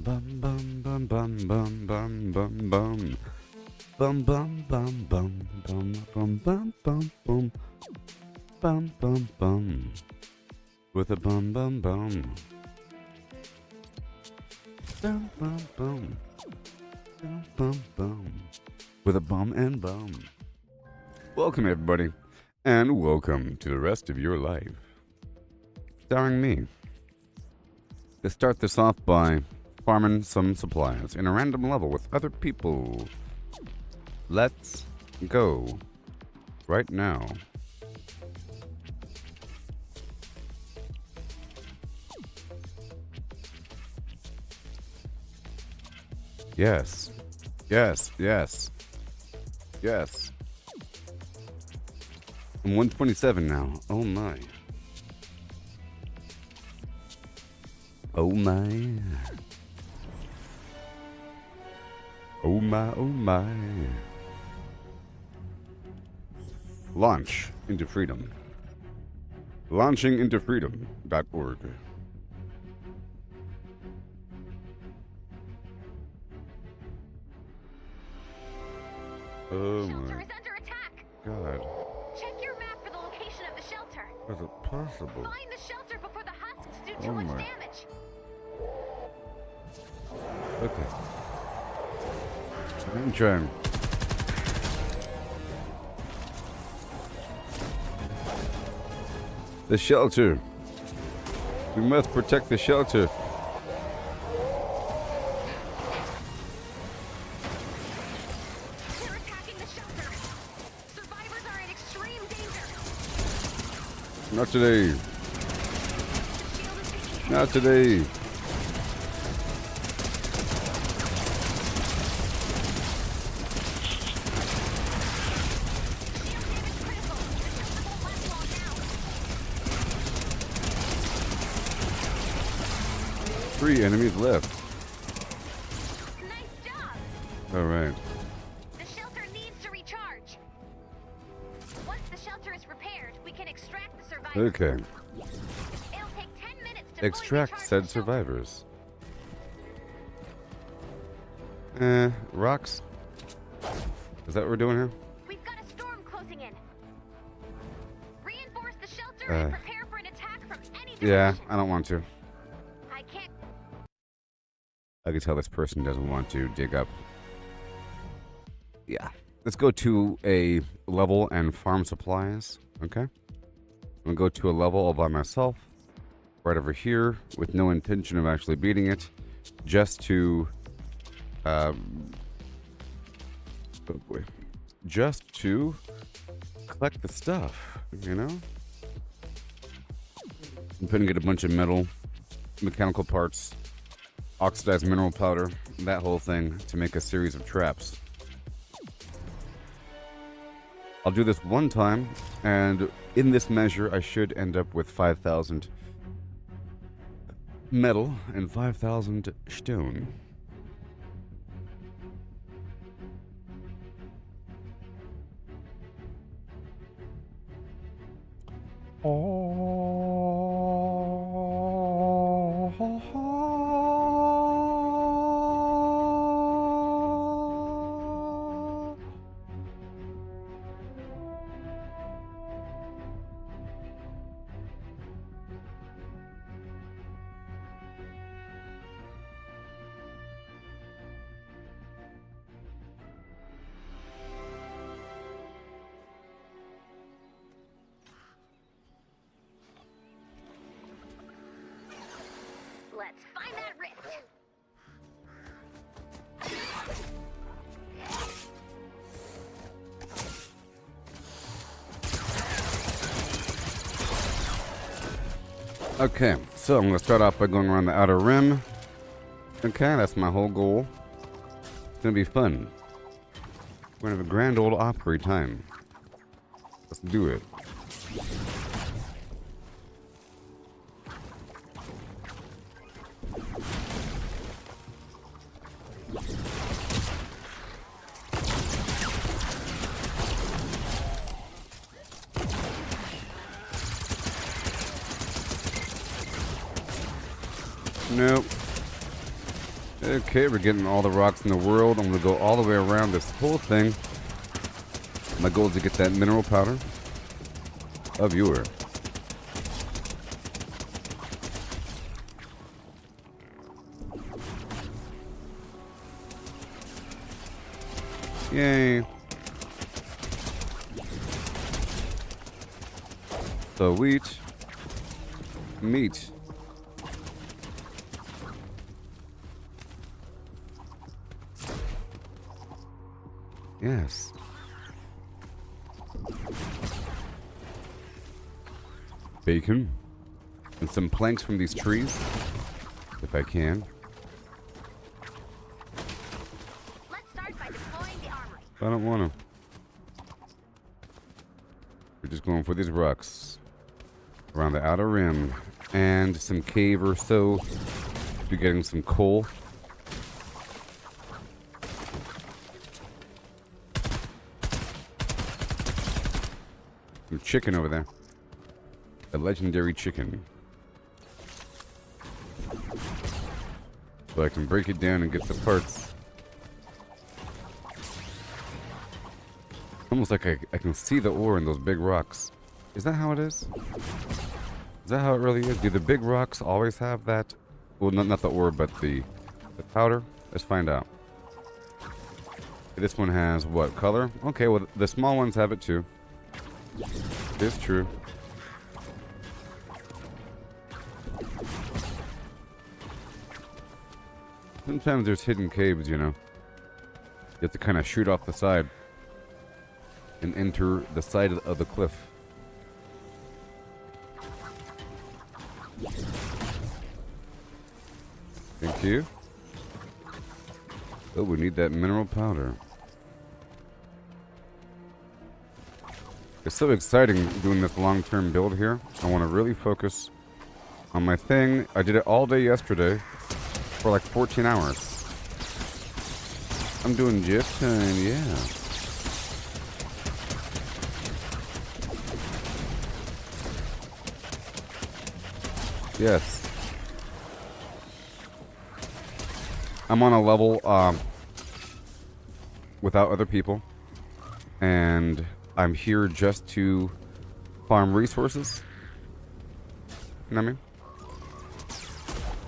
Bum bum bum bum bum bum bum bum. Bum bum bum bum bum bum bum bum bum. Bum bum bum. With a bum bum bum. Bum bum bum. Bum bum bum. With a bum and bum. Welcome everybody, and welcome to the rest of your life. Starring me. To start this off by farming some supplies in a random level with other people. Let's go right now. Yes. Yes, yes. Yes. I'm 127 now. Oh my. Oh my. Oh my, oh my. Launch into freedom. Launching into freedom.org. Oh my. Shelter is under attack. God. Check your map for the location of the shelter. Is it possible? Find the shelter before the husks do Oh too much my. damage. Okay. I'm trying. The shelter. We must protect the shelter. They're attacking the shelter. Survivors are in extreme danger. Not today. The shield is taking Not today. shield damage critical. The shelter won't last long now. 3 enemies left. Nice job. All right. The shelter needs to recharge. Okay. It'll take 10 minutes to fully Extract recharge said the shelter. survivors. Rocks? Is that what we're doing here? We've got a storm closing in. Reinforce the shelter and prepare for an attack from any direction. Yeah, I don't want to. I can't. I can tell this person doesn't want to dig up. Yeah. Let's go to a level and farm supplies. Okay. I'm gonna go to a level all by myself. Right over here with no intention of actually beating it. Just to oh boy. Just to collect the stuff, you know? I'm gonna get a bunch of metal, mechanical parts, oxidized mineral powder, that whole thing to make a series of traps. I'll do this one time, and in this measure, I should end up with 5,000 metal and 5,000 stone. Let's find that rift. Okay, so I'm going to start off by going around the outer rim. Okay, that's my whole goal. It's going to be fun. We're going to have a grand old Opry time. Let's do it. Nope. Okay, we're getting all the rocks in the world. I'm going to go all the way around this whole thing. My goal is to get that mineral powder of yore. Yay. So wheat, meat. Yes. Bacon. And some planks from these trees. If I can. Let's start by deploying the armory. I don't want to. We're just going for these rocks. Around the outer rim. And some cave or so. Be getting some coal. Some chicken over there. A legendary chicken. So I can break it down and get the parts. Almost like I can see the ore in those big rocks. Is that how it is? Is that how it really is? Do the big rocks always have that? Well, not the ore, but the powder? Let's find out. This one has what color? Okay, well the small ones have it too. It's true. Sometimes there's hidden caves, you know. You have to kind of shoot off the side and enter the side of the cliff. Thank you. Oh, we need that mineral powder. It's so exciting doing this long-term build here. I want to really focus on my thing. I did it all day yesterday for like 14 hours. I'm doing just fine, yeah. yes. I'm on a level without other people, and I'm here just to farm resources. You know what I mean?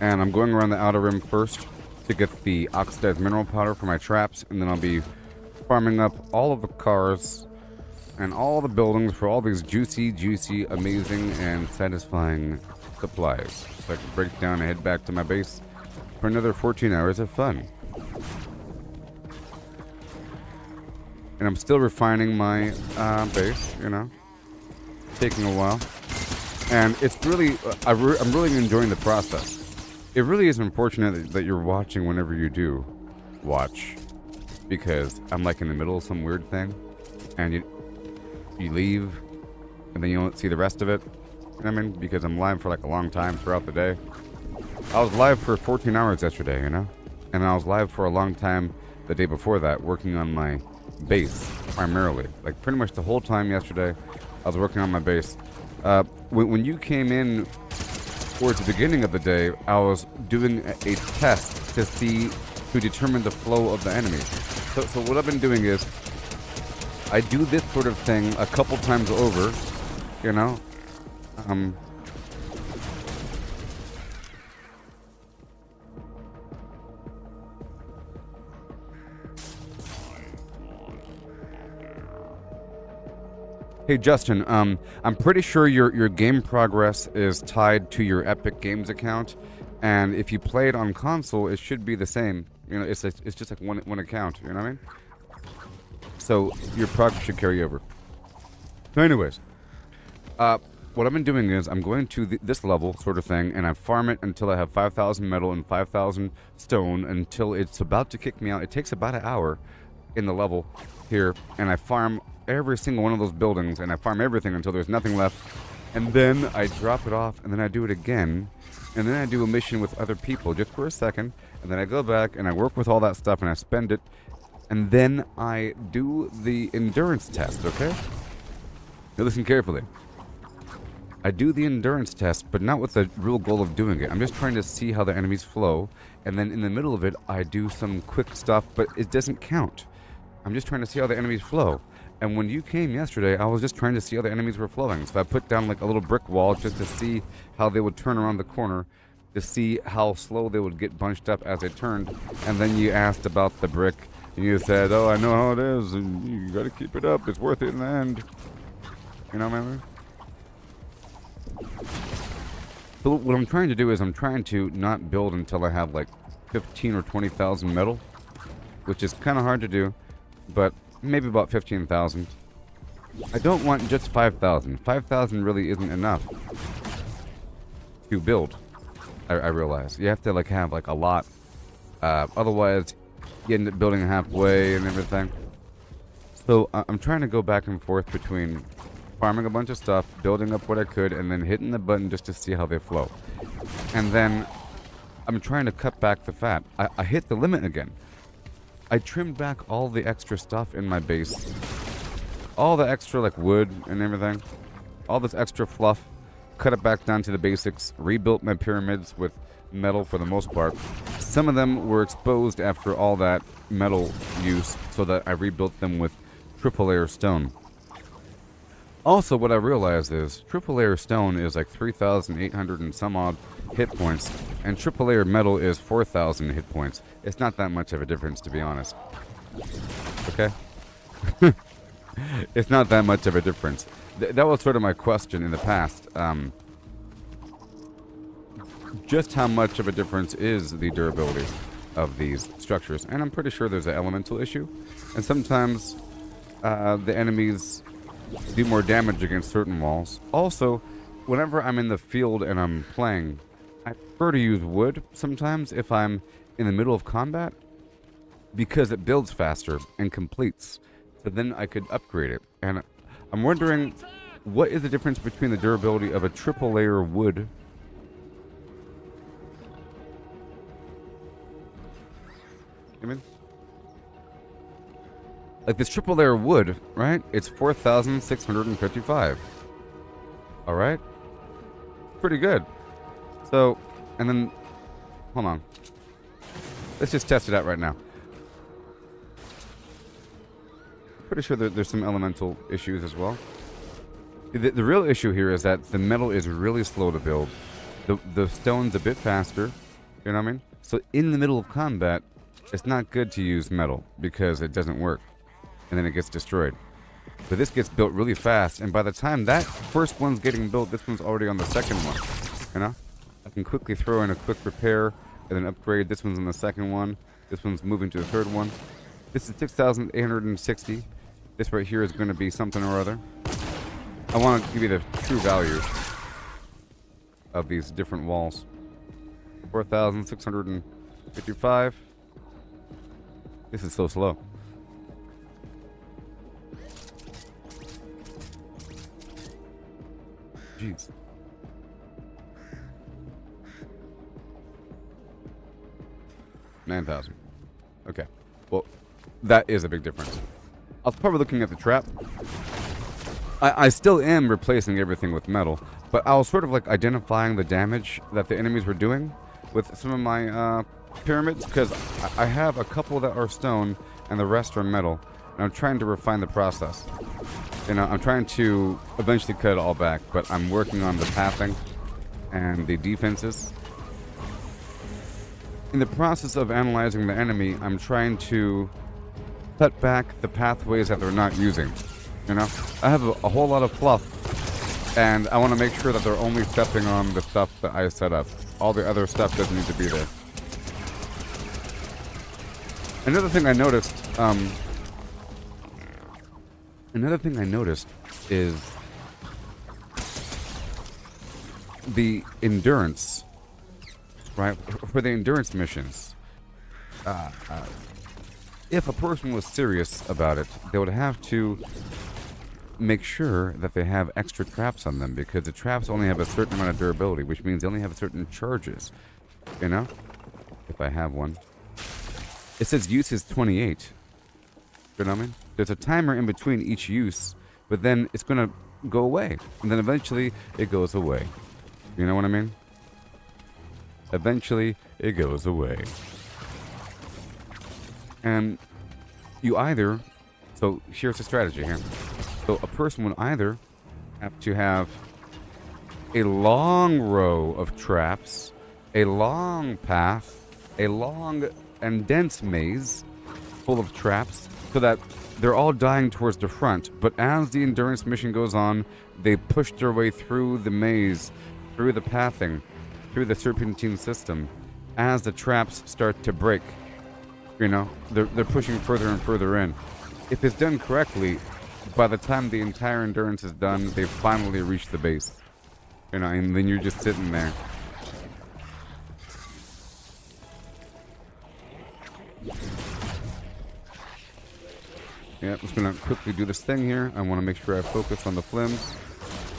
And I'm going around the outer rim first to get the oxidized mineral powder for my traps, and then I'll be farming up all of the cars and all the buildings for all these juicy, amazing, and satisfying supplies. So I can break down and head back to my base for another 14 hours of fun. And I'm still refining my base, you know, taking a while. And it's really, I'm really enjoying the process. It really is unfortunate that you're watching whenever you do watch, because I'm like in the middle of some weird thing, and you leave, and then you don't see the rest of it. You know what I mean? Because I'm live for like a long time throughout the day. I was live for 14 hours yesterday, you know? And I was live for a long time the day before that, working on my base, primarily. Like, pretty much the whole time yesterday, I was working on my base. When you came in towards the beginning of the day, I was doing a test to determine the flow of the enemy. So what I've been doing is, I do this sort of thing a couple times over, you know? Hey Justin, I'm pretty sure your game progress is tied to your Epic Games account, and if you play it on console, it should be the same. You know, it's just like one account. You know what I mean? So your progress should carry over. So anyways, what I've been doing is I'm going to this level sort of thing, and I farm it until I have 5,000 metal and 5,000 stone until it's about to kick me out. It takes about an hour in the level here, and I farm every single one of those buildings, and I farm everything until there's nothing left, and then I drop it off, and then I do it again, and then I do a mission with other people just for a second, and then I go back and I work with all that stuff and I spend it, and then I do the endurance test. Okay, now listen carefully. I do the endurance test, but not with the real goal of doing it. I'm just trying to see how the enemies flow, and then in the middle of it I do some quick stuff, but it doesn't count. I'm just trying to see how the enemies flow. And when you came yesterday, I was just trying to see how the enemies were flowing. So I put down like a little brick wall just to see how they would turn around the corner, to see how slow they would get bunched up as they turned. And then you asked about the brick, and you said, "Oh, I know how it is, and you gotta keep it up. It's worth it in the end." You know what I mean? So what I'm trying to do is I'm trying to not build until I have like 15 or 20,000 metal, which is kind of hard to do, but maybe about 15,000. I don't want just 5,000. 5,000 really isn't enough to build. I realize you have to like have like a lot. Otherwise, you end up building halfway and everything. So I'm trying to go back and forth between farming a bunch of stuff, building up what I could, and then hitting the button just to see how they flow. And then I'm trying to cut back the fat. I hit the limit again. I trimmed back all the extra stuff in my base. All the extra like wood and everything. All this extra fluff. Cut it back down to the basics. Rebuilt my pyramids with metal for the most part. Some of them were exposed after all that metal use, so that I rebuilt them with triple layer stone. Also, what I realized is triple layer stone is like 3,800 and some odd hit points, and triple layer metal is 4,000 hit points. It's not that much of a difference, to be honest. Okay? It's not that much of a difference. That was sort of my question in the past. Just how much of a difference is the durability of these structures? And I'm pretty sure there's an elemental issue. And sometimes the enemies do more damage against certain walls. Also, whenever I'm in the field and I'm playing, I prefer to use wood sometimes if I'm in the middle of combat, because it builds faster and completes. So then I could upgrade it. And I'm wondering, what is the difference between the durability of a triple layer wood like this triple layer wood, right? It's 4,655. Alright? Pretty good. So, and then, hold on. Let's just test it out right now. Pretty sure that there's some elemental issues as well. The real issue here is that the metal is really slow to build. The stone's a bit faster, you know what I mean? So in the middle of combat, it's not good to use metal because it doesn't work. And then it gets destroyed. But this gets built really fast, and by the time that first one's getting built, this one's already on the second one, you know? I can quickly throw in a quick repair and then upgrade. This one's on the second one. This one's moving to the third one. This is 6,860. This right here is going to be something or other. I want to give you the true value of these different walls. 4,655. This is so slow. Jeez. $9,000. Okay. Well, that is a big difference. I was probably looking at the trap. I still am replacing everything with metal, but I was sort of like identifying the damage that the enemies were doing with some of my pyramids, because I have a couple that are stone and the rest are metal, and I'm trying to refine the process. You know, I'm trying to eventually cut it all back, but I'm working on the pathing and the defenses. In the process of analyzing the enemy, I'm trying to cut back the pathways that they're not using. You know, I have a whole lot of fluff, and I want to make sure that they're only stepping on the stuff that I set up. All the other stuff doesn't need to be there. Another thing I noticed is the endurance, right? For the endurance missions, if a person was serious about it, they would have to make sure that they have extra traps on them, because the traps only have a certain amount of durability, which means they only have certain charges. You know? If I have one. It says use is 28. You know what I mean? There's a timer in between each use, but then it's going to go away. And then eventually it goes away. You know what I mean? Eventually it goes away. And you either... So here's the strategy here. So a person would either have to have a long row of traps, a long path, a long and dense maze full of traps, so that they're all dying towards the front. But as the endurance mission goes on, they push their way through the maze, through the pathing, through the serpentine system. As the traps start to break, you know, they're pushing further and further in. If it's done correctly, by the time the entire endurance is done, they finally reach the base. You know, and then you're just sitting there. Yeah, I'm just gonna quickly do this thing here. I want to make sure I focus on the flims.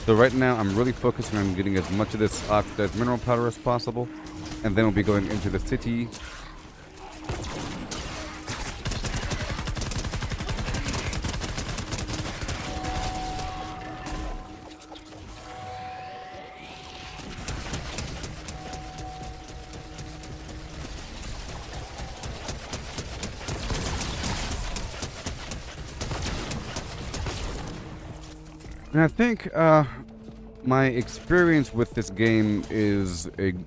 So right now, I'm really focusing on getting as much of this oxidized mineral powder as possible, and then we'll be going into the city. And I think my experience with this game is an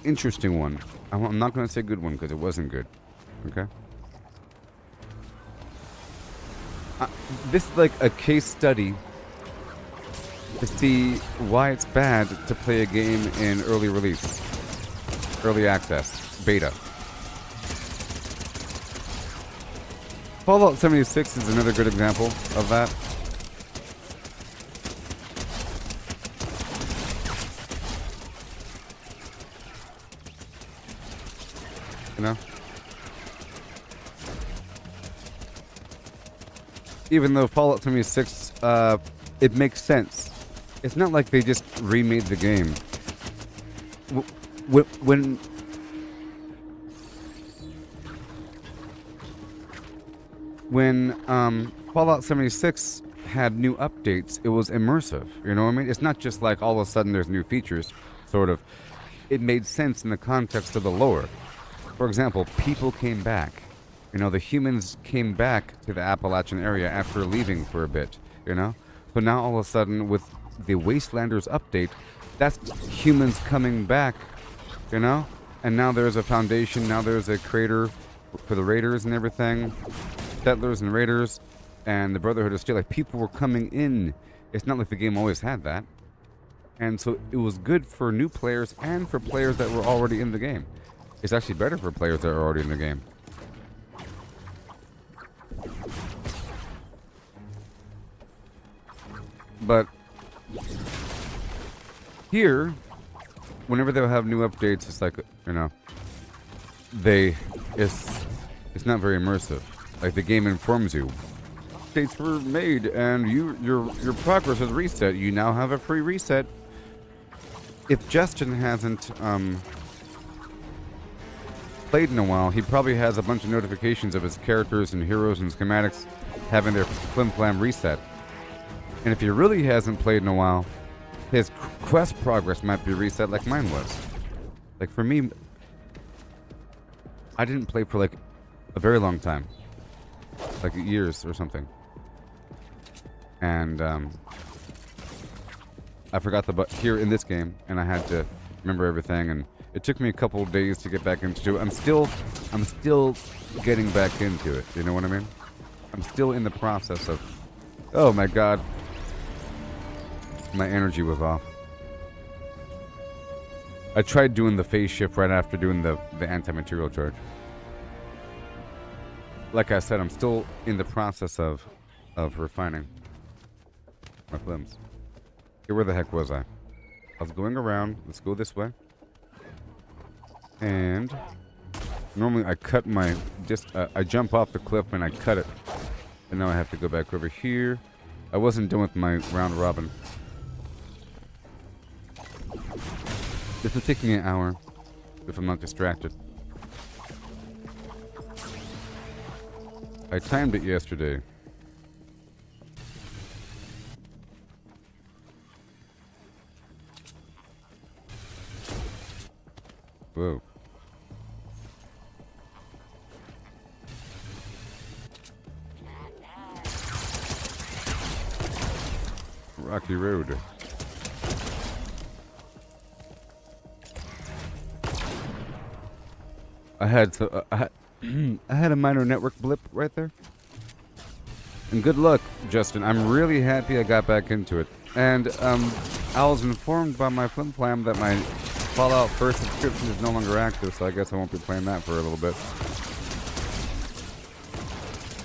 interesting one. I'm not going to say good one because it wasn't good. Okay? This is like a case study to see why it's bad to play a game in early release, early access, beta. Fallout 76 is another good example of that. You know? Even though Fallout 76, it makes sense. It's not like they just remade the game. When Fallout 76 had new updates, it was immersive. You know what I mean? It's not just like all of a sudden there's new features, sort of. it made sense in the context of the lore. For example, people came back. You know, the humans came back to the Appalachian area after leaving for a bit, you know? So now all of a sudden, with the Wastelanders update, that's humans coming back, you know? And now there's a foundation, now there's a crater for the Raiders and everything. Settlers and Raiders, and the Brotherhood of Steel. Like, people were coming in. It's not like the game always had that. And so it was good for new players and for players that were already in the game. It's actually better for players that are already in the game. But here, whenever they'll have new updates, it's like, you know, it's not very immersive. Like, the game informs you, updates were made and your progress is reset. You now have a free reset. If Justin hasn't played in a while, he probably has a bunch of notifications of his characters and heroes and schematics having their flim-flam reset. And if he really hasn't played in a while, his quest progress might be reset like mine was. Like, for me, I didn't play for like a very long time. Like years or something. And I forgot the button here in this game, and I had to remember everything, and it took me a couple of days to get back into it. I'm still getting back into it. You know what I mean? I'm still in the process of. Oh my god, my energy was off. I tried doing the phase shift right after doing the anti-material charge. Like I said, I'm still in the process of refining my flims. Okay, where the heck was I? I was going around. Let's go this way. And normally I cut my I jump off the cliff and I cut it. And now I have to go back over here. I wasn't done with my round robin. This will take me an hour if I'm not distracted. I timed it yesterday. Whoa. Rocky Road. I had a minor network blip right there. And good luck, Justin. I'm really happy I got back into it. And I was informed by my flim-flam that my Fallout First subscription is no longer active, so I guess I won't be playing that for a little bit.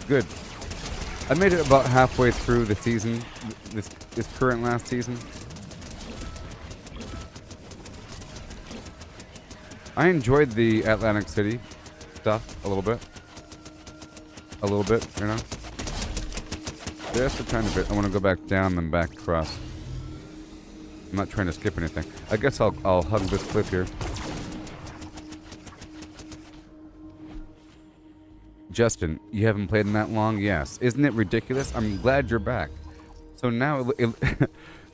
Good. I made it about halfway through the season, this current last season. I enjoyed the Atlantic City stuff a little bit. A little bit, you know? Just a tiny bit. I want to go back down and back across. I'm not trying to skip anything. I guess I'll hug this cliff here. Justin, you haven't played in that long? Yes. Isn't it ridiculous? I'm glad you're back. So now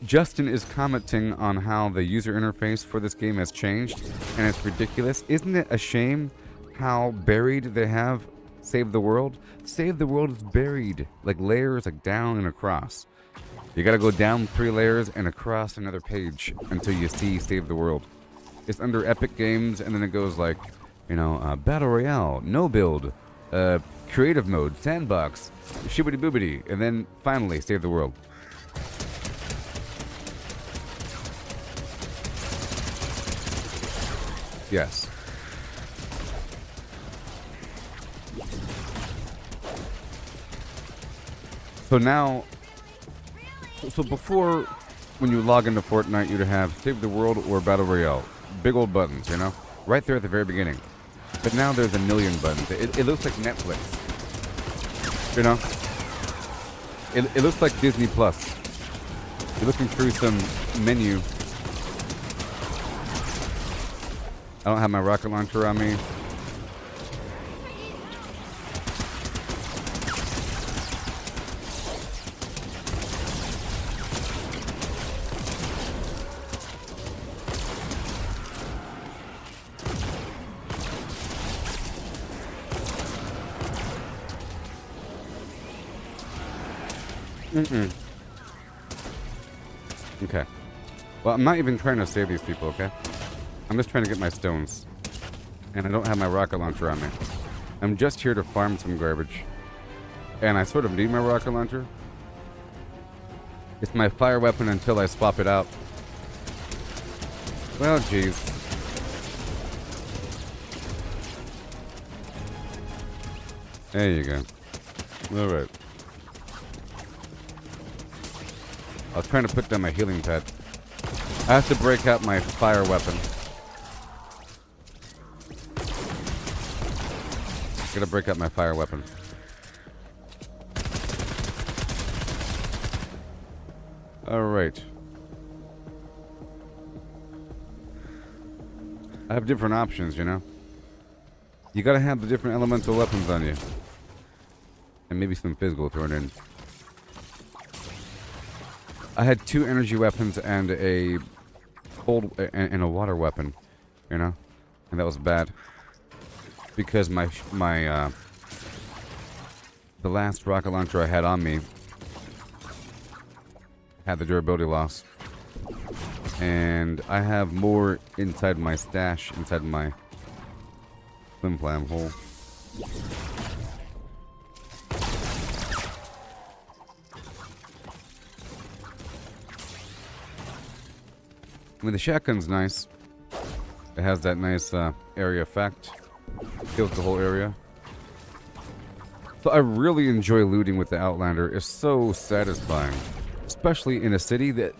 Justin is commenting on how the user interface for this game has changed, and it's ridiculous. Isn't it a shame how buried they have Save the World? Save the World is buried, like layers, like down and across. You gotta go down 3 layers and across another page until you see Save the World. It's under Epic Games, and then it goes like, you know, Battle Royale, No Build, Creative Mode, Sandbox, Shibbity Boobity, and then finally Save the World. Yes. So now, so before, when you log into Fortnite, you'd have Save the World or Battle Royale. Big old buttons, you know? Right there at the very beginning. But now there's a million buttons. It looks like Netflix. You know? It looks like Disney Plus. You're looking through some menu. I don't have my rocket launcher on me. Mm-mm. Okay. Well, I'm not even trying to save these people, okay? I'm just trying to get my stones. And I don't have my rocket launcher on me. I'm just here to farm some garbage. And I sort of need my rocket launcher. It's my fire weapon until I swap it out. Well, jeez. There you go. Alright. I was trying to put down my healing pad. I have to break out my fire weapon. Gotta break out my fire weapon. Alright. I have different options, you know? You gotta have the different elemental weapons on you. And maybe some physical thrown in. I had 2 energy weapons and a cold and a water weapon, you know? And that was bad. Because the last rocket launcher I had on me had the durability loss. And I have more inside my stash, inside my flim flam hole. I mean, the shotgun's nice. It has that nice area effect. Kills the whole area. So I really enjoy looting with the Outlander. It's so satisfying. Especially in a city that...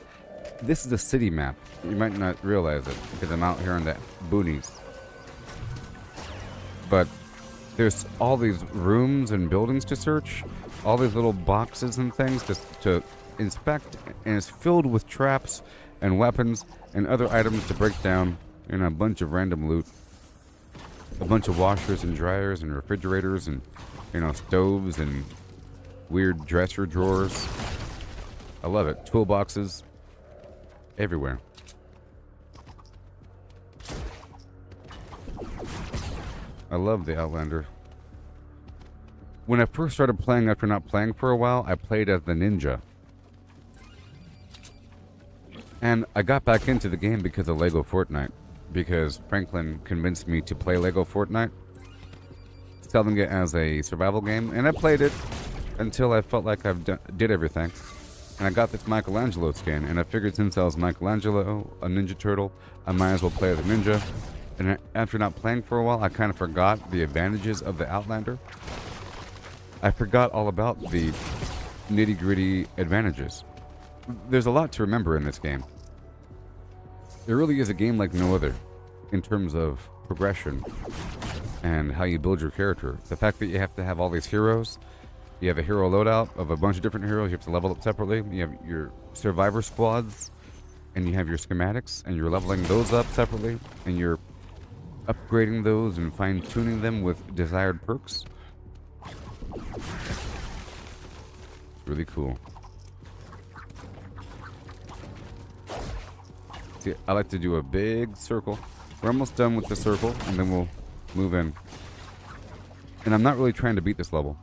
This is a city map. You might not realize it because I'm out here in the boonies. But there's all these rooms and buildings to search. All these little boxes and things to inspect. And it's filled with traps and weapons and other items to break down. And a bunch of random loot. A bunch of washers and dryers and refrigerators and, you know, stoves and weird dresser drawers. I love it. Toolboxes. Everywhere. I love the Outlander. When I first started playing after not playing for a while, I played as the ninja. And I got back into the game because of Lego Fortnite. Because Franklin convinced me to play Lego Fortnite, selling it as a survival game, and I played it until I felt like did everything. And I got this Michelangelo skin, and I figured since I was Michelangelo, a Ninja Turtle, I might as well play as a ninja. And after not playing for a while, I kind of forgot the advantages of the Outlander. I forgot all about the nitty-gritty advantages. There's a lot to remember in this game. It really is a game like no other in terms of progression and how you build your character. The fact that you have to have all these heroes, you have a hero loadout of a bunch of different heroes, you have to level up separately, you have your survivor squads, and you have your schematics, and you're leveling those up separately, and you're upgrading those and fine-tuning them with desired perks. Really cool. See, I like to do a big circle. We're almost done with the circle, and then we'll move in. And I'm not really trying to beat this level.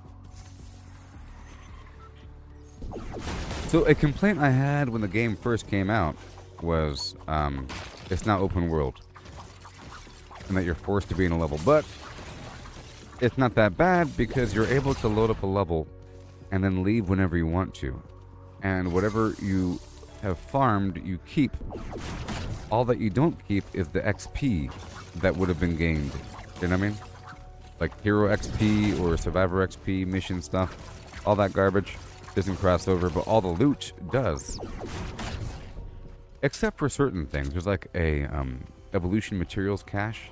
So a complaint I had when the game first came out was it's not open world. And that you're forced to be in a level. But it's not that bad because you're able to load up a level and then leave whenever you want to. And whatever you have farmed, you keep. All that you don't keep is the XP that would have been gained. You know what I mean? Like hero XP or survivor XP, mission stuff. All that garbage doesn't cross over, but all the loot does. Except for certain things. There's like a evolution materials cache.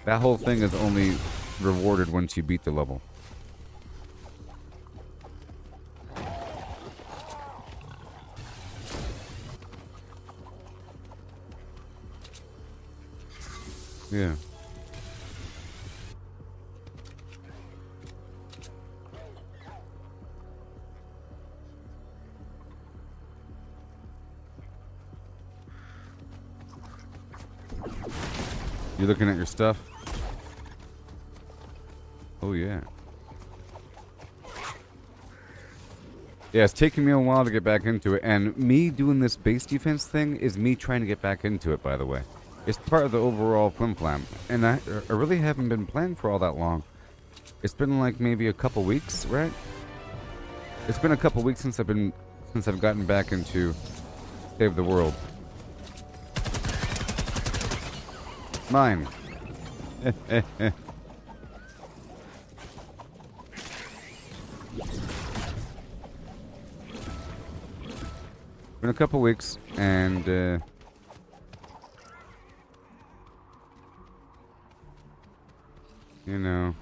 That whole thing is only rewarded once you beat the level. Yeah. You looking at your stuff? Oh yeah. Yeah, it's taking me a while to get back into it, and me doing this base defense thing is me trying to get back into it, by the way. It's part of the overall flim-flam, and I really haven't been playing for all that long. It's been like maybe a couple weeks, right? It's been a couple weeks since I've gotten back into Save the World. Mine. Been a couple weeks, and you know,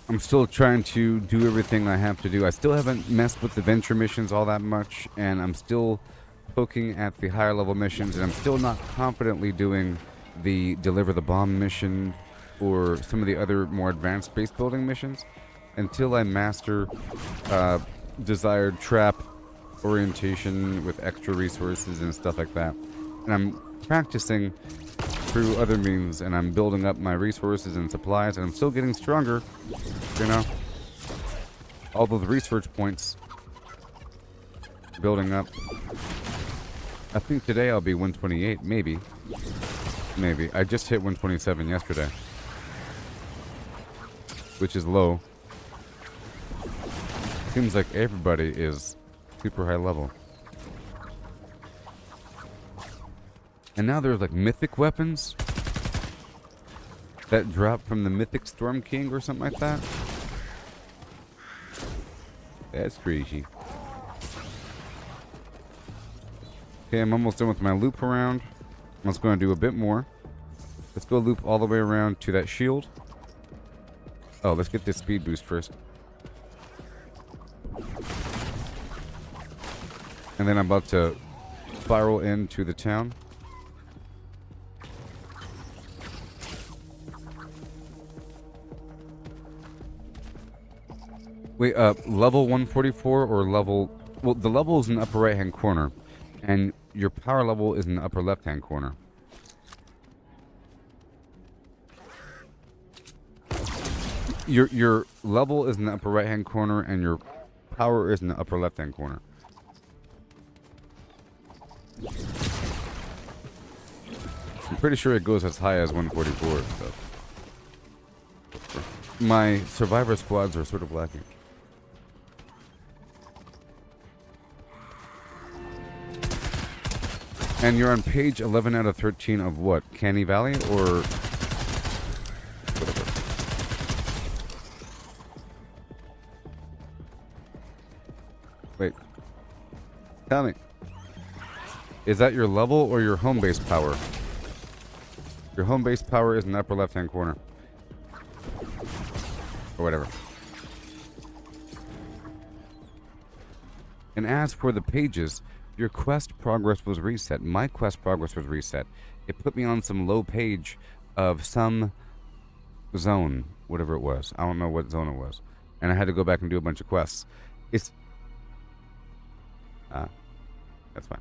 I'm still trying to do everything I have to do. I still haven't messed with the venture missions all that much, and I'm still poking at the higher level missions, and I'm still not confidently doing the deliver the bomb mission or some of the other more advanced base building missions until I master desired trap orientation with extra resources and stuff like that. And I'm practicing through other means, and I'm building up my resources and supplies, and I'm still getting stronger, you know. All those research points building up. I think today I'll be 128, maybe. Maybe. I just hit 127 yesterday, which is low. Seems like everybody is super high level. And now there's like mythic weapons that drop from the mythic Storm King or something like that. That's crazy. Okay, I'm almost done with my loop around. I was going to do a bit more. Let's go loop all the way around to that shield. Oh, let's get this speed boost first. And then I'm about to spiral into the town. Wait, level 144 or level... Well, the level is in the upper right-hand corner. And your power level is in the upper left-hand corner. Your level is in the upper right-hand corner, and your power is in the upper left-hand corner. I'm pretty sure it goes as high as 144. So. My survivor squads are sort of lacking. And you're on page 11 out of 13 of what? Canny Valley or whatever? Wait. Tell me. Is that your level or your home base power? Your home base power is in the upper left-hand corner. Or whatever. And as for the pages, your quest progress was reset. My quest progress was reset. It put me on some low page of some zone, whatever it was. I don't know what zone it was. And I had to go back and do a bunch of quests. It's... that's fine.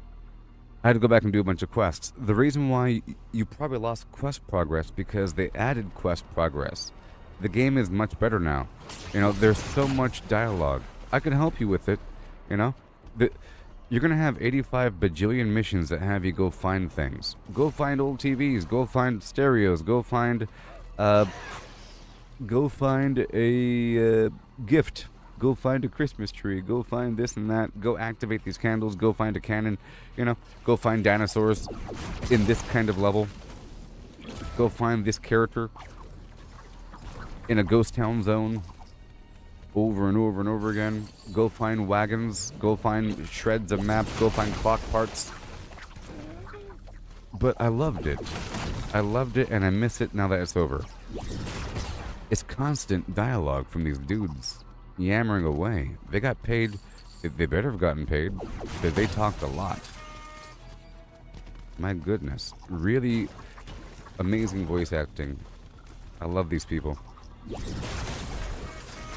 I had to go back and do a bunch of quests. The reason why you probably lost quest progress because they added quest progress. The game is much better now. You know, there's so much dialogue. I can help you with it, you know? You're going to have 85 bajillion missions that have you go find things. Go find old TVs. Go find stereos. Go find a gift. Go find a Christmas tree. Go find this and that. Go activate these candles. Go find a cannon. You know, go find dinosaurs in this kind of level. Go find this character in a ghost town zone. Over and over and over again. Go find wagons. Go find shreds of maps. Go find clock parts. But I loved it. I loved it, and I miss it now that it's over. It's constant dialogue from these dudes yammering away. They got paid. They better have gotten paid. They talked a lot. My goodness. Really amazing voice acting. I love these people.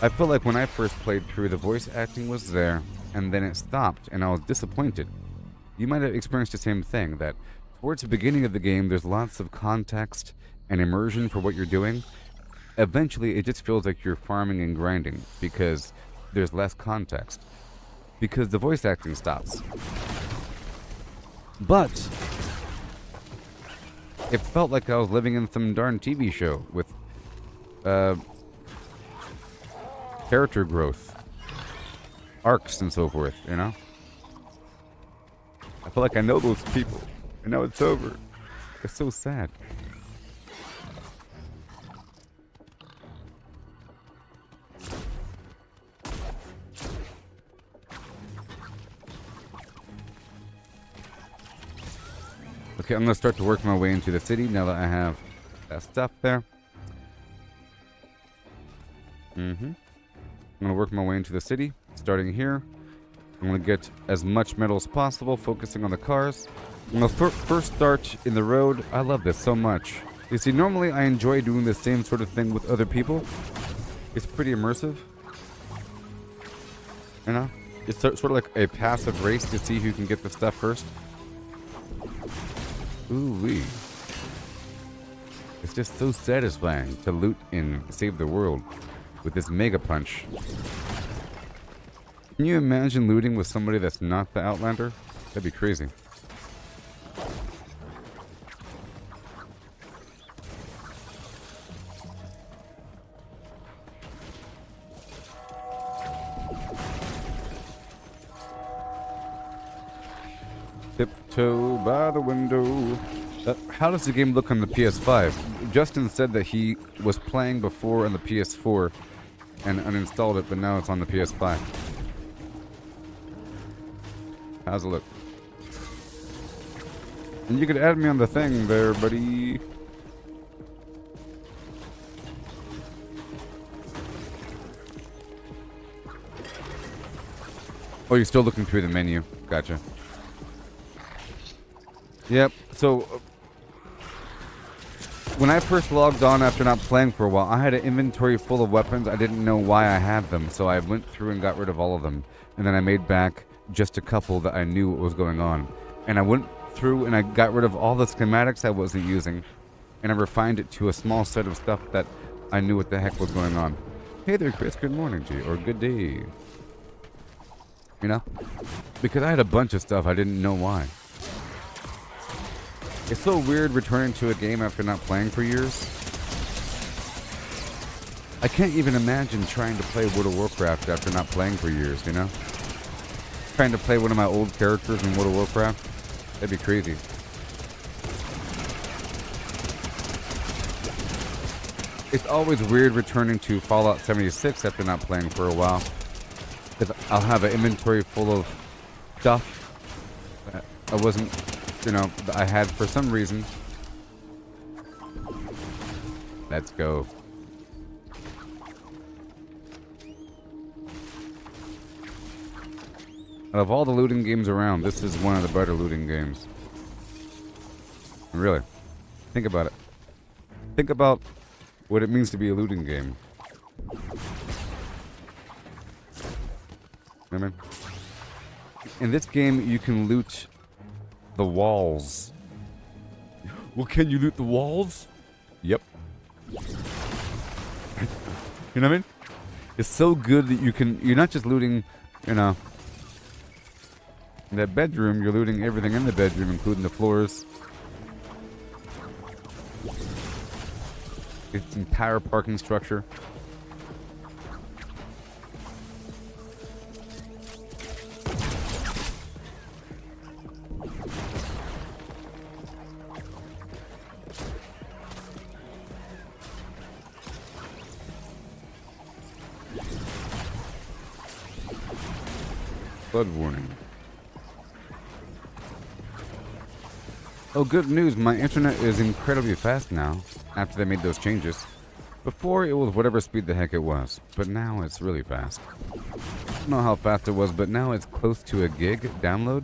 I feel like when I first played through, the voice acting was there, and then it stopped, and I was disappointed. You might have experienced the same thing, that towards the beginning of the game, there's lots of context and immersion for what you're doing, eventually it just feels like you're farming and grinding because there's less context. Because the voice acting stops. But it felt like I was living in some darn TV show with character growth, arcs and so forth, you know? I feel like I know those people, and now it's over. It's so sad. Okay, I'm gonna start to work my way into the city now that I have that stuff there. I'm gonna work my way into the city, starting here. I'm gonna get as much metal as possible, focusing on the cars. I'm gonna first start in the road. I love this so much. You see, normally I enjoy doing the same sort of thing with other people. It's pretty immersive. You know? It's sort of like a passive race to see who can get the stuff first. Ooh-wee. It's just so satisfying to loot and save the world with this Mega Punch. Can you imagine looting with somebody that's not the Outlander? That'd be crazy. Tiptoe by the window. How does the game look on the PS5? Justin said that he was playing before on the PS4 and uninstalled it, but now it's on the PS5. How's it look? And you could add me on the thing there, buddy. Oh, you're still looking through the menu. Gotcha. Yep, so when I first logged on after not playing for a while, I had an inventory full of weapons. I didn't know why I had them, so I went through and got rid of all of them. And then I made back just a couple that I knew what was going on. And I went through and I got rid of all the schematics I wasn't using, and I refined it to a small set of stuff that I knew what the heck was going on. Hey there, Chris, good morning to you, or good day. You know? Because I had a bunch of stuff I didn't know why. It's so weird returning to a game after not playing for years. I can't even imagine trying to play World of Warcraft after not playing for years, you know? Trying to play one of my old characters in World of Warcraft. That'd be crazy. It's always weird returning to Fallout 76 after not playing for a while. Because I'll have an inventory full of stuff that I wasn't... you know, I had for some reason. Let's go. Out of all the looting games around, this is one of the better looting games. Really. Think about it. Think about what it means to be a looting game. I mean, in this game, you can loot the walls. Well, can you loot the walls? Yep. You know what I mean? It's so good that you're not just looting, you know, in that bedroom, you're looting everything in the bedroom, including the floors. Its entire parking structure. Flood warning. Oh, good news. My internet is incredibly fast now after they made those changes. Before, it was whatever speed the heck it was, but now it's really fast. I don't know how fast it was, but now it's close to a gig download.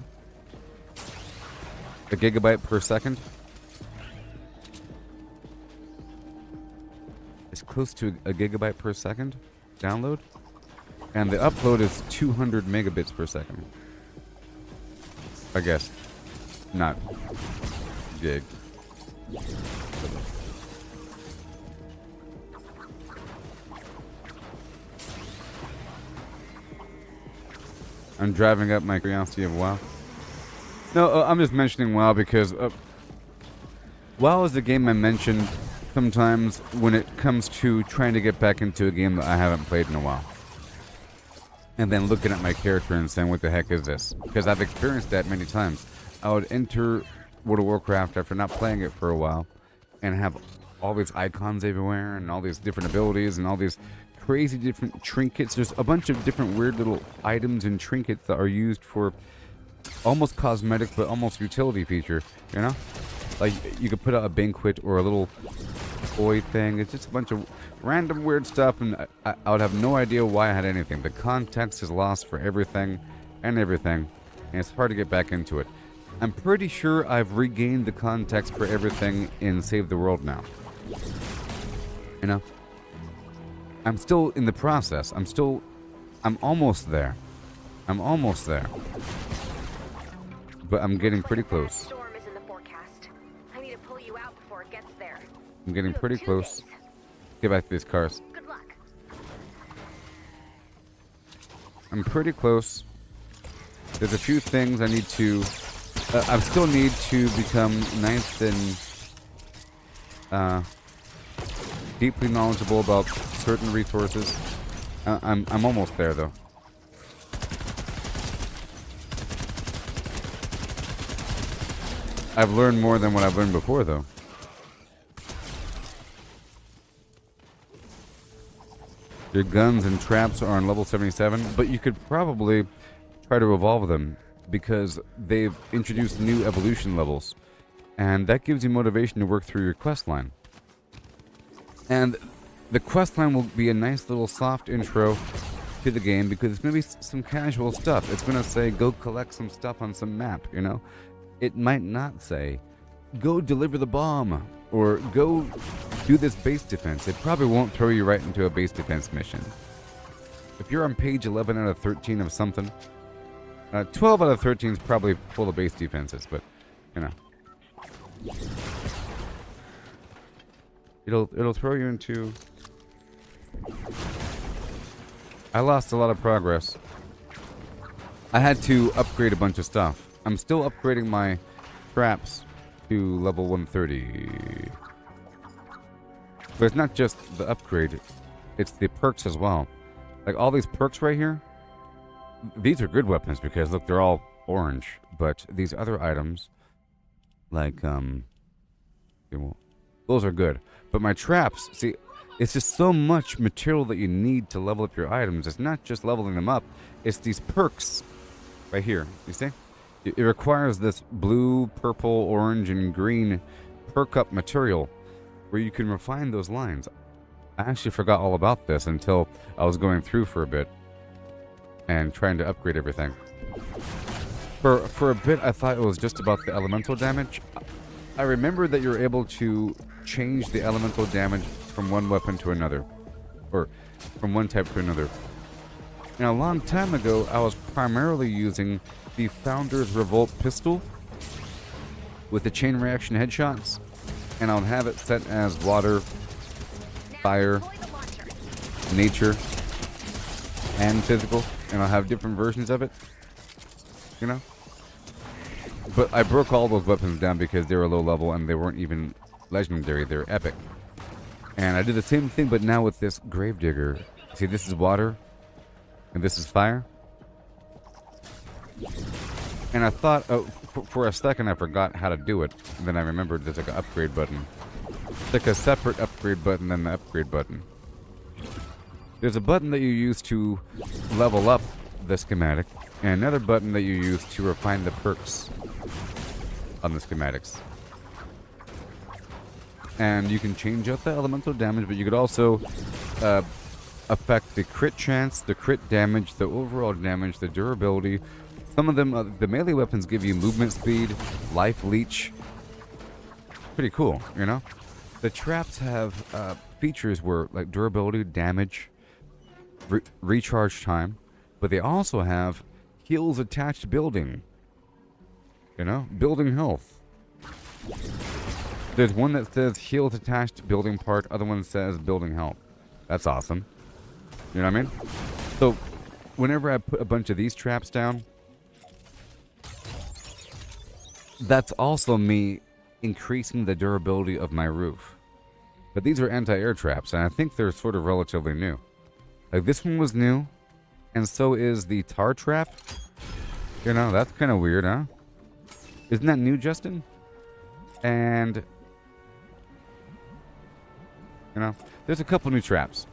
A gigabyte per second. It's close to a gigabyte per second download. And the upload is 200 megabits per second. I guess. Not gig. I'm driving up my curiosity of WoW. No, I'm just mentioning WoW because WoW is the game I mentioned sometimes when it comes to trying to get back into a game that I haven't played in a while. And then looking at my character and saying, what the heck is this? Because I've experienced that many times. I would enter World of Warcraft after not playing it for a while and have all these icons everywhere and all these different abilities and all these crazy different trinkets. There's a bunch of different weird little items and trinkets that are used for almost cosmetic but almost utility feature, you know? Like, you could put out a banquet or a little toy thing. It's just a bunch of random weird stuff, and I would have no idea why I had anything. The context is lost for everything, and it's hard to get back into it. I'm pretty sure I've regained the context for everything in Save the World now. You know? I'm still in the process. I'm almost there. But I'm getting pretty close. I'm getting pretty close. Get back to these cars. Good luck. I'm pretty close. There's a few things I need to... I still need to become nice and deeply knowledgeable about certain resources. I'm almost there, though. I've learned more than what I've learned before, though. Your guns and traps are on level 77, but you could probably try to evolve them because they've introduced new evolution levels, and that gives you motivation to work through your quest line. And the quest line will be a nice little soft intro to the game because it's going to be some casual stuff. It's going to say, go collect some stuff on some map, you know? It might not say, go deliver the bomb, or go do this base defense. It probably won't throw you right into a base defense mission. If you're on page 11 out of 13 of something, 12 out of 13 is probably full of base defenses, but, you know. It'll throw you into... I lost a lot of progress. I had to upgrade a bunch of stuff. I'm still upgrading my traps to level 130. But it's not just the upgrade, it's the perks as well. Like all these perks right here, these are good weapons because look, they're all orange. But these other items, like, those are good. But my traps, see, it's just so much material that you need to level up your items. It's not just leveling them up, it's these perks right here, you see? It requires this blue, purple, orange, and green perk up material where you can refine those lines. I actually forgot all about this until I was going through for a bit and trying to upgrade everything. For a bit, I thought it was just about the elemental damage. I remember that you're able to change the elemental damage from one weapon to another, or from one type to another. And a long time ago, I was primarily using the Founder's Revolt pistol with the chain reaction headshots, and I'll have it set as water, fire, nature, and physical, and I'll have different versions of it, you know? But I broke all those weapons down because they were low level and they weren't even legendary, they were epic. And I did the same thing, but now with this Gravedigger. See, this is water, and this is fire. And I thought, for a second I forgot how to do it. And then I remembered there's like an upgrade button. It's like a separate upgrade button than the upgrade button. There's a button that you use to level up the schematic, and another button that you use to refine the perks on the schematics. And you can change out the elemental damage, but you could also affect the crit chance, the crit damage, the overall damage, the durability. Some of them, the melee weapons give you movement speed, life leech. Pretty cool, you know? The traps have features where, like, durability, damage, recharge time, but they also have heals attached building. You know? Building health. There's one that says heals attached building part, other one says building health. That's awesome. You know what I mean? So, whenever I put a bunch of these traps down, that's also me increasing the durability of my roof. But these are anti-air traps, and I think they're sort of relatively new. Like, this one was new, and so is the tar trap. You know, that's kind of weird, huh? Isn't that new, Justin? And, you know, there's a couple new traps.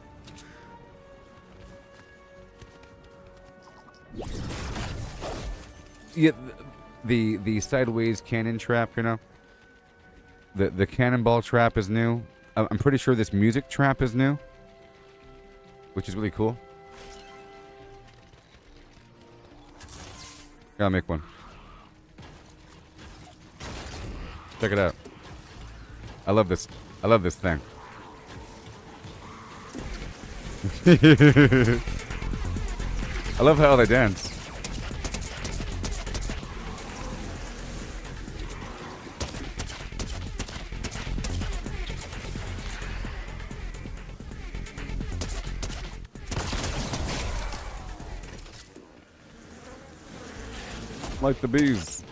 Yeah, the sideways cannon trap, you know? The cannonball trap is new. I'm pretty sure this music trap is new, which is really cool. Gotta make one. Check it out. I love this. I love this thing. I love how they dance. Like the bees.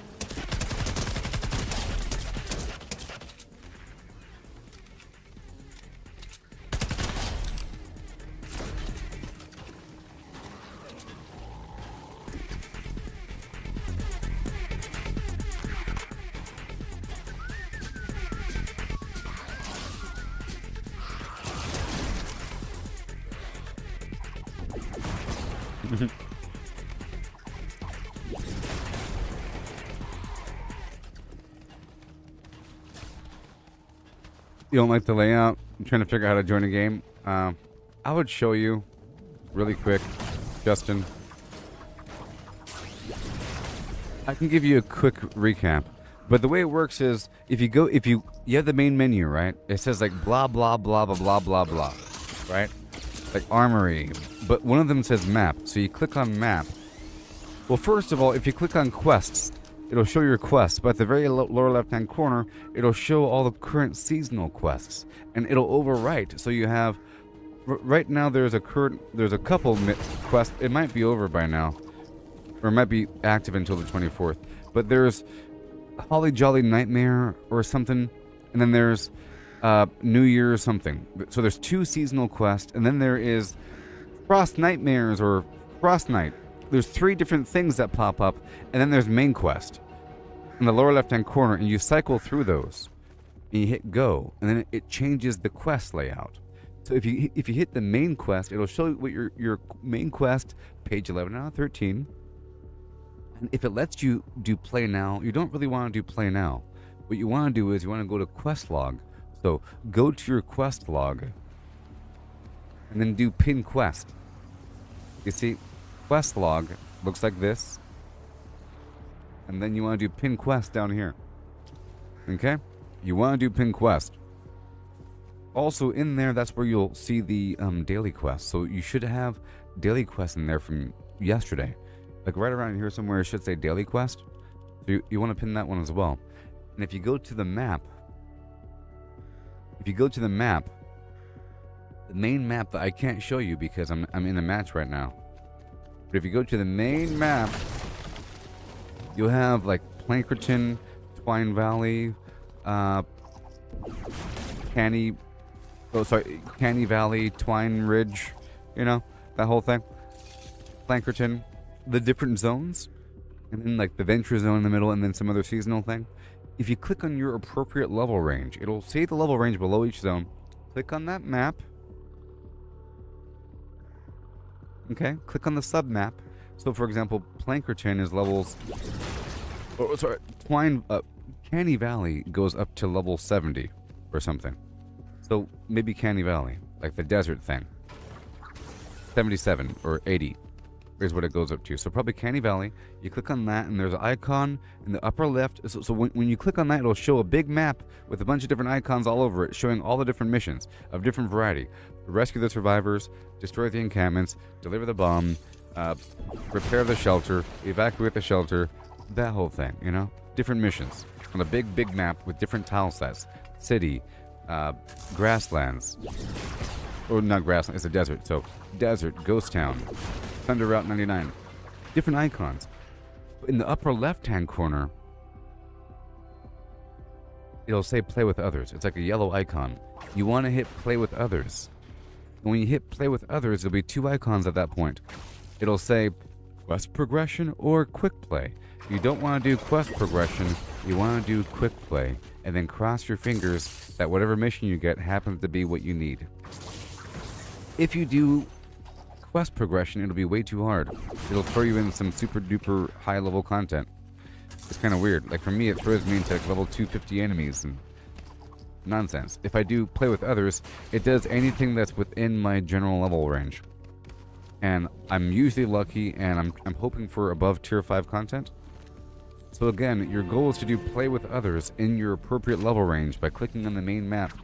You don't like the layout? I'm trying to figure out how to join a game. I would show you really quick, Justin. I can give you a quick recap. But the way it works is if you have the main menu, right? It says like blah blah blah blah blah blah blah. Right? Like armory. But one of them says map. So you click on map. Well, first of all, if you click on quests, it'll show your quests, but at the very lower left-hand corner, it'll show all the current seasonal quests, and it'll overwrite. So you have, right now there's a couple quests. It might be over by now, or it might be active until the 24th. But there's Holly Jolly Nightmare or something, and then there's New Year or something. So there's 2 seasonal quests, and then there is Frost Nightmares or Frost Night. There's 3 different things that pop up, and then there's main quest in the lower left-hand corner, and you cycle through those, and you hit go, and then it changes the quest layout. So if you hit the main quest, it'll show you what your main quest, page 11 out of 13, and if it lets you do play now, you don't really want to do play now. What you want to do is you want to go to quest log. So go to your quest log, and then do pin quest. You see? Quest log looks like this, and then you want to do pin quest down here. Okay, you want to do pin quest. Also in there, that's where you'll see the daily quest. So you should have daily quest in there from yesterday, like right around here somewhere. It should say daily quest. So you want to pin that one as well. And if you go to the map, the main map that I can't show you because I'm in a match right now. But if you go to the main map, you'll have like Plankerton, Twine Valley, Canny Valley, Twine Ridge, you know, that whole thing. Plankerton, the different zones, and then like the Venture Zone in the middle, and then some other seasonal thing. If you click on your appropriate level range, it'll say the level range below each zone. Click on that map. Okay, click on the sub-map. So, for example, Plankerton is levels... Oh, sorry, Canny Valley goes up to level 70 or something. So, maybe Canny Valley, like the desert thing. 77 or 80 is what it goes up to. So, probably Canny Valley. You click on that, and there's an icon in the upper left. So when you click on that, it'll show a big map with a bunch of different icons all over it, showing all the different missions of different variety. Rescue the survivors, destroy the encampments, deliver the bomb, repair the shelter, evacuate the shelter, that whole thing, you know? Different missions on a big map with different tile sets. City, grasslands. Or not grasslands, it's a desert. So, desert, ghost town, Thunder Route 99. Different icons. In the upper left-hand corner, it'll say play with others. It's like a yellow icon. You want to hit play with others. And when you hit play with others, there'll be two icons at that point. It'll say quest progression or quick play. You don't want to do quest progression, you want to do quick play. And then cross your fingers that whatever mission you get happens to be what you need. If you do quest progression, it'll be way too hard. It'll throw you in some super duper high level content. It's kind of weird. Like for me, it throws me into like level 250 enemies and nonsense. If I do play with others, it does anything that's within my general level range. And I'm usually lucky, and I'm hoping for above tier 5 content. So again, your goal is to do play with others in your appropriate level range by clicking on the main map.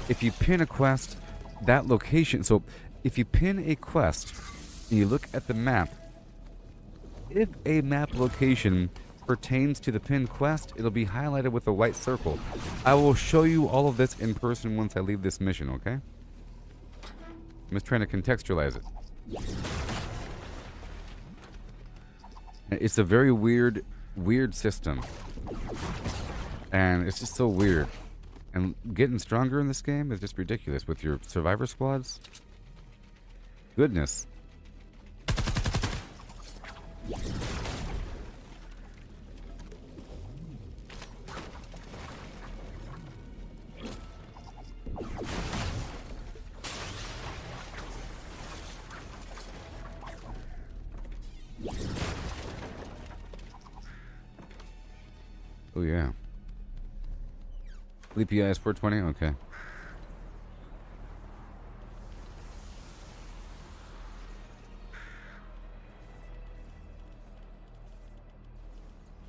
If you pin a quest, that location, so if you pin a quest and you look at the map, if a map location pertains to the pinned quest, it'll be highlighted with a white circle. I will show you all of this in person once I leave this mission, okay? I'm just trying to contextualize it. It's a very weird system. And it's just so weird. And getting stronger in this game is just ridiculous with your survivor squads. Goodness. Oh yeah. Sleepy Eyes 420? Okay.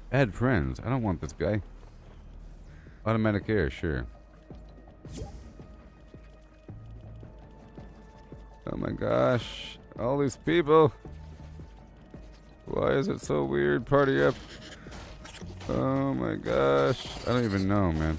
Add friends. I don't want this guy. Automatic air, sure. Oh my gosh. All these people. Why is it so weird? Party up. Oh my gosh. I don't even know, man.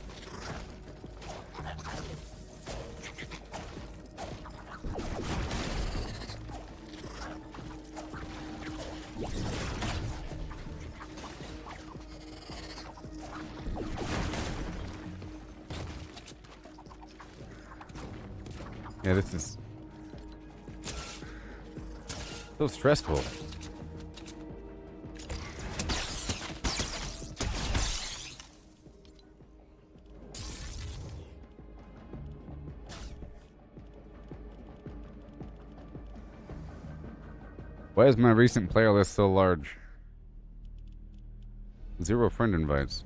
Yeah, this is so stressful. Why is my recent player list so large? 0 friend invites.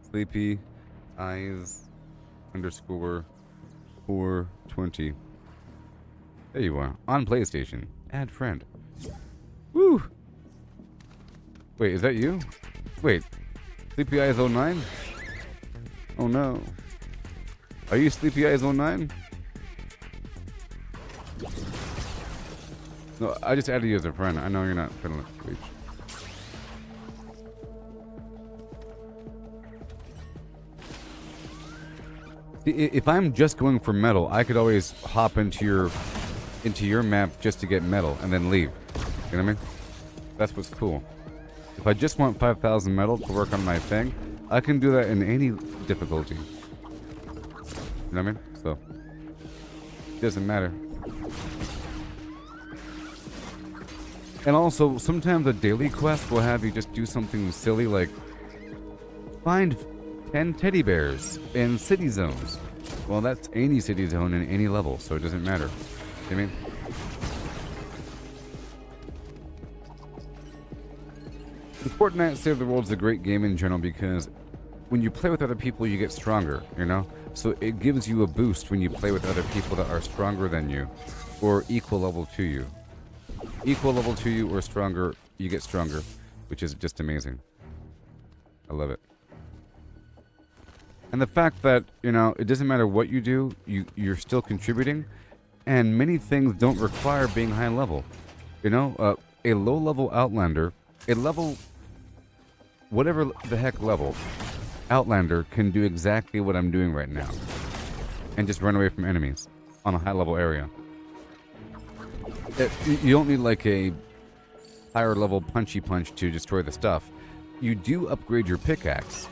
Sleepy Eyes _ 420. There you are. On PlayStation. Add friend. Woo! Wait, is that you? Wait. Sleepy Eyes 09? Oh no. Are you Sleepy Eyes 09? No, I just added you as a friend. I know you're not friendly. If I'm just going for metal, I could always hop into your map just to get metal and then leave. You know what I mean? That's what's cool. If I just want 5,000 metal to work on my thing, I can do that in any difficulty. You know what I mean? So, it doesn't matter. And also, sometimes a daily quest will have you just do something silly like find 10 teddy bears in city zones. Well, that's any city zone in any level, so it doesn't matter. You know what I mean? Fortnite Save the World is a great game in general because when you play with other people, you get stronger, you know? So it gives you a boost when you play with other people that are stronger than you or equal level to you. Equal level to you or stronger, you get stronger, which is just amazing. I love it. And the fact that, you know, it doesn't matter what you do, you're still contributing, and many things don't require being high level. You know, a low level Outlander, a level, whatever the heck level, Outlander can do exactly what I'm doing right now and just run away from enemies on a high level area. You don't need like a higher level punchy punch to destroy the stuff. You do upgrade your pickaxe.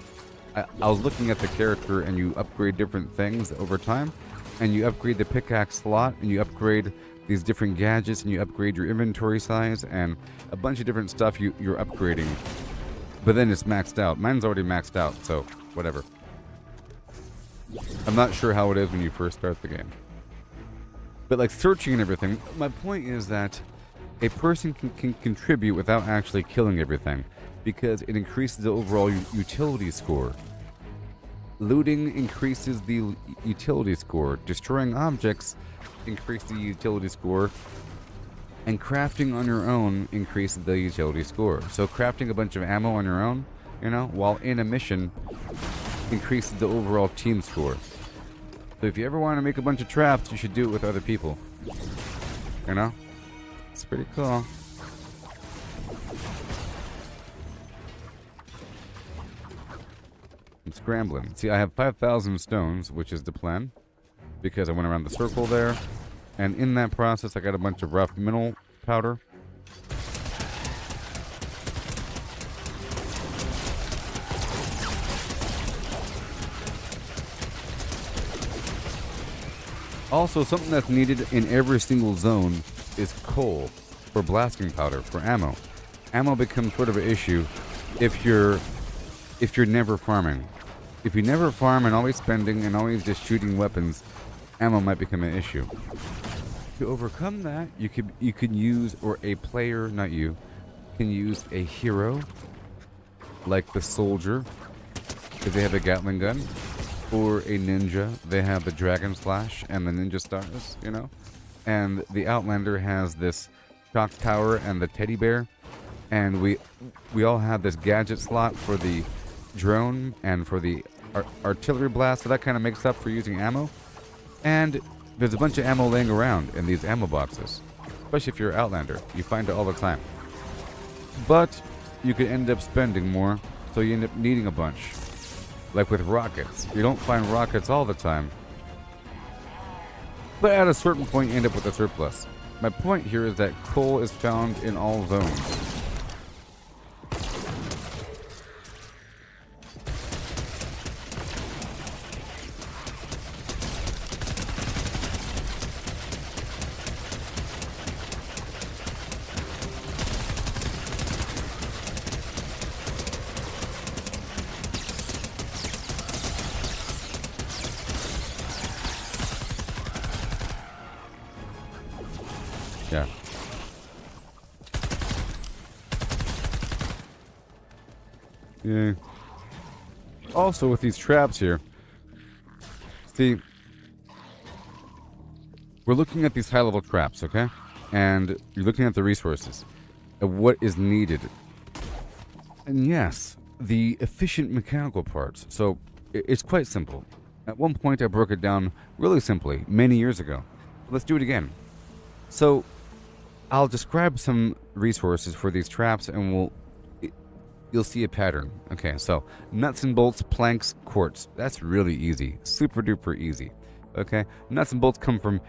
I was looking at the character, and you upgrade different things over time, and you upgrade the pickaxe slot, and you upgrade these different gadgets, and you upgrade your inventory size, and a bunch of different stuff you're upgrading. But then it's maxed out. Mine's already maxed out, so whatever. I'm not sure how it is when you first start the game. But like searching and everything, my point is that a person can contribute without actually killing everything, because it increases the overall utility score. Looting increases the utility score. Destroying objects increases the utility score. And crafting on your own increases the utility score. So crafting a bunch of ammo on your own, you know, while in a mission, increases the overall team score. So if you ever want to make a bunch of traps, you should do it with other people. You know? It's pretty cool. I'm scrambling. See, I have 5,000 stones, which is the plan, because I went around the circle there, and in that process I got a bunch of rough mineral powder. Also, something that's needed in every single zone is coal, for blasting powder, for ammo. Ammo becomes sort of an issue if you're never farming. If you never farm and always spending and always just shooting weapons, ammo might become an issue. To overcome that, you could use, or a player, not you, can use a hero, like the soldier, because they have a Gatling gun, or a ninja, they have the dragon slash and the ninja stars, you know? And the Outlander has this shock tower and the teddy bear, and we all have this gadget slot for the drone and for the artillery blast, so that kind of makes up for using ammo. And there's a bunch of ammo laying around in these ammo boxes, especially if you're an Outlander. You find it all the time. But you could end up spending more, so you end up needing a bunch. Like with rockets. You don't find rockets all the time. But at a certain point, you end up with a surplus. My point here is that coal is found in all zones. Yeah. Yeah. Also, with these traps here, see, we're looking at these high-level traps, okay? And you're looking at the resources, and what is needed. And yes, the efficient mechanical parts. So, it's quite simple. At one point, I broke it down really simply, many years ago. Let's do it again. So, I'll describe some resources for these traps, and you'll see a pattern. Okay, so nuts and bolts, planks, quartz. That's really easy. Super duper easy. Okay, nuts and bolts come from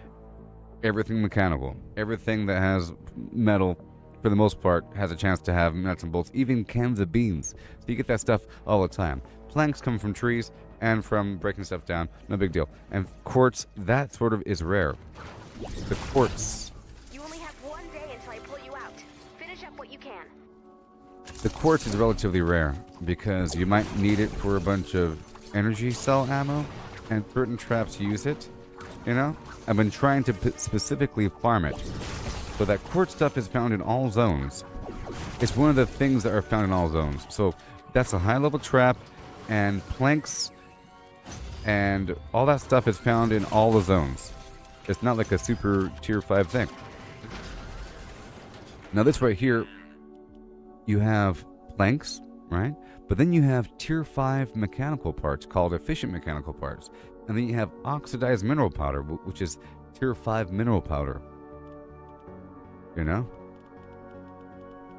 everything mechanical. Everything that has metal, for the most part, has a chance to have nuts and bolts. Even cans of beans. So you get that stuff all the time. Planks come from trees and from breaking stuff down. No big deal. And quartz, that sort of is rare. The quartz. The quartz is relatively rare because you might need it for a bunch of energy cell ammo, and certain traps use it, you know? I've been trying to specifically farm it. So that quartz stuff is found in all zones. It's one of the things that are found in all zones. So that's a high-level trap, and planks and all that stuff is found in all the zones. It's not like a super tier 5 thing. Now this right here, you have planks, right? But then you have tier 5 mechanical parts called efficient mechanical parts. And then you have oxidized mineral powder, which is tier 5 mineral powder. You know?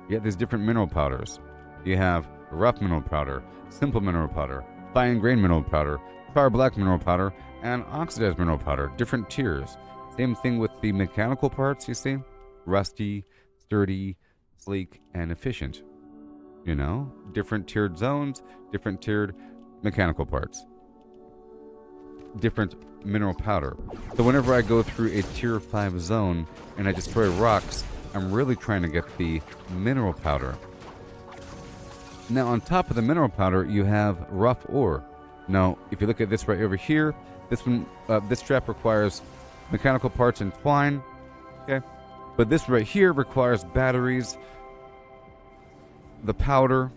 You have these different mineral powders. You have rough mineral powder, simple mineral powder, fine grain mineral powder, tar black mineral powder, and oxidized mineral powder. Different tiers. Same thing with the mechanical parts, you see? Rusty, sturdy, sleek, and efficient. You know? Different tiered zones, different tiered mechanical parts. Different mineral powder. So whenever I go through a tier 5 zone and I destroy rocks, I'm really trying to get the mineral powder. Now on top of the mineral powder, you have rough ore. Now, if you look at this right over here, this one, this trap requires mechanical parts and twine. Okay, but this right here requires batteries, the powder,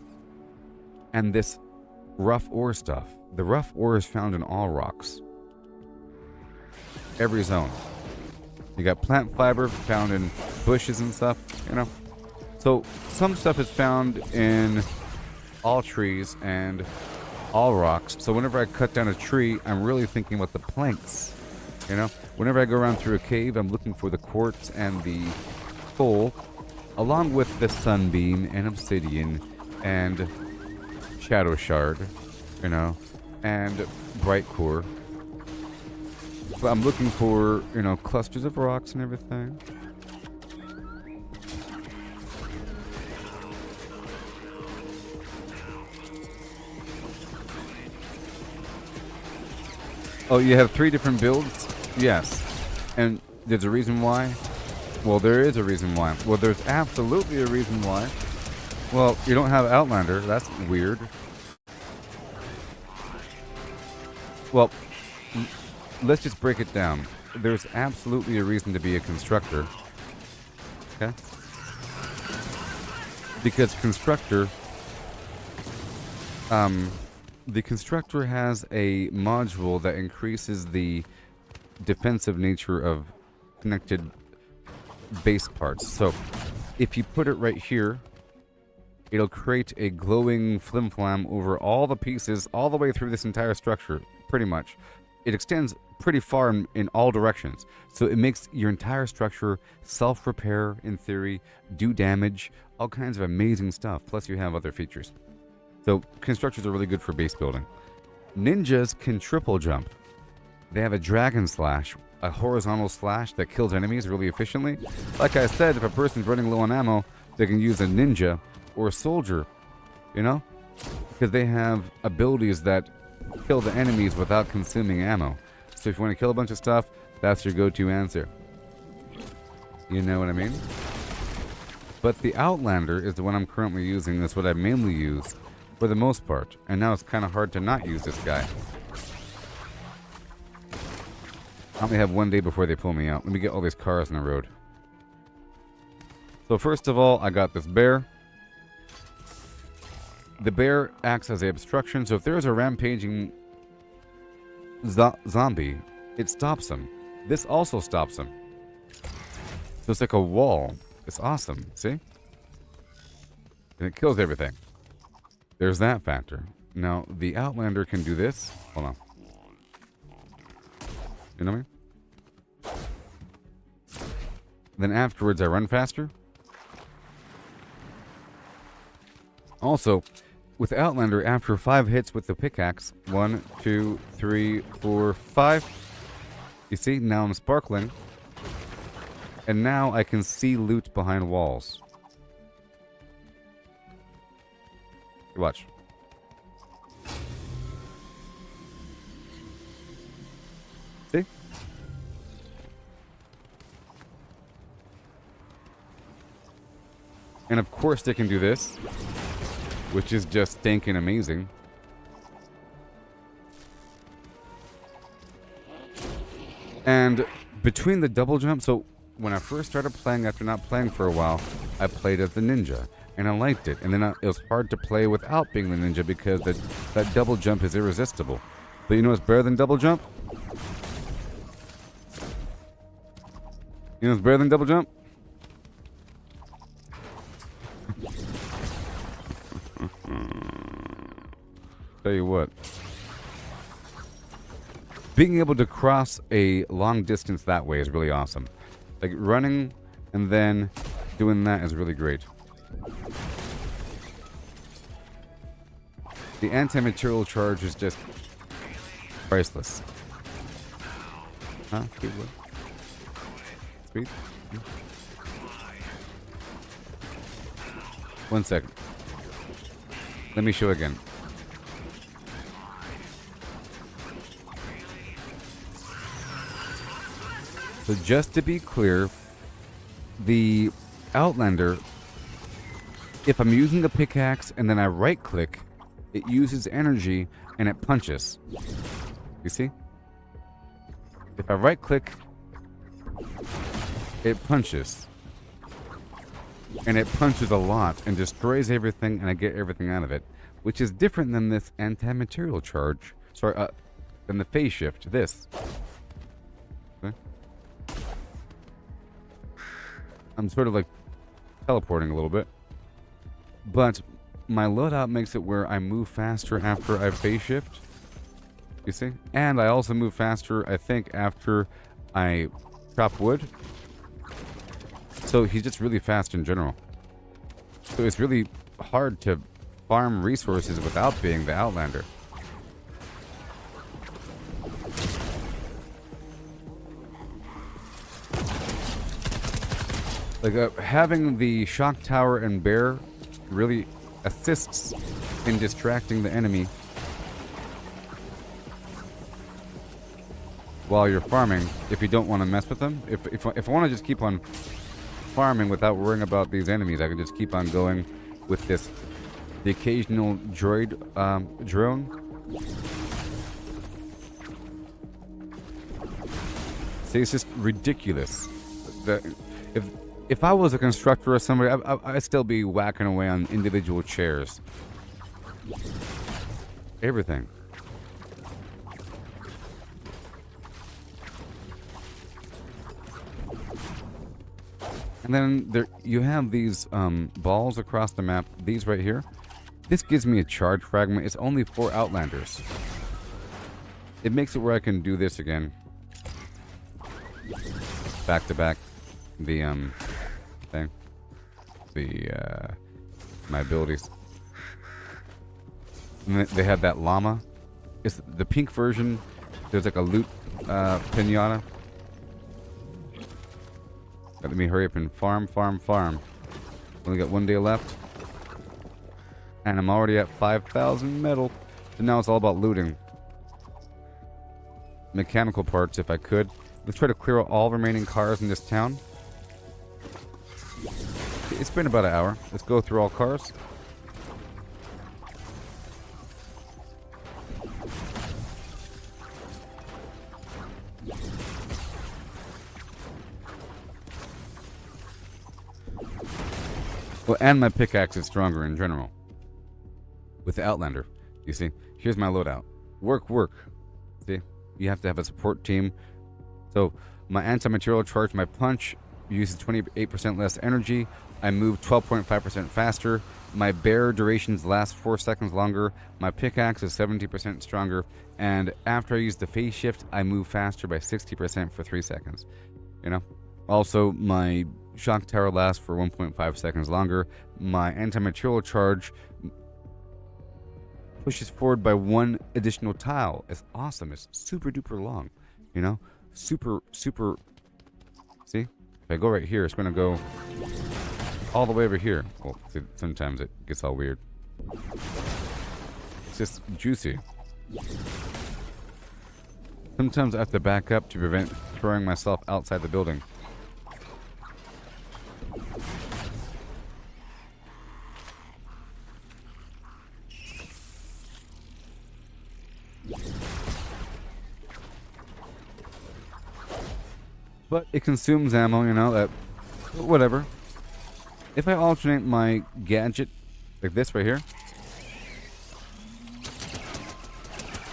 and this rough ore stuff. The rough ore is found in all rocks. Every zone. You got plant fiber found in bushes and stuff, you know. So some stuff is found in all trees and all rocks. So whenever I cut down a tree, I'm really thinking about the planks, you know. Whenever I go around through a cave, I'm looking for the quartz and the coal, along with the sunbeam and obsidian and shadow shard, you know, and bright core. But I'm looking for, you know, clusters of rocks and everything. Oh, you have 3 different builds? Yes. And there's a reason why? Well, there is a reason why. Well, there's absolutely a reason why. Well, you don't have Outlander. That's weird. Well, let's just break it down. There's absolutely a reason to be a constructor. Okay? Because constructor... the constructor has a module that increases the defensive nature of connected base parts. So, if you put it right here, it'll create a glowing flim-flam over all the pieces, all the way through this entire structure, pretty much. It extends pretty far in all directions. So it makes your entire structure self-repair, in theory, do damage, all kinds of amazing stuff. Plus you have other features. So constructors are really good for base building. Ninjas can triple jump. They have a dragon slash, a horizontal slash that kills enemies really efficiently. Like I said, if a person's running low on ammo, they can use a ninja or a soldier, you know? Because they have abilities that kill the enemies without consuming ammo. So if you want to kill a bunch of stuff, that's your go-to answer. You know what I mean? But the Outlander is the one I'm currently using. That's what I mainly use for the most part. And now it's kind of hard to not use this guy. I only have one day before they pull me out. Let me get all these cars on the road. So first of all, I got this bear. The bear acts as an obstruction, so if there is a rampaging zombie, it stops him. This also stops him. So it's like a wall. It's awesome, see? And it kills everything. There's that factor. Now, the Outlander can do this. Hold on. You know what I mean? Then afterwards, I run faster. Also, with the Outlander, after 5 hits with the pickaxe, 1, 2, 3, 4, 5. You see, now I'm sparkling. And now I can see loot behind walls. Watch. See? And of course they can do this, which is just stinking amazing. And between the double jump, so when I first started playing, after not playing for a while, I played as the ninja, and I liked it. And then it was hard to play without being the ninja because that double jump is irresistible. But you know what's better than double jump? You know what's better than double jump? Tell you what. Being able to cross a long distance that way is really awesome. Like running and then doing that is really great. The anti-material charge is just priceless. Huh? Speed what? Speed? Hmm. 1 second. Let me show again. So just to be clear, the Outlander, if I'm using a pickaxe and then I right click, it uses energy and it punches. You see? If I right click, it punches. And it punches a lot and destroys everything, and I get everything out of it. Which is different than this anti-material charge. Sorry, than the phase shift. This. Okay. I'm sort of like teleporting a little bit. But my loadout makes it where I move faster after I phase shift. You see? And I also move faster, I think, after I chop wood. So he's just really fast in general. So it's really hard to farm resources without being the Outlander. Like having the shock tower and bear really assists in distracting the enemy while you're farming, if you don't want to mess with them. If I want to just keep on farming without worrying about these enemies, I can just keep on going with this, the occasional droid drone. See, it's just ridiculous. If I was a constructor or somebody, I'd still be whacking away on individual chairs. Everything. And then there you have these balls across the map. These right here. This gives me a charge fragment. It's only 4 Outlanders. It makes it where I can do this again. Back to back. The thing. My abilities. And they had that llama. It's the pink version. There's like a loot pinata. Let me hurry up and farm. Only got 1 day left. And I'm already at 5,000 metal. So now it's all about looting. Mechanical parts if I could. Let's try to clear out all remaining cars in this town. It's been about an hour. Let's go through all cars. Well, and my pickaxe is stronger in general. With the Outlander. You see? Here's my loadout. Work. See? You have to have a support team. So, my anti-material charge, my punch uses 28% less energy. I move 12.5% faster. My bear durations last 4 seconds longer. My pickaxe is 70% stronger. And after I use the phase shift, I move faster by 60% for 3 seconds. You know? Also, my shock tower lasts for 1.5 seconds longer. My anti-material charge pushes forward by 1 additional tile. It's awesome. It's super duper long. You know? Super. See? If I go right here, it's going to go all the way over here. Well, see, sometimes it gets all weird. It's just juicy. Sometimes I have to back up to prevent throwing myself outside the building. But it consumes ammo, you know, that... Whatever. If I alternate my gadget, like this right here...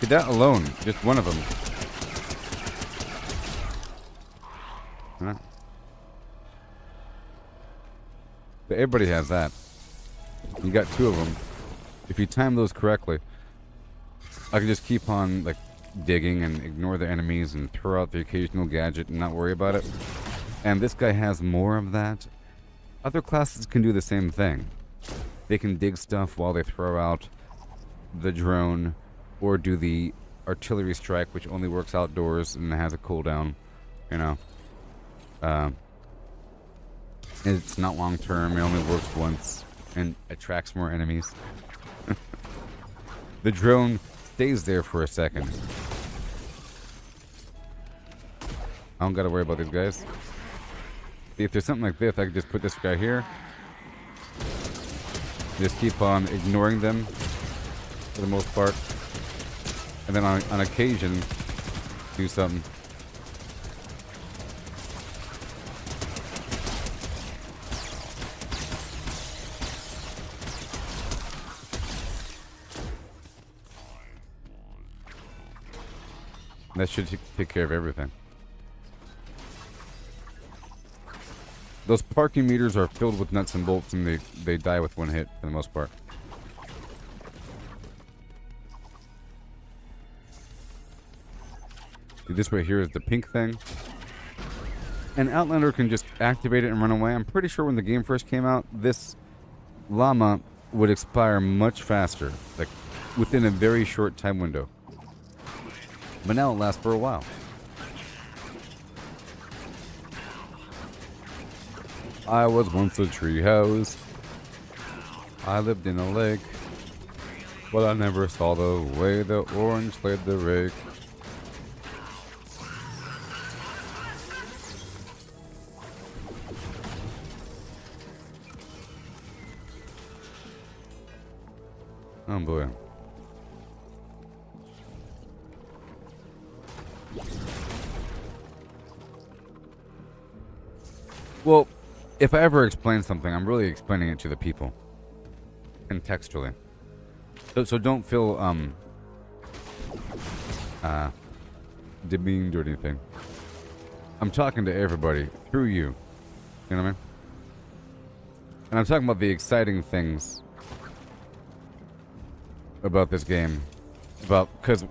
See, that alone, just one of them. Huh? But everybody has that. You got 2 of them. If you time those correctly, I can just keep on, like, digging and ignore the enemies and throw out the occasional gadget and not worry about it. And this guy has more of that. Other classes can do the same thing. They can dig stuff while they throw out the drone or do the artillery strike, which only works outdoors and has a cooldown. You know, it's not long term. It only works once and attracts more enemies. The drone stays there for a second. I don't gotta worry about these guys. See, if there's something like this, I could just put this guy here. Just keep on ignoring them for the most part. And then on occasion, do something. That should take care of everything. Those parking meters are filled with nuts and bolts, and they die with one hit for the most part. See, this right here is the pink thing. An Outlander can just activate it and run away. I'm pretty sure when the game first came out, this llama would expire much faster, like within a very short time window. But now it lasts for a while. I was once a treehouse. I lived in a lake. But I never saw the way the orange played the rake. Oh boy. Well, if I ever explain something, I'm really explaining it to the people. Contextually. So don't feel, demeaned or anything. I'm talking to everybody through you. You know what I mean? And I'm talking about the exciting things about this game. Because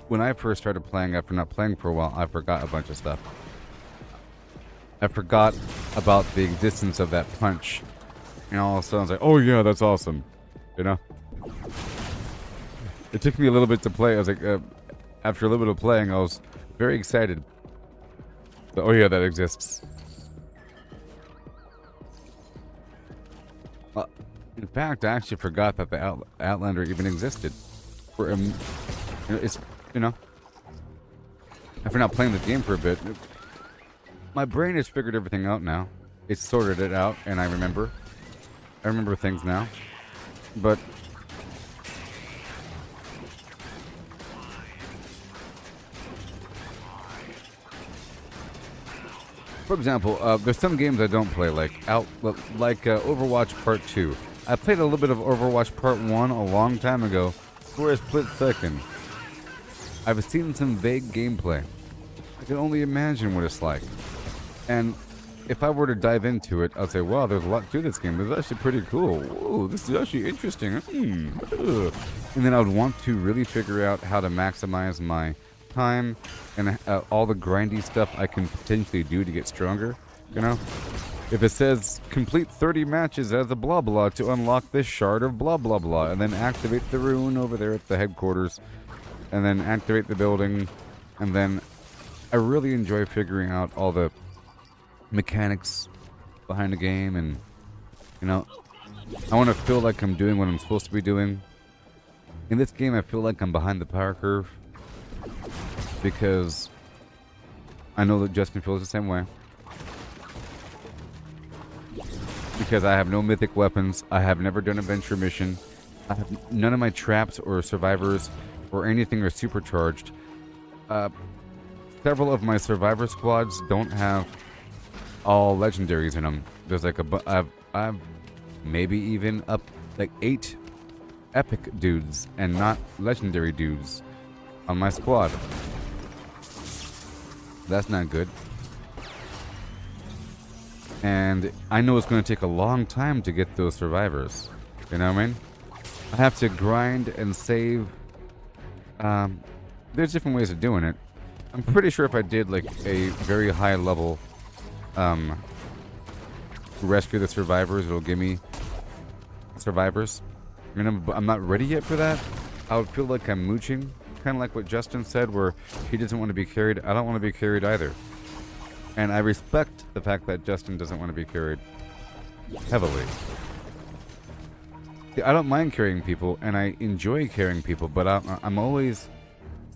when I first started playing, after not playing for a while, I forgot a bunch of stuff. I forgot about the existence of that punch. And all of a sudden I was like, oh yeah, that's awesome. You know? It took me a little bit to play. I was like, after a little bit of playing, I was very excited. But, oh yeah, that exists. In fact, I actually forgot that the Outlander even existed. It's, you know, after not playing the game for a bit, my brain has figured everything out now. It's sorted it out, and I remember things now. But for example, there's some games I don't play, like Overwatch Part 2. I played a little bit of Overwatch Part 1 a long time ago for a split second. I've seen some vague gameplay. I can only imagine what it's like. And if I were to dive into it, I'd say, wow, there's a lot to this game. It's actually pretty cool. Whoa, this is actually interesting. And then I would want to really figure out how to maximize my time and all the grindy stuff I can potentially do to get stronger, you know? If it says complete 30 matches as a blah blah to unlock this shard of blah blah blah, and then activate the rune over there at the headquarters, and then activate the building, and then I really enjoy figuring out all the mechanics behind the game, and you know, I want to feel like I'm doing what I'm supposed to be doing. In this game, I feel like I'm behind the power curve because I know that Justin feels the same way. Because I have no mythic weapons, I have never done a venture mission, I have none of my traps or survivors or anything are supercharged. Several of my survivor squads don't have all legendaries in them. There's like I've maybe even up like 8 epic dudes and not legendary dudes on my squad. That's not good. And I know it's going to take a long time to get those survivors. You know what I mean? I have to grind and save. There's different ways of doing it. I'm pretty sure if I did like a very high level rescue the survivors, it'll give me survivors. I mean, I'm not ready yet for that, I would feel like I'm mooching, kind of like what Justin said, where he doesn't want to be carried. I don't want to be carried either. And I respect the fact that Justin doesn't want to be carried heavily. See, I don't mind carrying people, and I enjoy carrying people, but I'm always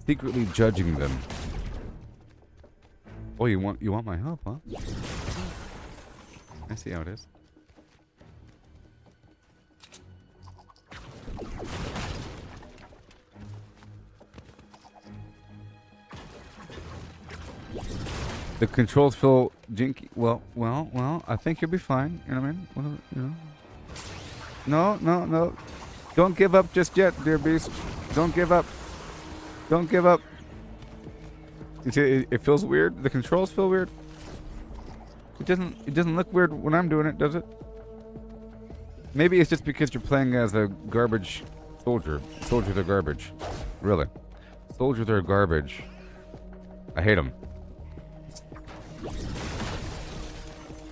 secretly judging them. Oh, you want my help, huh? I see how it is. The controls feel jinky. Well, I think you'll be fine. You know what I mean? Well, you know. No. Don't give up just yet, dear beast. Don't give up. Don't give up. You see, it feels weird. The controls feel weird. It doesn't look weird when I'm doing it, does it? Maybe it's just because you're playing as a garbage soldier. Soldiers are garbage. Really. Soldiers are garbage. I hate them.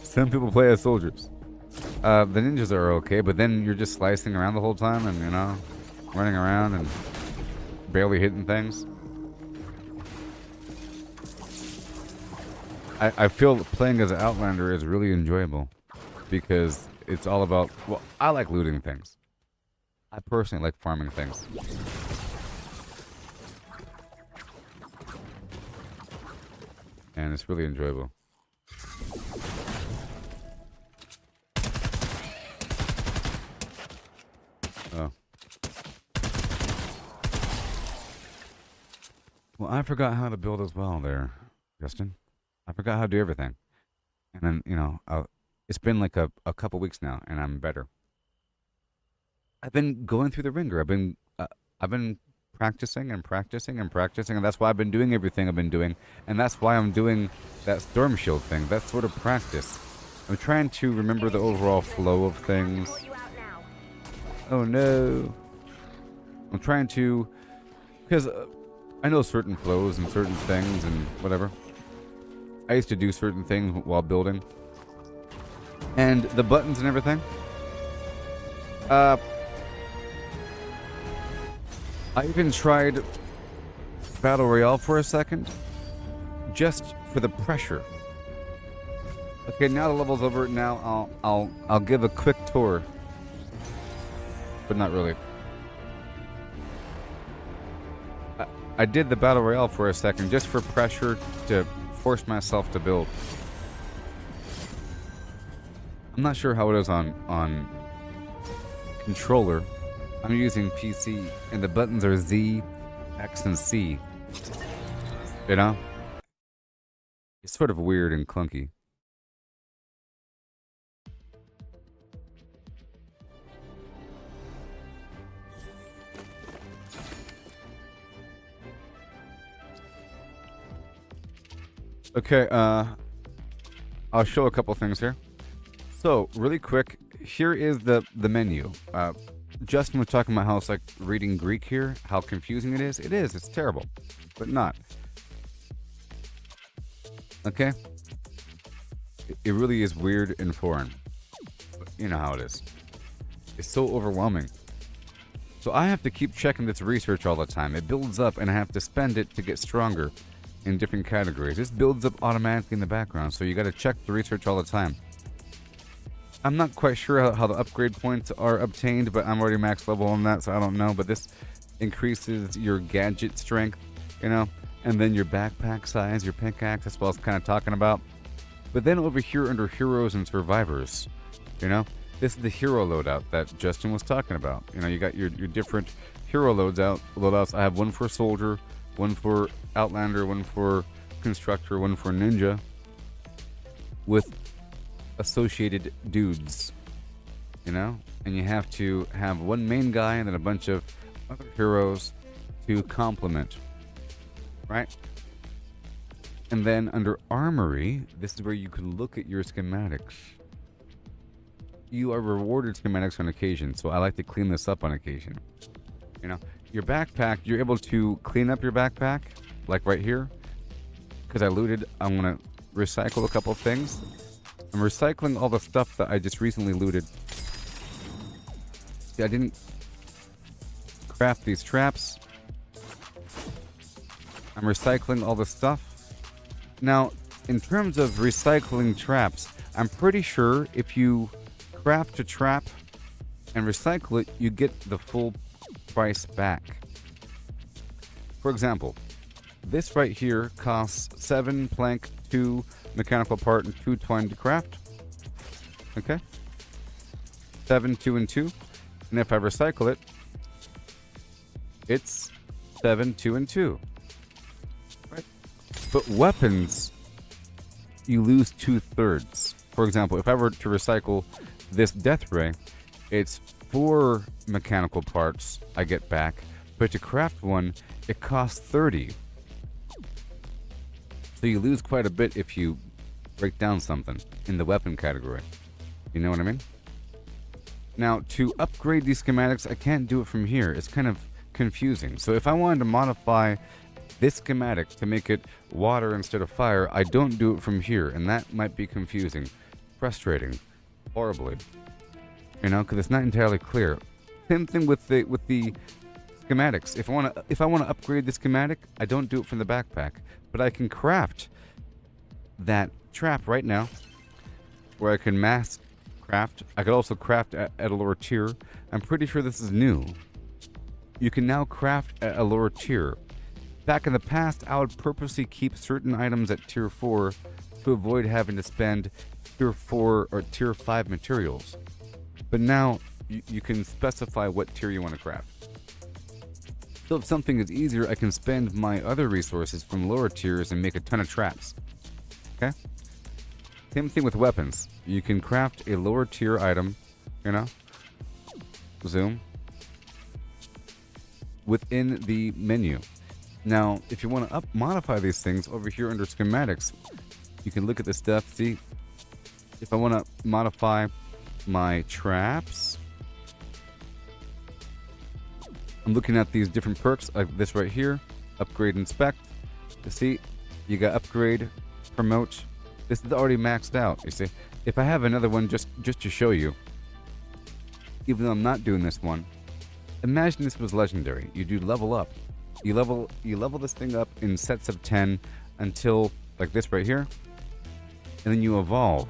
Some people play as soldiers. The ninjas are okay, but then you're just slicing around the whole time and, you know, running around and barely hitting things. I feel playing as an Outlander is really enjoyable because it's all about, well, I like looting things. I personally like farming things. And it's really enjoyable. Oh. Well, I forgot how to build as well there, Justin. I forgot how to do everything. And then, you know, it's been like a couple weeks now, and I'm better. I've been going through the ringer. I've been practicing, and that's why I've been doing everything I've been doing, and that's why I'm doing that Stormshield thing. That's sort of practice. I'm trying to remember the overall flow of things. Oh no. I'm trying to, because I know certain flows and certain things and whatever. I used to do certain things while building. And the buttons and everything. I even tried Battle Royale for a second. Just for the pressure. Okay, now the level's over. Now I'll give a quick tour. But not really. I did the Battle Royale for a second just for pressure to force myself to build. I'm not sure how it is on controller. I'm using PC and the buttons are Z, X, and C. You know? It's sort of weird and clunky. Okay, I'll show a couple things here. So, really quick, here is the menu. Justin was talking about how it's like reading Greek here, how confusing it is. It is, it's terrible, but not. Okay? It really is weird and foreign. But you know how it is. It's so overwhelming. So I have to keep checking this research all the time. It builds up and I have to spend it to get stronger in different categories. This builds up automatically in the background, so you got to check the research all the time. I'm not quite sure how the upgrade points are obtained, but I'm already max level on that, so I don't know. But this increases your gadget strength, you know, and then your backpack size, your pickaxe. That's what I was kind of talking about. But then over here under heroes and survivors, you know, this is the hero loadout that Justin was talking about. You know, you got your different hero loadouts. I have one for soldier, one for Outlander, one for Constructor, one for Ninja, with associated dudes, you know? And you have to have one main guy and then a bunch of other heroes to complement, right? And then under Armory, this is where you can look at your schematics. You are rewarded schematics on occasion, so I like to clean this up on occasion. You know, your backpack, you're able to clean up your backpack, like right here. Because I looted, I'm going to recycle a couple of things. I'm recycling all the stuff that I just recently looted. See, I didn't craft these traps. I'm recycling all this stuff. Now, in terms of recycling traps, I'm pretty sure if you craft a trap and recycle it, you get the full price back. For example, this right here costs 7 plank, 2 mechanical part, and 2 twine to craft. Okay? 7, 2, and 2. And if I recycle it, it's 7, 2, and 2. Right? But weapons, you lose 2/3. For example, if I were to recycle this death ray, it's 4 mechanical parts I get back, but to craft one, it costs 30. So you lose quite a bit if you break down something in the weapon category. You know what I mean? Now, to upgrade these schematics, I can't do it from here. It's kind of confusing. So if I wanted to modify this schematic to make it water instead of fire, I don't do it from here, and that might be confusing, frustrating, horribly. You know, because it's not entirely clear. Same thing with the schematics. If I want to upgrade the schematic, I don't do it from the backpack, but I can craft that trap right now, where I can mass craft. I could also craft at a lower tier. I'm pretty sure this is new. You can now craft at a lower tier. Back in the past, I would purposely keep certain items at tier 4 to avoid having to spend tier 4 or tier 5 materials. But now you can specify what tier you want to craft. So if something is easier, I can spend my other resources from lower tiers and make a ton of traps. Okay? Same thing with weapons. You can craft a lower tier item, you know, zoom, within the menu. Now, if you want to modify these things over here under schematics, you can look at this stuff. See, if I want to modify my traps, I'm looking at these different perks like this right here, upgrade, inspect. You see, you got upgrade, promote. This is already maxed out. You see, if I have another one just to show you, even though I'm not doing this one, imagine this was legendary. You do level up. You level this thing up in sets of 10 until like this right here, and then you evolve.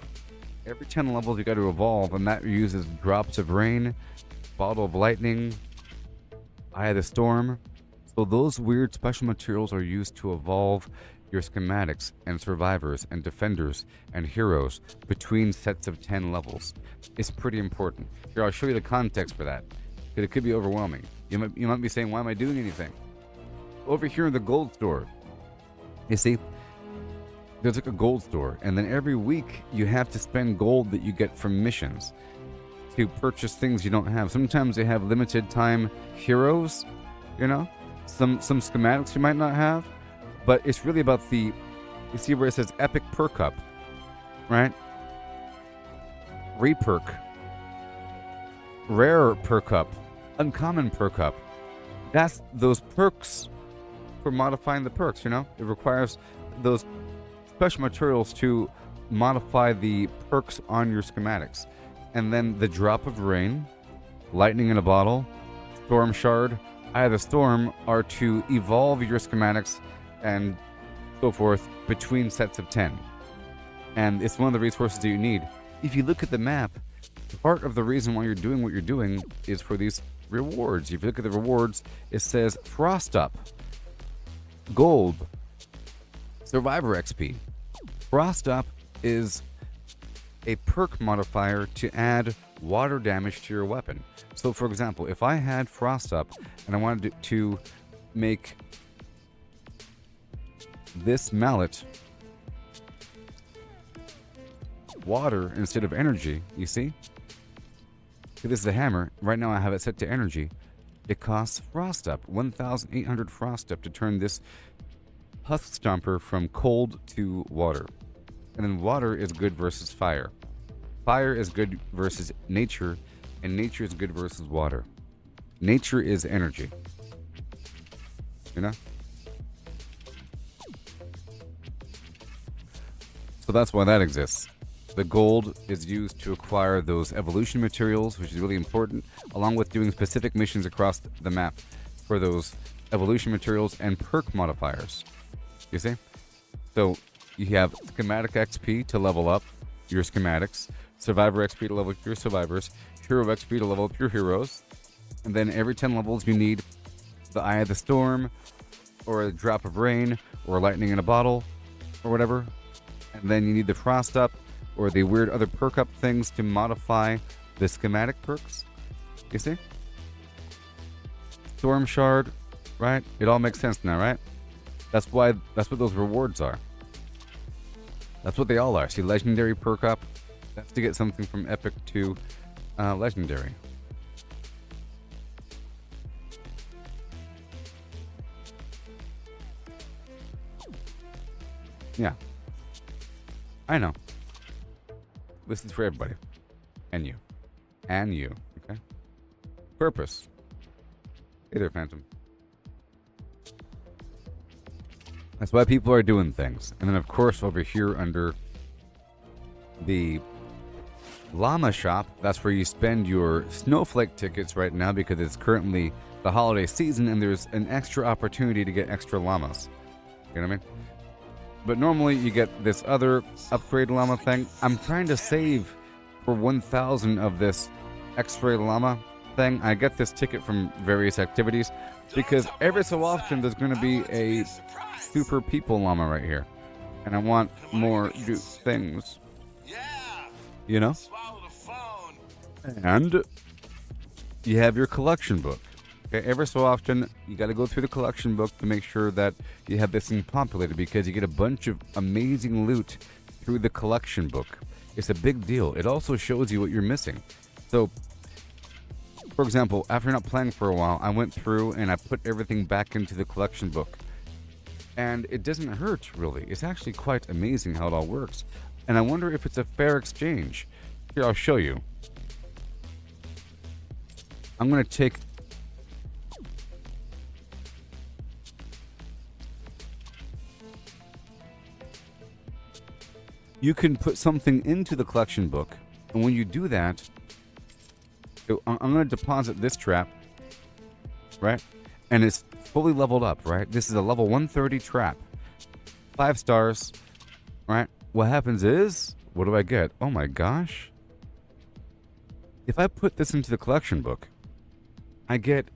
Every 10 levels you got to evolve, and that uses drops of rain, bottle of lightning, eye of the storm. So those weird special materials are used to evolve your schematics and survivors and defenders and heroes between sets of 10 levels. It's pretty important. Here, I'll show you the context for that, because it could be overwhelming. You might be saying, why am I doing anything? Over here in the gold store, you see, there's like a gold store, and then every week you have to spend gold that you get from missions to purchase things you don't have. Sometimes they have limited time heroes, you know, some schematics you might not have, but it's really about you see where it says epic perk up, right? Reperk, rare perk up, uncommon perk up. That's those perks for modifying the perks, you know? It requires those special materials to modify the perks on your schematics. And then the drop of rain, lightning in a bottle, storm shard, eye of the storm are to evolve your schematics and so forth between sets of 10. And it's one of the resources that you need. If you look at the map, part of the reason why you're doing what you're doing is for these rewards. If you look at the rewards, it says Frost Up, Gold, Survivor XP. Frost Up is a perk modifier to add water damage to your weapon. So for example, if I had Frost Up and I wanted to make this mallet water instead of energy, you see? This is a hammer. Right now I have it set to energy. It costs Frost Up, 1,800 Frost Up to turn this Husk Stomper from cold to water. And then water is good versus fire. Fire is good versus nature, and nature is good versus water. Nature is energy. You know? So that's why that exists. The gold is used to acquire those evolution materials, which is really important, along with doing specific missions across the map for those evolution materials and perk modifiers. You see? So you have schematic XP to level up your schematics, survivor XP to level up your survivors, hero XP to level up your heroes, and then every 10 levels you need the Eye of the Storm, or a drop of rain, or lightning in a bottle, or whatever. And then you need the frost up, or the weird other perk up things to modify the schematic perks. You see? Storm Shard, right? It all makes sense now, right? That's what those rewards are. That's what they all are. See, legendary perk up, that's to get something from epic to legendary. Yeah. I know. This is for everybody. And you. And you. Okay? Purpose. Hey there, Phantom. That's why people are doing things. And then, of course, over here under the llama shop, that's where you spend your snowflake tickets right now because it's currently the holiday season and there's an extra opportunity to get extra llamas. You know what I mean? But normally you get this other upgrade llama thing. I'm trying to save for 1,000 of this X-ray llama thing. I get this ticket from various activities because every so often there's going to be a super people llama right here. And I want more do things. You know? And you have your collection book. Okay, every so often, you got to go through the collection book to make sure that you have this thing populated because you get a bunch of amazing loot through the collection book. It's a big deal. It also shows you what you're missing. So, for example, after not playing for a while, I went through and I put everything back into the collection book. And it doesn't hurt, really. It's actually quite amazing how it all works. And I wonder if it's a fair exchange. Here, I'll show you. I'm going to take... You can put something into the collection book, and when you do that, I'm going to deposit this trap, right? And it's fully leveled up, right? This is a level 130 trap. 5 stars, right? What happens is, what do I get? Oh my gosh. If I put this into the collection book, I get,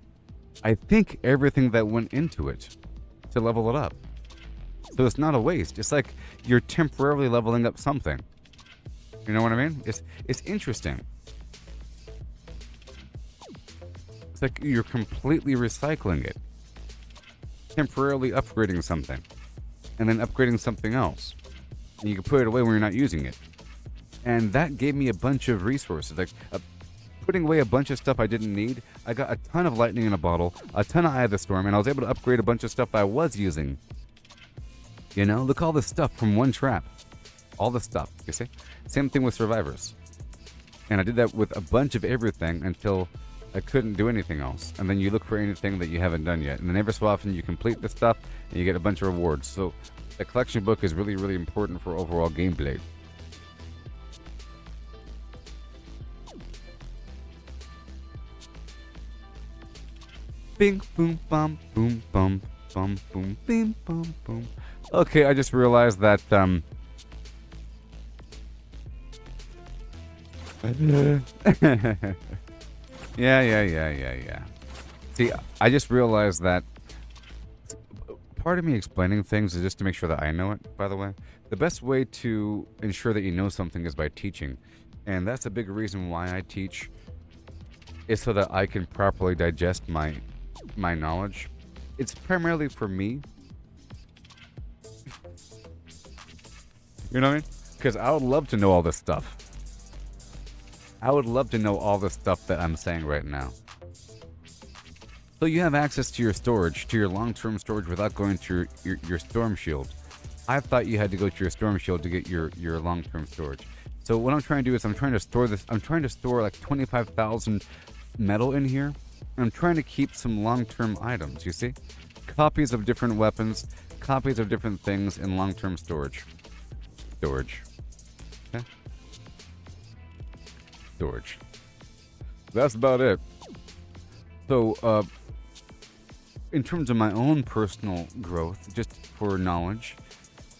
I think, everything that went into it to level it up. So it's not a waste. It's like you're temporarily leveling up something. You know what I mean? It's interesting. It's like you're completely recycling it. Temporarily upgrading something. And then upgrading something else. And you can put it away when you're not using it. And that gave me a bunch of resources. Like putting away a bunch of stuff I didn't need. I got a ton of lightning in a bottle. A ton of Eye of the Storm. And I was able to upgrade a bunch of stuff I was using. You know, look all this stuff from one trap. All the stuff, you see? Same thing with survivors. And I did that with a bunch of everything until I couldn't do anything else. And then you look for anything that you haven't done yet. And then every so often you complete the stuff and you get a bunch of rewards. So the collection book is really, really important for overall gameplay. Bing, boom, bum, boom, bum, bum, boom, bing, bum, boom. Okay, I just realized that, Yeah. See, I just realized that part of me explaining things is just to make sure that I know it, by the way. The best way to ensure that you know something is by teaching. And that's a big reason why I teach, is so that I can properly digest my knowledge. It's primarily for me. You know what I mean? Because I would love to know all this stuff. I would love to know all the stuff that I'm saying right now. So you have access to your storage, to your long-term storage without going to your Stormshield. I thought you had to go to your Stormshield to get your long-term storage. So what I'm trying to do is I'm trying to store this. I'm trying to store like 25,000 metal in here. And I'm trying to keep some long-term items, you see? Copies of different weapons, copies of different things in long-term storage. Okay? Storage. That's about it. So, in terms of my own personal growth, just for knowledge,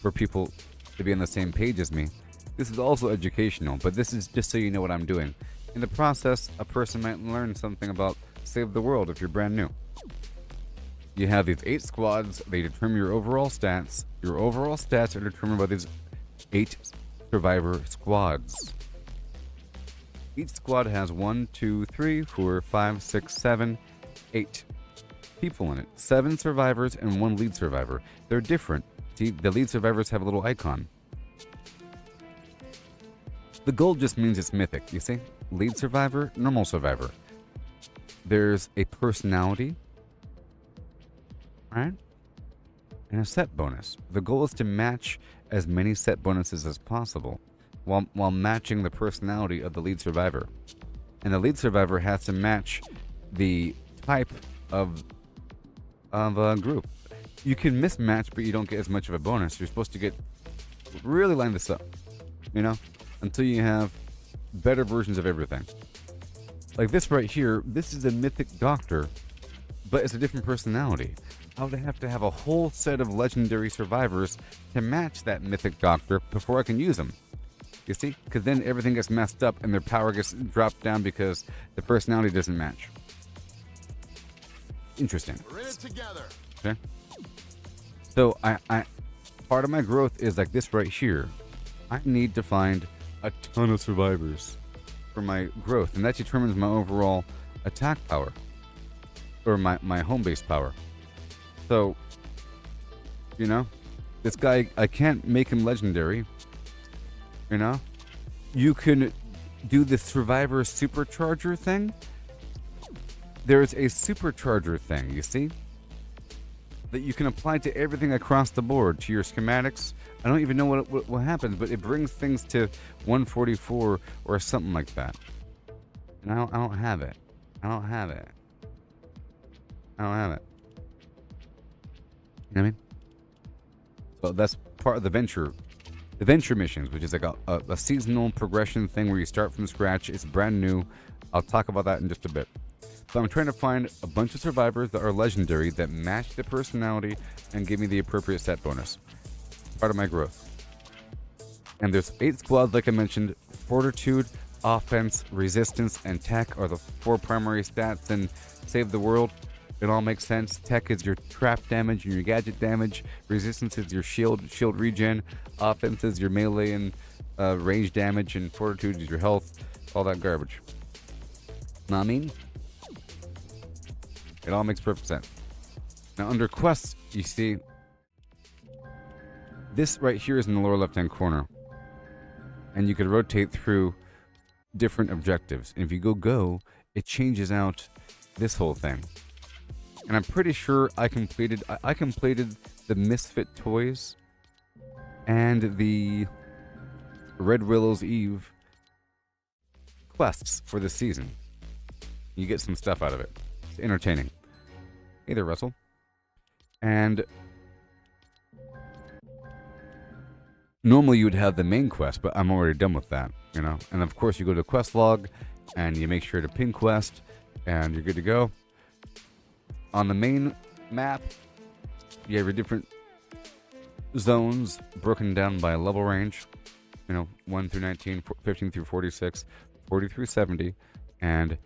for people to be on the same page as me, this is also educational, but this is just so you know what I'm doing. In the process, a person might learn something about Save the World if you're brand new. You have these 8 squads, they determine your overall stats. Your overall stats are determined by these 8 survivor squads. Each squad has 1, 2, 3, 4, 5, 6, 7, 8 people in it. 7 survivors and 1 lead survivor. They're different. See, the lead survivors have a little icon. The gold just means it's mythic, you see? Lead survivor, normal survivor. There's a personality, right? And a set bonus. The goal is to match as many set bonuses as possible while matching the personality of the lead survivor. And the lead survivor has to match the type of a group. You can mismatch, but you don't get as much of a bonus. You're supposed to get really line this up, you know, until you have better versions of everything. Like this right here, this is a mythic doctor, but it's a different personality. I would have to have a whole set of legendary survivors to match that mythic doctor before I can use them. You see? Because then everything gets messed up and their power gets dropped down because the personality doesn't match. Interesting. We're in it together. Okay. So I part of my growth is like this right here. I need to find a ton of survivors for my growth, and that determines my overall attack power or my home base power. So, you know, this guy, I can't make him legendary. You know, you can do the survivor supercharger thing. There's a supercharger thing, you see, that you can apply to everything across the board, to your schematics. I don't even know what happens, but it brings things to 144 or something like that. And I don't have it. I don't have it. I don't have it. You know what I mean? So that's part of the venture missions, which is like a seasonal progression thing where you start from scratch. It's brand new. I'll talk about that in just a bit. So I'm trying to find a bunch of survivors that are legendary that match the personality and give me the appropriate set bonus. Part of my growth. And there's 8 squads, like I mentioned. Fortitude, offense, resistance, and tech are the 4 primary stats in Save the World. It all makes sense. Tech is your trap damage and your gadget damage. Resistance is your shield regen. Offense is your melee and range damage. And fortitude is your health. All that garbage. Know what I mean? It all makes perfect sense. Now under quests, you see, this right here is in the lower left-hand corner. And you can rotate through different objectives. And if you go, it changes out this whole thing. And I'm pretty sure I completed the Misfit Toys and the Red Willow's Eve quests for this season. You get some stuff out of it. It's entertaining. Hey there, Russell. And normally you would have the main quest, but I'm already done with that, you know. And of course you go to quest log and you make sure to pin quest and you're good to go. On the main map, you have your different zones broken down by level range. You know, 1 through 19, 15 through 46, 40 through 70, and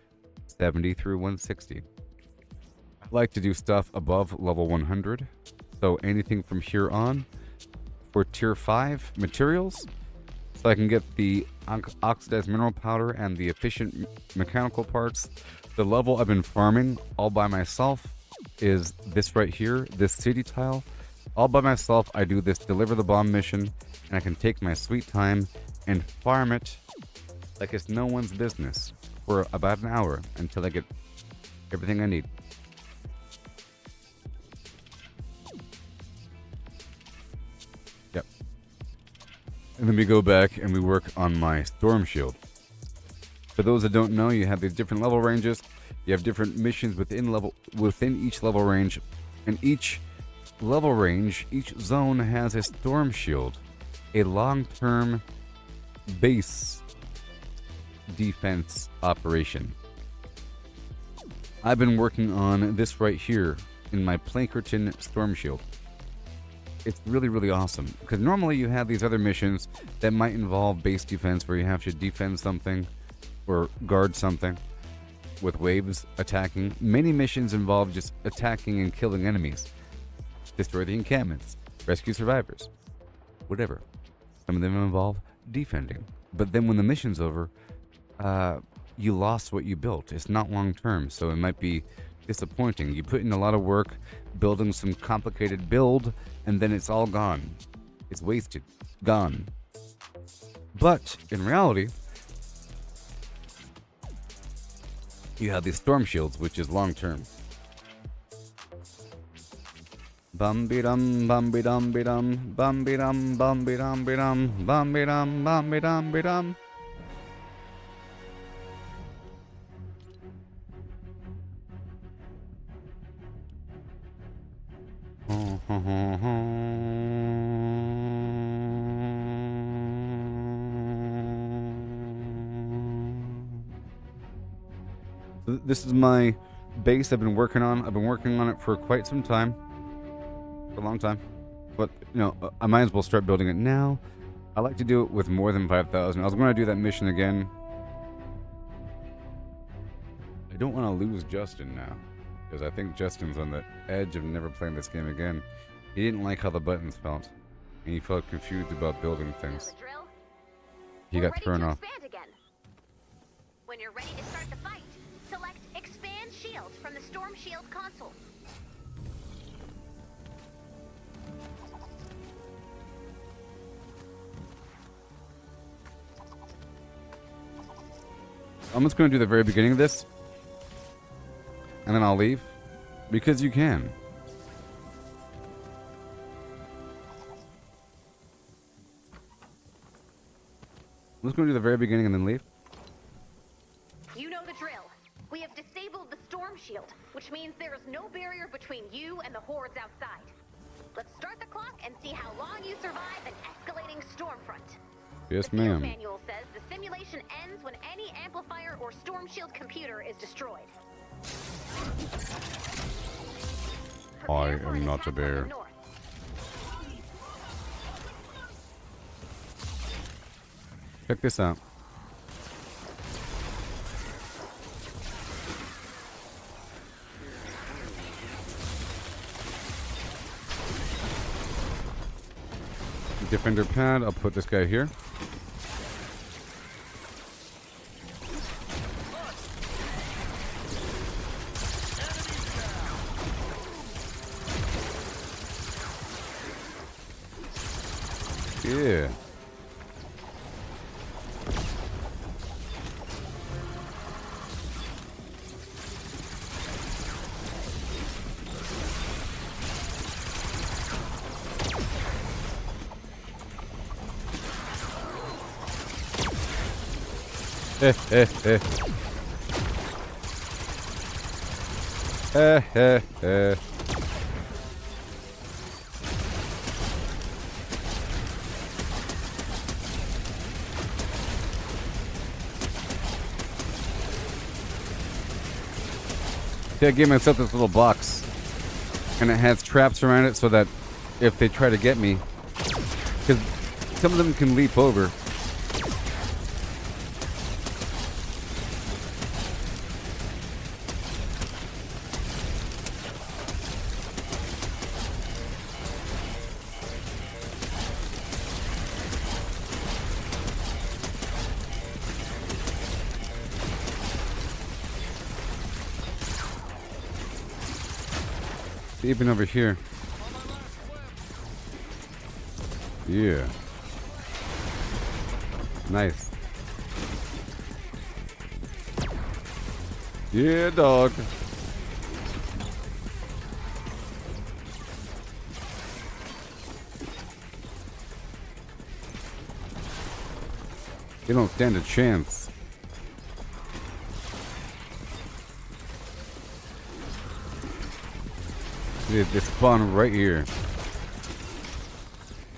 70 through 160. I like to do stuff above level 100. So anything from here on for tier 5 materials. So I can get the oxidized mineral powder and the efficient mechanical parts. The level I've been farming all by myself is this right here, this city tile. All by myself, I do this deliver the bomb mission, and I can take my sweet time and farm it like it's no one's business for about an hour until I get everything I need. Yep. And then we go back and we work on my Stormshield. For those that don't know, you have these different level ranges. You have different missions within each level range, and each level range, each zone has a Stormshield, a long-term base defense operation. I've been working on this right here, in my Plankerton Stormshield. It's really, really awesome. Because normally you have these other missions that might involve base defense where you have to defend something or guard something with waves attacking. Many missions involve just attacking and killing enemies. Destroy the encampments. Rescue survivors. Whatever. Some of them involve defending. But then when the mission's over, you lost what you built. It's not long term, so it might be disappointing. You put in a lot of work building some complicated build, and then it's all gone. It's wasted. Gone. But in reality, you have these storm shields, which is long term. Bum be dum bum be dum be dum bum be dum bum be dum be dum bum be dum bum be dum be dum. This is my base I've been working on. I've been working on it for quite some time. For a long time. But, you know, I might as well start building it now. I like to do it with more than 5,000. I was going to do that mission again. I don't want to lose Justin now. Because I think Justin's on the edge of never playing this game again. He didn't like how the buttons felt. And he felt confused about building things. He got thrown off. When you're ready to start the fight, select Expand Shield from the Stormshield console. I'm just going to do the very beginning of this. And then I'll leave. Because you can. I'm just going to do the very beginning and then leave. You know the drill. We have disabled the storm shield, which means there is no barrier between you and the hordes outside. Let's start the clock and see how long you survive an escalating storm front. Yes, the field ma'am. manual says the simulation ends when any amplifier or storm shield computer is destroyed. I Prepare for an am not attack a from the bear. north. Check this out. Defender pad, I'll put this guy here. Yeah. Eh. I gave myself this little box, and it has traps around it so that if they try to get me, because some of them can leap over. Even over here. Yeah. Nice. Yeah, dog. They don't stand a chance. They spawn right here.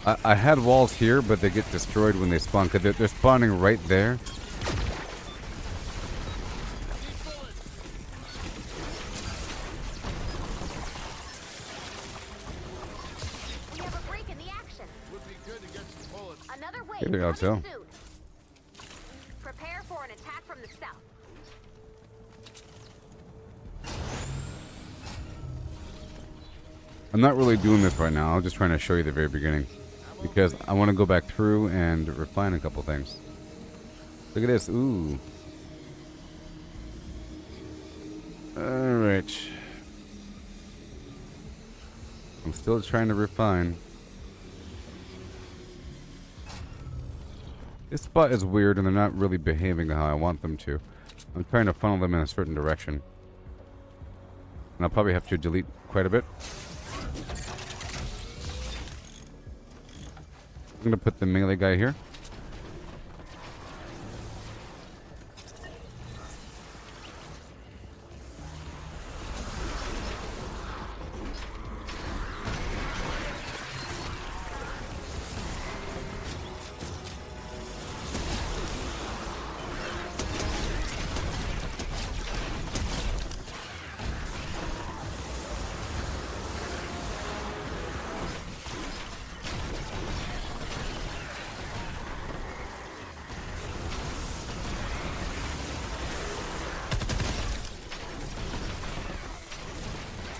I had walls here, but they get destroyed when they spawn because they're spawning right there. Hey there, coming Alto. soon. Prepare for an attack from the south. I'm not really doing this right now. I'm just trying to show you the very beginning. Because I want to go back through and refine a couple things. Look at this. Ooh. Alright. I'm still trying to refine. This spot is weird and they're not really behaving how I want them to. I'm trying to funnel them in a certain direction. And I'll probably have to delete quite a bit. I'm gonna put the melee guy here.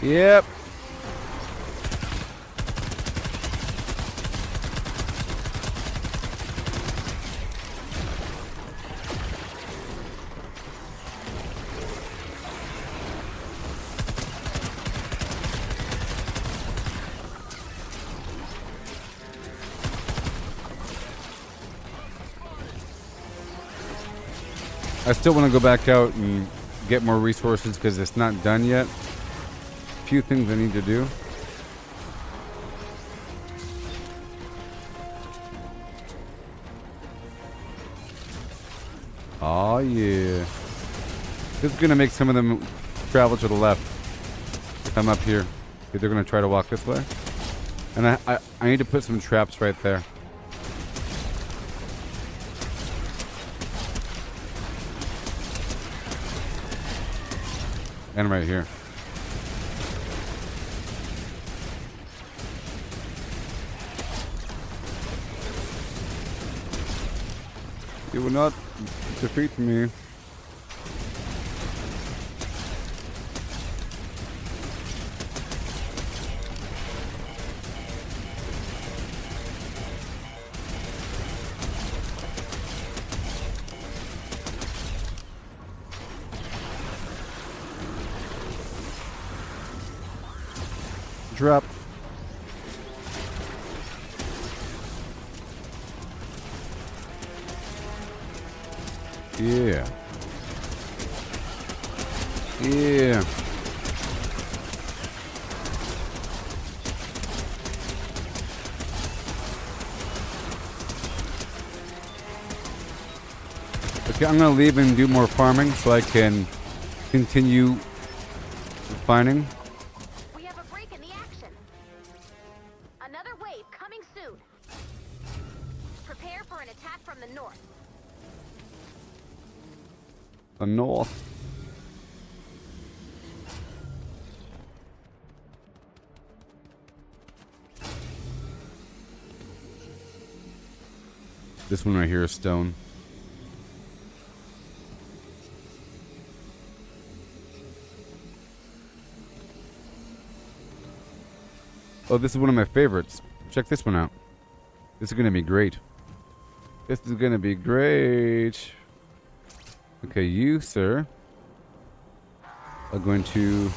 Yep. I still want to go back out and get more resources because it's not done yet. Few things I need to do. Oh yeah. This is gonna make some of them travel to the left. If I'm up here. They're gonna try to walk this way. And I need to put some traps right there. And right here. You will not defeat me. Drop. Yeah. Yeah. Okay, I'm gonna leave and do more farming so I can continue refining. We have a break in the action. Another wave coming soon. Prepare for an attack from the north. The north. This one right here is stone. Oh, this is one of my favorites. Check this one out. This is gonna be great. This is gonna be great. Okay, you, sir, are going to...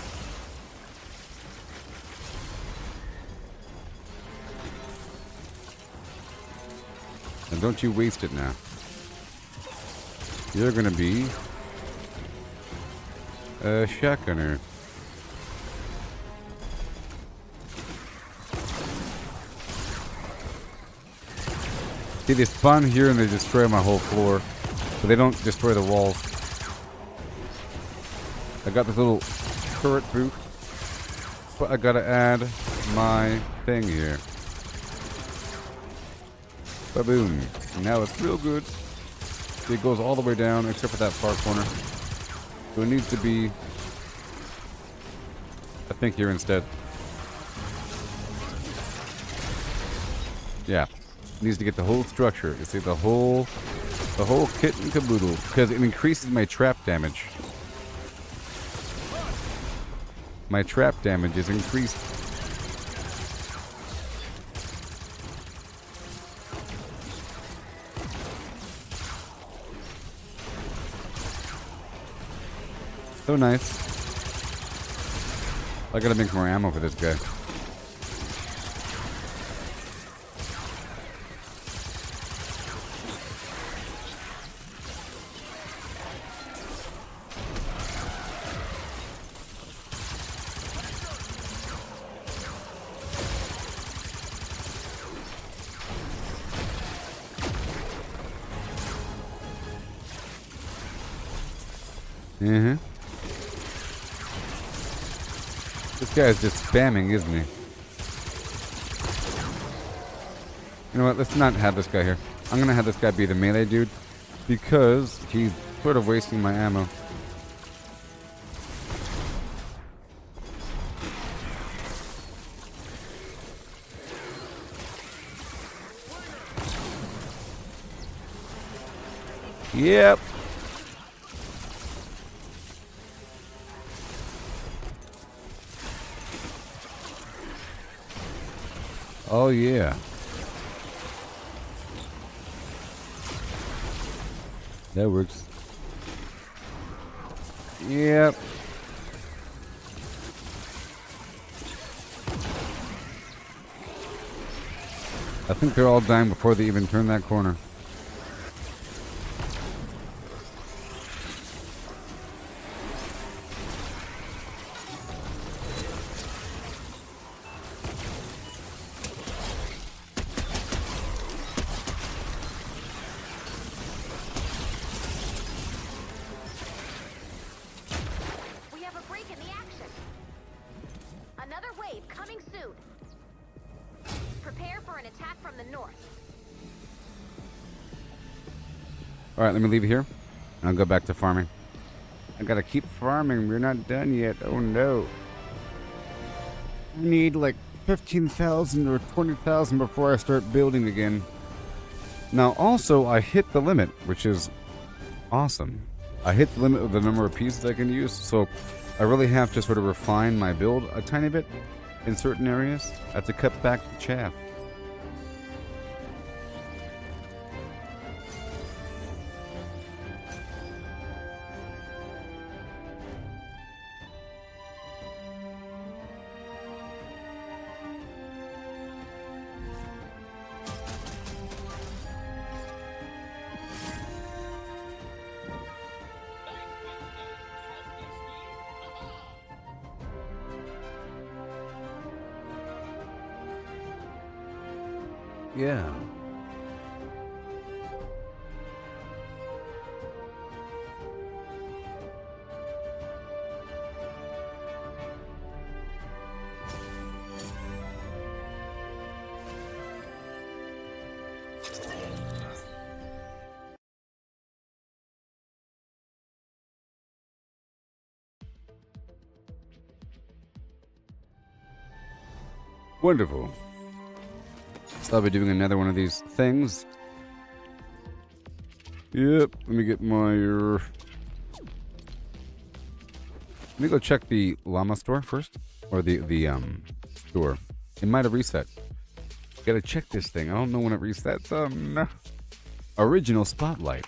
And don't you waste it now. You're gonna be a shotgunner. See, they spawn here and they destroy my whole floor. But they don't destroy the walls. I got this little turret booth. But I gotta add my thing here. Ba-boom. Now it's real good. See, it goes all the way down except for that far corner. So it needs to be, I think, here instead. Yeah. needs to get the whole structure. You see, the whole kit and caboodle, because it increases my trap damage. My trap damage is increased. So nice. I gotta make more ammo for this guy. This guy's just spamming, isn't he? You know what? Let's not have this guy here. I'm gonna have this guy be the melee dude because he's sort of wasting my ammo. Yep. Oh, yeah. That works. Yep. I think they're all dying before they even turn that corner. Alright, let me leave it here. I'll go back to farming. I gotta keep farming. We're not done yet. Oh no. I need like 15,000 or 20,000 before I start building again. Now also, I hit the limit, which is awesome. I hit the limit of the number of pieces I can use, so I really have to sort of refine my build a tiny bit in certain areas. I have to cut back the chaff. Yeah. Wonderful. So I'll be doing another one of these things. Yep, let me get my... Let me go check the llama store first. Or the store. It might have reset. Gotta check this thing. I don't know when it resets. Original spotlight.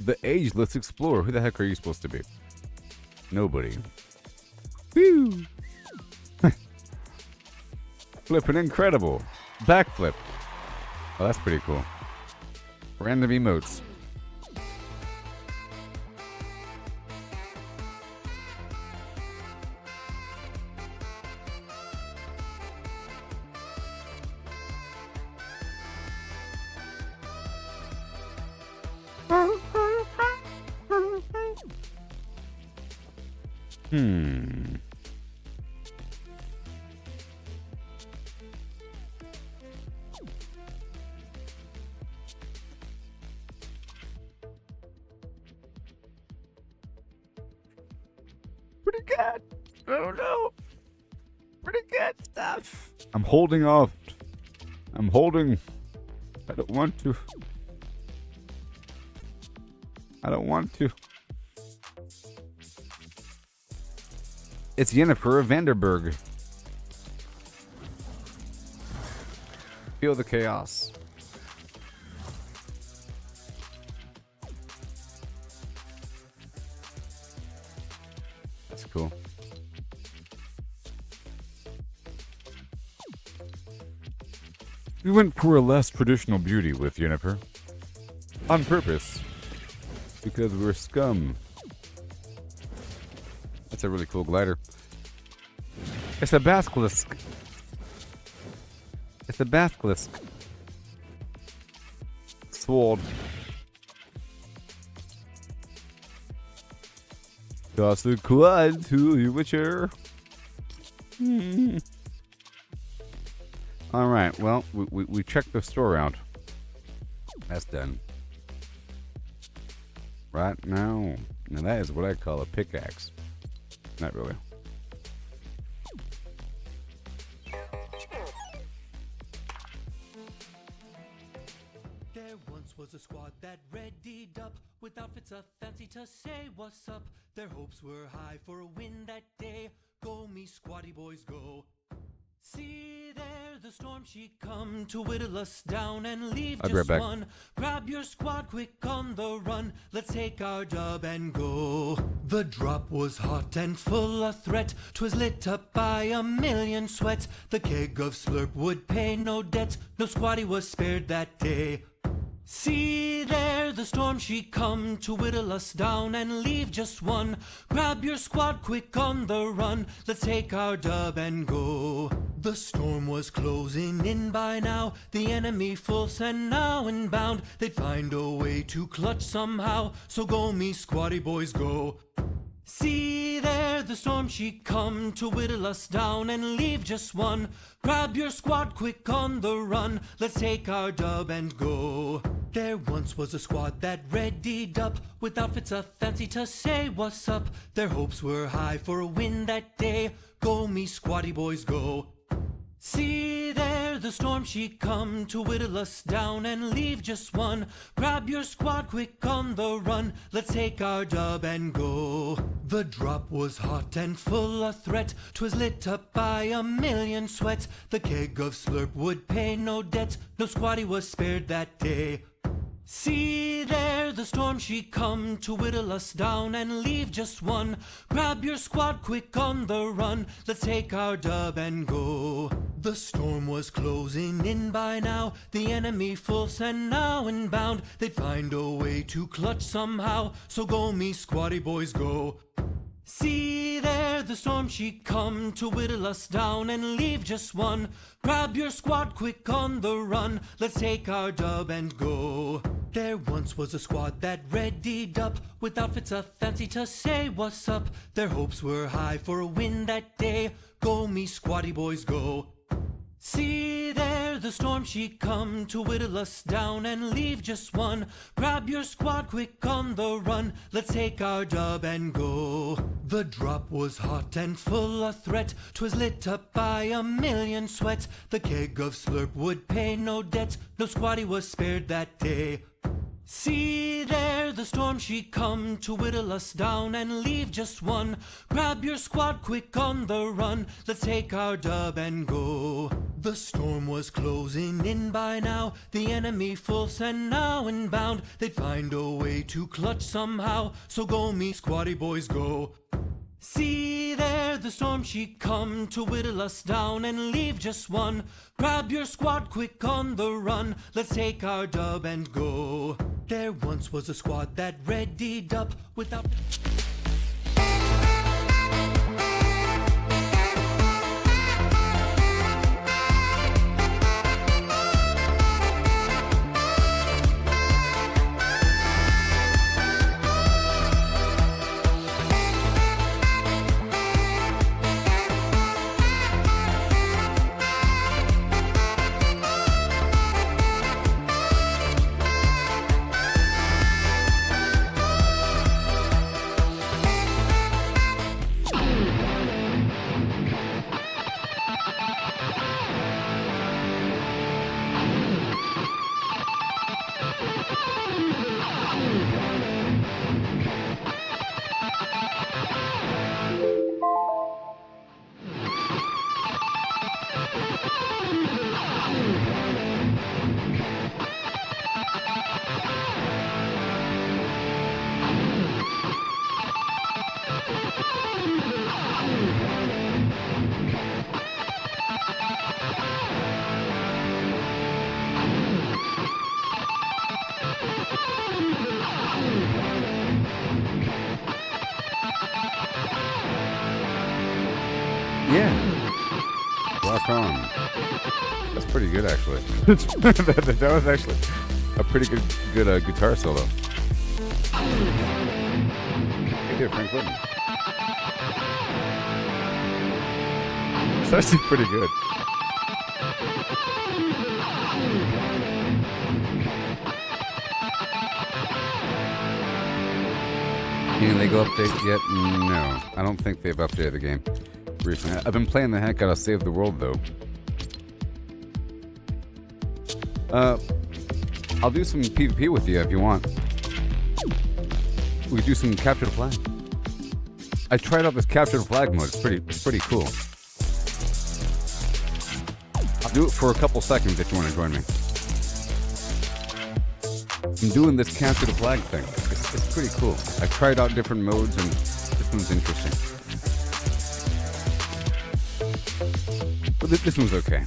The ageless explorer. Who the heck are you supposed to be? Nobody. Woo! Flipping incredible. Backflip. Oh, that's pretty cool. Random emotes. pretty good. Oh no. Pretty good stuff. I'm holding off. I'm holding. I don't want to. I don't want to. It's Yennefer Vanderberg. Feel the chaos. That's cool. We went for a less traditional beauty with Yennefer. On purpose. Because we're scum. That's a really cool glider. It's a basilisk. It's a basilisk. Sword. Toss a quad to you, Witcher. Alright, well, we checked the store out. That's done. Right now. Now that is what I call a pickaxe. Not really. There once was a squad that readied up with outfits a fancy to say what's up. Their hopes were high for a win that day. Go me squatty boys go. See there the storm she come to whittle us down and leave just one. Grab your squad quick on the run. Let's take our dub and go. The drop was hot and full of threat. 'Twas lit up by a million sweats. The keg of slurp would pay no debt. No squatty was spared that day. See there the storm she come to whittle us down and leave just one. Grab your squad quick on the run. Let's take our dub and go. The storm was closing in by now. The enemy full send now and bound. They'd find a way to clutch somehow. So go me squatty boys go. See there the storm she come to whittle us down and leave just one. Grab your squad quick on the run. Let's take our dub and go. There once was a squad that readied up with outfits a fancy to say what's up. Their hopes were high for a win that day. Go me squatty boys go. See there the storm she come to whittle us down and leave just one. Grab your squad quick on the run. Let's take our dub and go. The drop was hot and full of threat. 'Twas lit up by a million sweats. The keg of slurp would pay no debt. No squatty was spared that day. See there the storm she come to whittle us down and leave just one. Grab your squad quick on the run. Let's take our dub and go. The storm was closing in by now. The enemy full send now and bound. They'd find a way to clutch somehow. So go me squatty boys go. See there the storm she come to whittle us down and leave just one. Grab your squad quick on the run. Let's take our dub and go. There once was a squad that readied up with outfits a fancy to say what's up. Their hopes were high for a win that day. Go me squatty boys go. See there the storm she come to whittle us down and leave just one. Grab your squad quick on the run. Let's take our dub and go. The drop was hot and full of threat. 'Twas lit up by a million sweats. The keg of slurp would pay no debt. No squatty was spared that day. See there the storm she come to whittle us down and leave just one. Grab your squad quick on the run. Let's take our dub and go. The storm was closing in by now. The enemy full send now and bound. They'd find a way to clutch somehow. So go me squatty boys go. See there the storm she come to whittle us down and leave just one. Grab your squad quick on the run. Let's take our dub and go. There once was a squad that readied up without... Yeah. Rock on. That's pretty good, actually. that was actually a pretty good guitar solo. Hey there, Franklin. It's actually pretty good. Any Lego update yet? No. I don't think they've updated the game recently. I've been playing the heck out of Save the World, though. I'll do some PvP with you if you want. We could do some capture the flag. I tried out this capture the flag mode. It's pretty cool. I'll do it for a couple seconds if you want to join me. I'm doing this capture the flag thing. It's pretty cool. I tried out different modes and this one's interesting. But this one's okay.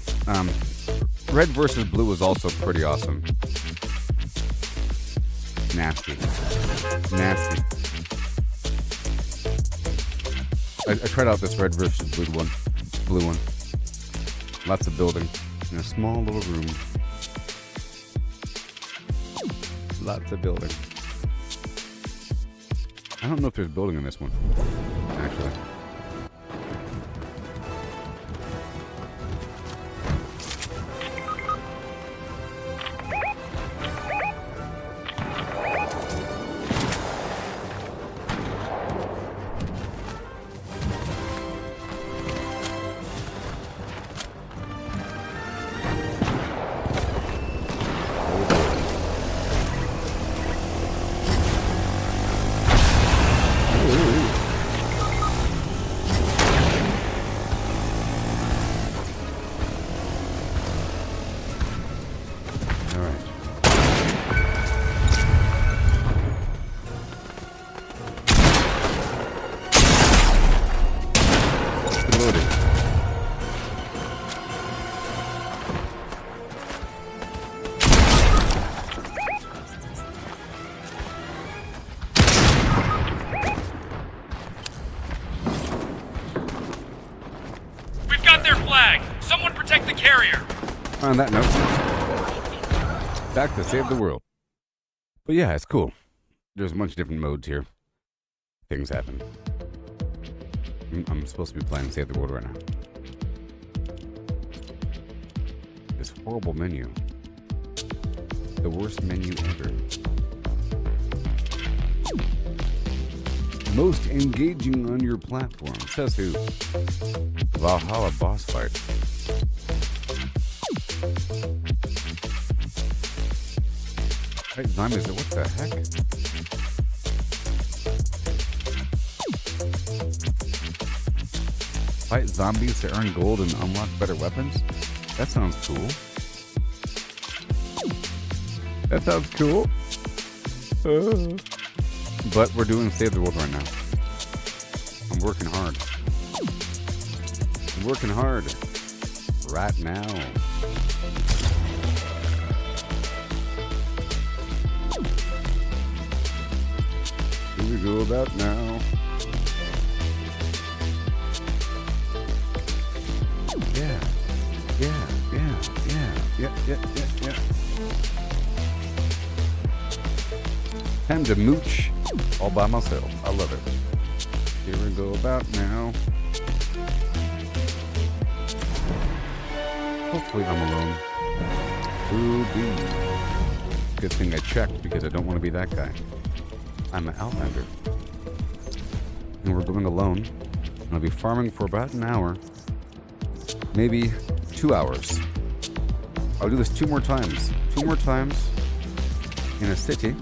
Red versus blue is also pretty awesome. Nasty. Nasty. I tried out this red versus blue one. Lots of building in a small little room. Lots of building. I don't know if there's building in this one, actually. On that note, back to Save the World. But yeah, it's cool. There's a bunch of different modes here. Things happen. I'm supposed to be playing Save the World right now. This horrible menu. The worst menu ever. Most engaging on your platform. Says who? Valhalla boss fight. Hey, zombies, what the heck? Fight zombies to earn gold and unlock better weapons? That sounds cool. That sounds cool. But we're doing Save the World right now. I'm working hard. I'm working hard. Right now. Here we go about now. Yeah. Time to mooch all by myself. I love it. Here we go about now. Hopefully I'm alone. Ooh-bee. Good thing I checked because I don't want to be that guy. I'm an outlander. And we're going alone. I'll be farming for about an hour. Maybe 2 hours. I'll do this 2 more times. 2 more times in a city.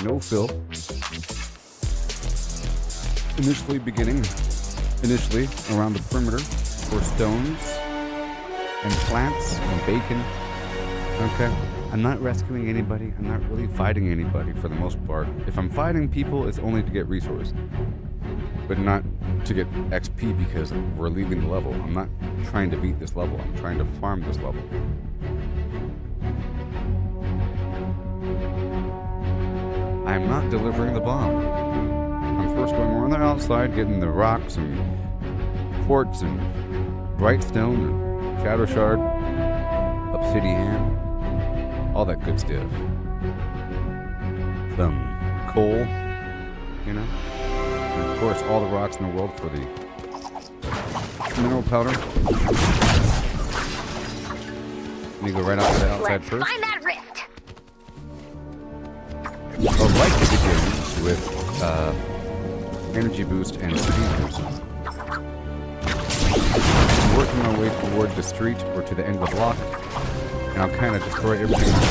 No fill. Initially around the perimeter for stones and plants and bacon. Okay. I'm not rescuing anybody. I'm not really fighting anybody for the most part. If I'm fighting people, it's only to get resources. But not to get XP because we're leaving the level. I'm not trying to beat this level. I'm trying to farm this level. I'm not delivering the bomb. I'm first going around the outside, getting the rocks and quartz and bright stone and shadow shard, obsidian, all that good stuff. Some coal, you know, and of course all the rocks in the world for the mineral powder. Let me go right out to the outside Let's first. find that rift. I would like to begin with energy boost and speed boost. Working my way toward the street or to the end of the block, and I'll kind of destroy everything on the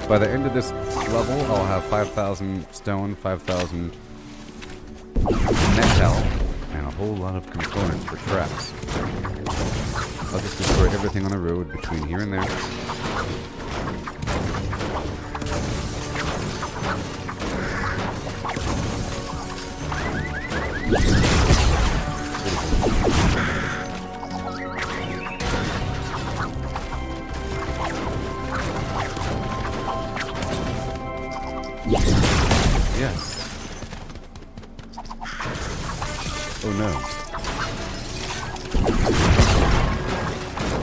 way. By the end of this level, I'll have 5,000 stone, 5,000 metal, and a whole lot of components for traps. I'll just destroy everything on the road between here and there. Yes. Oh no.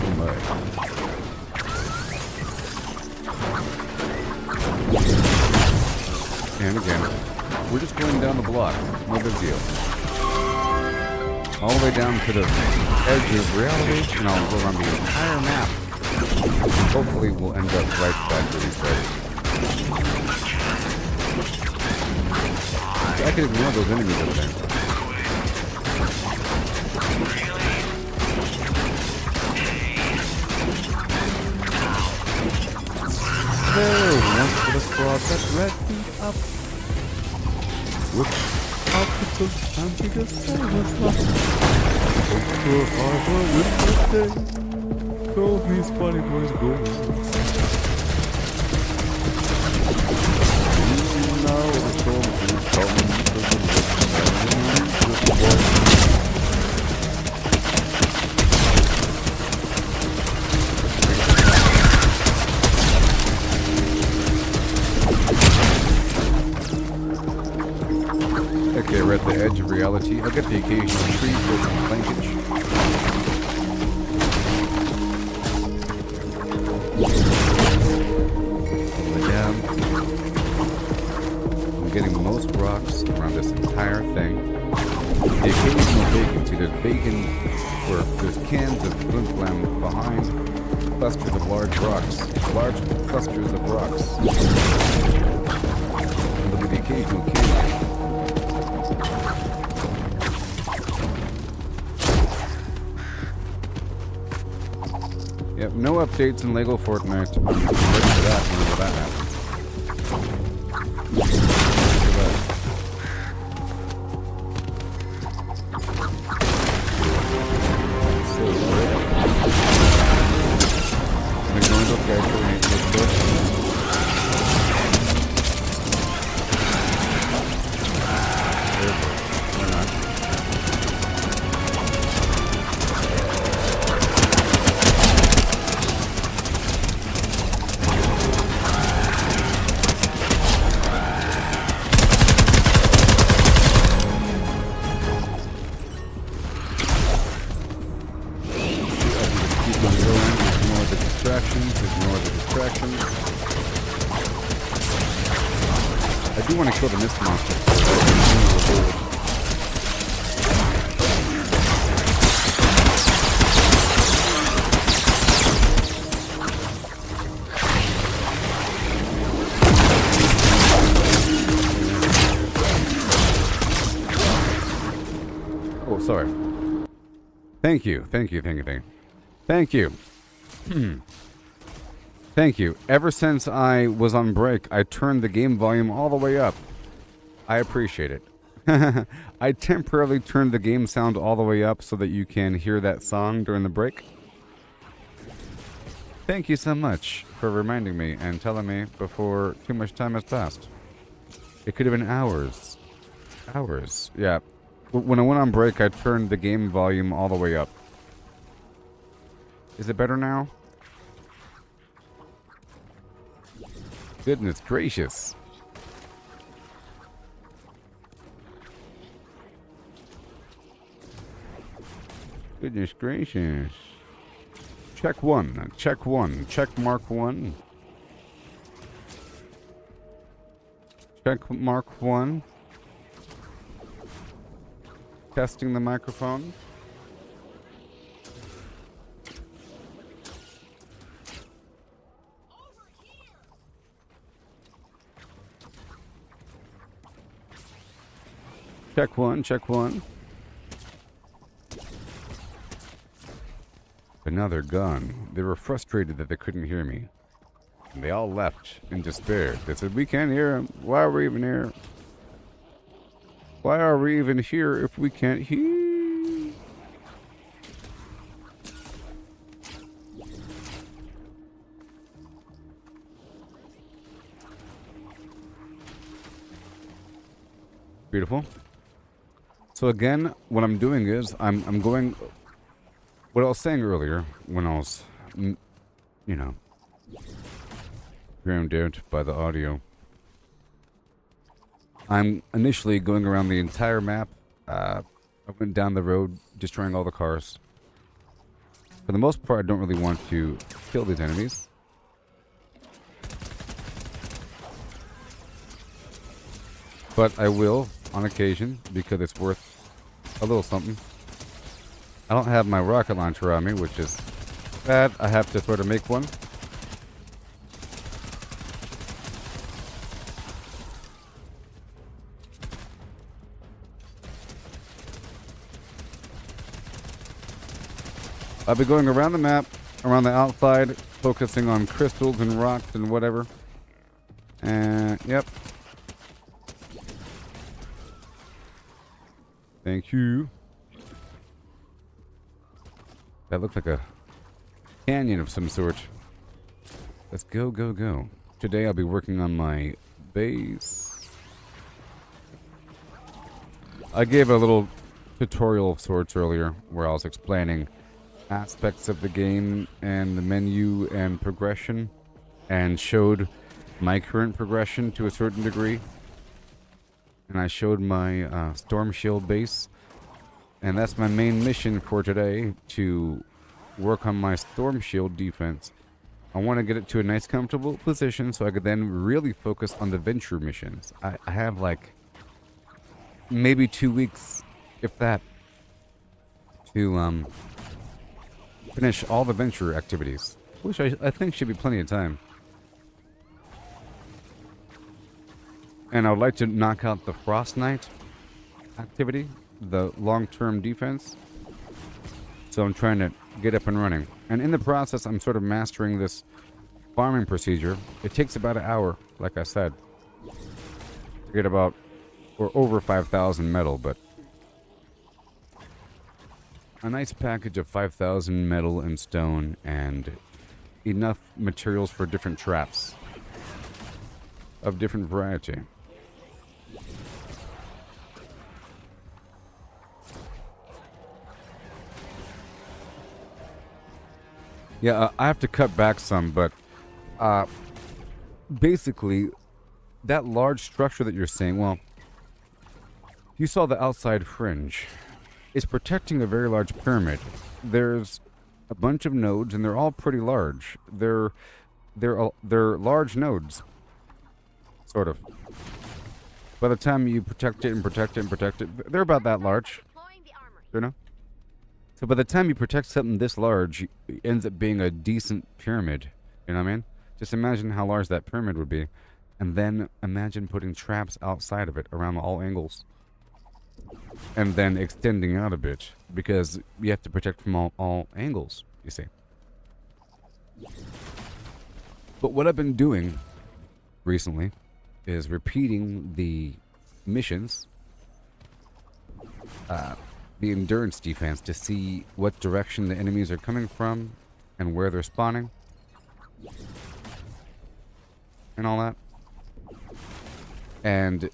Oh my. And again, we're just going down the block. No big deal. All the way down to the edge of reality, and I'll go around the entire map. Hopefully we'll end up right back where we started. I could ignore those enemies over there. There, once for the squad that's ready up. Whoop, up to time to get silence lost. Hope to harbor with the day. Go, me spotty boys, go. Now the storm is coming to the west. Okay, we're at the edge of reality. I'll get the occasional tree for some plankage. All the way down. I'm getting most rocks around this entire thing. The occasional bacon. See, there's bacon, or there's cans of flim flam behind clusters of large rocks. Large clusters of rocks. And there'll be the occasional can. Yep, no updates in Lego Fortnite. I'm ready for that whenever that happens. Ignore the distractions. I do want to kill the mist monster. Oh, sorry. Thank you. Thank you. Thank you. Ever since I was on break, I turned the game volume all the way up. I appreciate it. I temporarily turned the game sound all the way up so that you can hear that song during the break. Thank you so much for reminding me and telling me before too much time has passed. It could have been hours. Hours. Yeah. When I went on break, I turned the game volume all the way up. Is it better now? Goodness gracious. Goodness gracious. Check one. Check one. Check mark one. Check mark one. Testing the microphone. Check one, check one. But now they're gone. They were frustrated that they couldn't hear me. And they all left in despair. They said, we can't hear him. Why are we even here? Why are we even here if we can't hear? Beautiful. So again, what I'm doing is I'm going. What I was saying earlier when I was, you know, drowned out by the audio. I'm initially going around the entire map. I went down the road, destroying all the cars. For the most part, I don't really want to kill these enemies. But I will, on occasion, because it's worth a little something. I don't have my rocket launcher on me, which is bad. I have to sort of make one. I'll be going around the map, around the outside, focusing on crystals and rocks and whatever. And, yep. Thank you. That looks like a canyon of some sort. Let's go, go, go. Today I'll be working on my base. I gave a little tutorial of sorts earlier where I was explaining aspects of the game and the menu and progression, and showed my current progression to a certain degree. And I showed my Stormshield base, and that's my main mission for today, to work on my Stormshield defense. I want to get it to a nice comfortable position so I could then really focus on the venture missions. I have like maybe 2 weeks, if that, to finish all the venture activities, which I think should be plenty of time. And I would like to knock out the Frost Knight activity, the long-term defense. So I'm trying to get up and running. And in the process, I'm sort of mastering this farming procedure. It takes about an hour, like I said, to get about, or over 5,000 metal, but a nice package of 5,000 metal and stone and enough materials for different traps of different variety. Yeah, I have to cut back some, but basically, that large structure that you're seeing, well, you saw the outside fringe. It's protecting a very large pyramid. There's a bunch of nodes, and they're all pretty large. They're large nodes, sort of. By the time you protect it and protect it and protect it, they're about that large. You know? So by the time you protect something this large, it ends up being a decent pyramid. You know what I mean? Just imagine how large that pyramid would be. And then imagine putting traps outside of it around all angles. And then extending out a bit. Because you have to protect from all angles, you see. But what I've been doing recently is repeating the missions, the endurance defense, to see what direction the enemies are coming from and where they're spawning and all that, and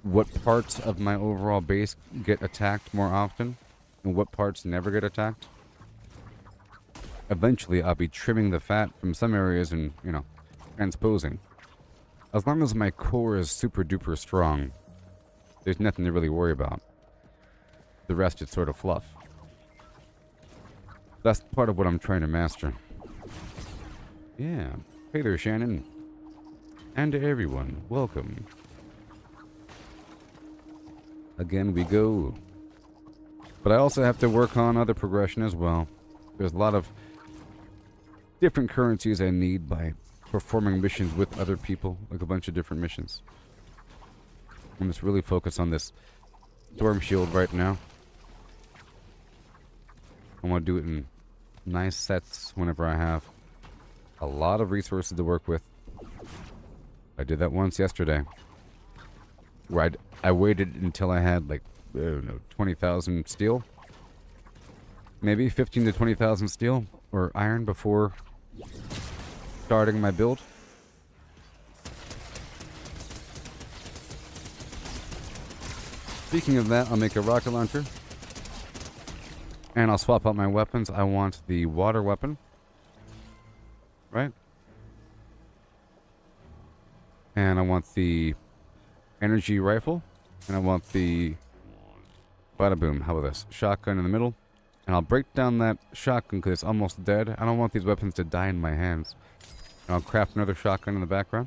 what parts of my overall base get attacked more often and what parts never get attacked. Eventually I'll be trimming the fat from some areas and, you know, transposing. As long as my core is super duper strong, there's nothing to really worry about. The rest is sort of fluff. That's part of what I'm trying to master. Yeah. Hey there, Shannon. And to everyone, welcome. Again we go. But I also have to work on other progression as well. There's a lot of different currencies I need by performing missions with other people, like a bunch of different missions. I'm just really focused on this Stormshield right now. I want to do it in nice sets whenever I have a lot of resources to work with. I did that once yesterday, where I waited until I had like, I don't know, 20,000 steel, maybe 15 to 20,000 steel or iron before starting my build. Speaking of that, I'll make a rocket launcher. And I'll swap out my weapons. I want the water weapon. Right? And I want the energy rifle. And I want the... Bada boom. How about this? Shotgun in the middle. And I'll break down that shotgun because it's almost dead. I don't want these weapons to die in my hands. And I'll craft another shotgun in the background.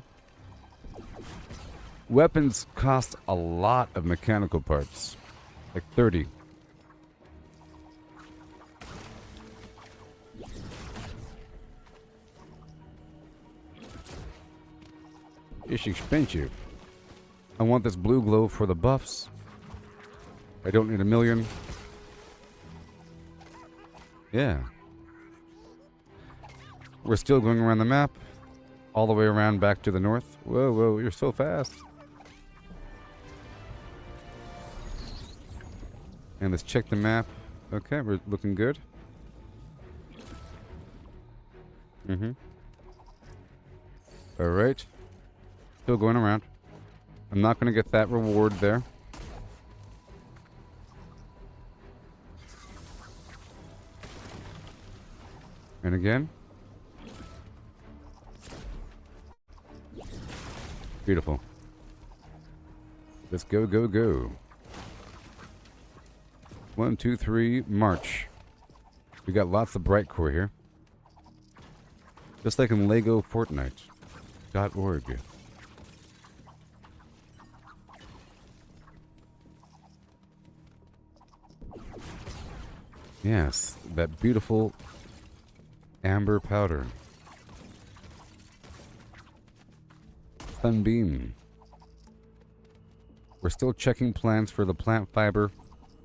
Weapons cost a lot of mechanical parts. Like 30. It's expensive. I want this blue glow for the buffs. I don't need a million. Yeah. We're still going around the map. All the way around back to the north. Whoa, whoa, you're so fast. And let's check the map. Okay, we're looking good. Alright. Still going around. I'm not going to get that reward there. And again. Beautiful. Let's go, go, go. 1, 2, 3, march. We got lots of bright core here. Just like in Lego Fortnite.org. Yes, that beautiful amber powder. Sunbeam. We're still checking plants for the plant fiber.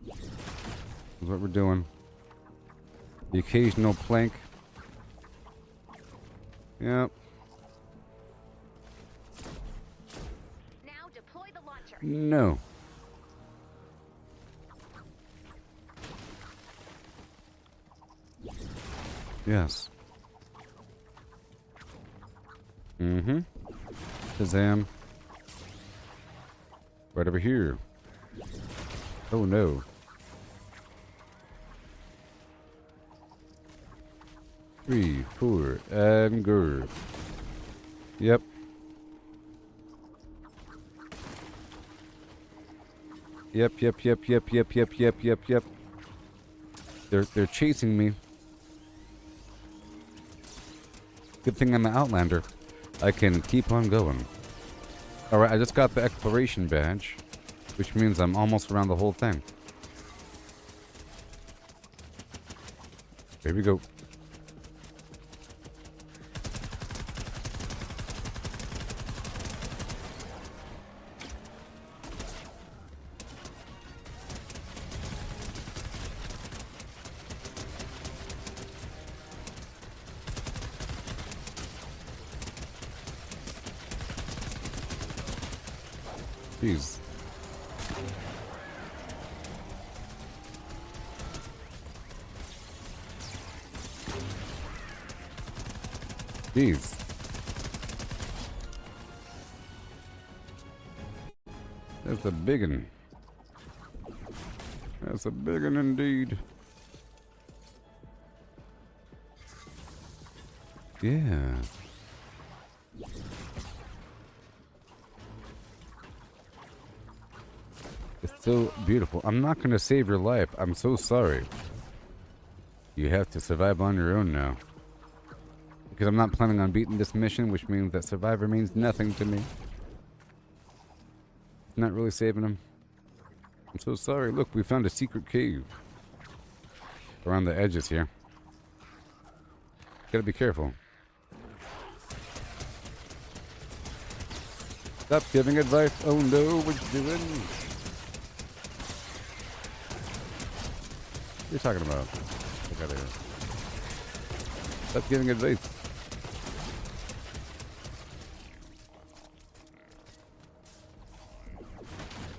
That's what we're doing. The occasional plank. Yep. Now deploy the launcher. No. Yes. Shazam. Right over here. Oh no. Three, four, and go. Yep. Yep. They're chasing me. Good thing I'm the Outlander. I can keep on going. Alright, I just got the exploration badge, which means I'm almost around the whole thing. Here we go. Jeez. Jeez. That's a biggin. That's a biggin indeed. Yeah. It's so beautiful. I'm not going to save your life. I'm so sorry. You have to survive on your own now. Because I'm not planning on beating this mission, which means that survivor means nothing to me. Not really saving him. I'm so sorry. Look, we found a secret cave. Around the edges here. Gotta be careful. Stop giving advice. Oh no, what you doing? What are you talking about? Look out of here. Stop giving advice.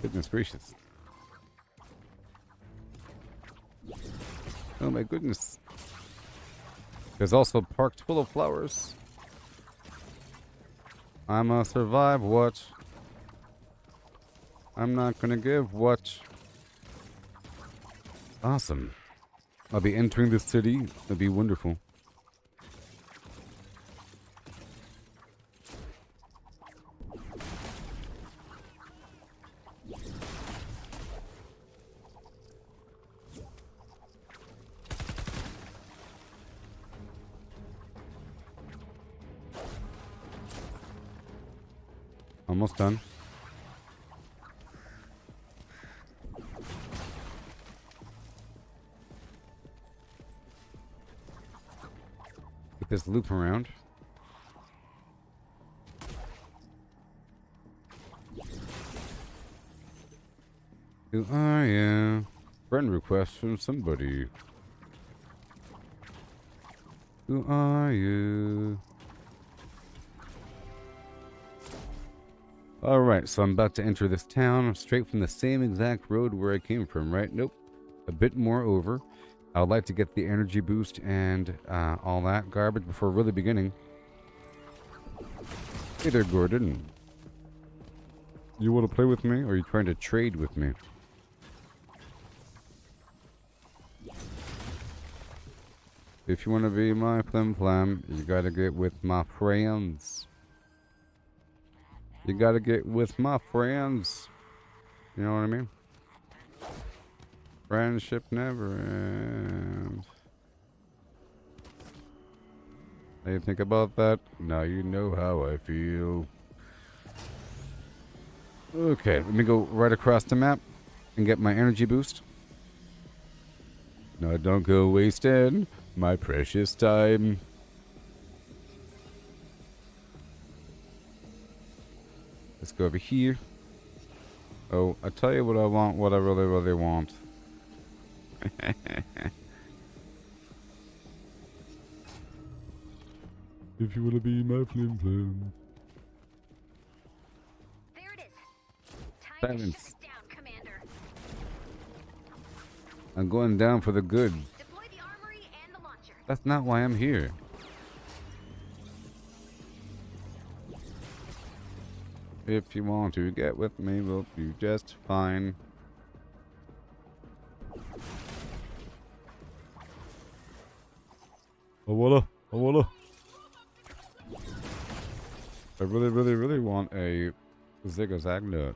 Goodness gracious. Oh my goodness. There's also parked full of flowers. I'ma survive what? I'm not gonna give what? Awesome. I'll be entering the city. That'd be wonderful. Almost done. Get this loop around. Who are you? Friend request from somebody. Who are you? Alright, so I'm about to enter this town straight from the same exact road where I came from, right? Nope. A bit more over. I would like to get the energy boost and all that garbage before really beginning. Hey there, Gordon. You want to play with me, or are you trying to trade with me? If you want to be my flim-flam, you gotta get with my friends. You gotta get with my friends. You know what I mean? Friendship never ends. How you think about that? Now you know how I feel. Okay, let me go right across the map and get my energy boost. No, don't go wasting my precious time. Let's go over here. Oh, I'll tell you what I want, what I really, really want. If you want to be my flim-flam. There it is. Time to shut it down, Commander. I'm going down for the good. Deploy the armory and the launcher. That's not why I'm here. If you want to get with me, we'll do just fine. I really, really, really want a zigzag nut.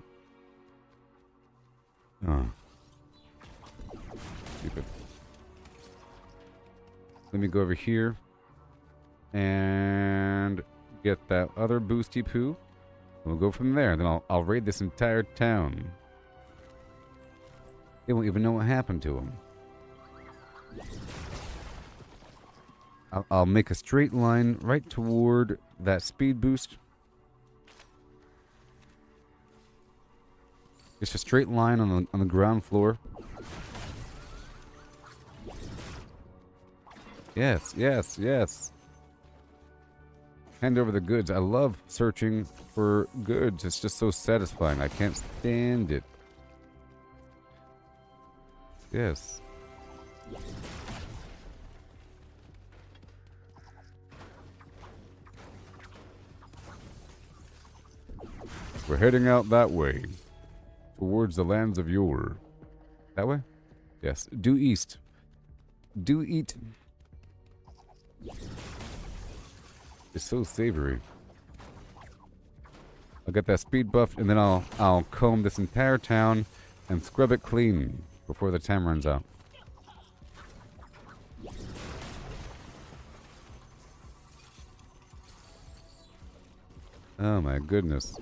Oh. Stupid. Let me go over here and get that other boosty poo. We'll go from there. Then I'll raid this entire town. They won't even know what happened to them. I'll make a straight line right toward that speed boost. Just a straight line on the ground floor. Yes, yes, yes. Hand over the goods. I love searching for goods. It's just so satisfying. I can't stand it. Yes. We're heading out that way. Towards the lands of yore. That way? Yes. Due east. Due eat. It's so savory. I'll get that speed buff, and then I'll comb this entire town and scrub it clean before the time runs out. Oh my goodness.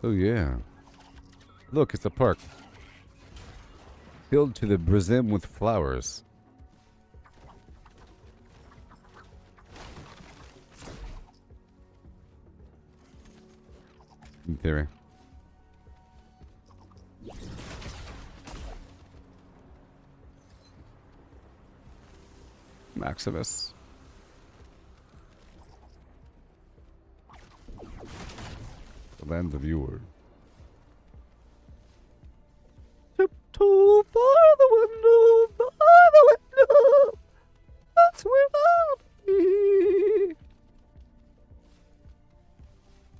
Oh yeah. Look, it's a park. Filled to the brim with flowers. In theory. Maximus. The land of yore. Tiptoe by the window, by the window. That's where I'll be.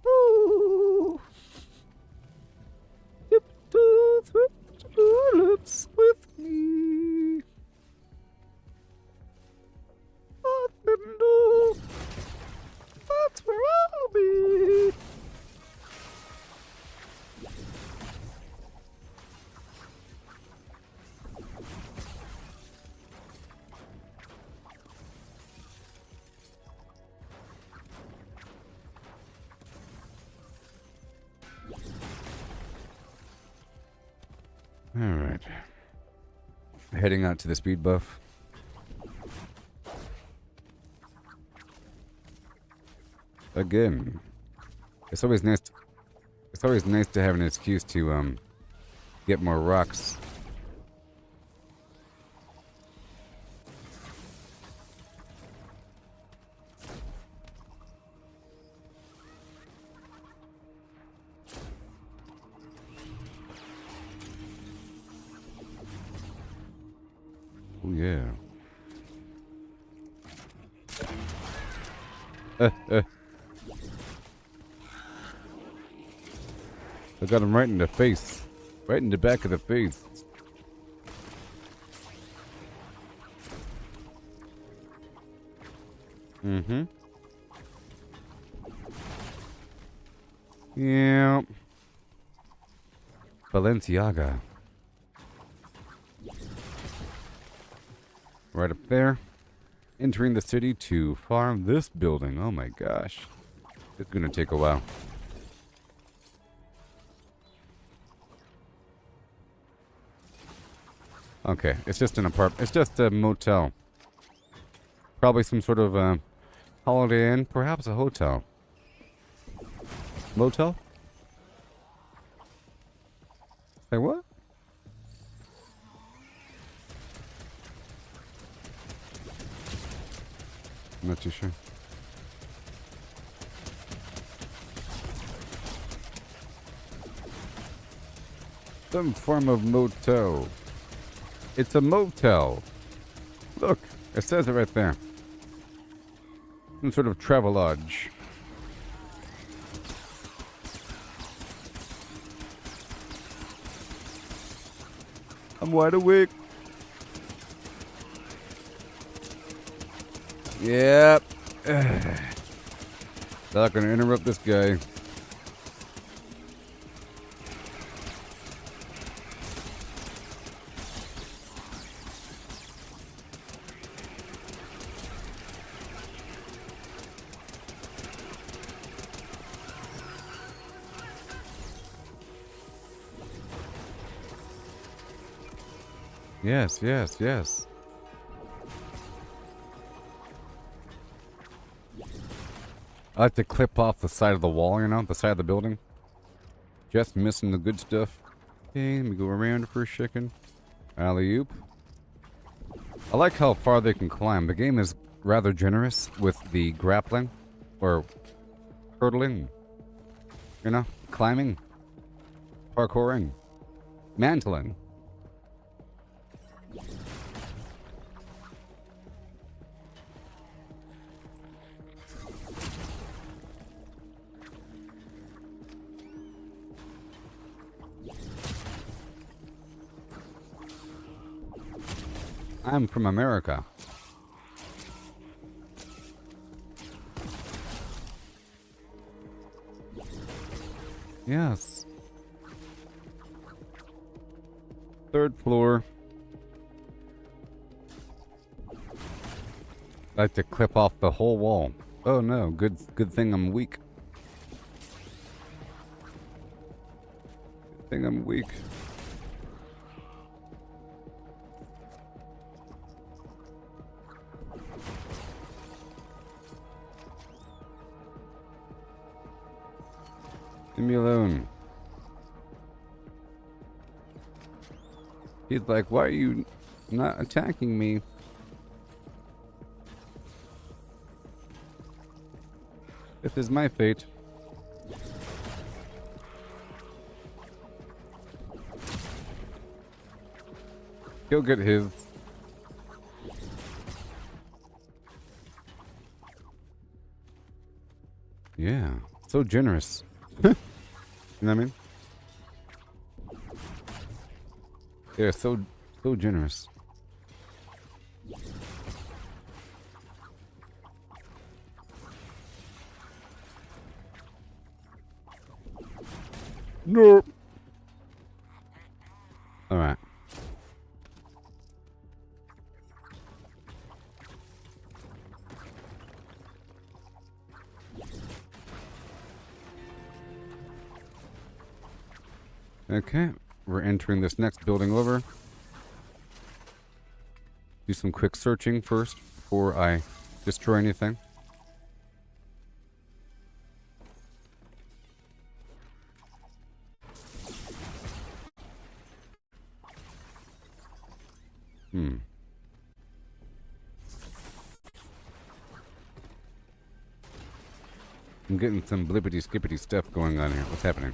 Ooh. Tiptoe through the tulips with me. By the window. That's where I'll be. All right. Heading out to the speed buff. Again. It's always nice to have an excuse to get more rocks. Oh yeah. I got him right in the face. Right in the back of the face. Mm-hmm. Yeah. Balenciaga. Right up there. Entering the city to farm this building. Oh my gosh. It's gonna take a while. Okay, it's just an apartment. It's just a motel. Probably some sort of Holiday Inn, perhaps a hotel. Motel? Say what? I'm not too sure. Some form of motel. It's a motel. Look, it says it right there. Some sort of travel lodge. I'm wide awake. Yep. Not gonna interrupt this guy. Yes, yes, yes. I like to clip off the side of the wall, you know, the side of the building. Just missing the good stuff. Okay, let me go around for a second. Alley-oop. I like how far they can climb. The game is rather generous with the grappling. Or hurdling. You know, climbing. Parkouring. Mantling. I'm from America. Yes. 3rd floor. I like to clip off the whole wall. Oh no, good thing I'm weak. Good thing I'm weak. Leave me alone. He's like, why are you not attacking me? This is my fate. He'll get his. Yeah, so generous. You know what I mean? They're so generous. No. All right. Okay, we're entering this next building over. Do some quick searching first before I destroy anything. I'm getting some blippity skippity stuff going on here. What's happening?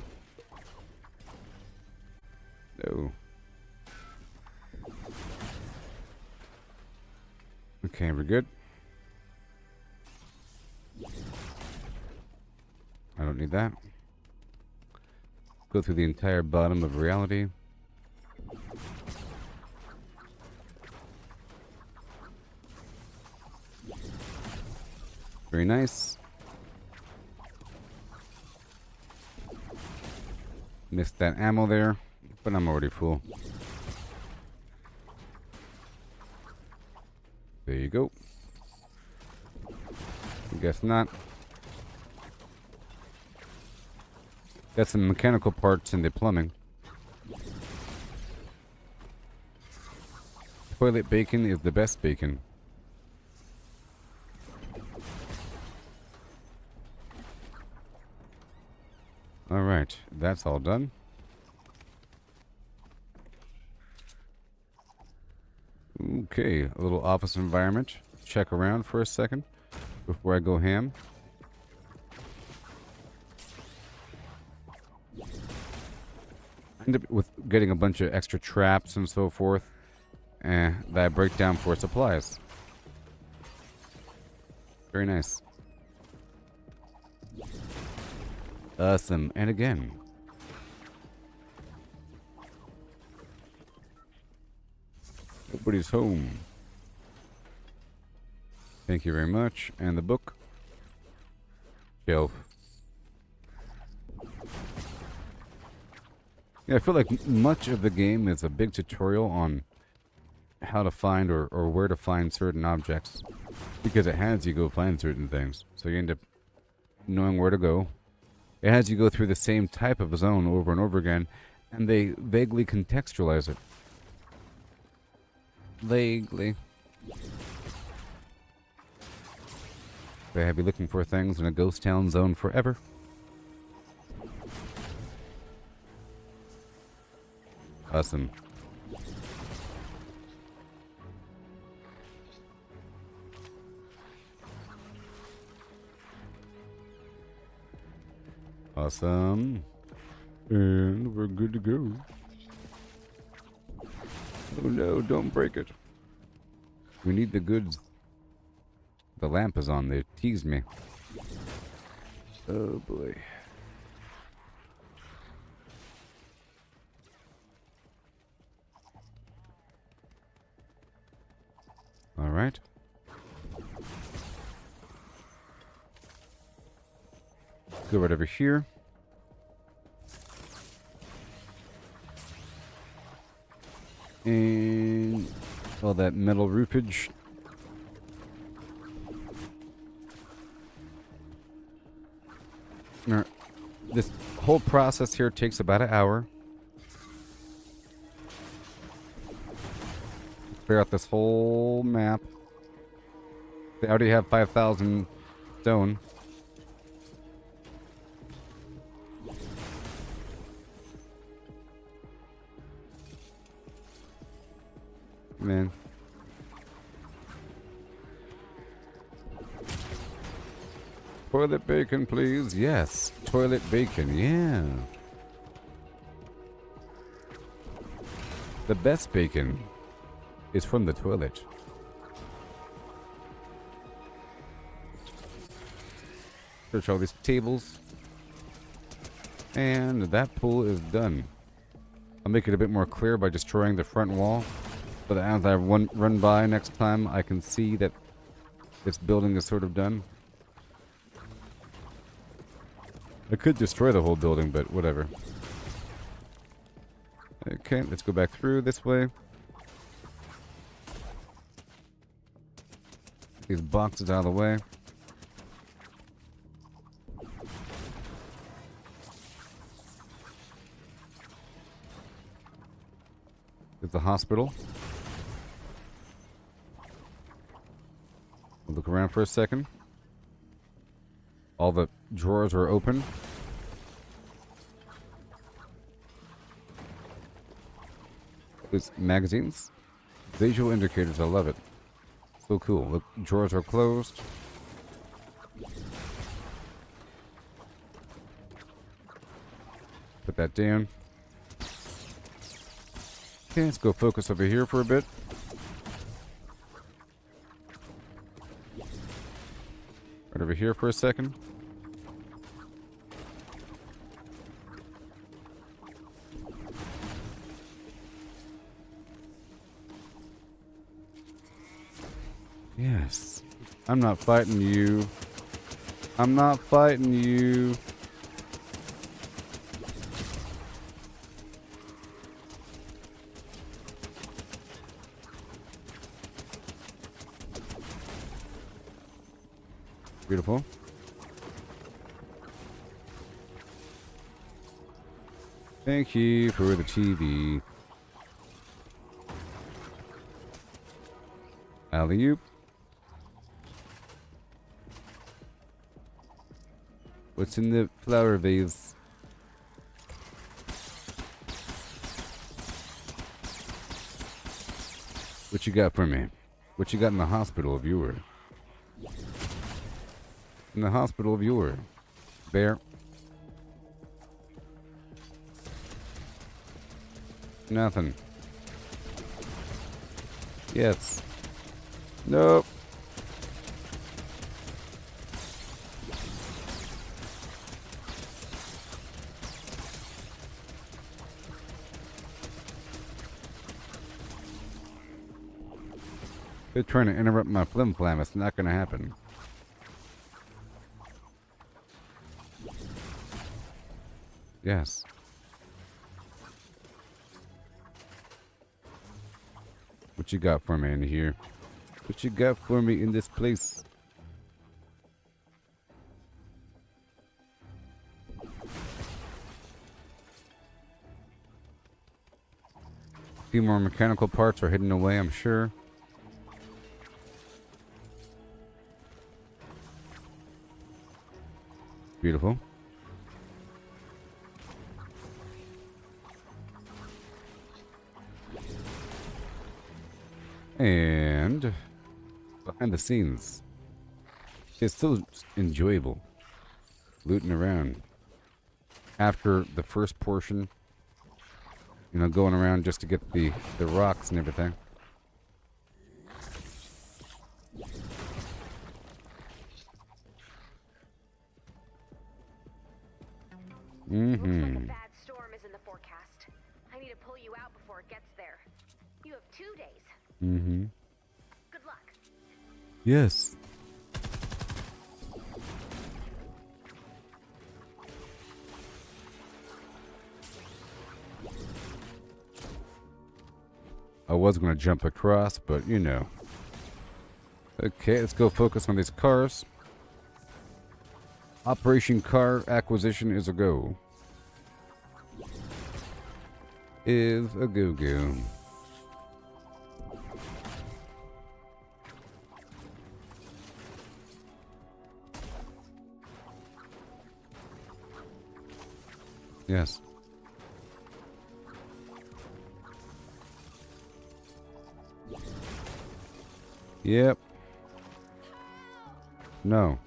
No. Okay, we're good. I don't need that. Go through the entire bottom of reality. Very nice. Missed that ammo there, but I'm already full. There you go. I guess not. Got some mechanical parts in the plumbing. Toilet bacon is the best bacon. Alright, that's all done. Okay, a little office environment. Check around for a second before I go ham. I end up with getting a bunch of extra traps and so forth that I break down for supplies. Very nice. Awesome. And again. Nobody's home. Thank you very much. And the book. Shelf. Yeah, I feel like much of the game is a big tutorial on how to find or where to find certain objects. Because it has you go find certain things. So you end up knowing where to go. It has you go through the same type of zone over and over again, and they vaguely contextualize it. Vaguely. They have you looking for things in a ghost town zone forever. Awesome. Awesome. And we're good to go. Oh no, don't break it. We need the goods. The lamp is on. They teased me. Oh boy. All right. Go right over here. And all that metal roofage. Now, this whole process here takes about an hour. Clear out this whole map. They already have 5,000 stone. Man. Toilet bacon, please. Yes. Toilet bacon. Yeah. The best bacon is from the toilet. Search all these tables. And that pool is done. I'll make it a bit more clear by destroying the front wall. So that as I run by next time, I can see that this building is sort of done. I could destroy the whole building, but whatever. Okay, let's go back through this way. These boxes out of the way. There's the hospital. Look around for a second. All the drawers are open. There's magazines. Visual indicators, I love it. So cool. Look, drawers are closed. Put that down. Okay, let's go focus over here for a bit. Right over here for a second. Yes. I'm not fighting you. I'm not fighting you. Beautiful. Thank you for the TV. Alley-oop. What's in the flower vase? What you got for me? What you got in the hospital of your? In the hospital of your bear. Nothing. Yes. Nope. They're trying to interrupt my flim flam. It's not going to happen. Yes. What you got for me in here? What you got for me in this place? A few more mechanical parts are hidden away, I'm sure. Beautiful. And behind the scenes, it's still enjoyable looting around after the first portion, you know, going around just to get the rocks and everything. Looks like a bad storm is in the forecast. I need to pull you out before it gets there. You have 2 days. Mm-hmm. Good luck. Yes. I was going to jump across, but you know. Okay, let's go focus on these cars. Operation Car Acquisition is a go. Is a go-go. Yes. Yep. No.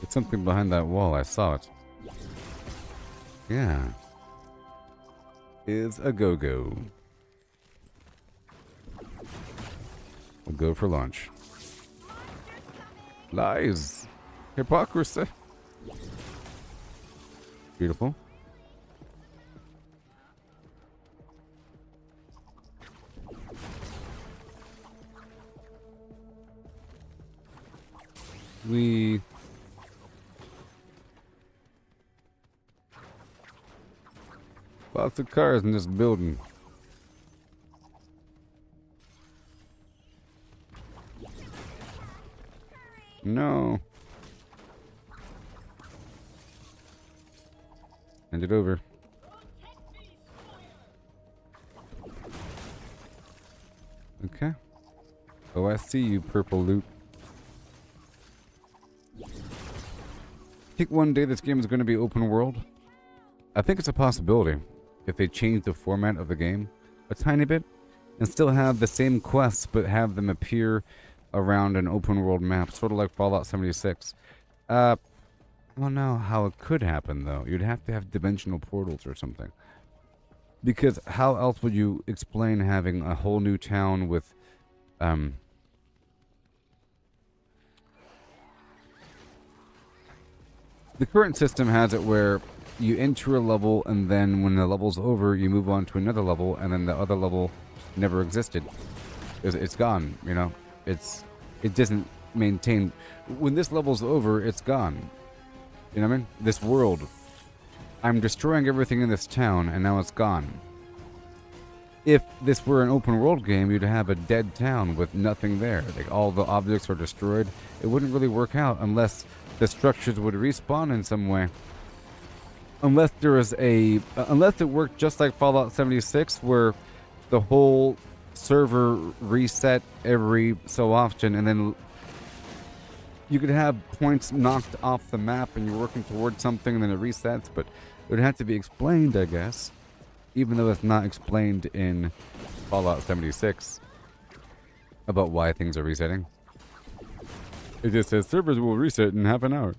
It's something behind that wall. I saw it. Yeah. Is a go-go. We'll go for lunch. Lies. Hypocrisy. Beautiful. We... Lots of cars in this building. No. Hand it over. Okay. Oh, I see you, purple loot. Think one day this game is going to be open world? I think it's a possibility if they change the format of the game a tiny bit and still have the same quests but have them appear around an open world map, sort of like Fallout 76. I don't know how it could happen though. You'd have to have dimensional portals or something. Because how else would you explain having a whole new town with the current system has it where you enter a level and then when the level's over you move on to another level and then the other level never existed. It's gone, you know. It doesn't maintain. When this level's over, it's gone. You know what I mean? This world. I'm destroying everything in this town and now it's gone. If this were an open world game, you'd have a dead town with nothing there. Like all the objects are destroyed. It wouldn't really work out unless the structures would respawn in some way. Unless there was unless it worked just like Fallout 76 where the whole server reset every so often and then you could have points knocked off the map and you're working towards something and then it resets, but it would have to be explained, I guess. Even though it's not explained in Fallout 76 about why things are resetting. It just says servers will reset in half an hour.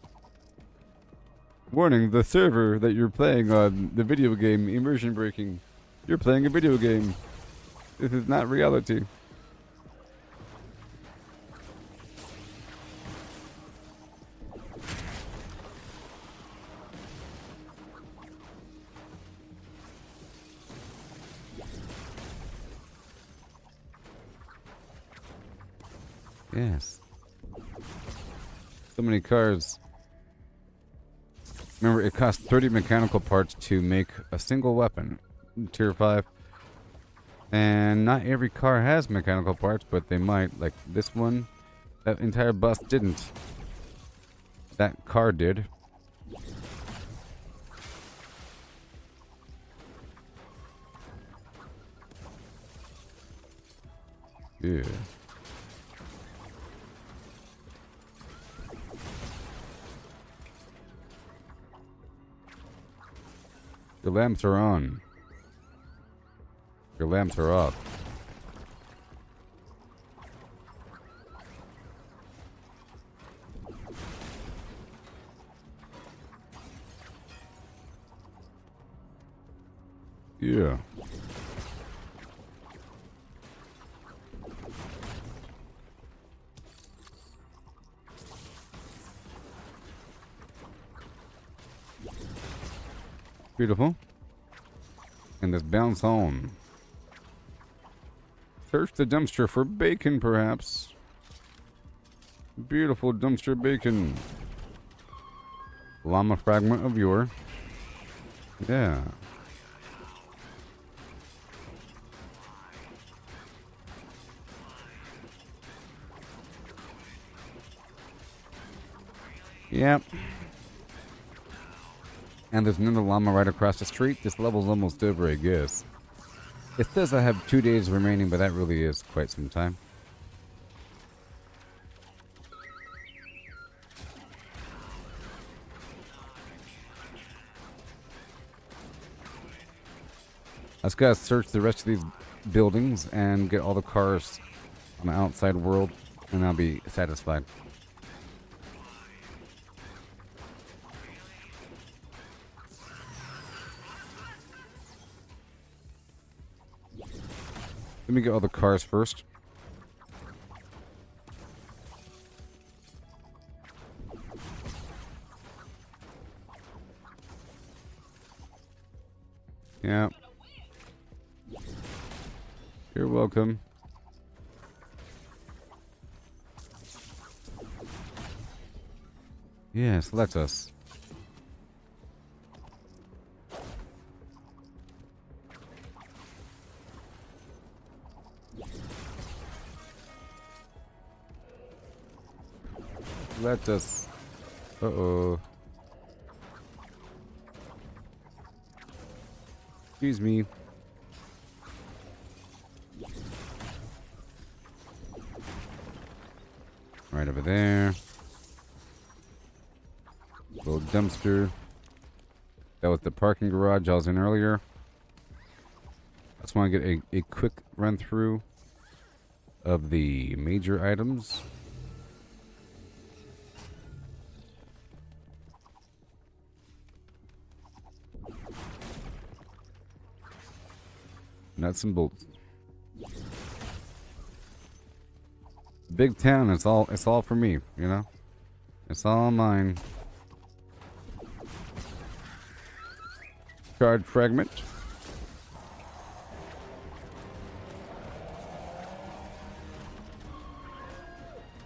Warning, the server that you're playing on, the video game, immersion breaking. You're playing a video game. This is not reality. Yes. So many cars. Remember, it costs 30 mechanical parts to make a single weapon. Tier 5. And not every car has mechanical parts, but they might. Like this one, that entire bus didn't. That car did. Yeah. The lamps are on. Your lamps are off. Yeah. Beautiful. And let's bounce on. Search the dumpster for bacon, perhaps. Beautiful dumpster bacon. Llama fragment of yore. Yeah. Yep. And there's another llama right across the street. This level's almost over, I guess. It says I have 2 days remaining, but that really is quite some time. I just gotta search the rest of these buildings and get all the cars on the outside world, and I'll be satisfied. Let me get all the cars first. Yeah. You're welcome. Yes, let us. Let us. Uh-oh. Excuse me. Right over there. Little dumpster. That was the parking garage I was in earlier. I just want to get a quick run through of the major items. Nuts and bolts. Big town, it's all for me, you know? It's all mine. Card fragment.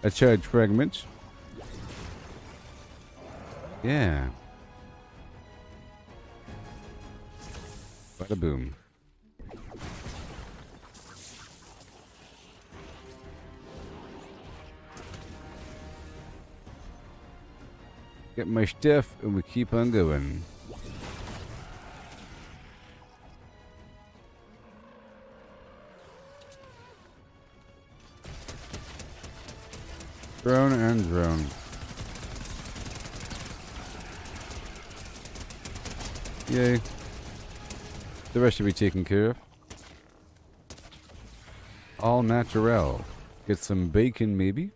A charge fragment. Yeah. Bada boom. Get my stuff and we keep on going. Drone and drone. Yay. The rest should be taken care of. All natural. Get some bacon maybe.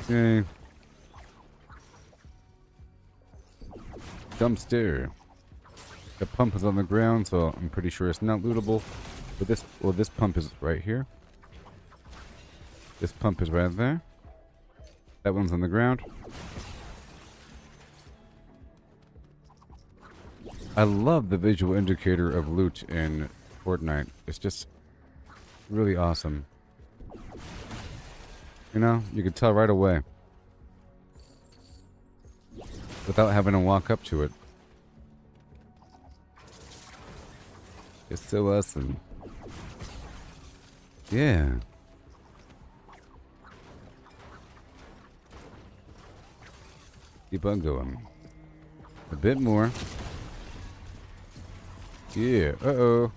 Okay. Dumpster. The pump is on the ground, so I'm pretty sure it's not lootable. But this pump is right here. This pump is right there. That one's on the ground. I love the visual indicator of loot in Fortnite. It's just really awesome. You know, you can tell right away without having to walk up to it. It's so awesome. Yeah. Keep on going. A bit more. Yeah. Uh-oh.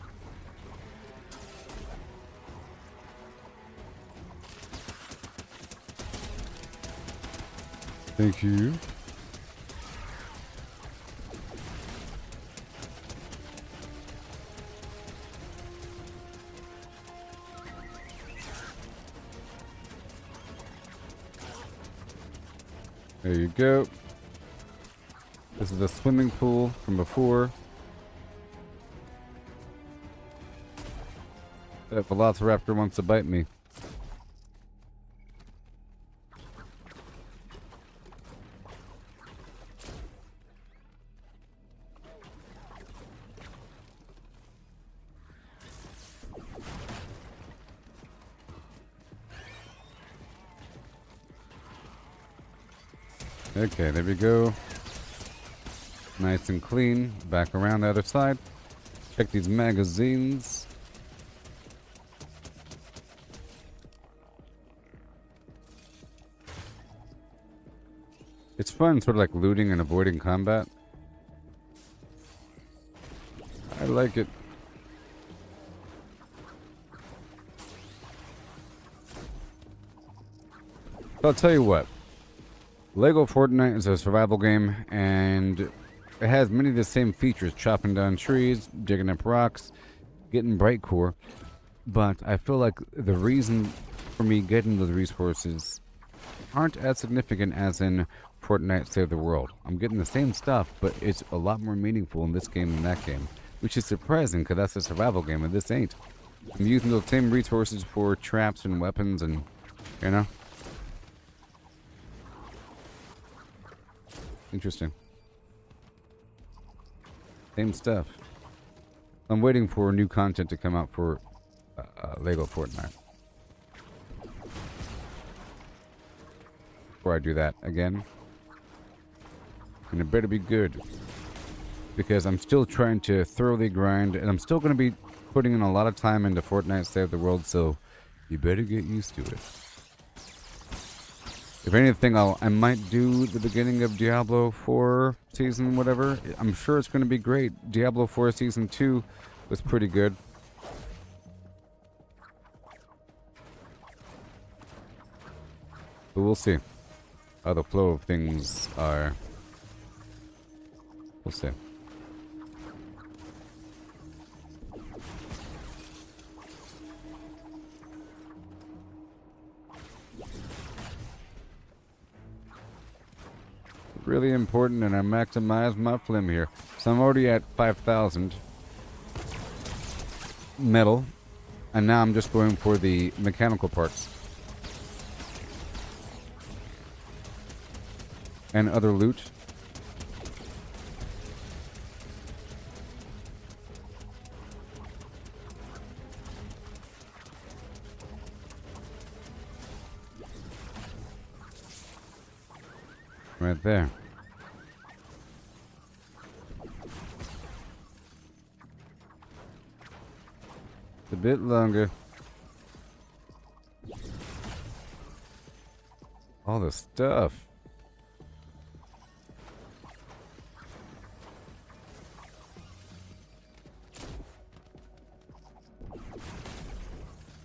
Thank you. There you go. This is the swimming pool from before. That Velociraptor wants to bite me. Okay, there we go. Nice and clean. Back around the other side. Check these magazines. It's fun, sort of like looting and avoiding combat. I like it. I'll tell you what. Lego Fortnite is a survival game, and it has many of the same features. Chopping down trees, digging up rocks, getting bright core. But I feel like the reason for me getting those resources aren't as significant as in Fortnite Save the World. I'm getting the same stuff, but it's a lot more meaningful in this game than that game. Which is surprising, because that's a survival game, and this ain't. I'm using those same resources for traps and weapons and, you know. Interesting. Same stuff. I'm waiting for new content to come out for Lego Fortnite. Before I do that again. And it better be good. Because I'm still trying to thoroughly grind, and I'm still going to be putting in a lot of time into Fortnite Save the World, so you better get used to it. If anything, I might do the beginning of Diablo 4 season, whatever. I'm sure it's going to be great. Diablo 4 season 2 was pretty good. But we'll see how the flow of things are. We'll see. Really important, and I maximize my flim here. So I'm already at 5,000 metal, and now I'm just going for the mechanical parts and other loot. Right there. It's a bit longer. All the stuff.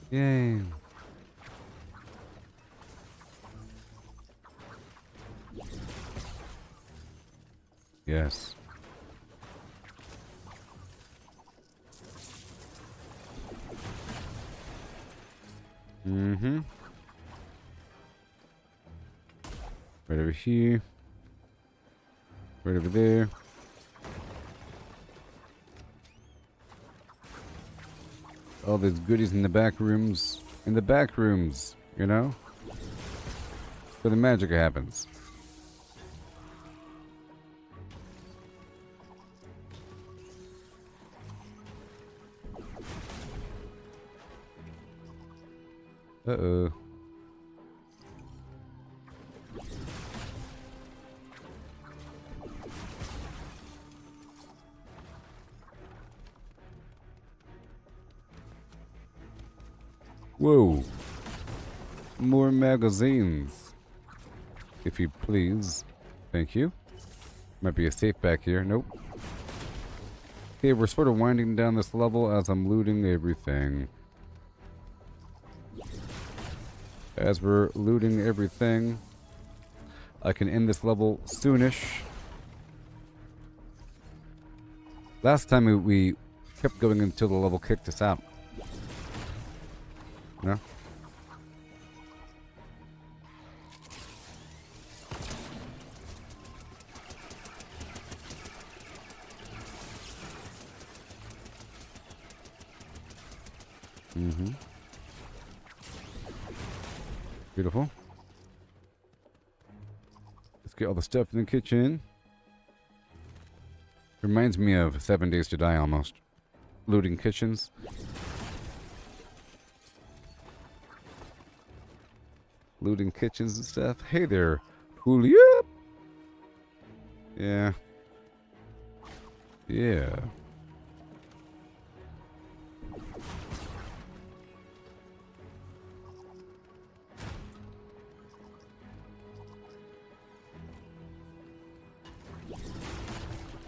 Yay. Yes. Mm-hmm. Right over here. Right over there. All these goodies in the back rooms. In the back rooms, you know? Where the magic happens. Uh-oh. Whoa. More magazines. If you please. Thank you. Might be a safe back here. Nope. Okay, we're sort of winding down this level as I'm looting everything. As we're looting everything, I can end this level soonish. Last time we kept going until the level kicked us out. No? Mm-hmm. Beautiful. Let's get all the stuff in the kitchen. Reminds me of 7 Days to Die almost. Looting kitchens. Looting kitchens and stuff. Hey there, Julia. Yeah. Yeah.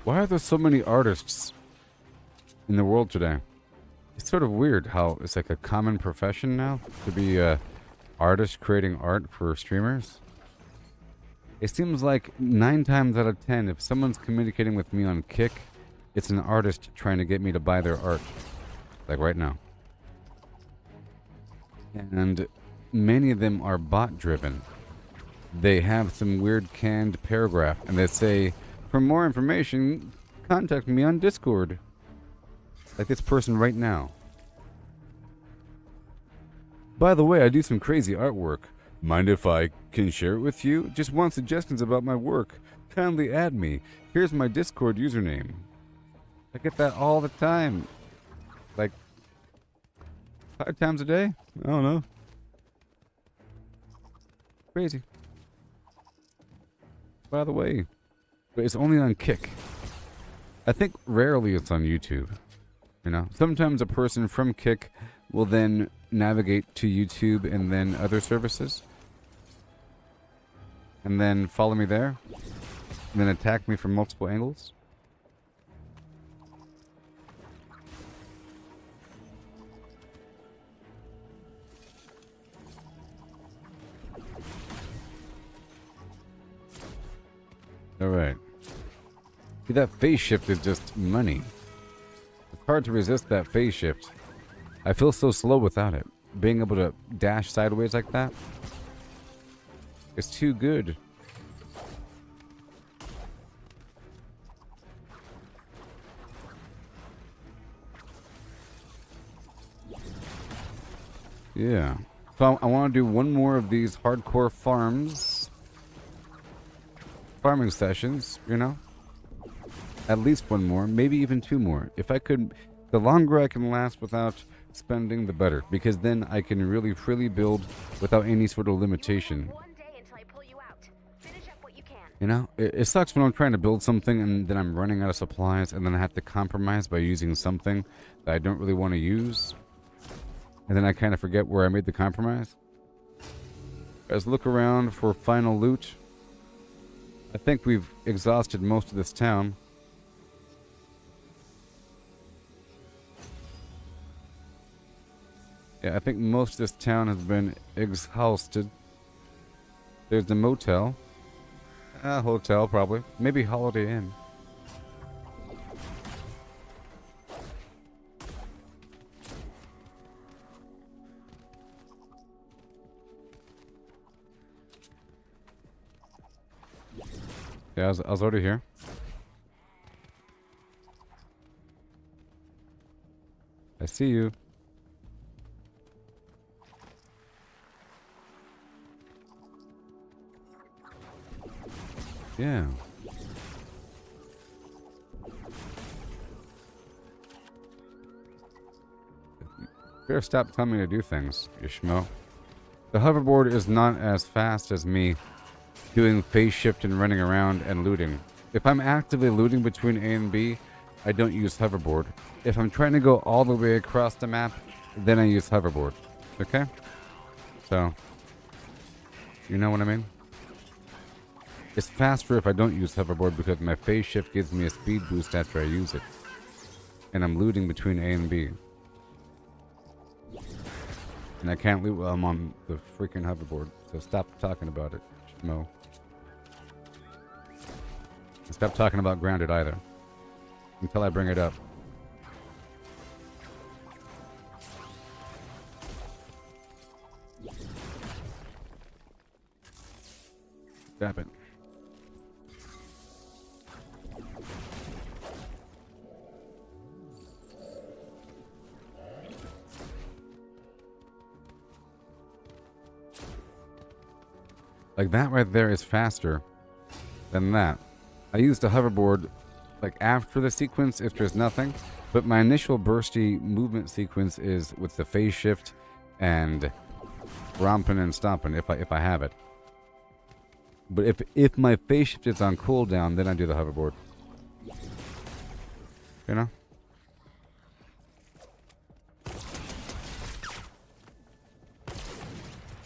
Why are there so many artists in the world today? It's sort of weird how it's like a common profession now to be a artist creating art for streamers. It seems like 9 times out of 10, if someone's communicating with me on Kick, it's an artist trying to get me to buy their art. Like right now. And many of them are bot driven. They have some weird canned paragraph and they say, for more information, contact me on Discord. Like this person right now. By the way, I do some crazy artwork. Mind if I can share it with you? Just want suggestions about my work. Kindly add me. Here's my Discord username. I get that all the time. Like 5 times a day? I don't know. Crazy. By the way, but it's only on Kick. I think rarely it's on YouTube. You know, sometimes a person from Kick will then navigate to YouTube and then other services. And then follow me there. And then attack me from multiple angles. Alright. See, that phase shift is just money. It's hard to resist that phase shift. I feel so slow without it. Being able to dash sideways like that is too good. Yeah. So I want to do one more of these hardcore farming sessions, you know? At least one more, maybe even 2 more. If I could, the longer I can last without spending, the better. Because then I can really freely build without any sort of limitation. You know, it sucks when I'm trying to build something and then I'm running out of supplies and then I have to compromise by using something that I don't really want to use. And then I kind of forget where I made the compromise. Guys, look around for final loot. I think we've exhausted most of this town. Yeah, I think most of this town has been exhausted. There's the motel. Hotel, probably. Maybe Holiday Inn. Yeah, I was already here. I see you. Yeah. Better stop telling me to do things, you schmo. The hoverboard is not as fast as me doing phase shift and running around and looting. If I'm actively looting between A and B, I don't use hoverboard. If I'm trying to go all the way across the map, then I use hoverboard. Okay? So, you know what I mean? It's faster if I don't use hoverboard because my phase shift gives me a speed boost after I use it. And I'm looting between A and B. And I can't loot while I'm on the freaking hoverboard. So stop talking about it, schmo. And stop talking about grounded either. Until I bring it up. Stop it. Like that right there is faster than that. I used a hoverboard like after the sequence if there's nothing, but my initial bursty movement sequence is with the phase shift and romping and stomping if I have it. But if my phase shift is on cooldown, then I do the hoverboard. You know?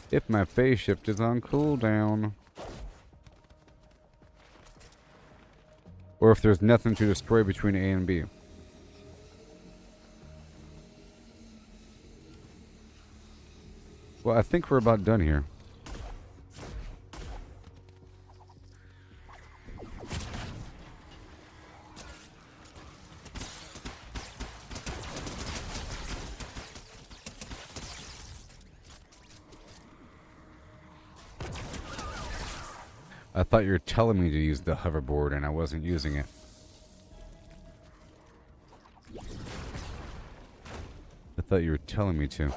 If my phase shift is on cooldown. Or if there's nothing to destroy between A and B. Well, I think we're about done here. I thought you were telling me to use the hoverboard and I wasn't using it. I thought you were telling me to.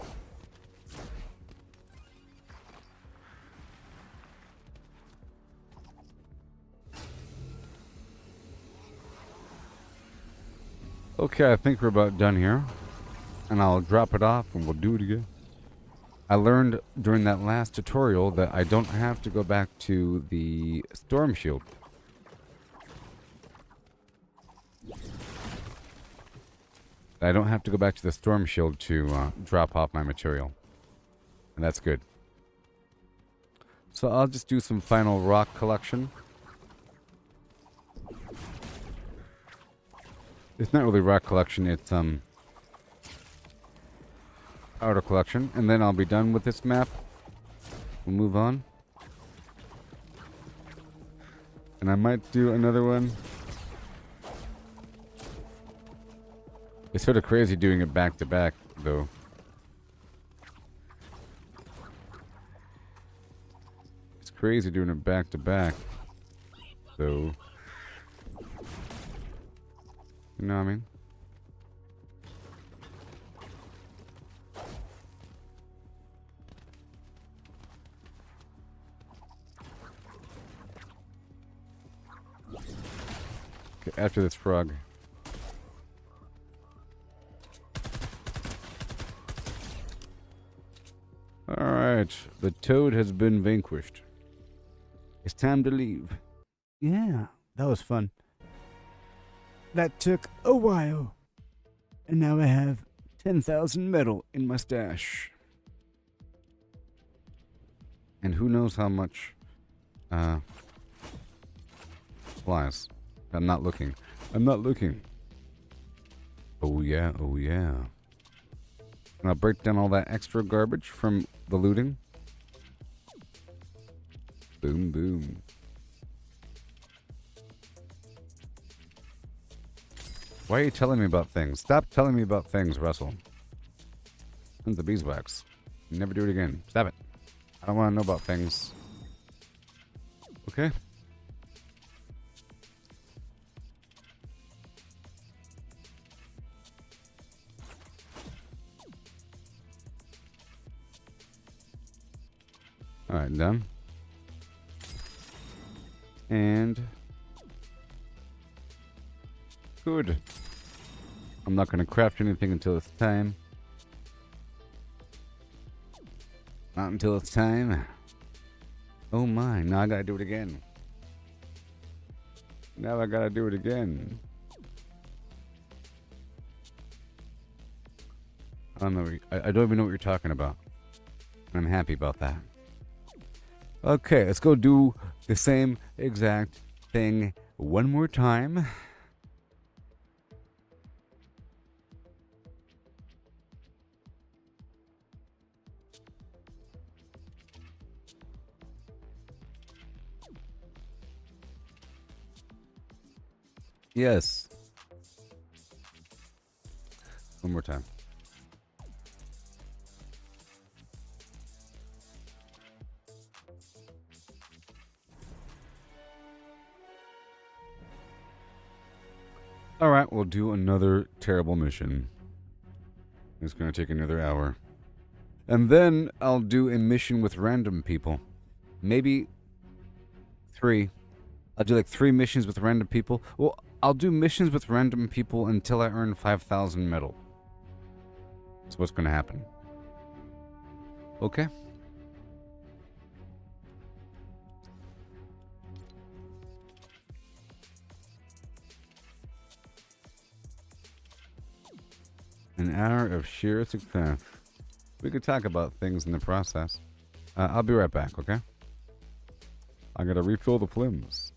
Okay, I think we're about done here. And I'll drop it off and we'll do it again. I learned during that last tutorial that I don't have to go back to the Stormshield. I don't have to go back to the Stormshield to drop off my material. And that's good. So I'll just do some final rock collection. It's not really rock collection, it's outer collection, and then I'll be done with this map. We'll move on. And I might do another one. It's sort of crazy doing it back to back, though. It's crazy doing it back to back, though. You know what I mean? Okay, after this frog. Alright, the toad has been vanquished. It's time to leave. Yeah, that was fun. That took a while. And now I have 10,000 metal in my stash. And who knows how much flies. I'm not looking. I'm not looking. Oh yeah, oh yeah. And I'll break down all that extra garbage from the looting. Boom, boom. Why are you telling me about things? Stop telling me about things, Russell. And the beeswax. Never do it again. Stop it. I don't want to know about things. Okay? Alright, done. And... good. I'm not going to craft anything until it's time. Not until it's time. Oh my, now I gotta do it again. Now I gotta do it again. I don't know. I don't even know what you're talking about. I'm happy about that. Okay, let's go do the same exact thing one more time. Yes. One more time. Alright, we'll do another terrible mission. It's going to take another hour. And then I'll do a mission with random people. Maybe 3. I'll do like 3 missions with random people. Well, I'll do missions with random people until I earn 5,000 metal. That's what's going to happen. Okay? An hour of sheer success. We could talk about things in the process. I'll be right back, okay? I gotta refill the flims.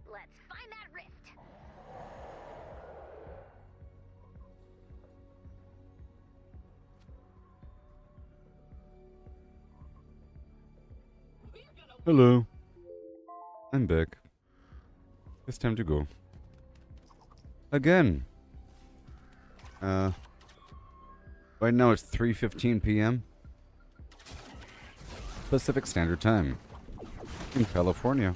Let's find that rift. Hello. I'm back. It's time to go. Again. Right now it's 3:15 p.m. Pacific Standard Time in California.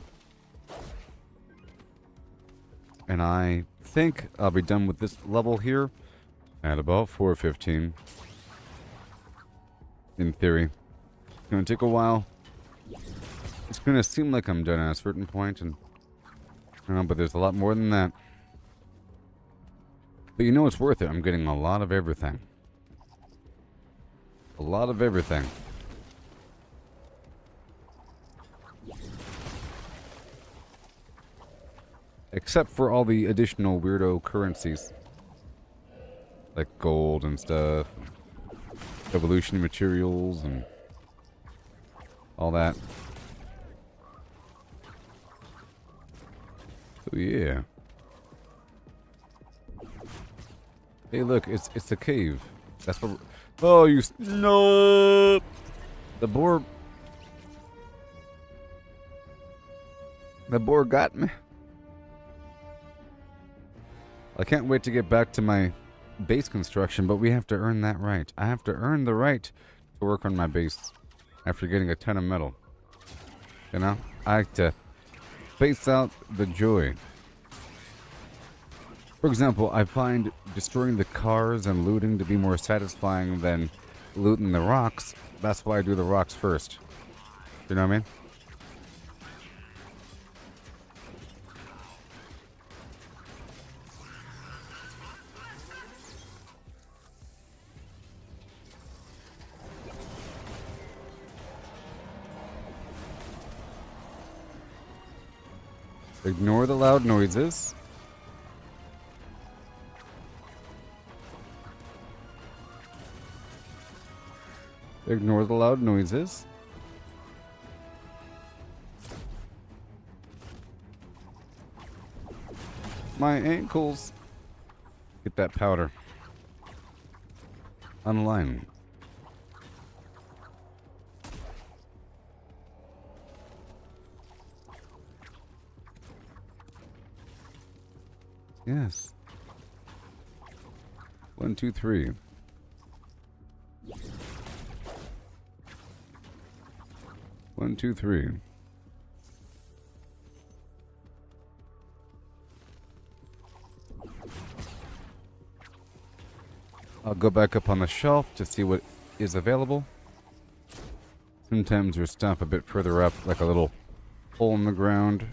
And I think I'll be done with this level here at about 4:15. In theory. It's gonna take a while. It's gonna seem like I'm done at a certain point, and but there's a lot more than that. But you know it's worth it. I'm getting a lot of everything. A lot of everything. Except for all the additional weirdo currencies. Like gold and stuff. Evolution materials and all that. So yeah. Hey look, it's a cave. That's what... Oh, you... No! The boar... The boar got me. I can't wait to get back to my base construction, but we have to earn that right. I have to earn the right to work on my base after getting a ton of metal. You know? I like to face out the joy. For example, I find destroying the cars and looting to be more satisfying than looting the rocks. That's why I do the rocks first. You know what I mean? Ignore the loud noises. Ignore the loud noises. My ankles. Get that powder. Online. Yes. 1, 2, 3. One, two, three. I'll go back up on the shelf to see what is available. Sometimes there's stuff a bit further up, like a little hole in the ground,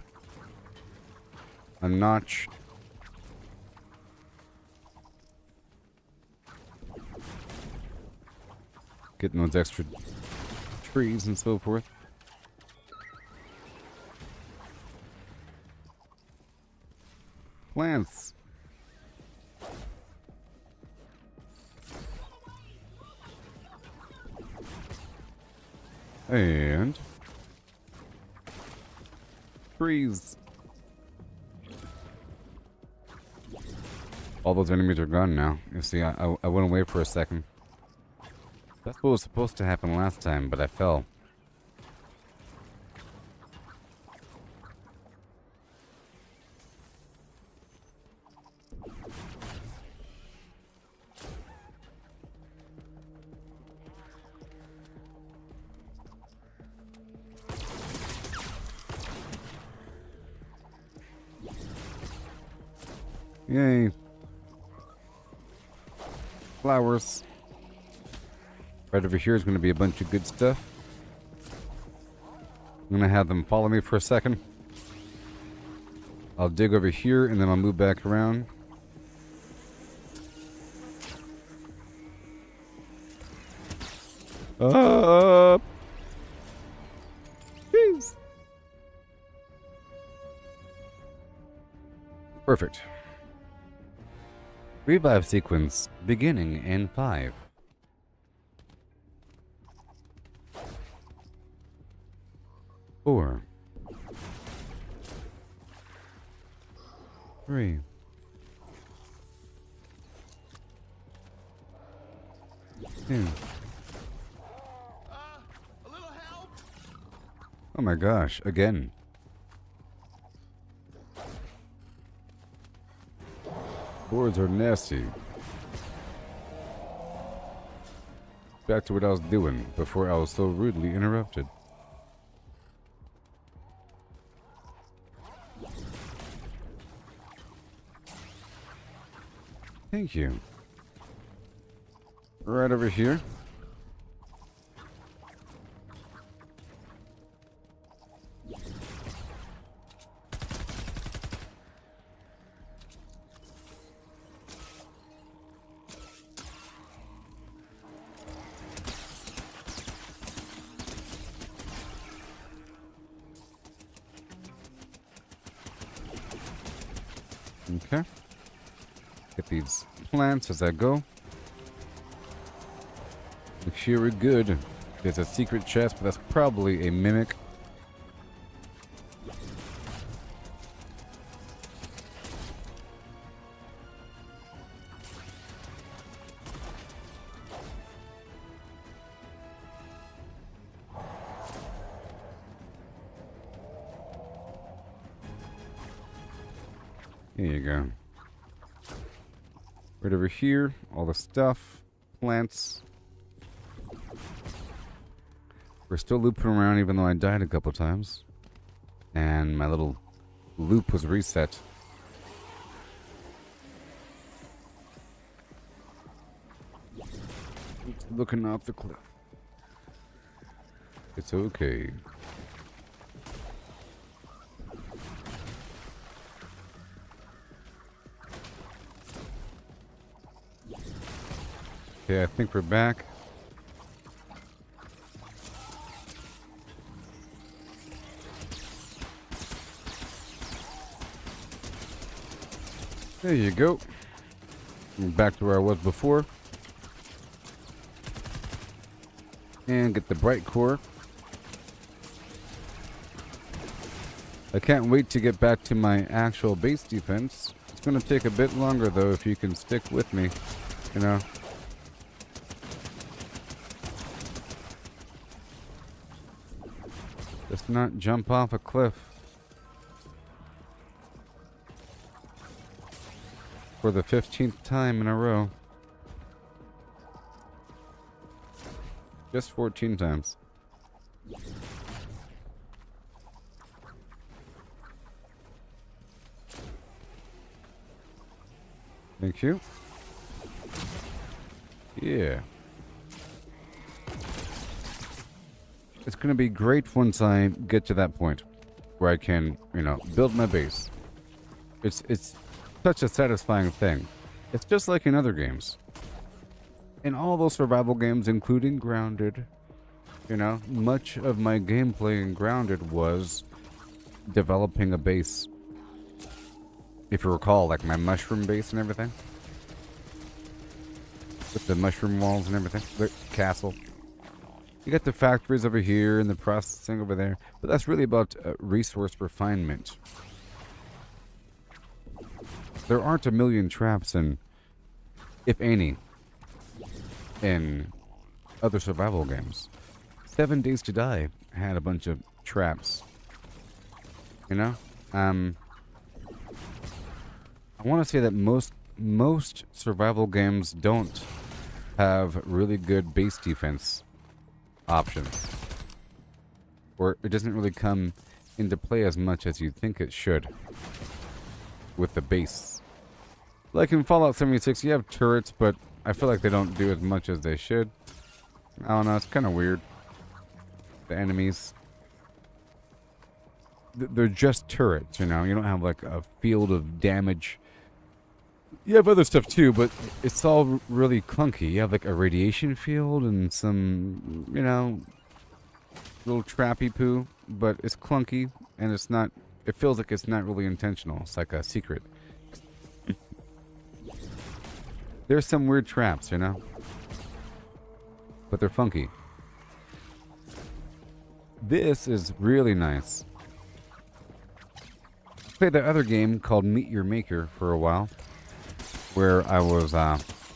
a notch. Getting those extra trees and so forth. Plants. And trees. All those enemies are gone now. You see, I went away for a second. That's what was supposed to happen last time, but I fell. Yay. Flowers. Right over here is going to be a bunch of good stuff. I'm going to have them follow me for a second. I'll dig over here and then I'll move back around. Jeez. Perfect. Revive sequence beginning in 5. 4. 3. 2. A little help? Oh my gosh, again. Boards are nasty. Back to what I was doing before I was so rudely interrupted. Thank you. Right over here. Okay. Get these plants as I go. Make sure we're good. There's a secret chest, but that's probably a mimic. Here you go. Right over here, all the stuff, plants. We're still looping around even though I died a couple times. And my little loop was reset. It's looking off the cliff. It's okay. Okay, I think we're back. There you go. I'm back to where I was before. And get the bright core. I can't wait to get back to my actual base defense. It's gonna take a bit longer though if you can stick with me, you know. Just not jump off a cliff. For the 15th time in a row. Just 14 times. Thank you. Yeah. It's going to be great once I get to that point where I can, you know, build my base. It's such a satisfying thing. It's just like in other games. In all those survival games, including Grounded, you know, much of my gameplay in Grounded was developing a base. If you recall, like my mushroom base and everything. With the mushroom walls and everything. The castle. You got the factories over here and the processing over there. But that's really about resource refinement. There aren't a million traps in, if any, in other survival games. 7 Days to Die had a bunch of traps. You know? I want to say that most survival games don't have really good base defense options. Or it doesn't really come into play as much as you think it should with the base. Like in Fallout 76, you have turrets, but I feel like they don't do as much as they should. I don't know, it's kind of weird. The enemies. They're just turrets, you know? You don't have like a field of damage. You have other stuff too, but it's all really clunky. You have like a radiation field and some, you know, little trappy poo, but it's clunky and it's not, it feels like it's not really intentional. It's like a secret. There's some weird traps, you know, but they're funky. This is really nice. I played that other game called Meet Your Maker for a while, where I was,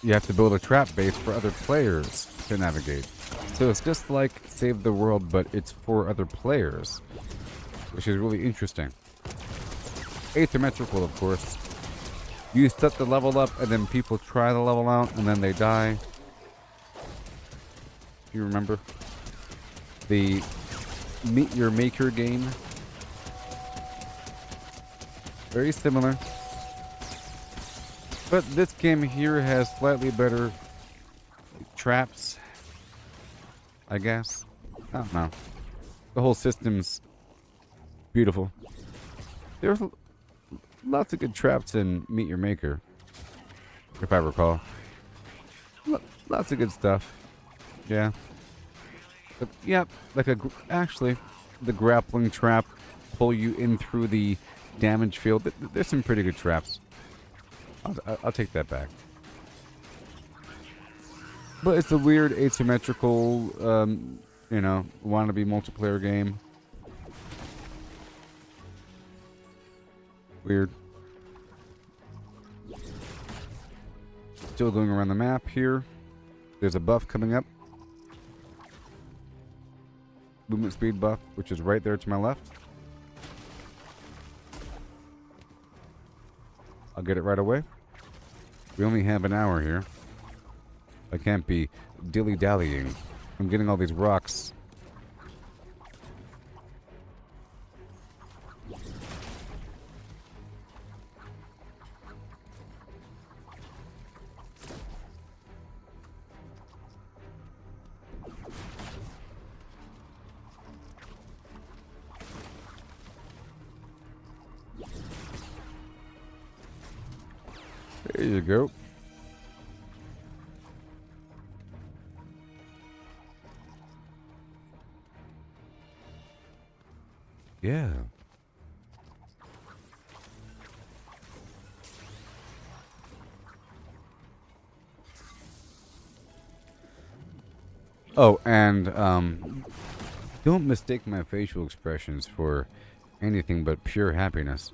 you have to build a trap base for other players to navigate. So it's just like Save the World, but it's for other players, which is really interesting. Asymmetrical, of course. You set the level up, and then people try the level out, and then they die. Do you remember? The Meet Your Maker game. Very similar. But this game here has slightly better traps, I guess. I don't know. The whole system's beautiful. There's lots of good traps in Meet Your Maker, if I recall. Lots of good stuff. Yeah. But, yeah, like actually, the grappling trap pull you in through the damage field. There's some pretty good traps. I'll take that back. But it's a weird asymmetrical, you know, wannabe multiplayer game. Weird. Still going around the map here. There's a buff coming up. Movement speed buff, which is right there to my left. I'll get it right away. We only have an hour here. I can't be dilly-dallying. I'm getting all these rocks. There you go. Yeah. Oh, and don't mistake my facial expressions for anything but pure happiness.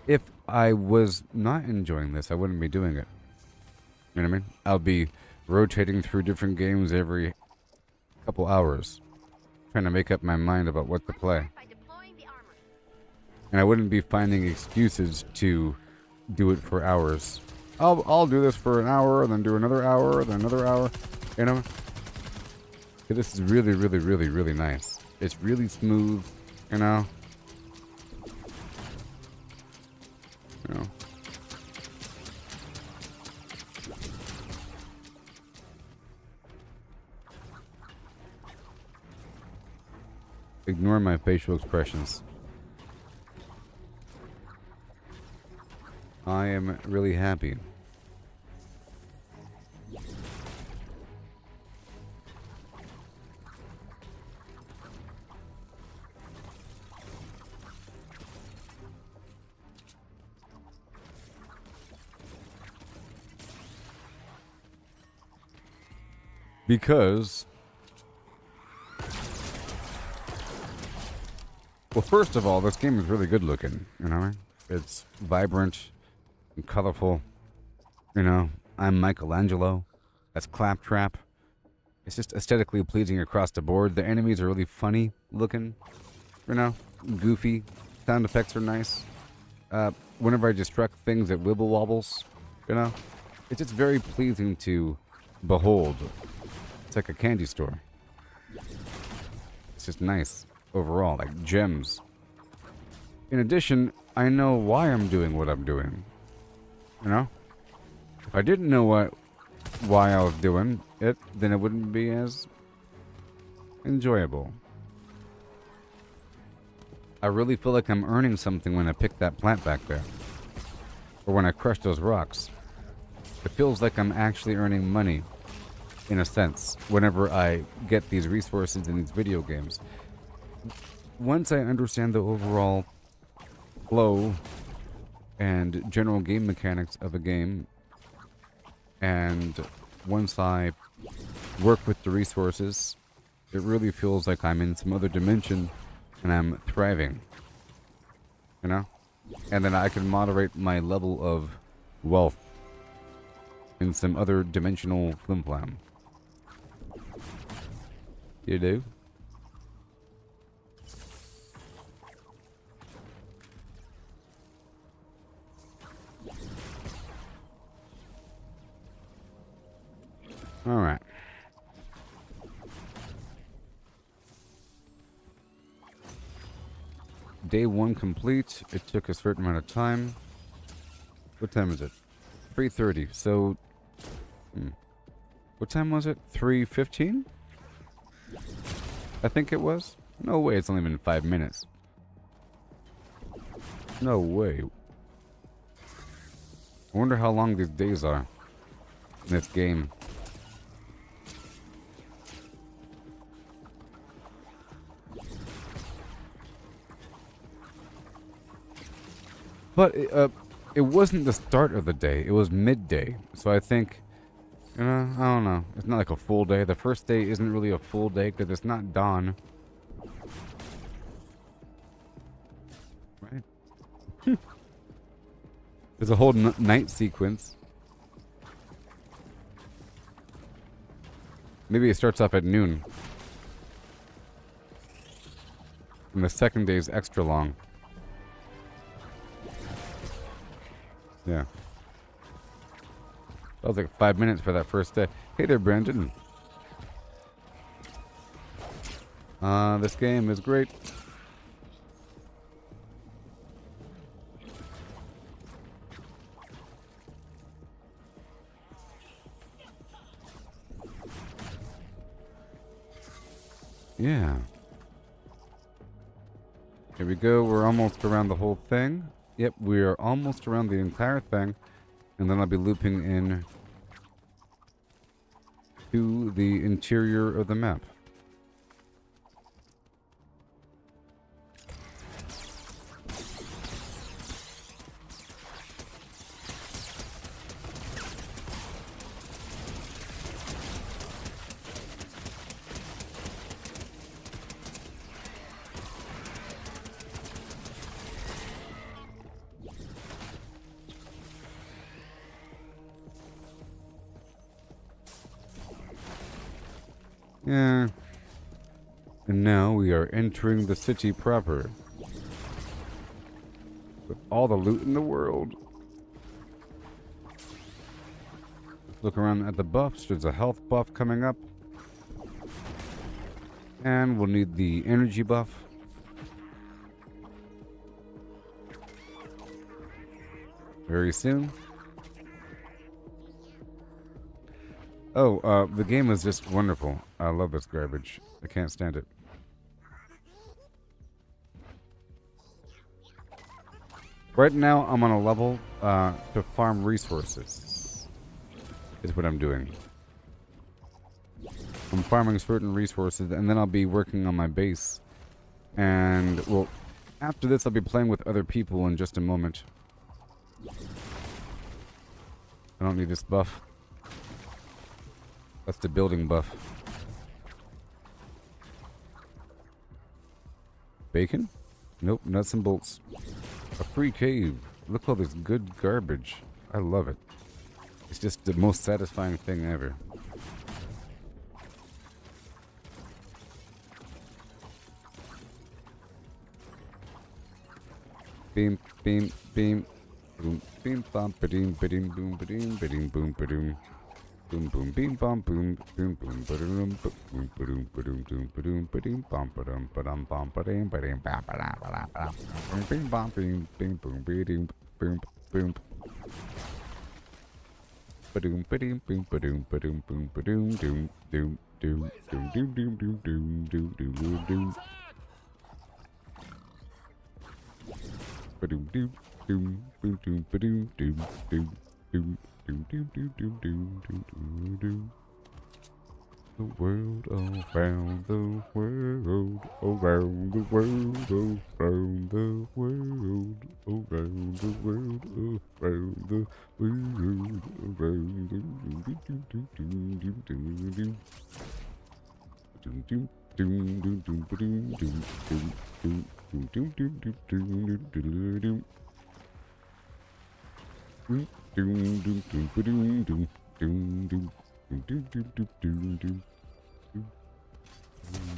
if I was not enjoying this, I wouldn't be doing it. You know what I mean? I'll be rotating through different games every couple hours, trying to make up my mind about what to play. And I wouldn't be finding excuses to do it for hours. I'll do this for an hour, then do another hour, then another hour. You know? This is really, really, really, really nice. It's really smooth, you know? You know? Ignore my facial expressions. I am really happy. Because, well, first of all, this game is really good looking, you know? It's vibrant and colorful, you know? I'm Michelangelo. That's Claptrap. It's just aesthetically pleasing across the board. The enemies are really funny looking, you know? Goofy. Sound effects are nice. Whenever I destruct things, it wibble wobbles, you know? It's just very pleasing to behold. It's like a candy store. It's just nice overall, like gems. In addition, I know why I'm doing what I'm doing. You know? If I didn't know why I was doing it, then it wouldn't be as enjoyable. I really feel like I'm earning something when I pick that plant back there. Or when I crush those rocks. It feels like I'm actually earning money. In a sense, whenever I get these resources in these video games. Once I understand the overall flow and general game mechanics of a game, and once I work with the resources, it really feels like I'm in some other dimension and I'm thriving. You know? And then I can moderate my level of wealth in some other dimensional flimflam. You do? Alright. Day 1 complete. It took a certain amount of time. What time is it? 3:30. So... What time was it? 3:15? I think it was. No way, it's only been 5 minutes. No way. I wonder how long these days are in this game. But it wasn't the start of the day, it was midday. So I think... I don't know. It's not like a full day. The first day isn't really a full day because it's not dawn. Right? There's a whole night sequence. Maybe it starts off at noon. And the second day is extra long. Yeah. That was like 5 minutes for that first day. Hey there, Brandon. This game is great. Yeah. Here we go. We're almost around the whole thing. Yep, we are almost around the entire thing. And then I'll be looping in to the interior of the map. Yeah. And now we are entering the city proper. With all the loot in the world. Look around at the buffs. There's a health buff coming up. And we'll need the energy buff. Very soon. Oh, the game is just wonderful. I love this garbage. I can't stand it. Right now, I'm on a level to farm resources. Is what I'm doing. I'm farming certain resources, and then I'll be working on my base. And, well, after this, I'll be playing with other people in just a moment. I don't need this buff. That's the building buff. Bacon? Nope, nuts and bolts. A free cave. Look at all this good garbage. I love it. It's just the most satisfying thing ever. Beam, beam, beam. Boom, beam, bum, ba-ding, ba-ding, boom, ba-ding, ba-ding, boom, ba-doom. Boom, boom, beam, bum, boom, boom, boom, ba-doom, boom, ba-doom, ba-doom, doom, ba-doom, ba-ding, bum, ba-dum, ba-dum, bum, ba-ding, ba-ding, bam, ba-dum, ba-dum, ba-dum, boom, bing, bum, bing, bing, boom, ba-ding, boom, boom. Ba-doom, ba-ding, boom, ba-doom, ba-doom, boom, ba-doom, doom, doom, doom, doom, doom, doom, doom, doom, doom, doom, doom, doom. Ba-doom, doom, doom, boom, doom, ba-doom, doom, doom, doom. Do do do do do do do do. The world around the world, around the world, around the world, around the world, around the world, around the do do do do do do do. Do do do do do do do do do do do do do do. Doom doom doom ba doom doom doom doom doom doom doom doom doom.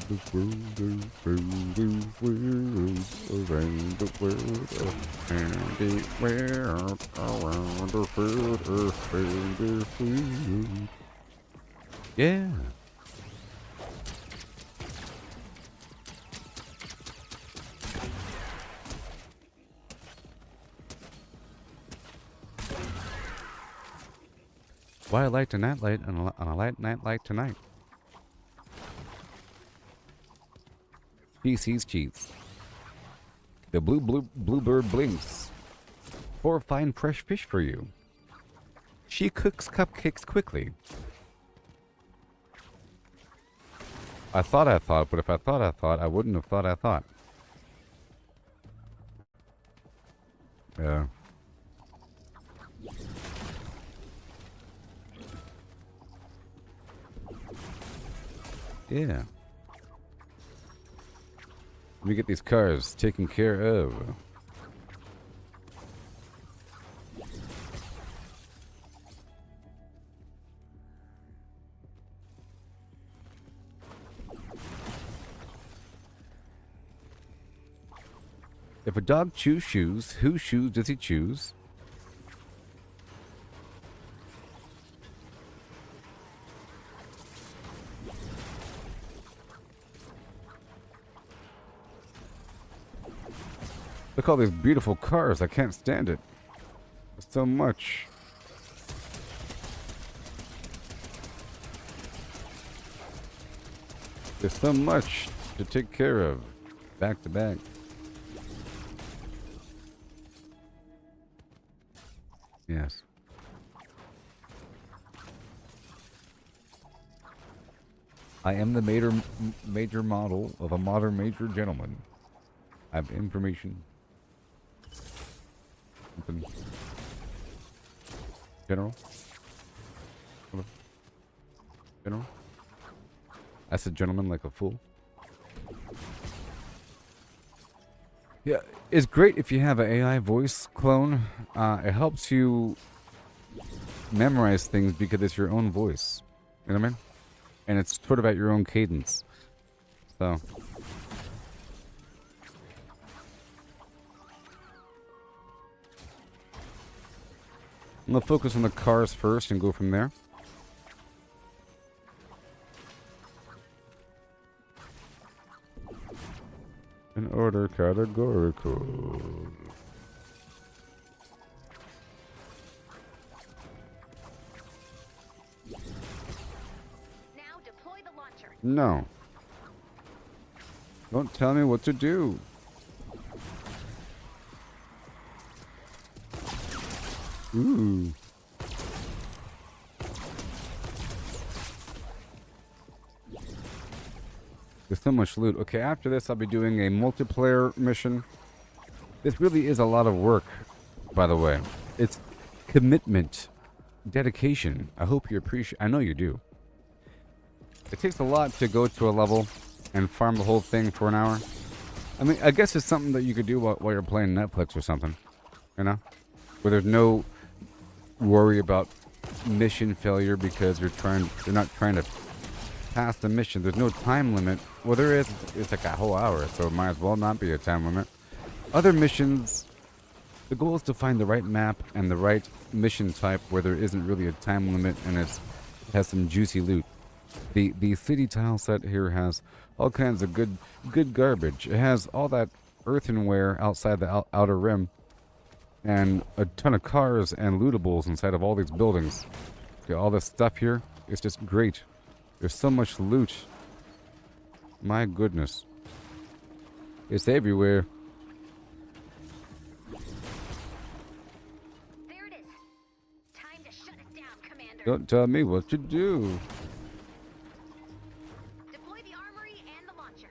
The world around the world, around the world, around the world, around the world, around the world. Yeah. Why a light to night light on a light night light tonight? PC's cheats. The bluebird blinks. 4 fine fresh fish for you. She cooks cupcakes quickly. I thought, but if I thought, I wouldn't have thought I thought. Yeah. Yeah. Let me get these cars taken care of. If a dog chews shoes, whose shoes does he choose? Look at all these beautiful cars. I can't stand it. There's so much. There's so much to take care of. Back to back. Yes. I am the major model of a modern major gentleman. I have information. General? Hello? General? I said gentleman like a fool. Yeah, it's great if you have an AI voice clone. It helps you memorize things because it's your own voice. You know what I mean? and it's sort of at your own cadence. So. I'm going to focus on the cars first and go from there. In order categorical. Now deploy the launcher. No. Don't tell me what to do. Ooh. There's so much loot. Okay, after this I'll be doing a multiplayer mission. This really is a lot of work, by the way. It's commitment, dedication. I hope you appreciate. I know you do. It takes a lot to go to a level and farm the whole thing for an hour. I mean, I guess it's something that you could do while you're playing Netflix or something, you know? Where there's no worry about mission failure because you're not trying to pass the mission. There's no time limit. Well, there is. It's like a whole hour, so it might as well not be a time limit. Other missions, the goal is to find the right map and the right mission type where there isn't really a time limit and it has some juicy loot. The city tile set here has all kinds of good garbage. It has all that earthenware outside the outer rim and a ton of cars and lootables inside of all these buildings. Okay, all this stuff here is just great. There's so much loot. My goodness. It's everywhere. There it is. Time to shut it down, Commander. Don't tell me what to do. Deploy the armory and the launcher.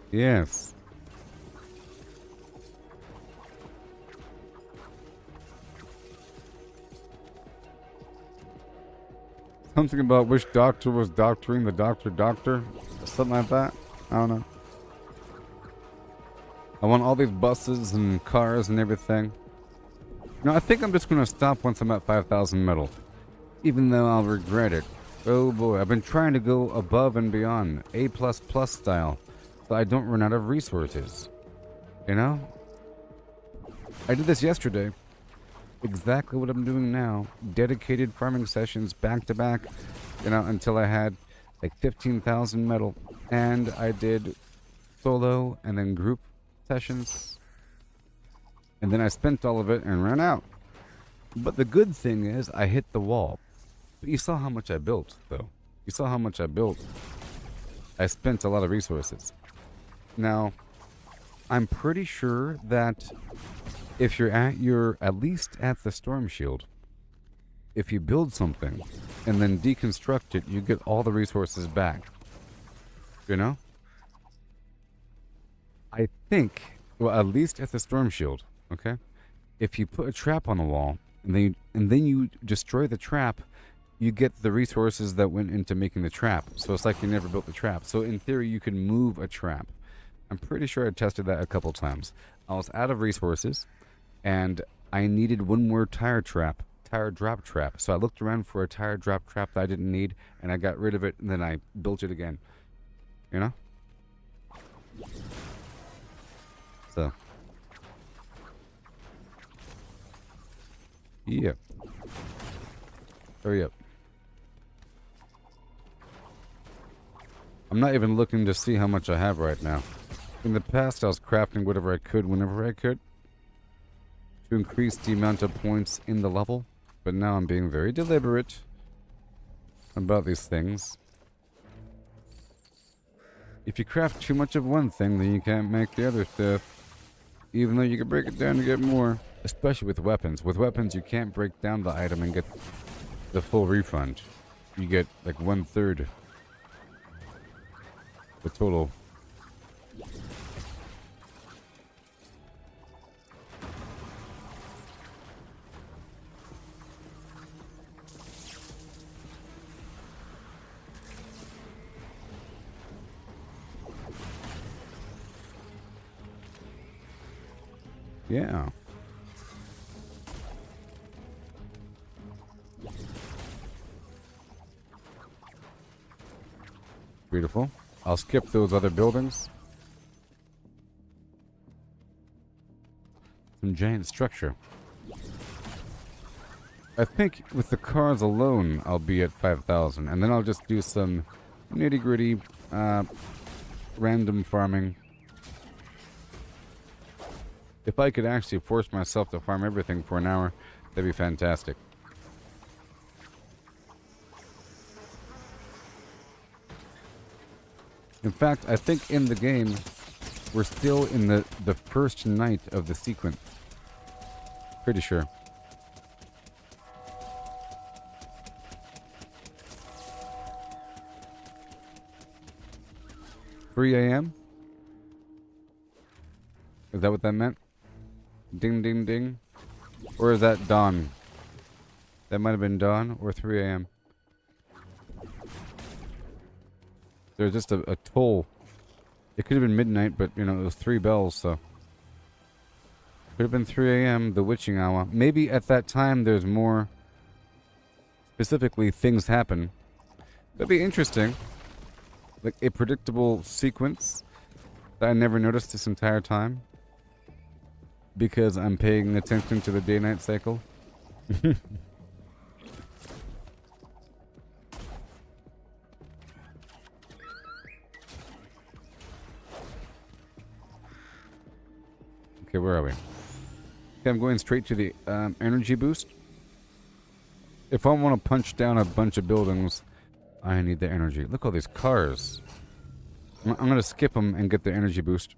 Yes. Something about which doctor was doctoring the doctor. Something like that. I don't know. I want all these buses and cars and everything. No, I think I'm just going to stop once I'm at 5,000 metal. Even though I'll regret it. Oh boy, I've been trying to go above and beyond. A++ style. So I don't run out of resources. You know? I did this yesterday. Exactly what I'm doing now. Dedicated farming sessions back to back. You know, until I had like 15,000 metal. And I did solo and then group sessions. And then I spent all of it and ran out. But the good thing is I hit the wall. But you saw how much I built, though. You saw how much I built. I spent a lot of resources. Now, I'm pretty sure that if you're at least at the Stormshield, if you build something and then deconstruct it, you get all the resources back. You know? I think, well, at least at the Stormshield, okay? If you put a trap on the wall and then you destroy the trap, you get the resources that went into making the trap. So it's like you never built the trap. So in theory, you can move a trap. I'm pretty sure I tested that a couple times. I was out of resources, and I needed one more tire drop trap. So I looked around for a tire drop trap that I didn't need, and I got rid of it, and then I built it again. You know? So. Yeah. Hurry up. I'm not even looking to see how much I have right now. In the past, I was crafting whatever I could whenever I could to increase the amount of points in the level, but now I'm being very deliberate about these things. If you craft too much of one thing, then you can't make the other stuff, even though you can break it down to get more, especially with weapons. With weapons, you can't break down the item and get the full refund. You get like 1/3 the total. Yeah. Beautiful. I'll skip those other buildings. Some giant structure. I think with the cars alone, I'll be at 5,000. And then I'll just do some nitty-gritty, random farming. If I could actually force myself to farm everything for an hour, that'd be fantastic. In fact, I think in the game, we're still in the first night of the sequence. Pretty sure. "3 a.m.? Is that what that meant? Ding, ding, ding. Or is that dawn? That might have been dawn or 3 a.m. There's just a toll. It could have been midnight, but, you know, it was 3 bells, so. Could have been 3 a.m., the witching hour. Maybe at that time there's more, specifically, things happen. That'd be interesting. Like a predictable sequence that I never noticed this entire time. Because I'm paying attention to the day-night cycle. Okay, where are we? Okay, I'm going straight to the energy boost. If I want to punch down a bunch of buildings, I need the energy. Look at all these cars. I'm going to skip them and get the energy boost.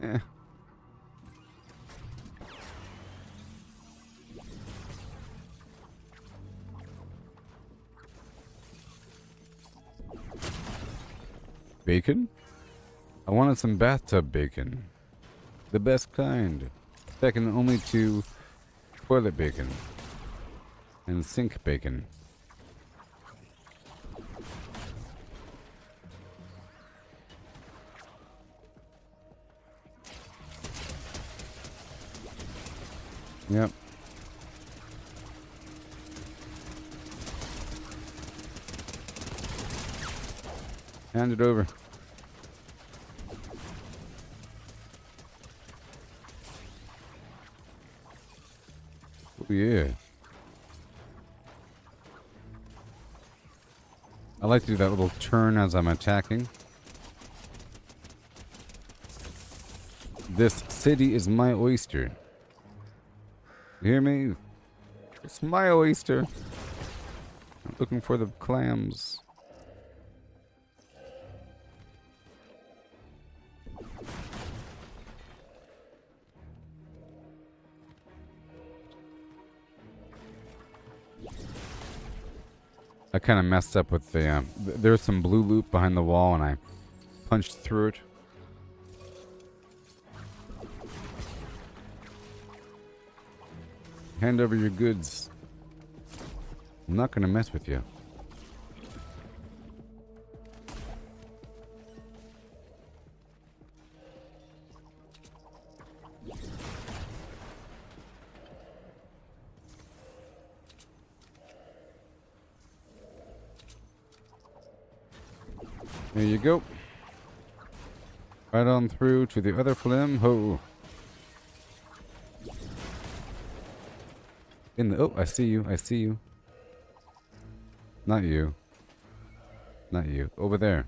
Eh. Bacon? I wanted some bathtub bacon. The best kind. Second only to toilet bacon. And sink bacon. Yep. Hand it over. Oh yeah. I like to do that little turn as I'm attacking. This city is my oyster. You hear me? It's my oyster. I'm looking for the clams. I kind of messed up with the, there's some blue loop behind the wall and I punched through it. Hand over your goods. I'm not going to mess with you. There you go. Right on through to the other flim. Ho. In the, oh, I see you. I see you. Not you. Not you. Over there.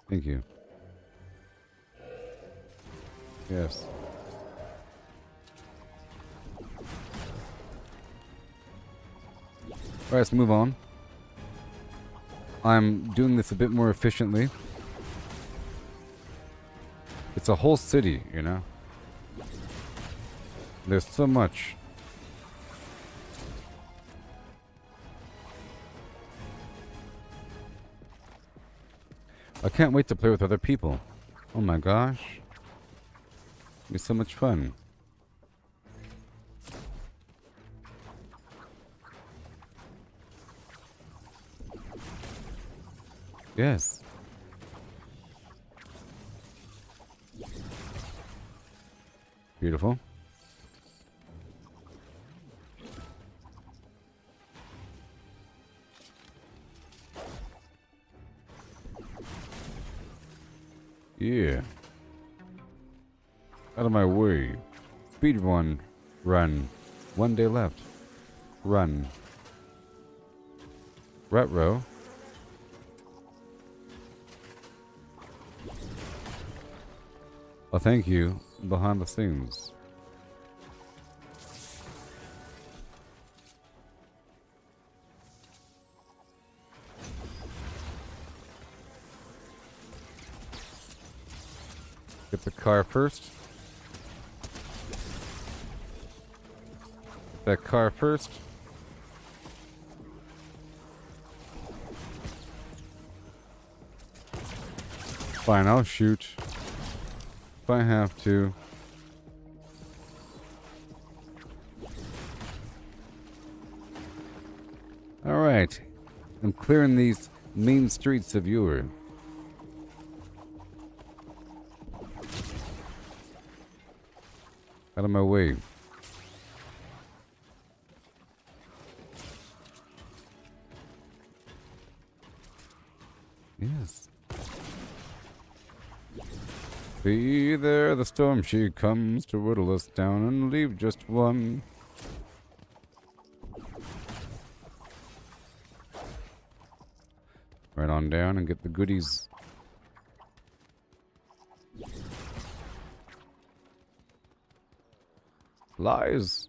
Thank you. Yes. Alright, let's move on. I'm doing this a bit more efficiently. It's a whole city, you know? There's so much. I can't wait to play with other people. Oh my gosh. It'll be so much fun. Yes. Beautiful. Yeah. Out of my way. Speed run. Run. 1 day left. Run. Retro. Oh, thank you. Behind the scenes. Get the car first. Get that car first. Fine, I'll shoot. If I have to. Alright. I'm clearing these main streets of Europe. Out of my way. Yes. See there, the storm she comes to whittle us down and leave just one. Right on down and get the goodies. Lies.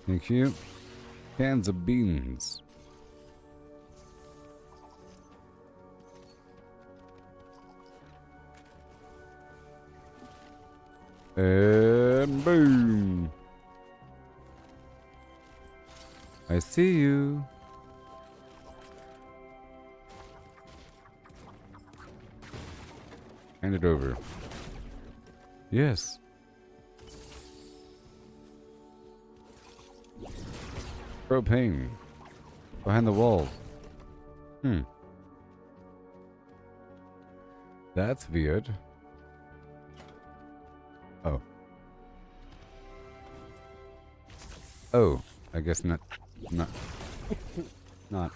Thank you. Cans of beans. And boom. I see you. Hand it over. Yes. Propane. Behind the walls. That's weird. Oh. Oh, I guess not. Not. Not.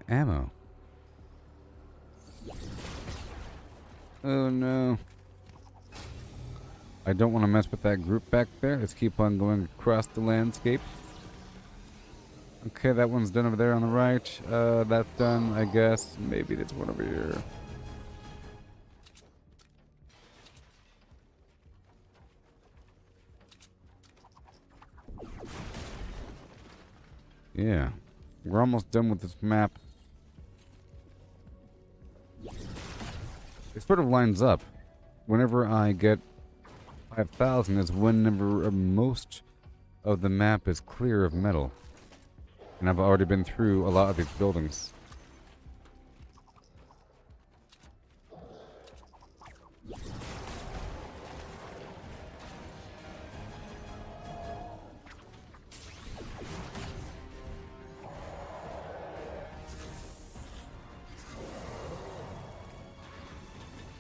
Ammo. Oh no. I don't want to mess with that group back there. Let's keep on going across the landscape. Okay, that one's done over there on the right. That's done, I guess. Maybe there's one over here. Yeah. We're almost done with this map. It sort of lines up. Whenever I get 5,000 is whenever most of the map is clear of metal. And I've already been through a lot of these buildings.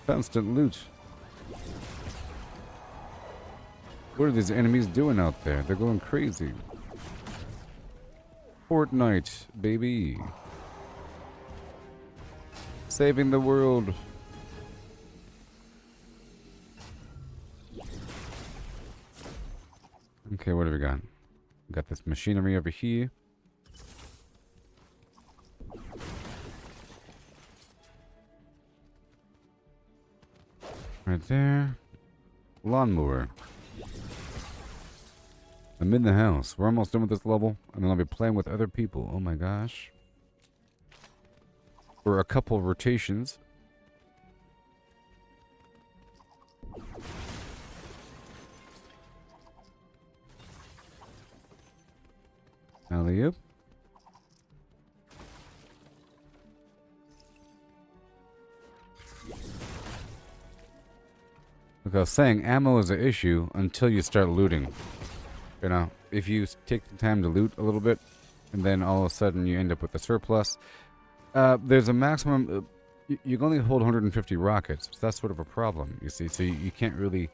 Constant loot. What are these enemies doing out there? They're going crazy. Fortnite, baby. Saving the world. Okay, what have we got? We got this machinery over here. Right there. Lawnmower. I'm in the house. We're almost done with this level, and then I'll be playing with other people. Oh my gosh. for a couple rotations. Alley-oop. Like I was saying, ammo is an issue until you start looting. You know, if you take the time to loot a little bit, and then all of a sudden you end up with a surplus, there's a maximum. You can only hold 150 rockets. So that's sort of a problem, you see. So you can't really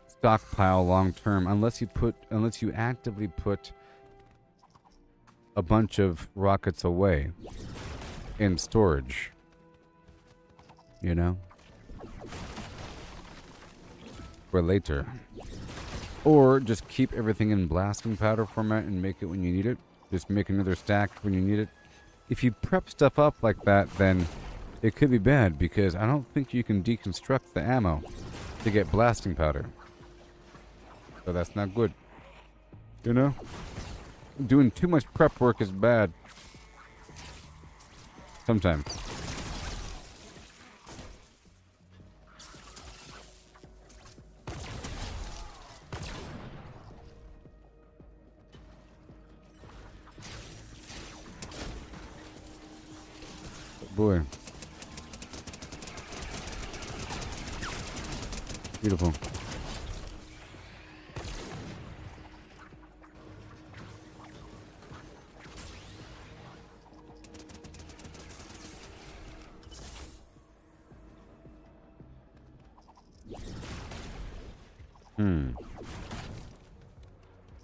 stockpile long term unless you actively put a bunch of rockets away in storage. You know, for later. Or just keep everything in blasting powder format and make it when you need it. Just make another stack when you need it. If you prep stuff up like that, then it could be bad, because I don't think you can deconstruct the ammo to get blasting powder. So that's not good. You know? Doing too much prep work is bad. Sometimes. Boy. Beautiful.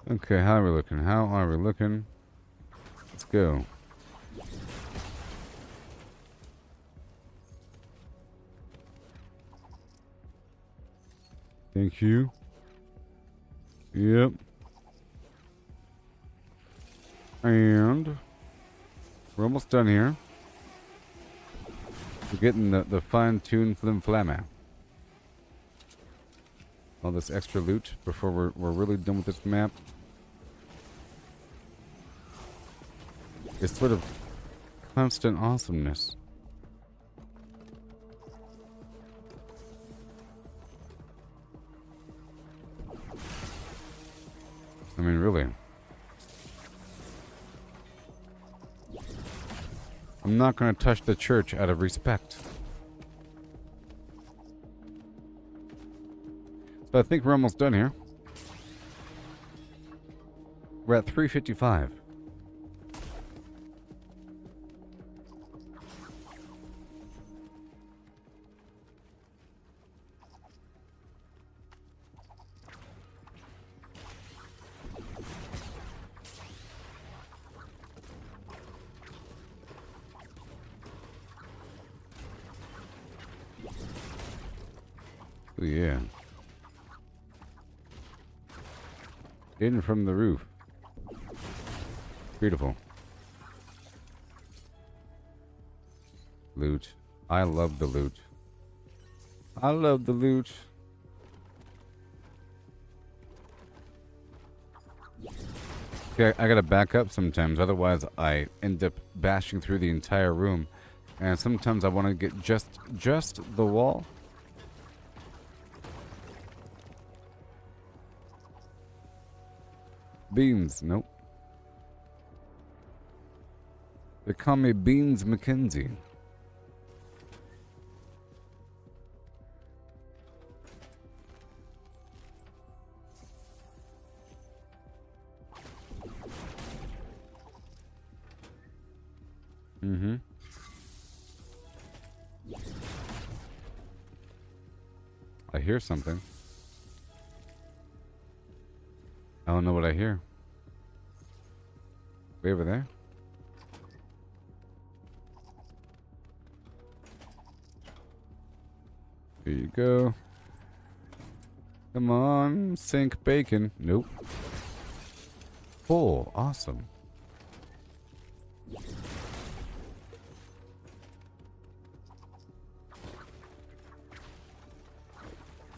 Okay, how are we looking? How are we looking? Let's go. Thank you. Yep. And we're almost done here. We're getting the fine-tuned flim flamma. All this extra loot before we're really done with this map. It's sort of constant awesomeness. I mean, really. I'm not going to touch the church out of respect. So I think we're almost done here. We're at 355. Oh, yeah. In from the roof. Beautiful. Loot. I love the loot. I love the loot. Okay, I gotta back up sometimes, otherwise I end up bashing through the entire room. And sometimes I want to get just the wall. Beans, nope. They call me Beans McKenzie. Mm-hmm. I hear something. I don't know what I hear. Way over there? Here you go. Come on, sink bacon. Nope. Full. Awesome.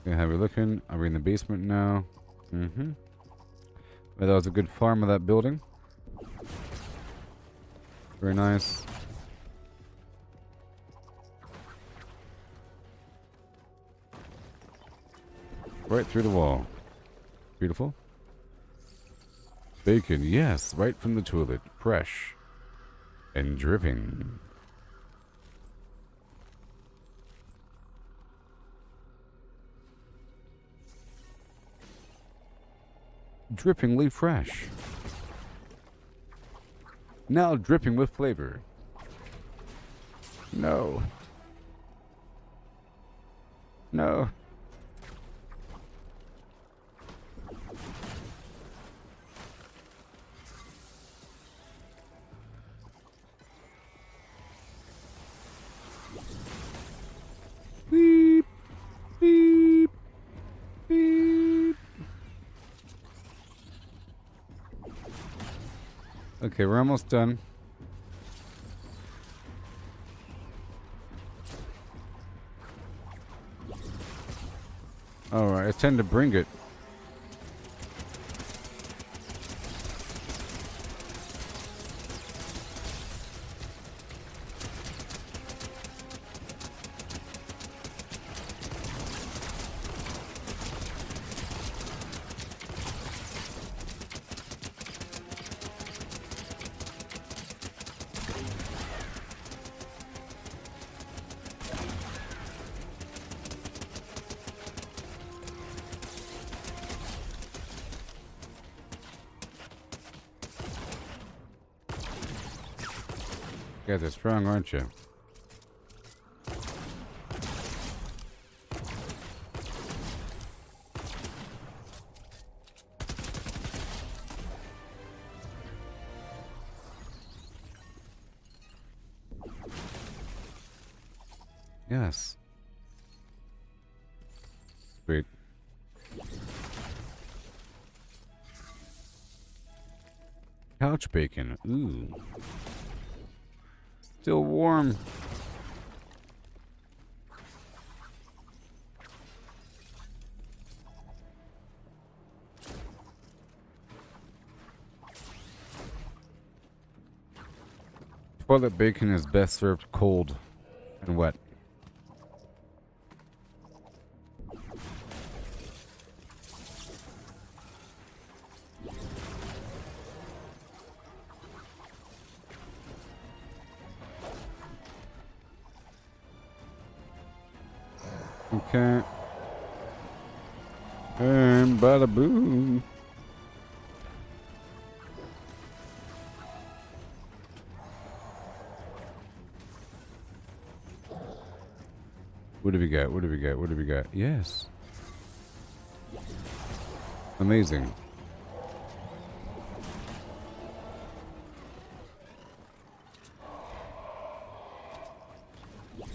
Okay, how are we looking? Are we in the basement now? Mm-hmm. Well, that was a good farm of that building. Very nice. right through the wall. Beautiful. Bacon, yes, right from the toilet. Fresh. And dripping. Drippingly fresh. Now dripping with flavor. No. No. Beep. Beep. Beep. Okay, we're almost done. Alright, I tend to bring it. You guys are strong, aren't you? Yes. Sweet. Couch bacon. Ooh. Still warm. Toilet bacon is best served cold and wet. Okay. And bada boom. What do we got? What do we got? What do we got? Yes. Amazing.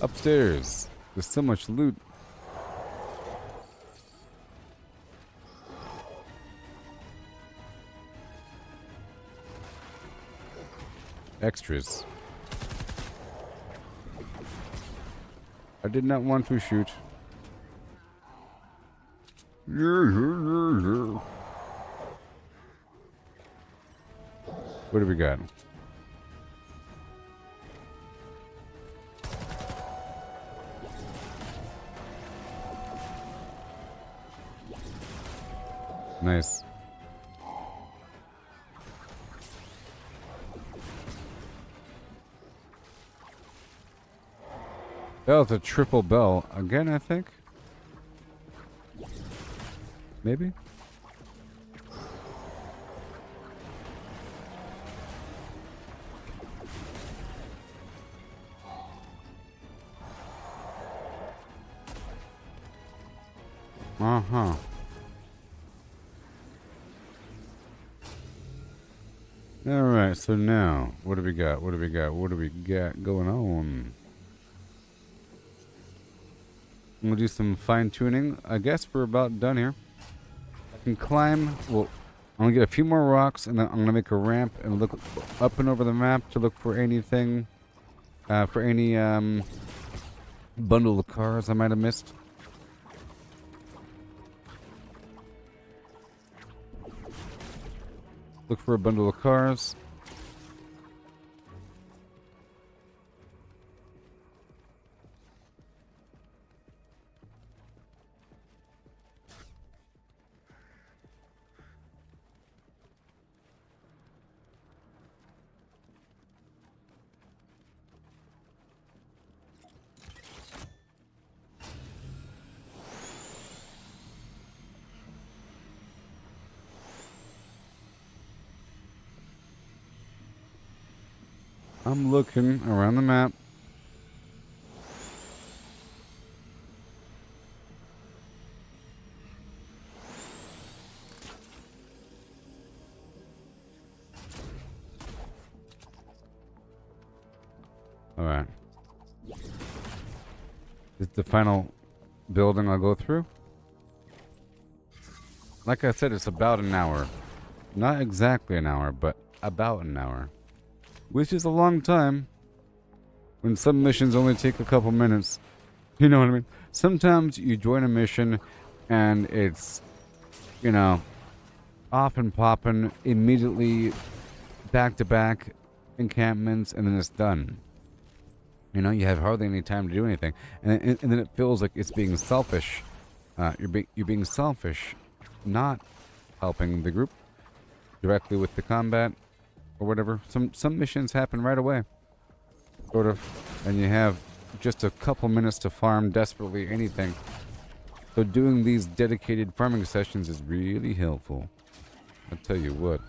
Upstairs. There's so much loot. Extras. I did not want to shoot. What do we got? Nice. That was a triple bell. Again, I think? Maybe? Uh-huh. Alright, so now, what do we got? What do we got? What do we got going on? I'm gonna do some fine-tuning. I guess we're about done here. I can climb. Well, I'm gonna get a few more rocks, and then I'm gonna make a ramp and look up and over the map to look for anything, for any bundle of cars I might have missed. Look for a bundle of cars. I'm looking around the map. Alright. This is the final building I'll go through. Like I said, it's about an hour. Not exactly an hour, but about an hour. Which is a long time. When some missions only take a couple minutes. You know what I mean? Sometimes you join a mission and it's, you know, off and popping, immediately back-to-back encampments, and then it's done. You know, you have hardly any time to do anything. And then it feels like it's being selfish. You're being selfish, not helping the group directly with the combat or whatever. Some missions happen right away, sort of, and you have just a couple minutes to farm desperately anything. So doing these dedicated farming sessions is really helpful. I'll tell you what.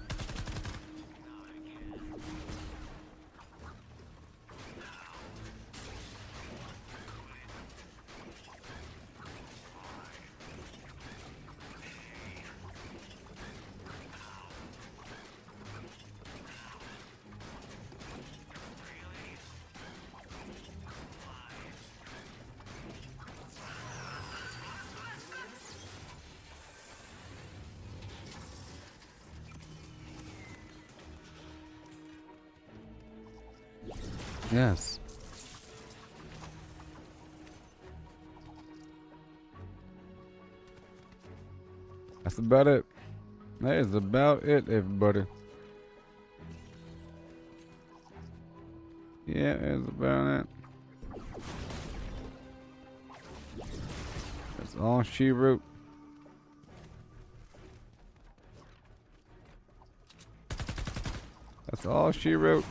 Yes. That's about it. That is about it, everybody. Yeah, that's about it. That's all she wrote. That's all she wrote.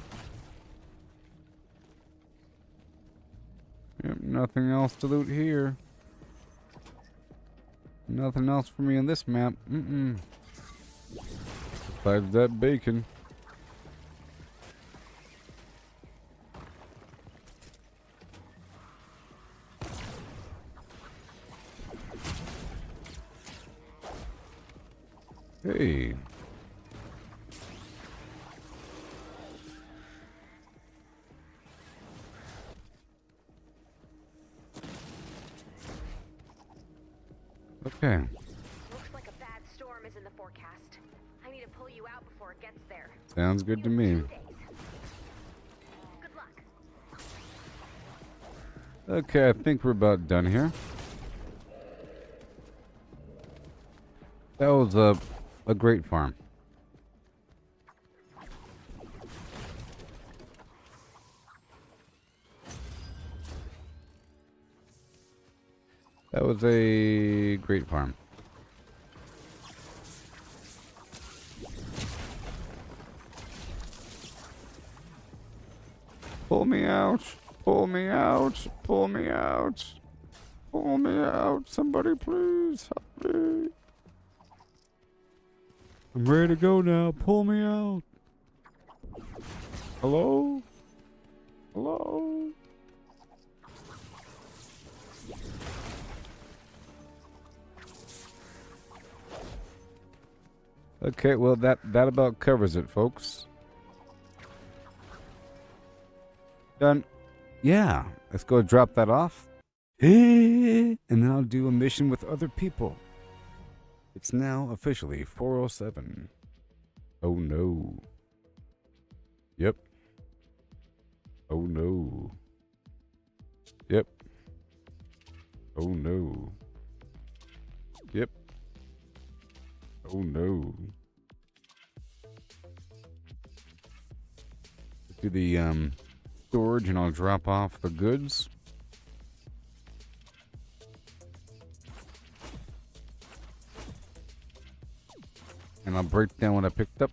Yep, nothing else to loot here. Nothing else for me on this map. Besides that bacon. Hey. Okay. Looks like a bad storm is in the forecast. I need to pull you out before it gets there. Sounds good to me. 2 days. Good luck. Okay, I think we're about done here. That was a great farm. That was a great farm. Pull me out. Pull me out. Pull me out. Pull me out. Somebody please help me. I'm ready to go now. Pull me out. Hello? Hello? Okay, well that about covers it, folks. Done. Yeah, let's go drop that off. And then I'll do a mission with other people. It's now officially 4:07. Oh no. Yep. Oh no. Yep. Oh no. Yep. Oh no. Let's do the storage and I'll drop off the goods. And I'll break down what I picked up.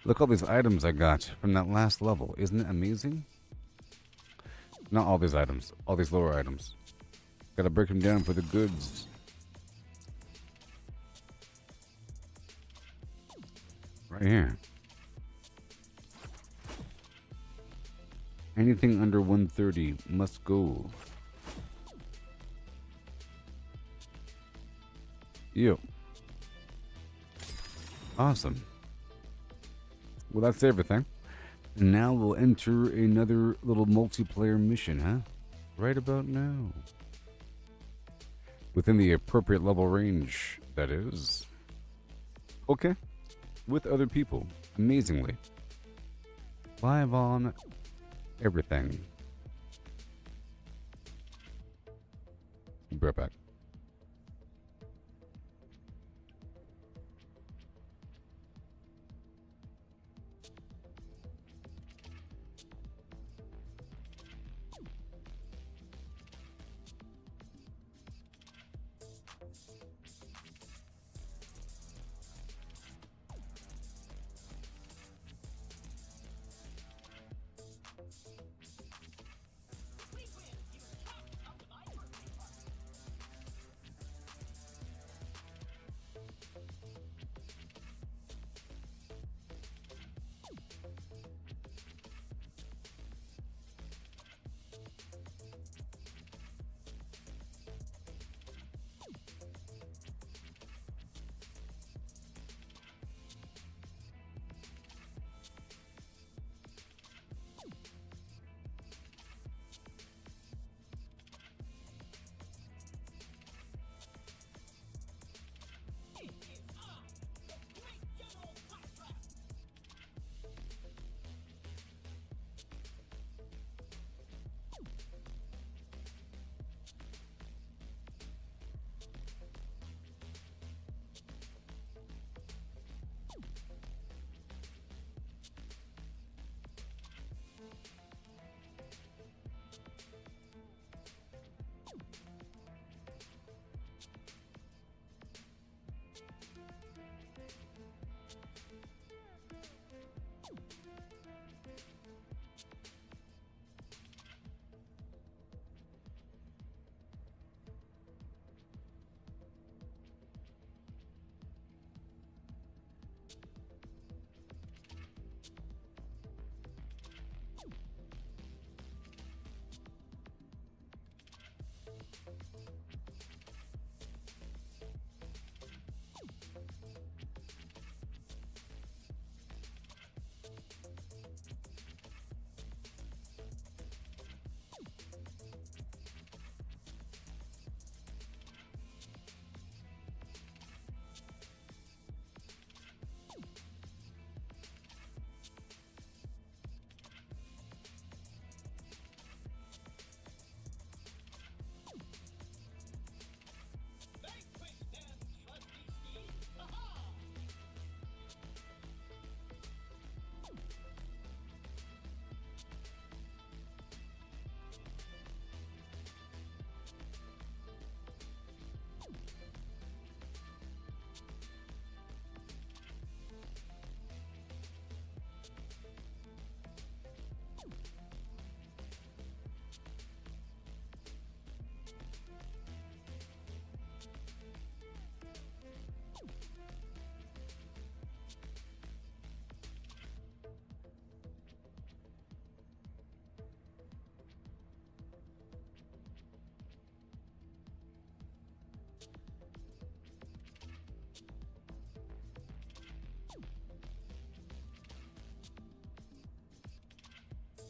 Look all these items I got from that last level. Isn't it amazing? Not all these items. All these lower items. Gotta break them down for the goods. Right here. Anything under 130 must go. Yo. Awesome. Well, that's everything. And now we'll enter another little multiplayer mission, huh? Right about now. Within the appropriate level range, that is. Okay. With other people. Amazingly. Live on everything. Be right back.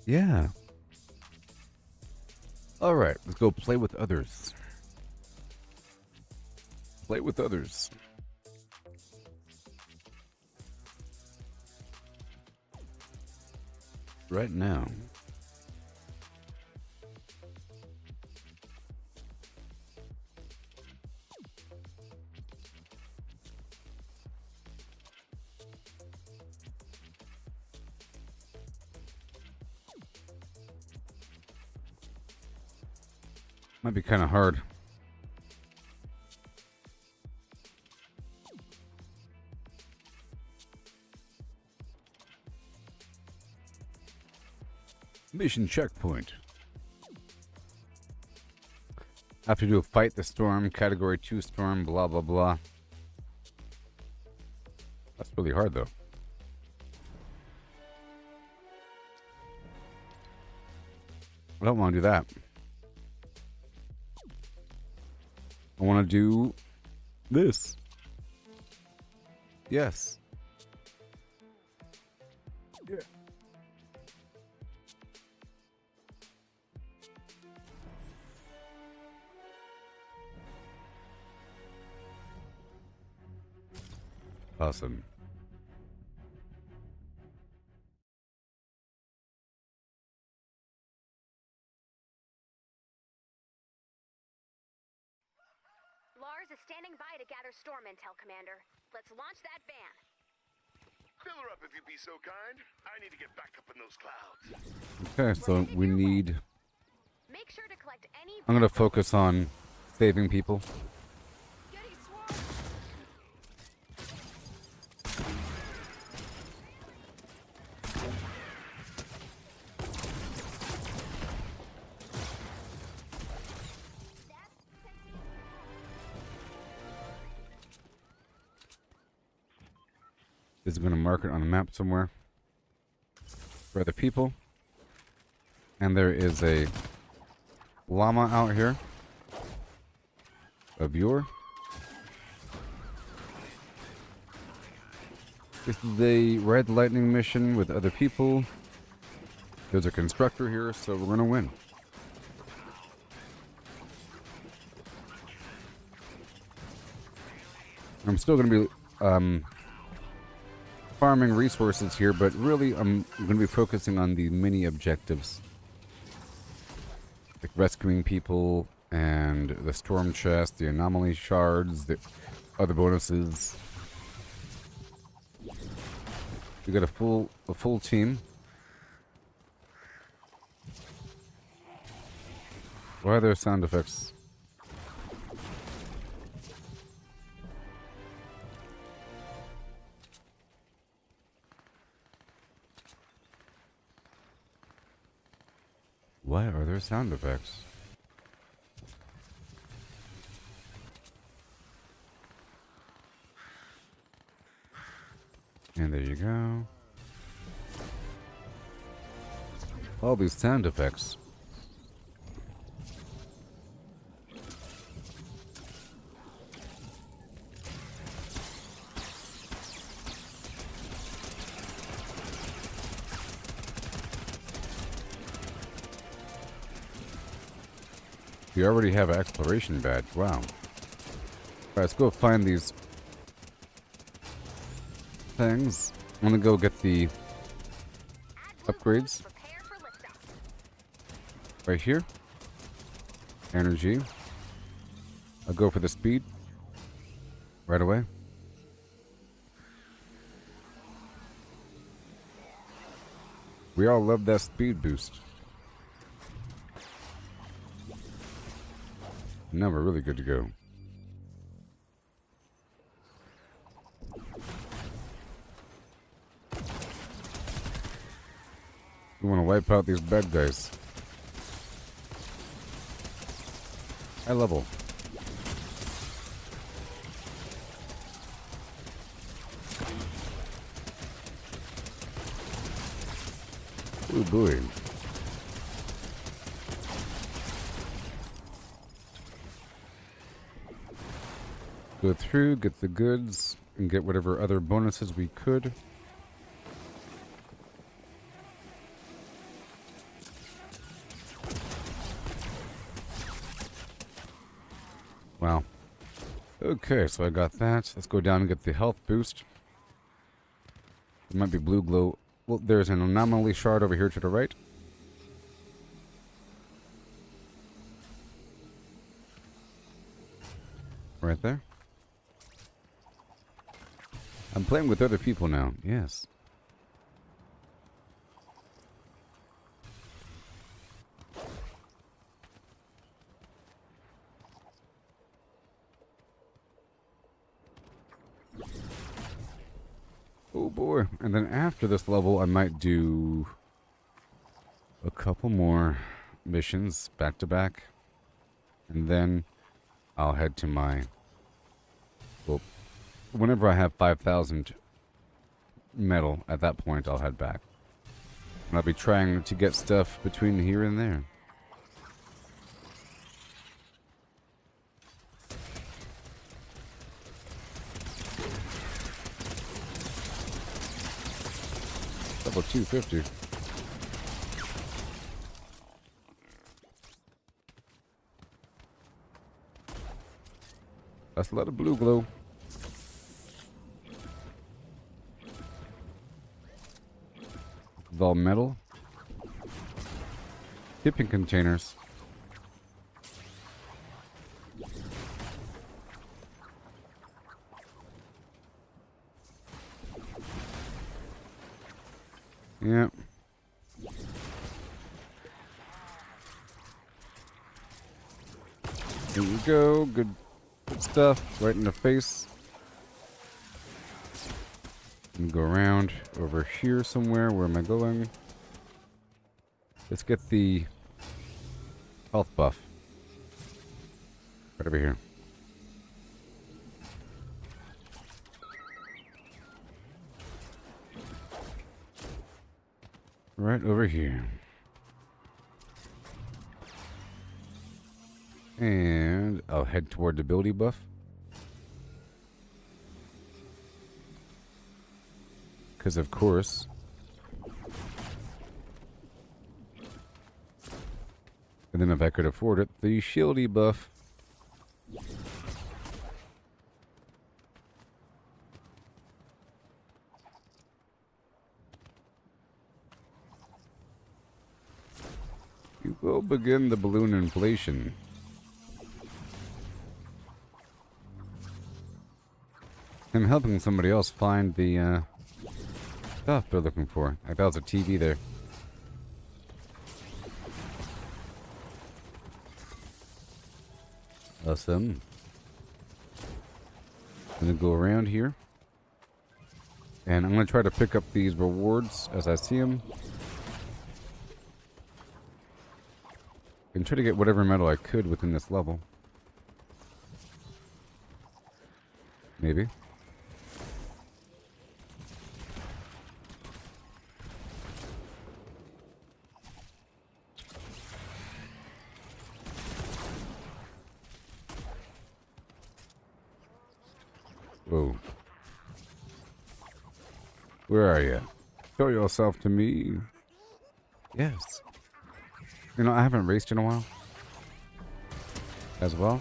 Yeah. All right, let's go play with others. Play with others. Right now. Might be kind of hard. Mission checkpoint. Have to do a fight the storm, category 2 storm, blah, blah, blah. That's really hard, though. I don't want to do that. I want to do this. Yes. Yeah. Awesome. Lars is standing by to gather storm intel, Commander. Let's launch that van. Fill her up if you'd be so kind. I need to get back up in those clouds. Okay, so we need... Make sure to collect any... I'm going to focus on saving people. Getting swarmed. This is going to mark it on a map somewhere for other people. And there is a llama out here. A viewer. This is a red lightning mission with other people. There's a constructor here, so we're going to win. I'm still going to be farming resources here, but really I'm going to be focusing on the mini objectives. Like rescuing people and the storm chest, the anomaly shards, the other bonuses. We got a full team. Why are there sound effects? Why are there sound effects? And there you go. All these sound effects. We already have an exploration badge. Wow. Alright, let's go find these things. I'm gonna go get the upgrades. Right here. Energy. I'll go for the speed. Right away. We all love that speed boost. Now we're really good to go. We want to wipe out these bad guys. High level. Oh boy. Go through, get the goods, and get whatever other bonuses we could. Wow. Okay, so I got that. Let's go down and get the health boost. It might be blue glow. Well, there's an anomaly shard over here to the right. Right there. I'm playing with other people now. Yes. Oh boy. And then after this level, I might do a couple more missions back to back. And then I'll head to my... Well, whenever I have 5,000 metal, at that point I'll head back. And I'll be trying to get stuff between here and there. Level 250. That's a lot of blue glow. It's all metal. Shipping containers. Yeah. Here we go. Good stuff. Right in the face. And go around over here somewhere. Where am I going? Let's get the health buff. Right over here. Right over here. And I'll head toward the ability buff. Because of course. And then if I could afford it, the shieldy buff. You will begin the balloon inflation. I'm helping somebody else find the stuff they're looking for. I thought it was a TV there. Awesome. I'm gonna go around here. And I'm gonna try to pick up these rewards as I see them. And try to get whatever medal I could within this level. Maybe. Whoa. Where are you? Show yourself to me. Yes. You know, I haven't raced in a while. As well.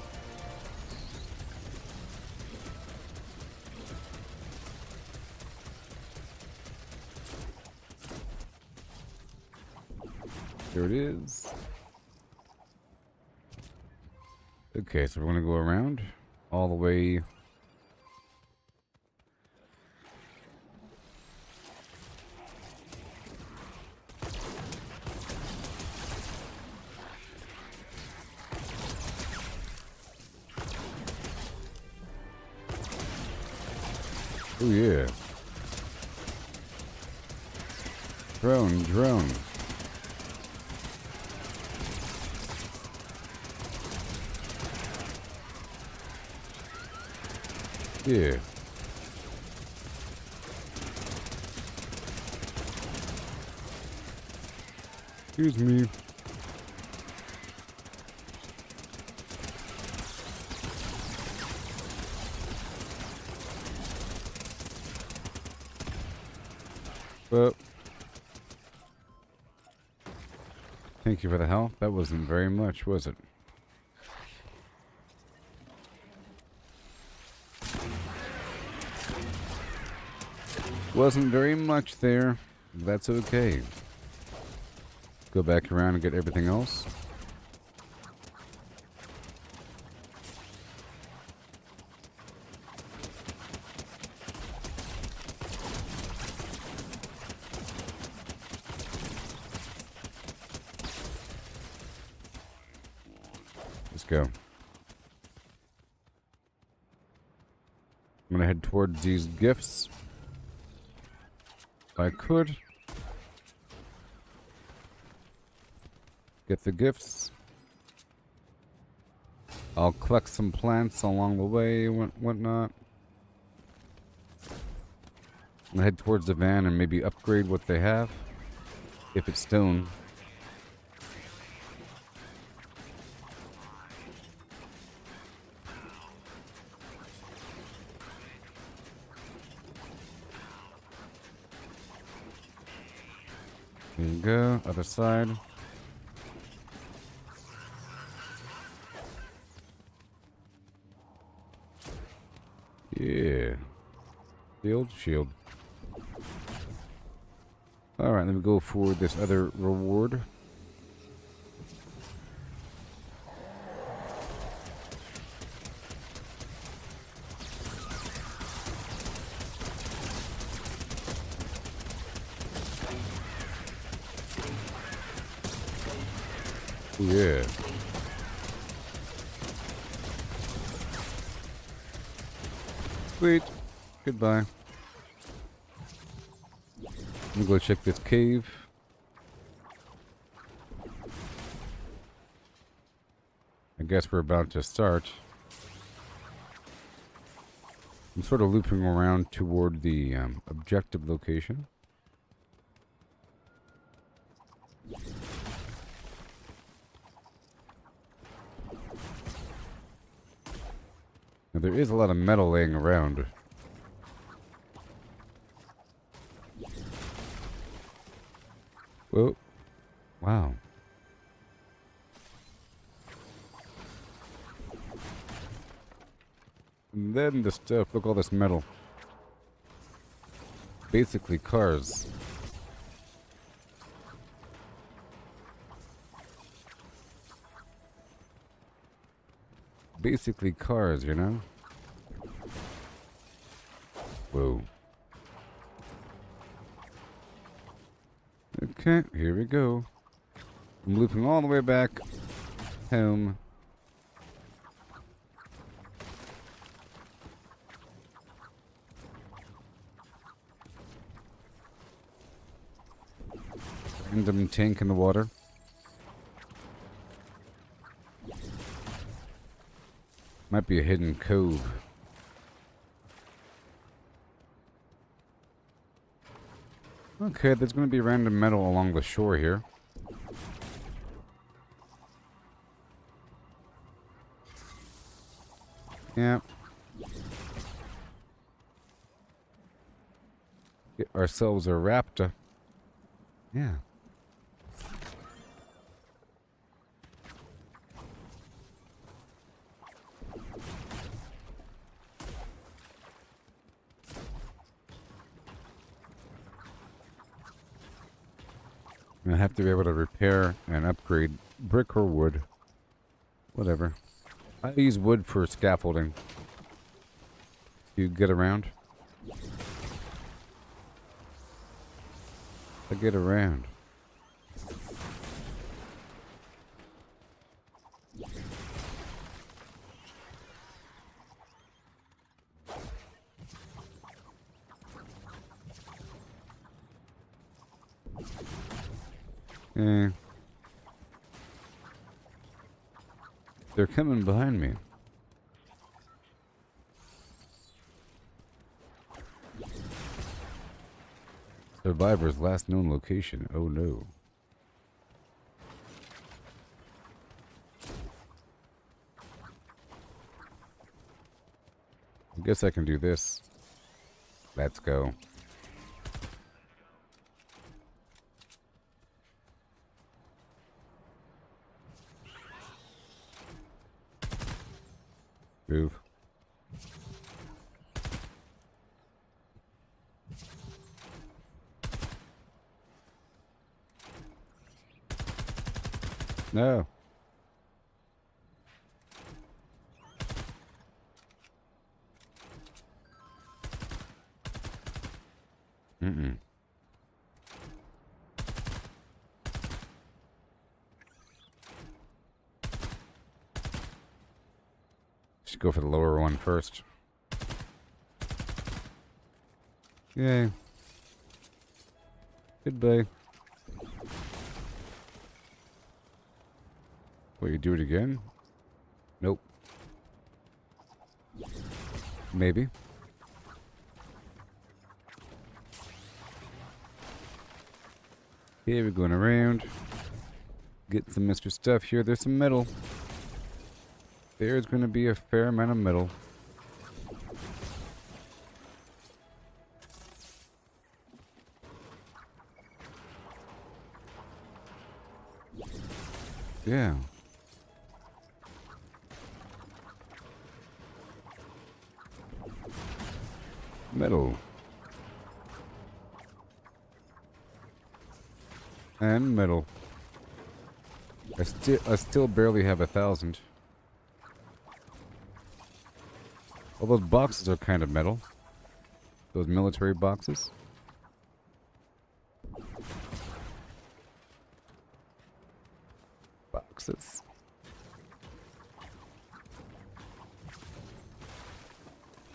There it is. Okay, so we're going to go around all the way. Oh yeah. Drone. Yeah. Excuse me. Well, thank you for the help. That wasn't very much, was it? Wasn't very much there. That's okay. Go back around and get everything else. Let's go. I'm gonna head towards these gifts. If I could get the gifts, I'll collect some plants along the way, whatnot. I'm gonna head towards the van and maybe upgrade what they have, if it's stone. There you go. Other side. Yeah. The old shield. Alright, let me go for this other reward. Yeah. Sweet. Goodbye. Let me go check this cave. I guess we're about to start. I'm sort of looping around toward the objective location. Now, there is a lot of metal laying around. Whoa. Wow. And then the stuff. Look, all this metal. Basically cars. Basically cars, you know? Whoa. Okay, here we go. I'm looping all the way back home. Random tank in the water. Might be a hidden cove. Okay, there's going to be random metal along the shore here. Yeah. Get ourselves a raptor. Yeah. I have to be able to repair and upgrade brick or wood. Whatever. I use wood for scaffolding. You get around? I get around. Eh. They're coming behind me. Survivor's last known location. Oh no. I guess I can do this. Let's go. Move. No. Mm-mm. Should go for the lower one first. Yay. Goodbye. Will you do it again? Nope. Maybe. Okay, we're going around. Get some Mr. Stuff here. There's some metal. There's going to be a fair amount of metal. Yeah. Metal. And metal. I still barely have 1,000. All those boxes are kind of metal. Those military boxes. Boxes.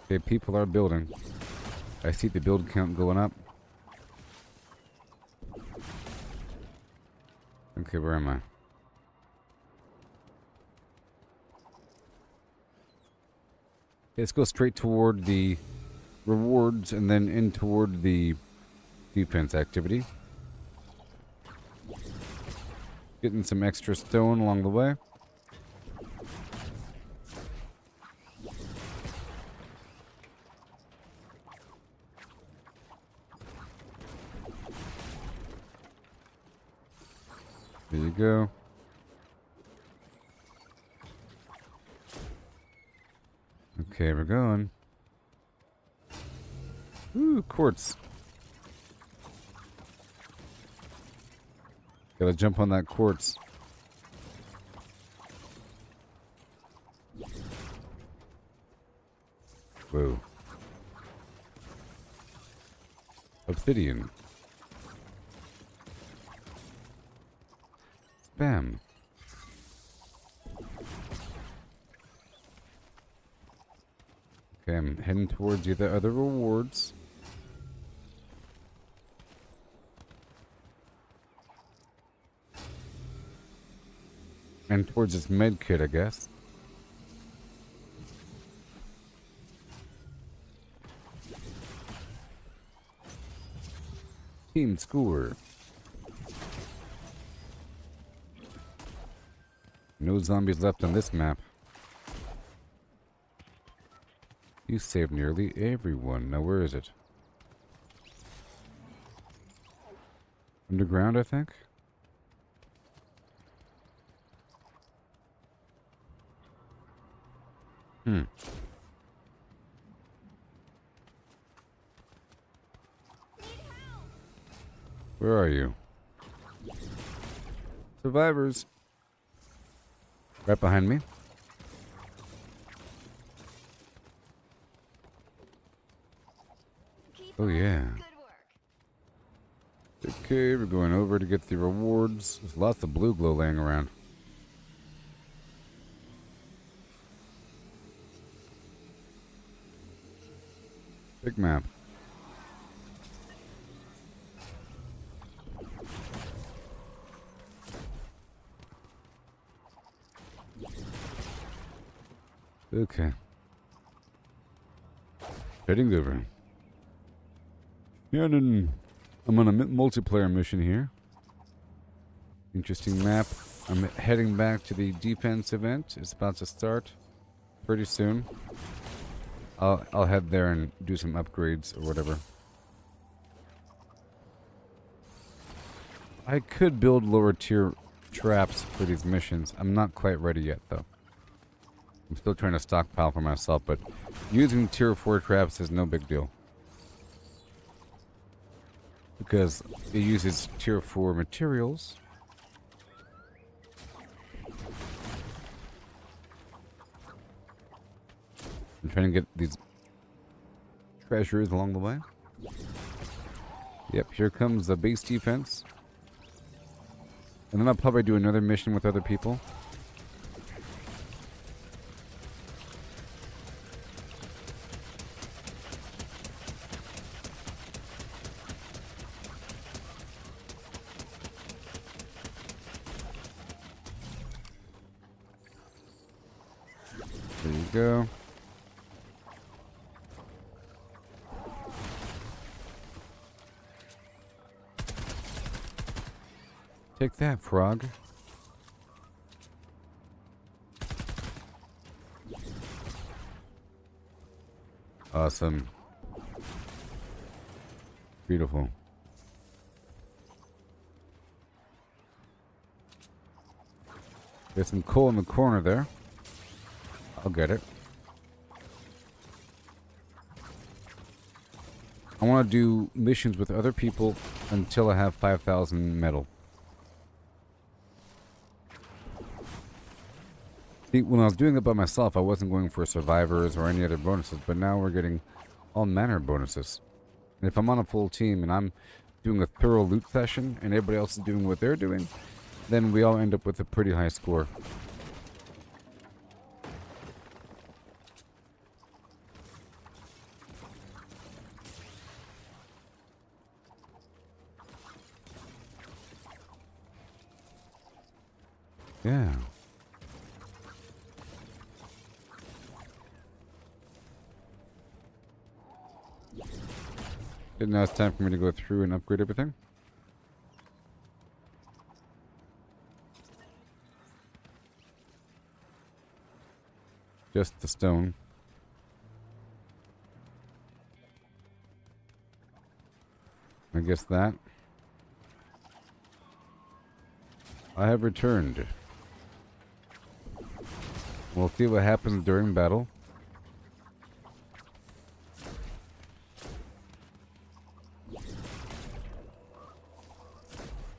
Okay, people are building. I see the build count going up. Okay, where am I? Let's go straight toward the rewards and then in toward the defense activity. Getting some extra stone along the way. There you go. Okay, we're going. Ooh, quartz. Gotta jump on that quartz. Whoa. Obsidian. Spam. Okay, I'm heading towards the other rewards. And towards this med kit, I guess. Team score. No zombies left on this map. You saved nearly everyone. Now where is it? Underground, I think? Where are you? Survivors. Right behind me. Oh yeah. Okay, we're going over to get the rewards. There's lots of blue glow laying around. Big map. Okay. Heading over. Yeah, I'm on a multiplayer mission here. Interesting map. I'm heading back to the defense event. It's about to start pretty soon. I'll head there and do some upgrades or whatever. I could build lower tier traps for these missions. I'm not quite ready yet though. I'm still trying to stockpile for myself, but using tier 4 traps is no big deal. Because it uses tier 4 materials. I'm trying to get these treasures along the way. Yep, here comes the base defense. And then I'll probably do another mission with other people. There you go. Take that, frog. Awesome. Beautiful. There's some coal in the corner there. I'll get it. I want to do missions with other people until I have 5,000 metal. See, when I was doing it by myself, I wasn't going for survivors or any other bonuses, but now we're getting all manner of bonuses. And if I'm on a full team and I'm doing a thorough loot session and everybody else is doing what they're doing, then we all end up with a pretty high score. Yeah. And now it's time for me to go through and upgrade everything. Just the stone. I guess that. I have returned. We'll see what happens during battle.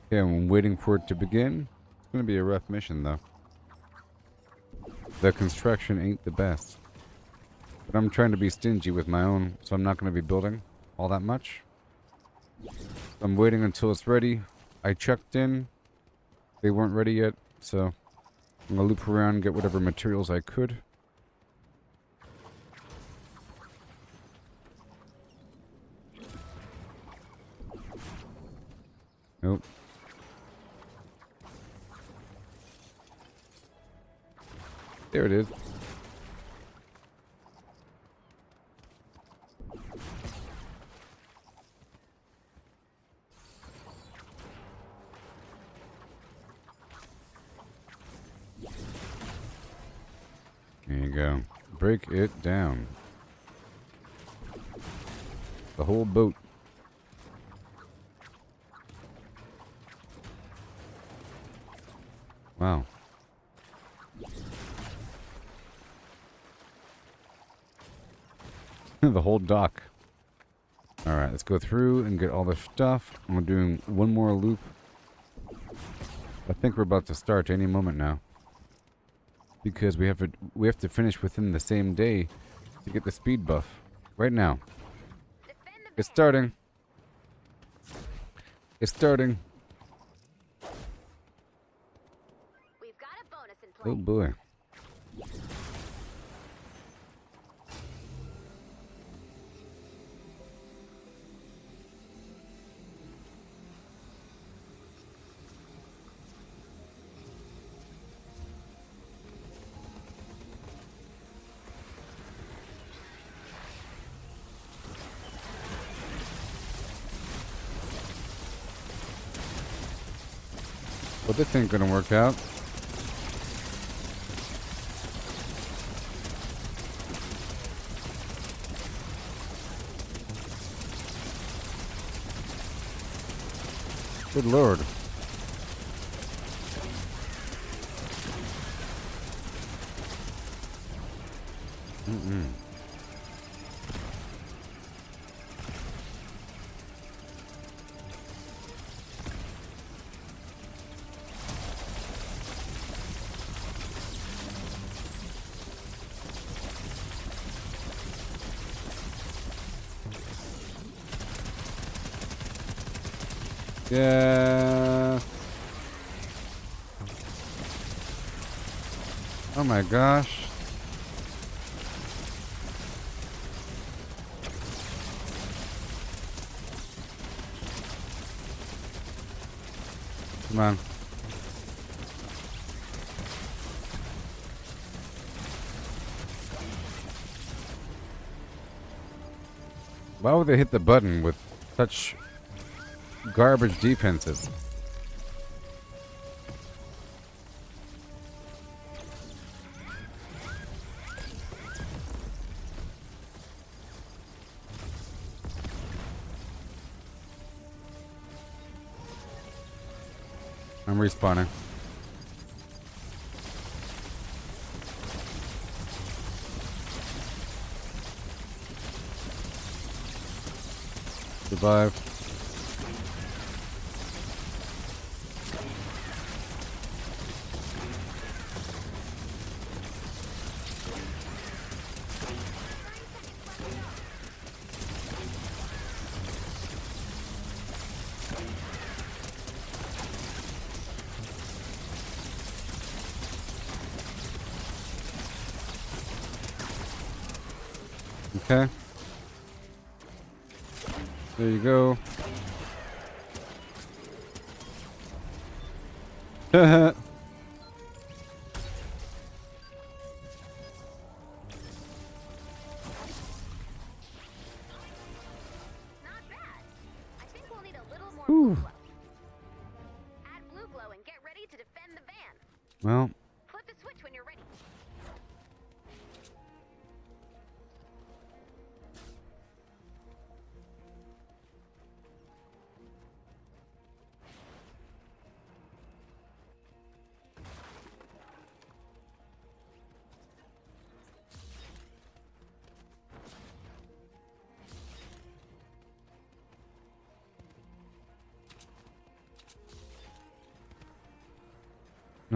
Okay, I'm waiting for it to begin. It's going to be a rough mission, though. The construction ain't the best. But I'm trying to be stingy with my own, so I'm not going to be building all that much. I'm waiting until it's ready. I checked in. They weren't ready yet, so I'm going to loop around and get whatever materials I could. Nope. There it is. There you go. Break it down. The whole boat. Wow. The whole dock. Alright, let's go through and get all the stuff. I'm doing one more loop. I think we're about to start any moment now. Because we have to finish within the same day to get the speed buff. Right now. It's starting. It's starting. We've got a bonus in play. Oh boy. Well, this ain't gonna work out. Good lord. Yeah. Oh my gosh. Come on. Why would they hit the button with such garbage defenses? I'm respawning. Survive. Okay. There you go. Not bad. I think we'll need a little more blue glow. Add blue glow and get ready to defend the van. Well, Flip the switch when you're ready.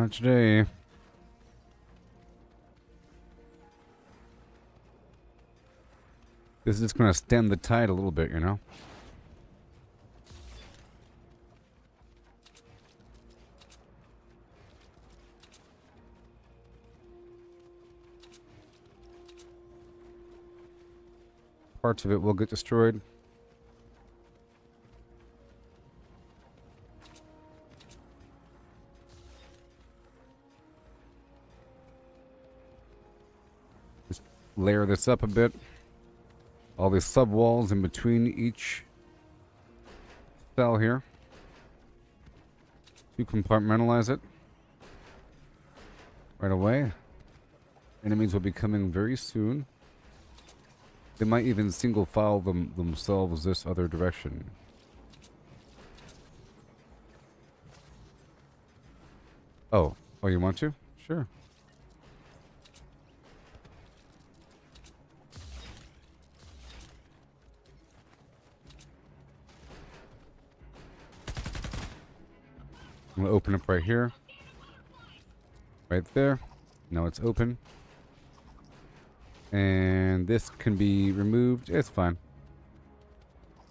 not today. This is just going to stem the tide a little bit, you know? Parts of it will get destroyed. Just layer this up a bit. All these sub walls in between each cell here to compartmentalize it right away. Enemies will be coming very soon. They might even single file themselves this other direction. Oh, you want to? Sure. I'm going to open up right here. Right there. Now it's open. And this can be removed. It's fine.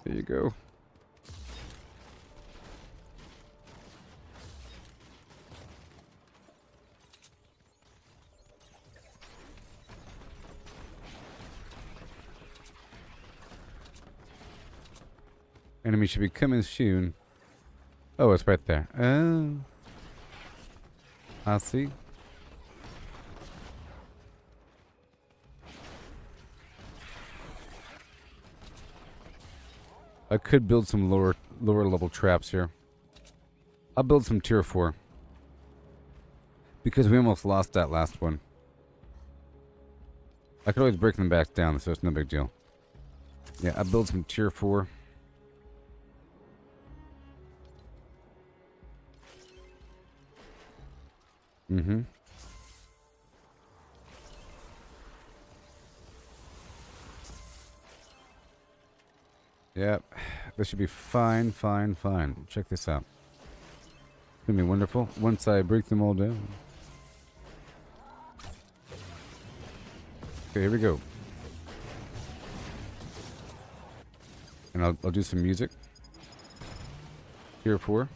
There you go. Enemy should be coming soon. Oh, it's right there. Oh. I see. I could build some lower level traps here. I'll build some tier 4. Because we almost lost that last one. I could always break them back down, so it's no big deal. Yeah, I'll build some tier 4. Mm-hmm. Yep. This should be fine. Check this out. It's gonna be wonderful once I break them all down. Okay, here we go. And I'll do some music. Tier 4.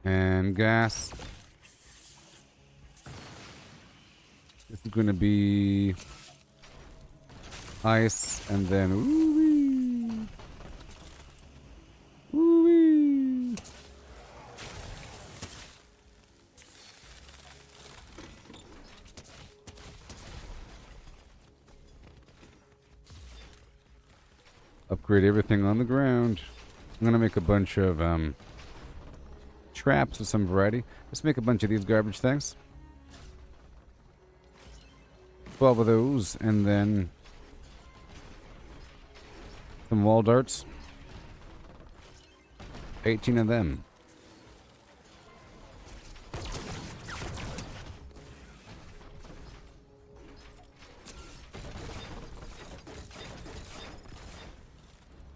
And gas. This is going to be ice, and then ooh-wee. Ooh-wee. Upgrade everything on the ground. I'm going to make a bunch of traps of some variety. Let's make a bunch of these garbage things. 12 of those, and then some wall darts. 18 of them.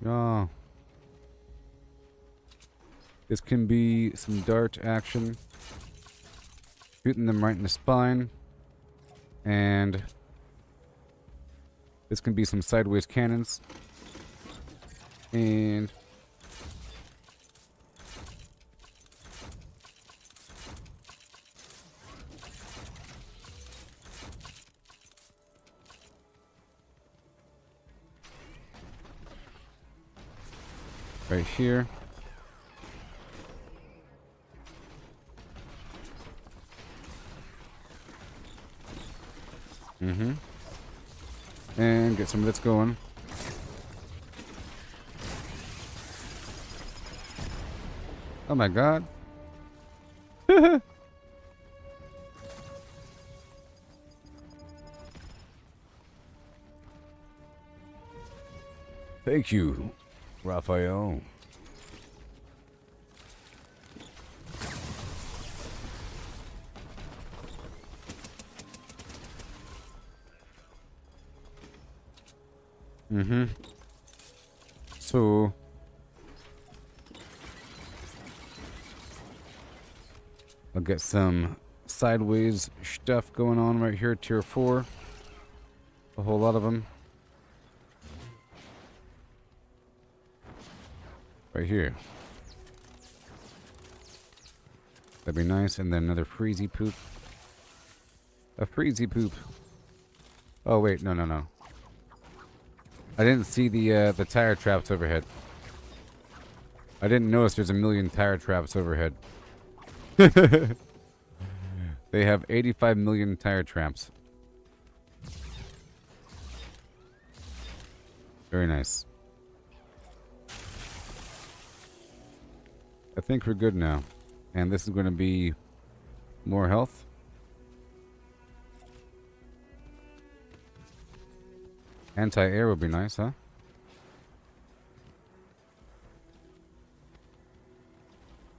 Oh. This can be some dart action. Shooting them right in the spine. And this can be some sideways cannons. And right here. And get some of this going. Oh my god. Thank you, Raphael. So I'll get some sideways stuff going on right here, tier 4. A whole lot of them. Right here. That'd be nice. And then another freezy poop. A freezy poop. Oh wait, no. I didn't see the tire traps overhead. I didn't notice there's a million tire traps overhead. They have 85 million tire traps. Very nice. I think we're good now. And this is going to be more health. Anti-air would be nice, huh?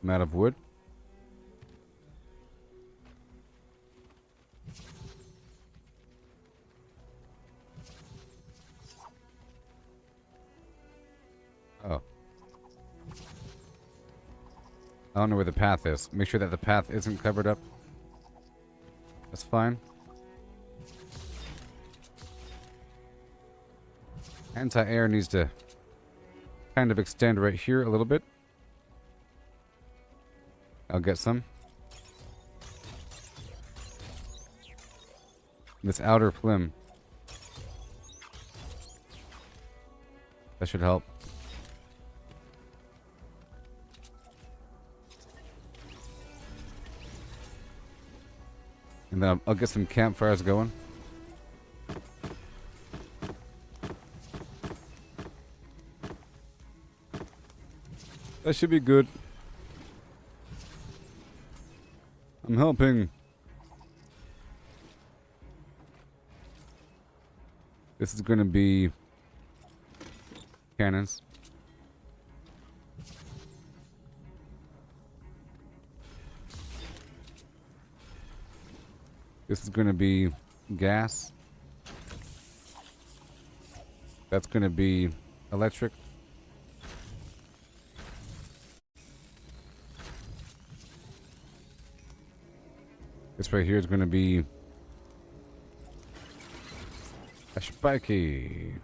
I'm out of wood. Oh. I don't know where the path is. Make sure that the path isn't covered up. That's fine. Anti-air needs to kind of extend right here a little bit. I'll get some. This outer flim. That should help. And then I'll get some campfires going. That should be good. I'm helping. This is going to be cannons. This is going to be gas. That's going to be electric. This right here is going to be a spiky.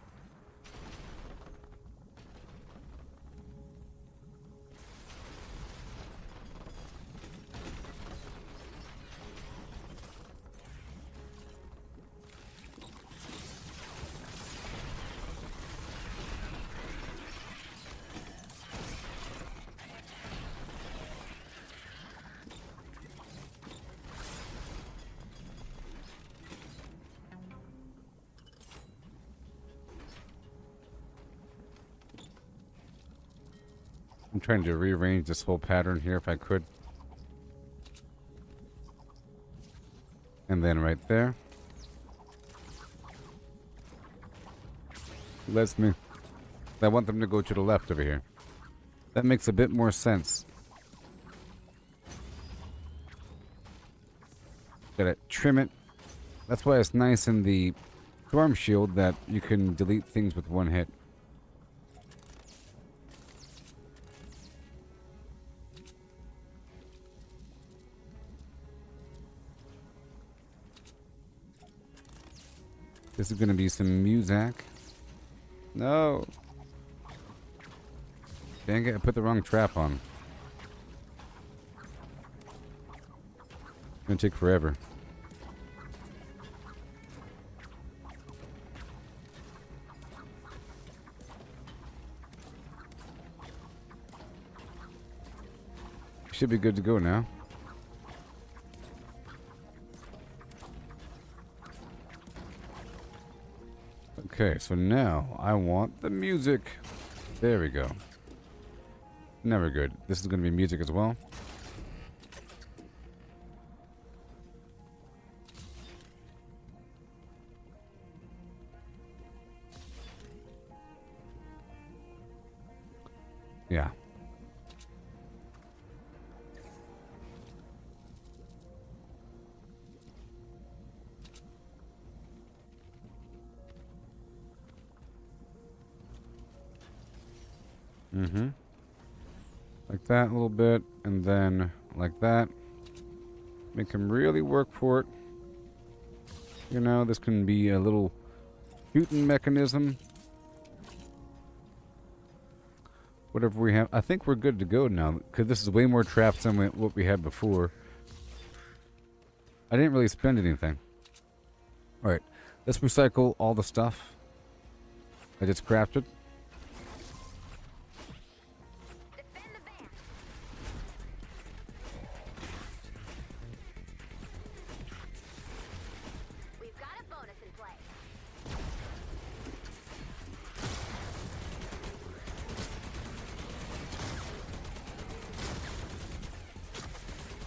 I'm trying to rearrange this whole pattern here if I could. And then right there. Lets me. I want them to go to the left over here. That makes a bit more sense. Gotta trim it. That's why it's nice in the Stormshield that you can delete things with one hit. This is gonna be some music. No. Dang it, I put the wrong trap on. It's gonna take forever. Should be good to go now. Okay, so now I want the music. There we go. Never good. This is going to be music as well. Yeah. Mm-hmm. Like that a little bit, and then like that. Make him really work for it. You know, this can be a little shooting mechanism. Whatever we have. I think we're good to go now, because this is way more traps than what we had before. I didn't really spend anything. Alright, let's recycle all the stuff I just crafted.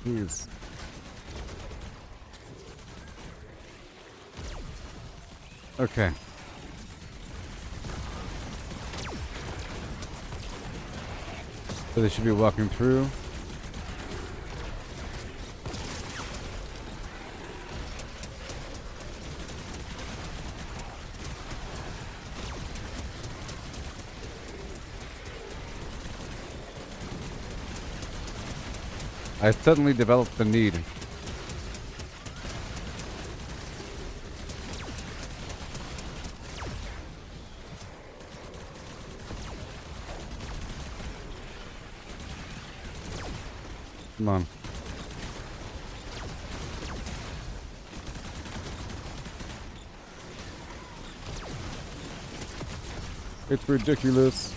Please. Okay. So they should be walking through. I suddenly developed the need. Come on. It's ridiculous.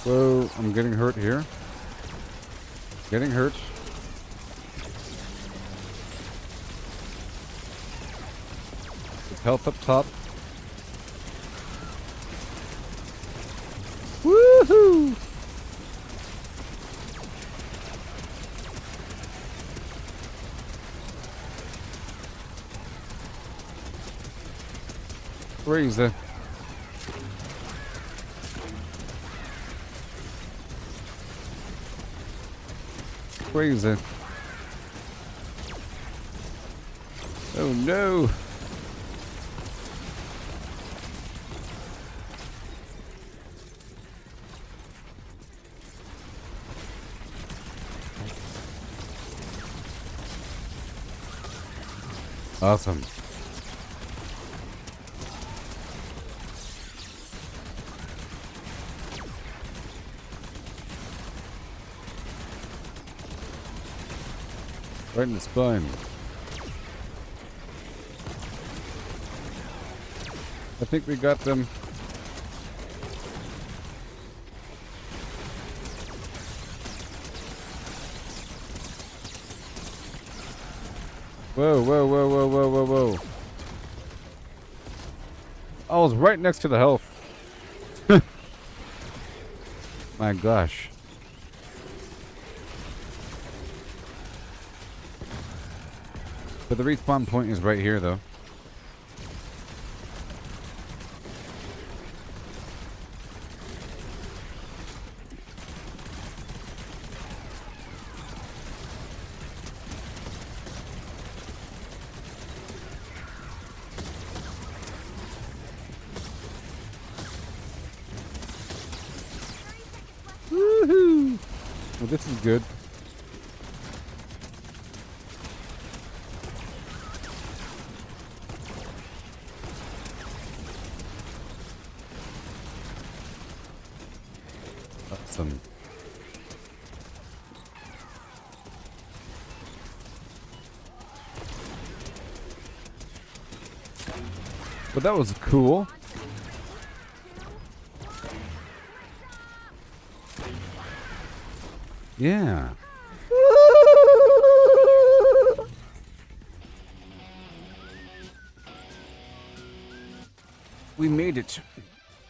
Whoa, I'm getting hurt here. Getting hurt. With health up top. Woohoo! Crazy. Crazy. Oh no. Awesome. Right in the spine. I think we got them. Whoa, whoa, whoa, whoa, whoa, whoa, whoa. I was right next to the health. My gosh. But the respawn point is right here, though. Well, this is good. Awesome. But that was cool. Yeah. We made it.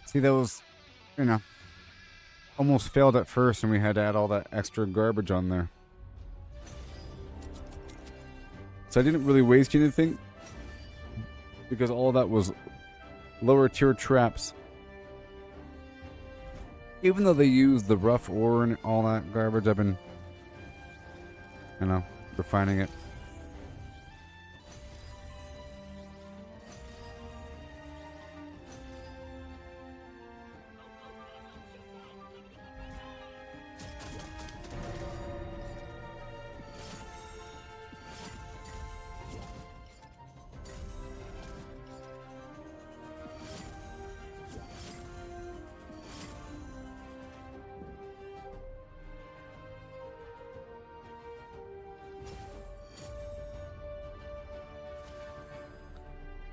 See, that was, you know, almost failed at first, and we had to add all that extra garbage on there. So I didn't really waste anything, because all that was lower tier traps. Even though they use the rough ore and all that garbage, I've been, you know, refining it.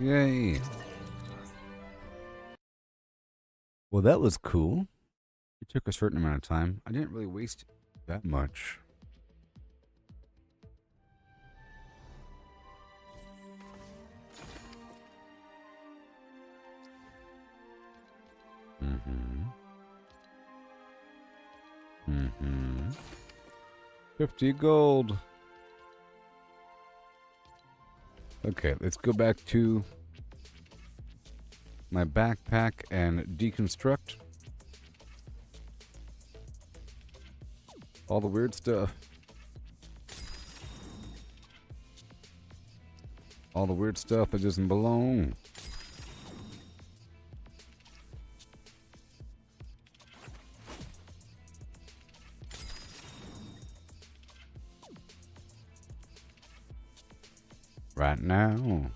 Yay. Well, that was cool. It took a certain amount of time. I didn't really waste that much. Mm-hmm. 50 gold. Okay, let's go back to my backpack and deconstruct all the weird stuff. All the weird stuff that doesn't belong. Right now.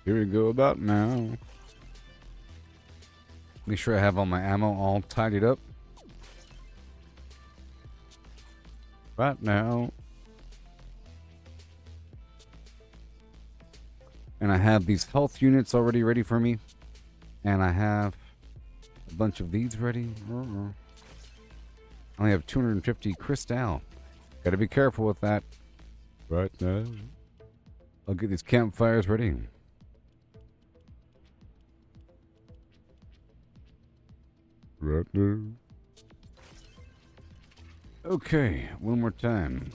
Here we go about now. Make sure I have all my ammo all tidied up. Right now. And I have these health units already ready for me. And I have a bunch of these ready. I only have 250 crystal. Gotta be careful with that. Right now. I'll get these campfires ready. Right now. Okay, one more time.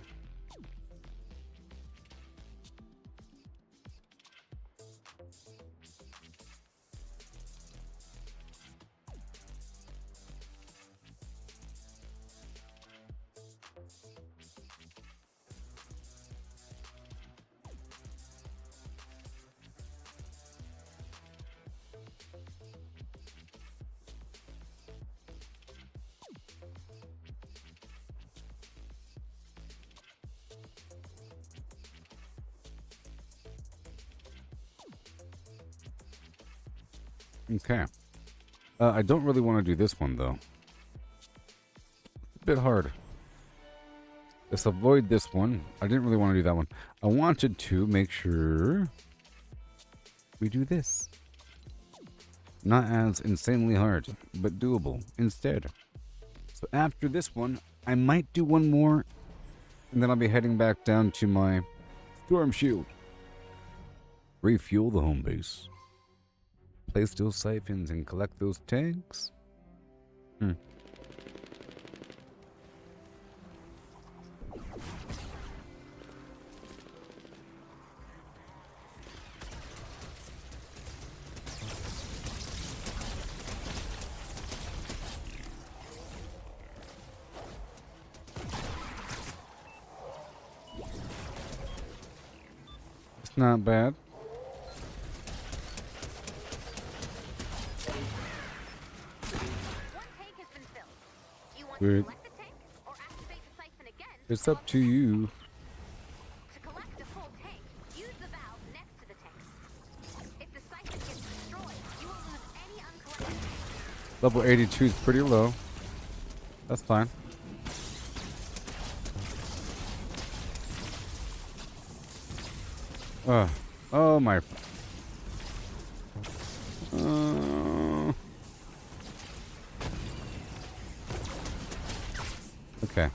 Okay. I don't really want to do this one, though. It's a bit hard. Let's avoid this one. I didn't really want to do that one. I wanted to make sure we do this. Not as insanely hard, but doable instead. So after this one, I might do one more, and then I'll be heading back down to my Stormshield. Refuel the home base. Place those siphons and collect those tanks. It's not bad. want Weird. to collect the tank or activate the siphon again? It's up to you. To collect a full tank, use the valve next to the tank. If the siphon gets destroyed, you will lose any uncollected tanks. Level 82 is pretty low. That's fine. Oh my. Okay.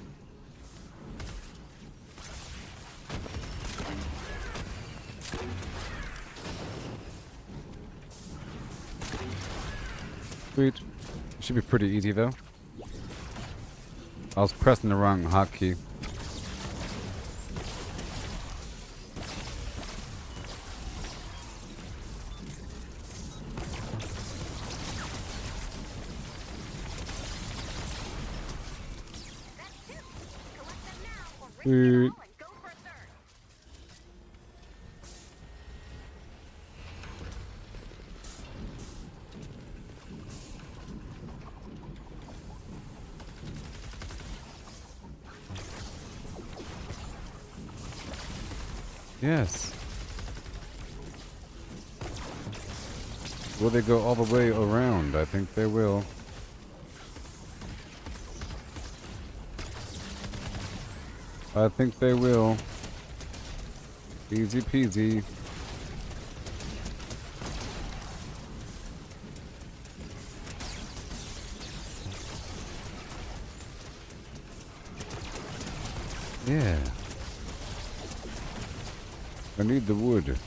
Sweet. Should be pretty easy though. I was pressing the wrong hotkey. That's two. Collect them now or risk it Sweet. all and go for a third. Yes. Will they go all the way around? I think they will. I think they will. Easy peasy. Yeah. I need the wood. Let's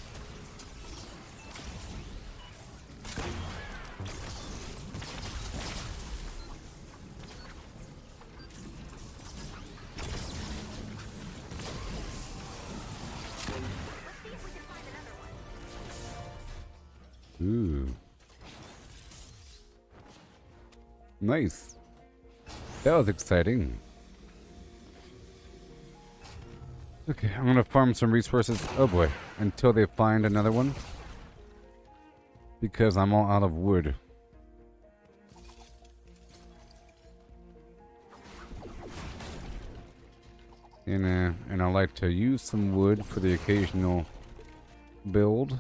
see if we can find another one. Ooh. Nice. That was exciting. Okay, I'm gonna farm some resources. Oh boy, until they find another one. Because I'm all out of wood. And I like to use some wood for the occasional build.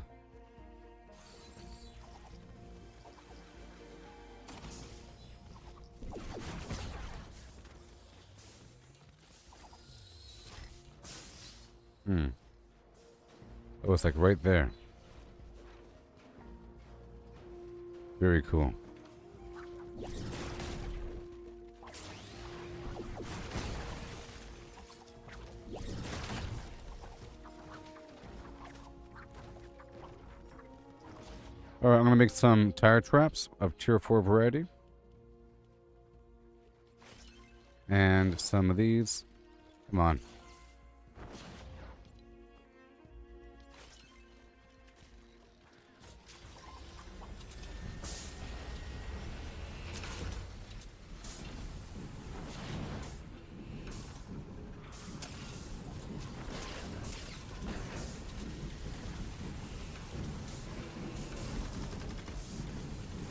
Oh, it's like right there. Very cool. Alright, I'm gonna make some tire traps of tier 4 variety. And some of these. Come on.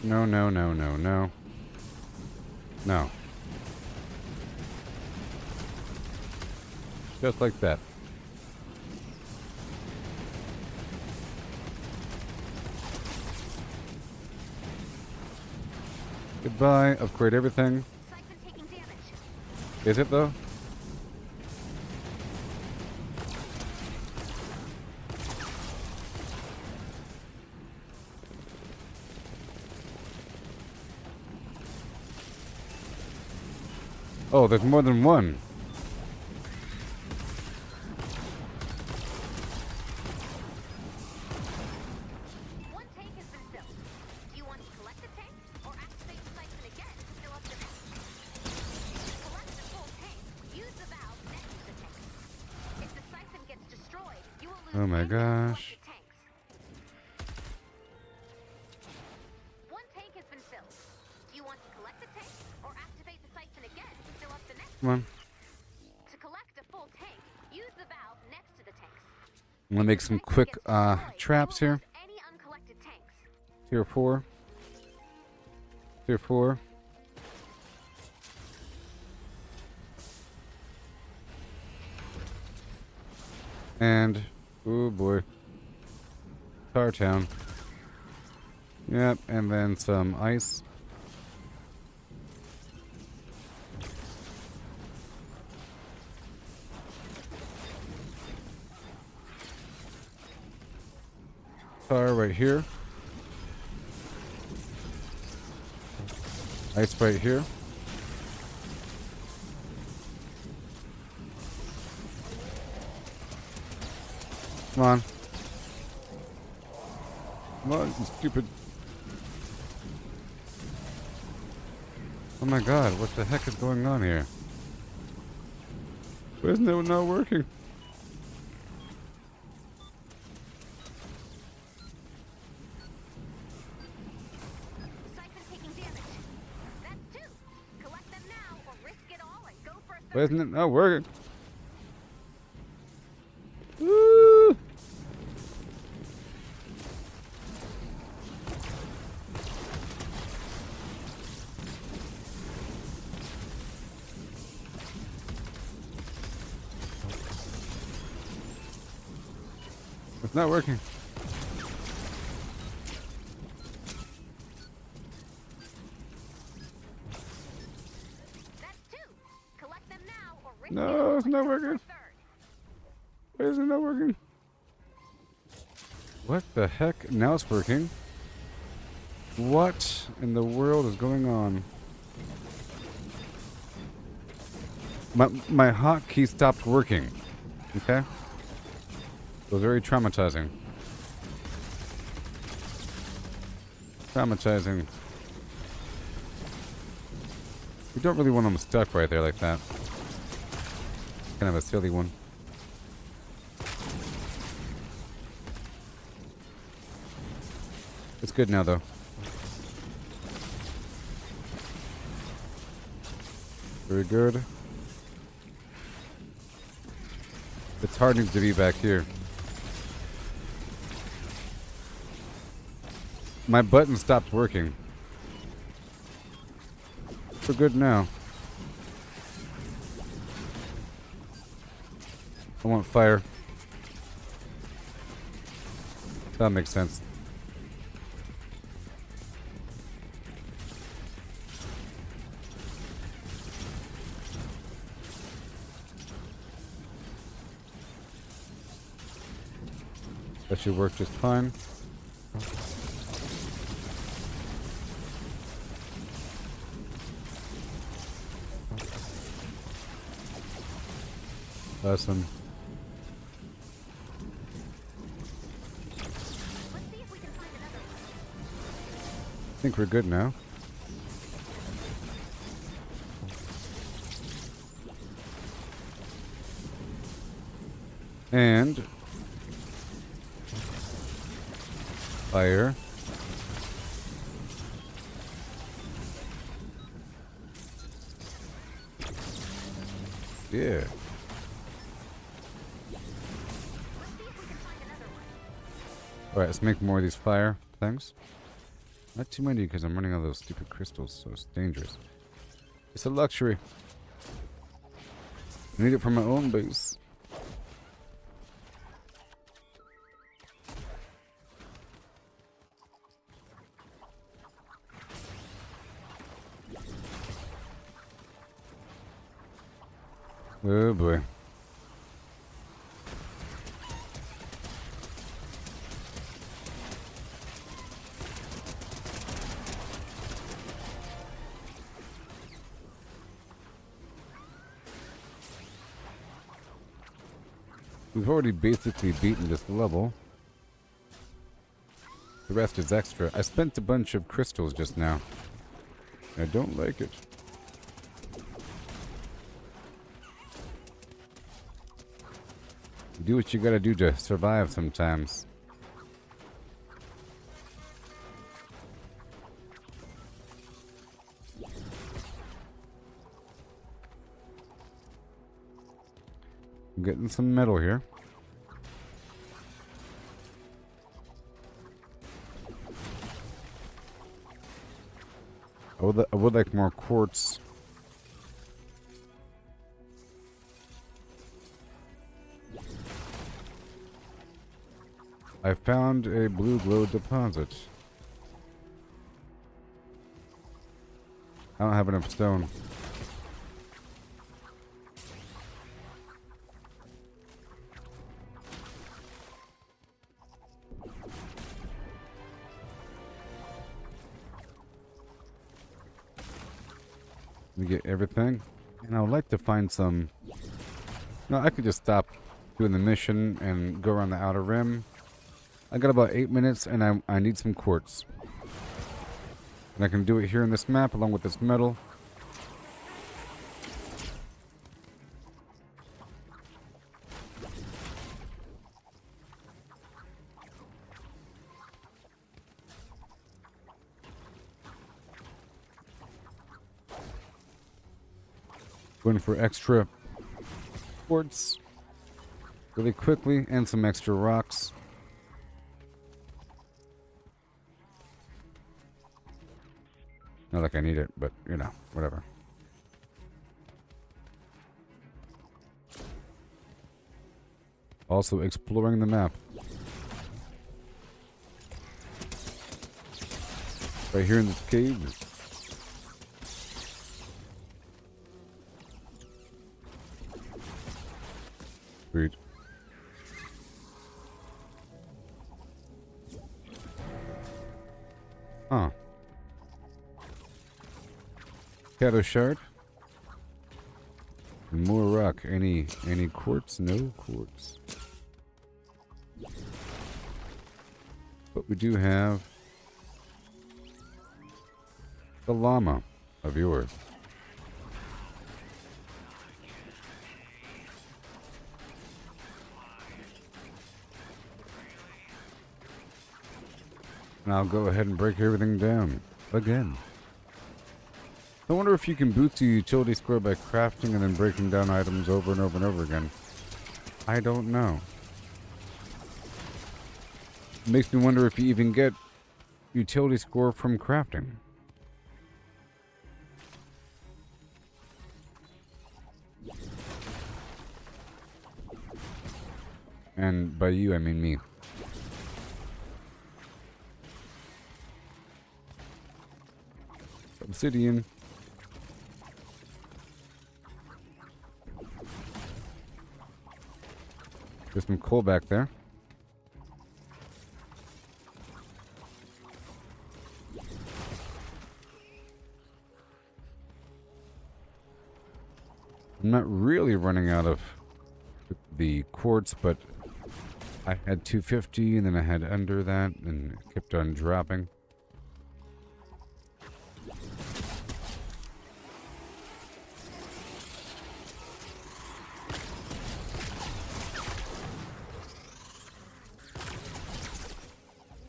No, no, no, no, no. No. Just like that. Goodbye. Upgrade everything. Siphon taking damage. Is it though? Oh, there's more than one. One tank has been filled. Do you want to collect the tank or activate the siphon again to fill up the next? To collect the full tank, use the valve next to the tank. If the siphon gets destroyed, you will lose Oh my any gosh. uncollected tanks. One tank has been filled. Do you want to collect the tank or activate the siphon again to fill up the next? Come on. To collect a full tank, use the valve next to the tanks. I'm gonna make some quick traps here. Any uncollected tanks. Tier 4. Tier 4. And, oh boy, Tar Town. Yep, and then some ice. Tar right here. Ice right here. Come on. Come on, you stupid. Oh my god, what the heck is going on here? Why isn't it not working? Siphon's taking damage. That's two. Collect them now or risk it all and go for a Why third. isn't it not working? Woo! It's not working. That's two. Collect them now or risk No, it all it's and not go for a working. third. Why is it not working? What the heck? Now it's working. What in the world is going on? My hotkey stopped working. Okay? It was very traumatizing. Traumatizing. You don't really want them stuck right there like that. Kind of a silly one. It's good now, though. Very good. It's hard needs to be back here. My button stopped working. We're good now. I want fire. That makes sense. That should work just fine. Awesome. Let's see if we can find another one. I think we're good now. And fire. Yeah. Alright, let's make more of these fire things. Not too many because I'm running out of those stupid crystals, so it's dangerous. It's a luxury. I need it for my own base. Oh boy. We've already basically beaten this level. The rest is extra. I spent a bunch of crystals just now. I don't like it. Do what you gotta do to survive sometimes. I'm getting some metal here. I would like more quartz. I found a blue glow deposit. I don't have enough stone. We get everything. And I would like to find some... No, I could just stop doing the mission and go around the outer rim. I got about 8 minutes and I need some quartz. And I can do it here in this map along with this metal. Going for extra quartz really quickly and some extra rocks. Not like I need it, but you know, whatever. Also exploring the map. Right here in this cave. Sweet. Huh. Shadow shard. And more rock. Any quartz? No quartz. But we do have the llama of yours. And I'll go ahead and break everything down again. I wonder if you can boost the utility score by crafting and then breaking down items over and over and over again. I don't know. It makes me wonder if you even get utility score from crafting. And by you, I mean me. Obsidian. There's some coal back there. I'm not really running out of the quartz, but I had 250 and then I had under that and it kept on dropping.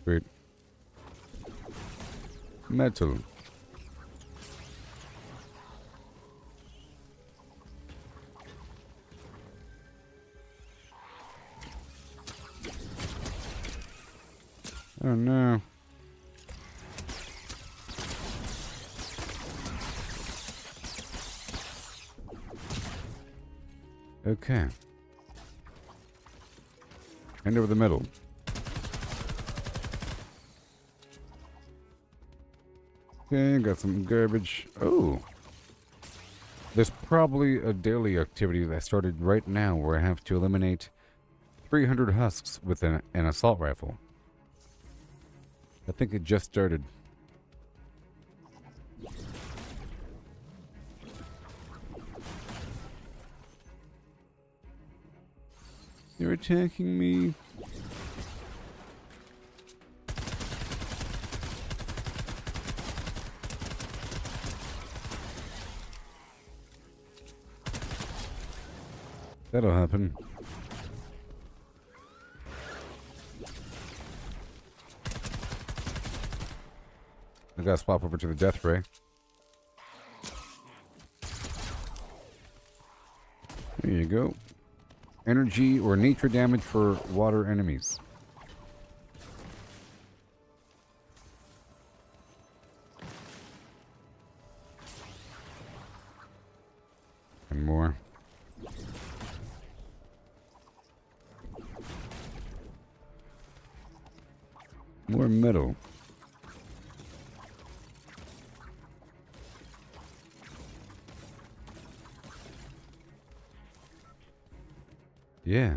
Great. Metal. Oh no. Okay. Hand over the middle. Okay, got some garbage. Oh. There's probably a daily activity that started right now where I have to eliminate 300 husks with an assault rifle. I think it just started. They're attacking me. That'll happen. I gotta swap over to the death ray. There you go. Energy or nature damage for water enemies. And more. More metal. Yeah.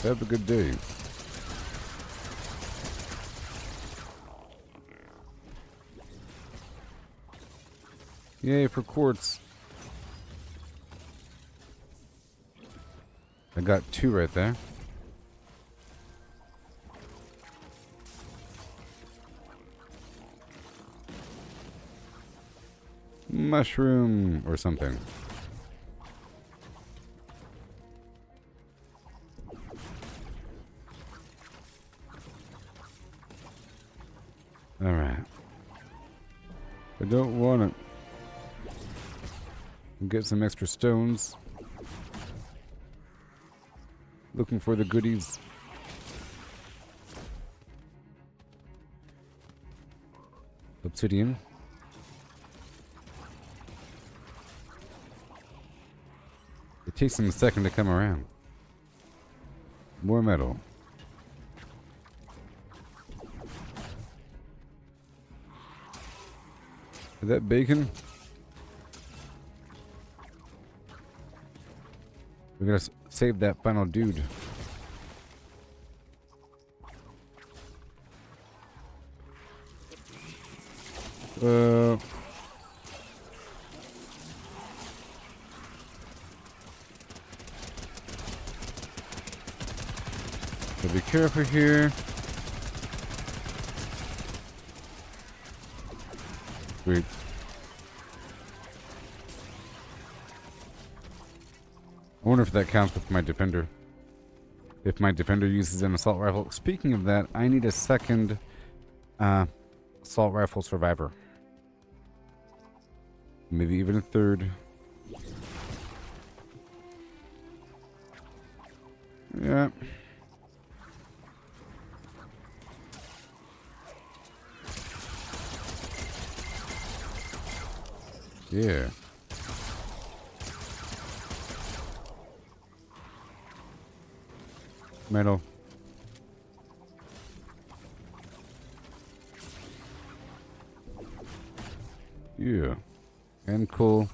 Have a good day. Yay for quartz. I got 2 right there. Mushroom or something. Alright. I don't want it. Get some extra stones. Looking for the goodies. Obsidian. It takes them a second to come around. More metal. Is that bacon? We're gonna save that final dude. So be careful here. Sweet. I wonder if that counts with my defender. If my defender uses an assault rifle. Speaking of that, I need a second assault rifle survivor. Maybe even a third. Yeah. Yeah. Metal. Yeah. And cool.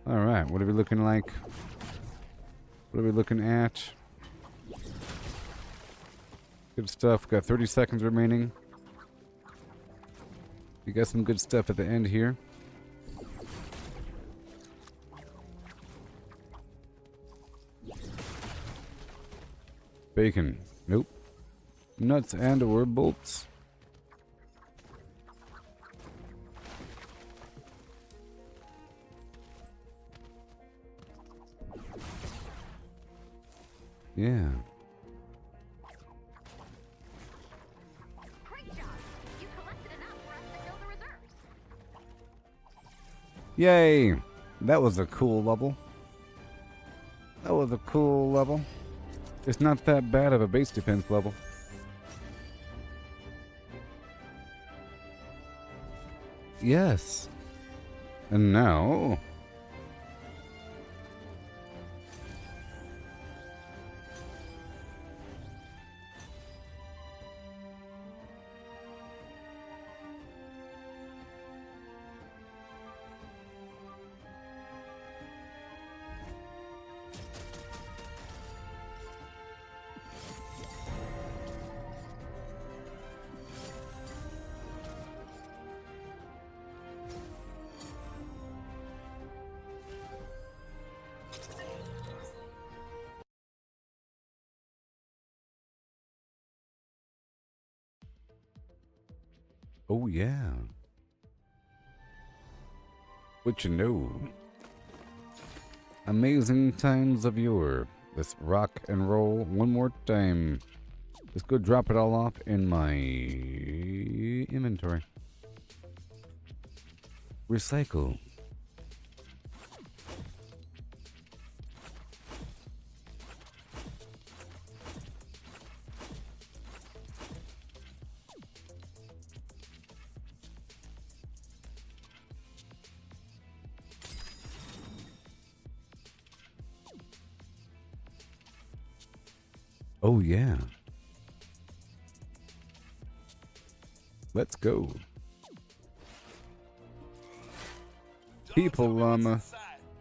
Alright, what are we looking like? What are we looking at? Good stuff. Got 30 seconds remaining. We got some good stuff at the end here. Bacon. Nope. Nuts and or bolts. Yeah. Great job. You collected enough for us to fill the reserves. Yay! That was a cool level. That was a cool level. It's not that bad of a base defense level. Yes. And now... Oh, yeah. What you know? Amazing times of yore. Let's rock and roll one more time. Let's go drop it all off in my inventory. Recycle. Oh, yeah. Let's go. People llama.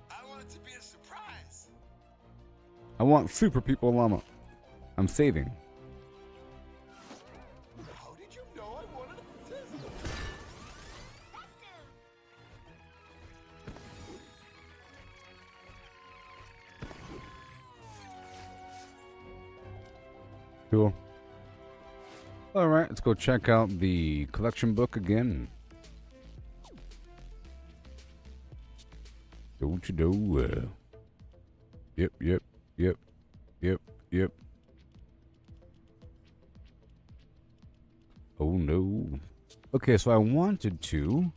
I want it to be a surprise. I want super people llama. I'm saving. How did you know I wanted a test? Cool. All right, let's go check out the collection book again. Don't you know? Yep. Oh no. Okay, so I wanted to.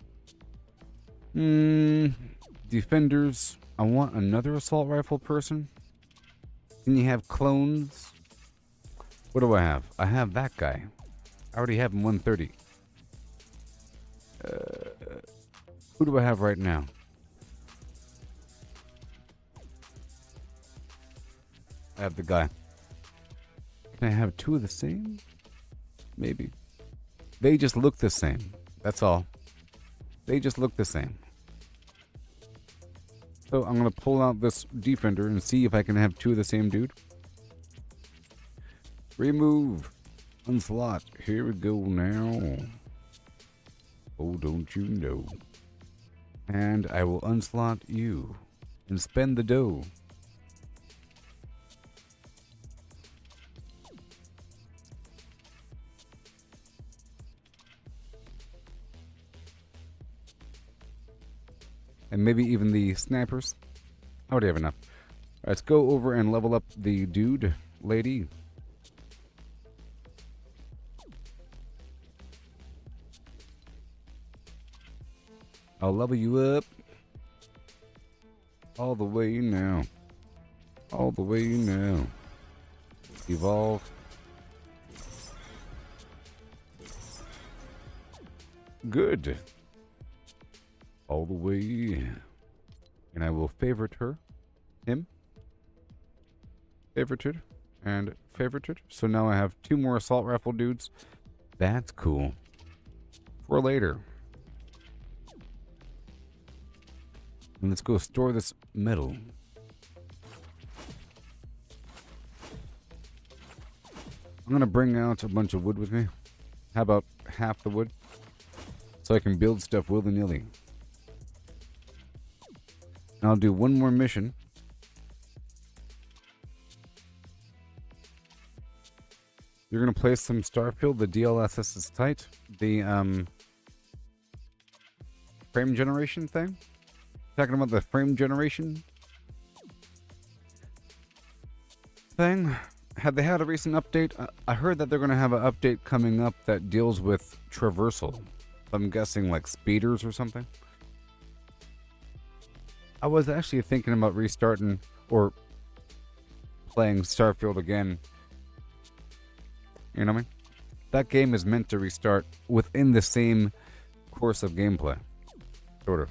Defenders. I want another assault rifle person. Can you have clones? What do I have? I have that guy. I already have him 130. Who do I have right now? I have the guy. Can I have two of the same? Maybe. They just look the same. That's all. They just look the same. So I'm going to pull out this defender and see if I can have two of the same dude. Remove. Unslot. Here we go now. Oh, don't you know. And I will unslot you and spend the dough. And maybe even the snipers. I already have enough. Let's go over and level up the dude, lady. I'll level you up. All the way now. All the way now. Evolve. Good. All the way. And I will favorite her. Him. Favorited. And favorited. So now I have two more assault rifle dudes. That's cool. For later. And let's go store this metal. I'm going to bring out a bunch of wood with me. How about half the wood? So I can build stuff willy-nilly. And I'll do one more mission. You're going to play some Starfield. The DLSS is tight. The frame generation thing. Talking about the frame generation thing. Had they had a recent update? I heard that they're going to have an update coming up that deals with traversal. I'm guessing like speeders or something. I was actually thinking about restarting or playing Starfield again. You know what I mean? That game is meant to restart within the same course of gameplay. Sort of.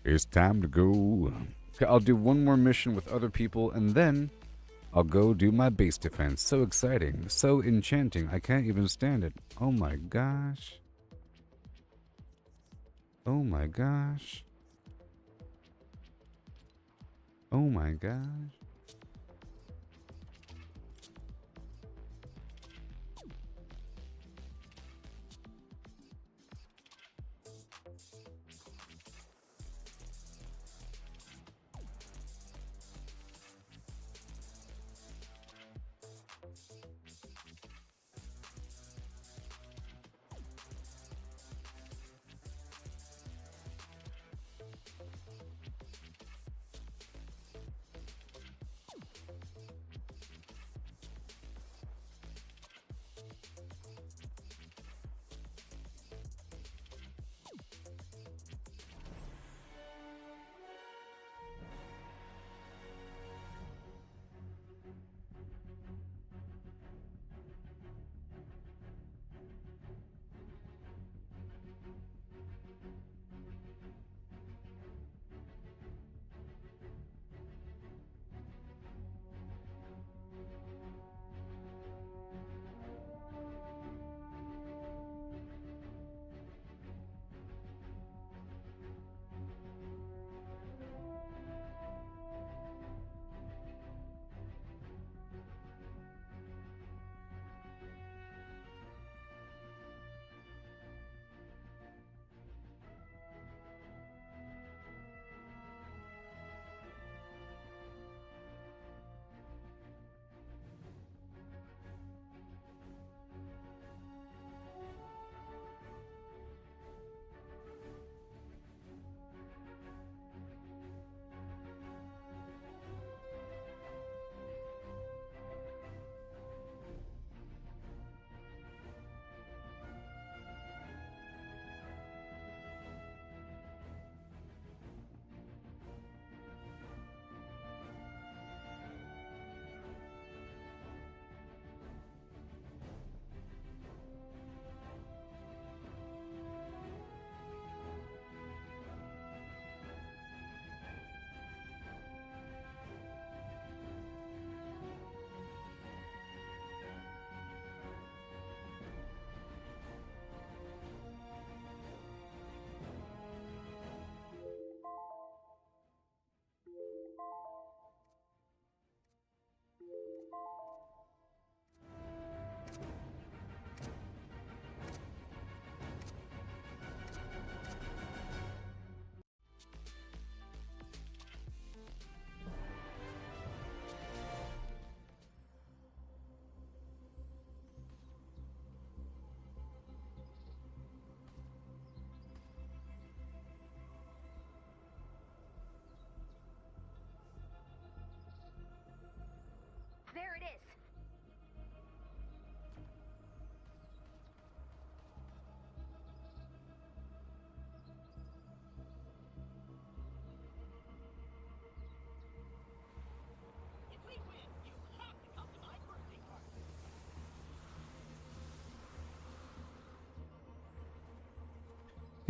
It's time to go. Okay, I'll do one more mission with other people and then I'll go do my base defense. So exciting. So enchanting. I can't even stand it. Oh my gosh. Oh my gosh. Oh my gosh.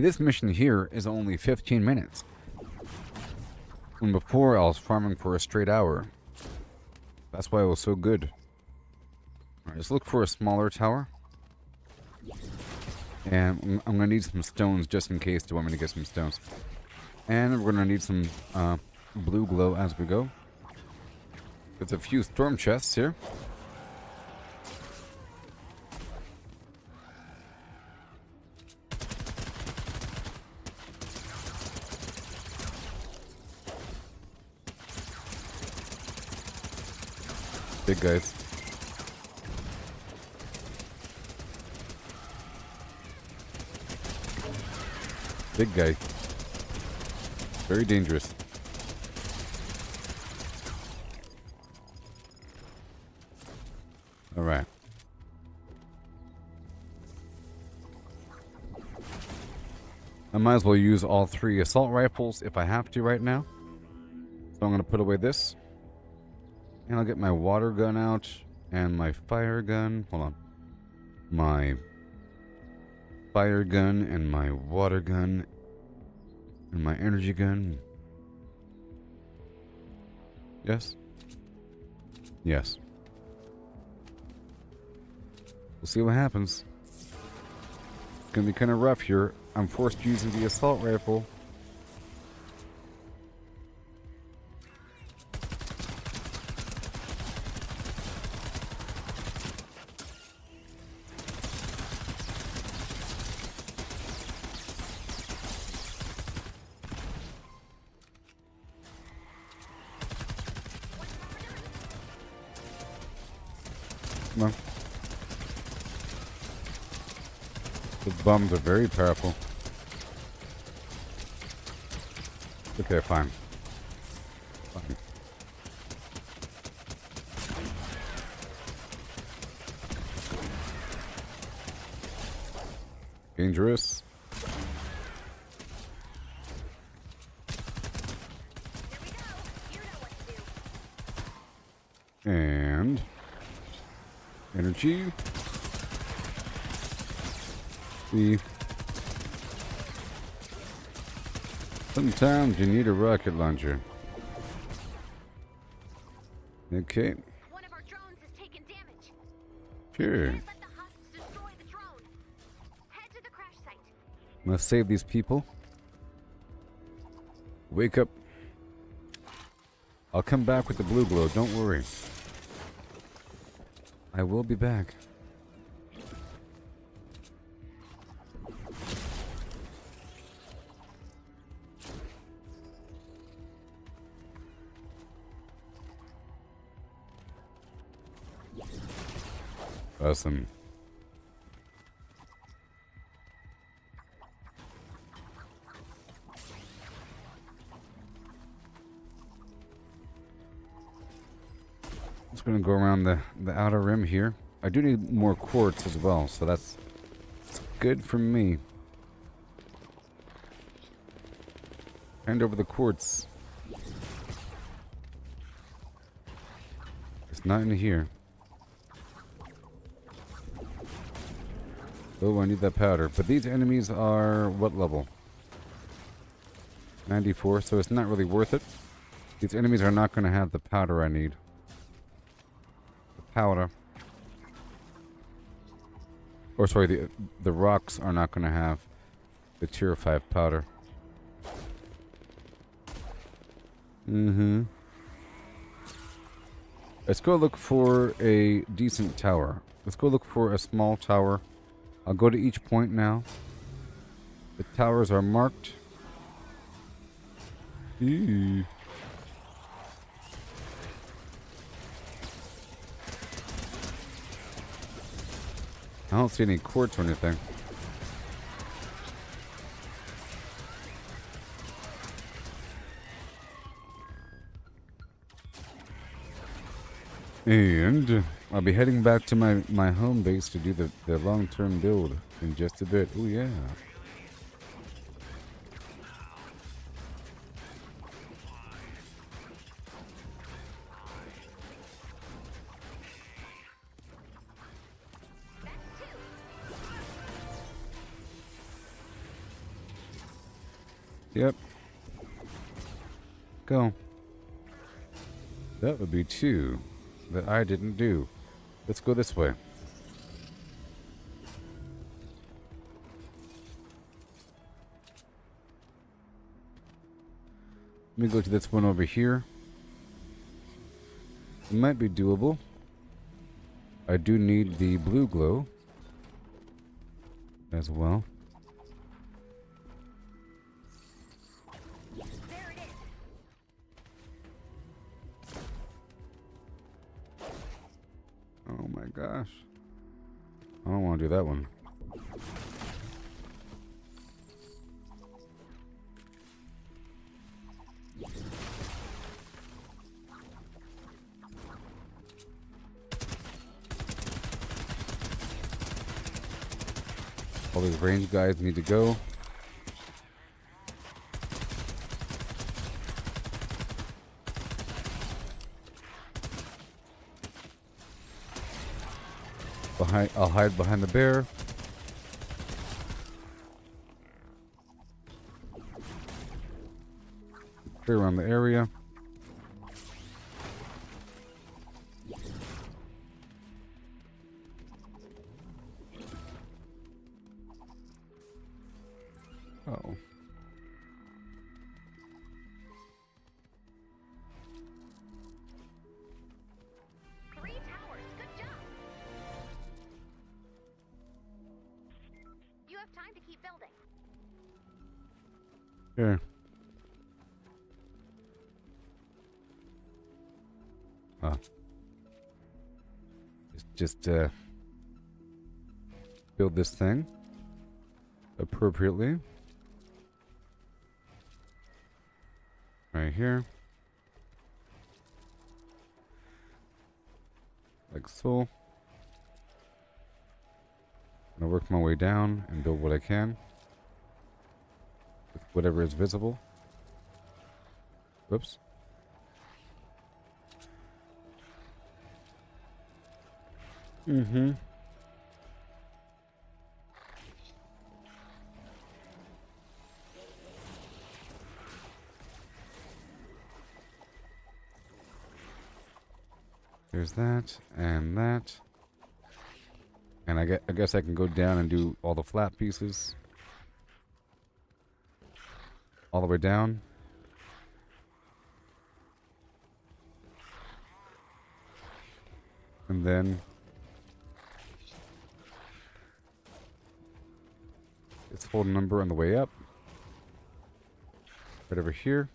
This mission here is only 15 minutes. When before I was farming for a straight hour. That's why it was so good. Alright, let's look for a smaller tower. And I'm going to need some stones just in case they want me to get some stones. And we're going to need some blue glow as we go. There's a few storm chests here. Big guys. Big guy. Very dangerous. All right. I might as well use all 3 assault rifles if I have to right now. So I'm going to put away this. And I'll get my water gun out and my fire gun. Hold on. My fire gun and my water gun and my energy gun. Yes? Yes. We'll see what happens. It's gonna be kind of rough here. I'm forced using the assault rifle. Come on. The bombs are very powerful. Okay, fine. Fine. Dangerous. And energy. See. Sometimes you need a rocket launcher. Okay. One of our drones has taken damage. Sure. Let the husks destroy the drone. Head to the crash site. Let's save these people. Wake up. I'll come back with the blue glow, don't worry. I will be back. Awesome. Just gonna go around the outer rim here. I do need more quartz as well, so that's good for me. Hand over the quartz. It's not in here. Oh, I need that powder. But these enemies are what level? 94, so it's not really worth it. These enemies are not going to have the powder I need. The powder. Or sorry, the rocks are not going to have the tier 5 powder. Let's go look for a decent tower. Let's go look for a small tower. I'll go to each point now. The towers are marked. Ew. I don't see any quartz or anything. And I'll be heading back to my home base to do the long-term build in just a bit. Oh yeah. Yep. Go. That would be 2 that I didn't do. Let's go this way. Let me go to this one over here. It might be doable. I do need the blue glow as well. There it is. Oh my gosh. I don't want to do that one. All these range guys need to go. I'll hide behind the bear. Clear around the area. Oh. Three towers. Good job. You have time to keep building. Here. Ah. Just build this thing appropriately. Right here. Like so. I'm gonna work my way down and build what I can. With whatever is visible. Whoops. Mm-hmm. There's that and that. And I guess I can go down and do all the flat pieces. All the way down. And then its whole number on the way up. Right over here.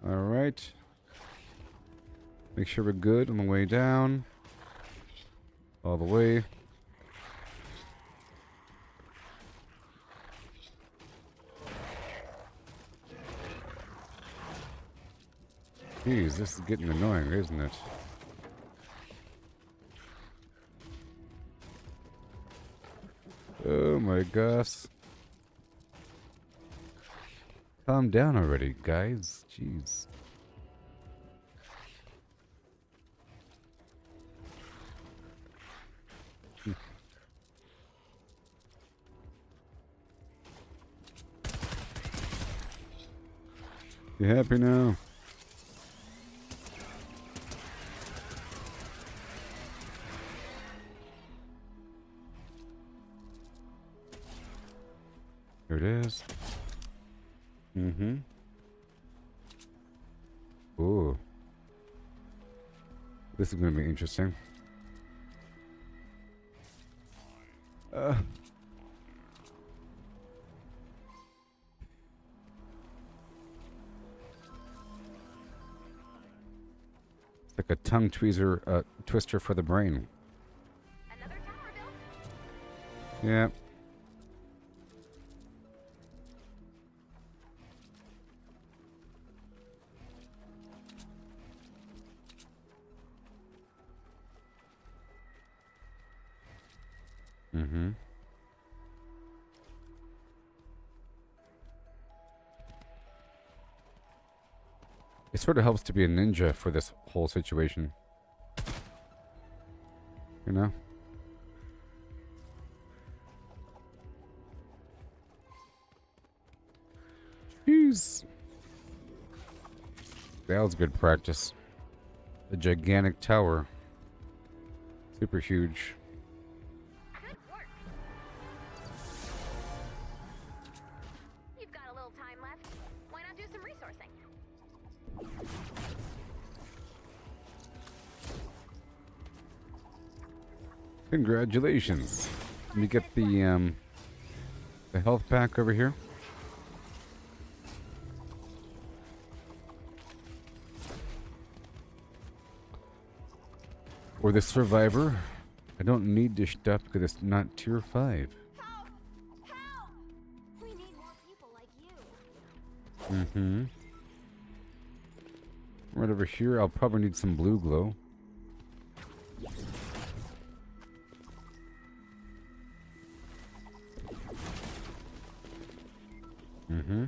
Alright. Make sure we're good on the way down. All the way. Jeez, this is getting annoying, isn't it? Oh my gosh. Calm down already, guys. Jeez. You happy now? Here it is. Mm-hmm. Ooh. This is going to be interesting. It's like a tongue tweezer, twister for the brain. Another tower built. Yeah. Mm-hmm. It sort of helps to be a ninja for this whole situation. You know? Jeez. That was good practice. A gigantic tower. Super huge. Good work. You've got a little time left. Why not do some resourcing? Congratulations. Let me get the health pack over here. Or the survivor. I don't need this stuff because it's not tier 5. Help! Help! We need more people like you. Mm-hmm. Right over here, I'll probably need some blue glow. Mm-hmm.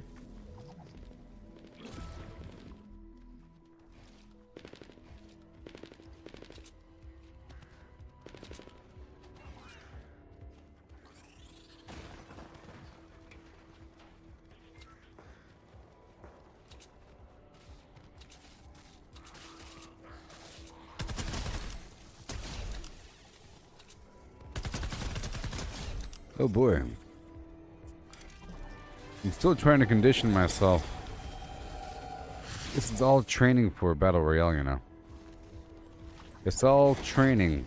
Oh boy. I'm still trying to condition myself. This is all training for Battle Royale, you know. It's all training.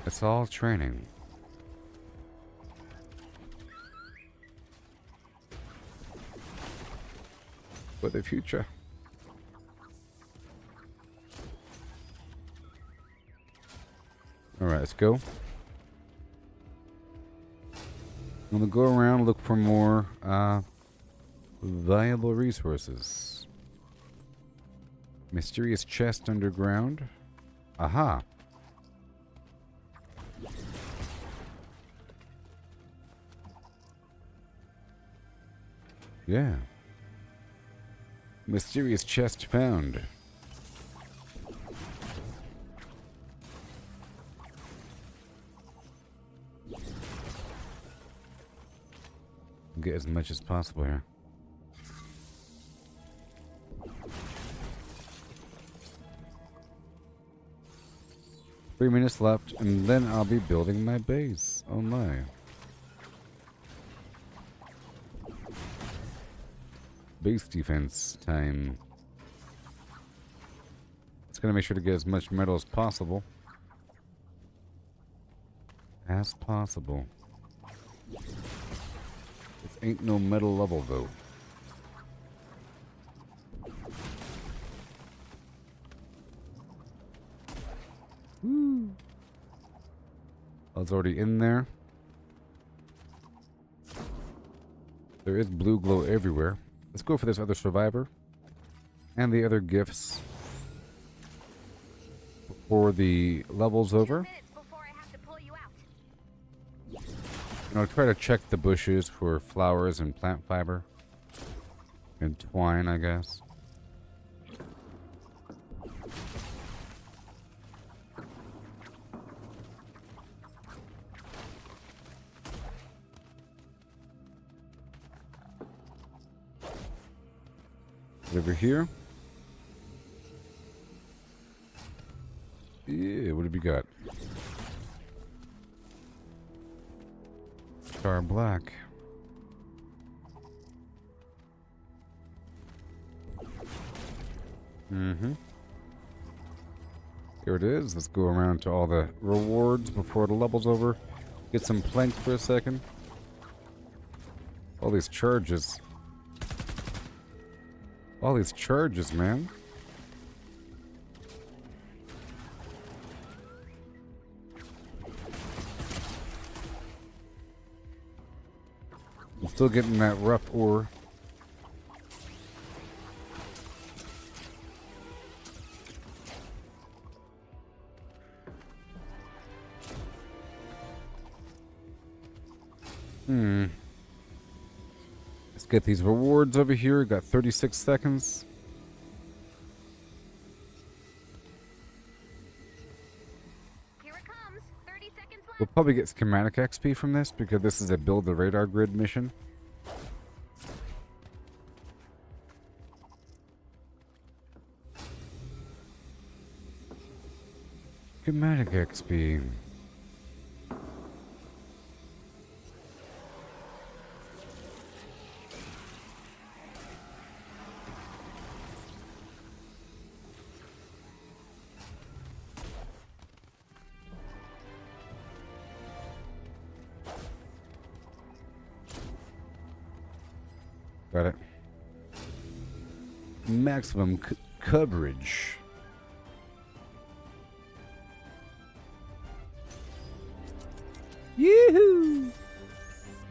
It's all training. For the future. Alright, let's go. I'm gonna go around and look for more valuable resources. Mysterious chest underground. Aha! Yeah. Mysterious chest found. Get as much as possible here. Three minutes left, and then I'll be building my base. Oh my. Base defense time. It's gonna make sure to get as much metal as possible. As possible. Ain't no metal level though. Woo. I was already in there. There is blue glow everywhere. Let's go for this other survivor. And the other gifts. Before the level's over. And I'll try to check the bushes for flowers and plant fiber. And twine, I guess. Over here. Yeah, what have you got? Star black. Mm-hmm. Here it is. Let's go around to all the rewards before the level's over. Get some planks for a second. All these charges. All these charges, man. I'm still getting that rough ore. Let's get these rewards over here. Got 36 seconds. Here it comes. 30 seconds left. We'll probably get schematic XP from this because this is a build the radar grid mission. Schematic XP. Got it. Maximum coverage. Yoo-hoo!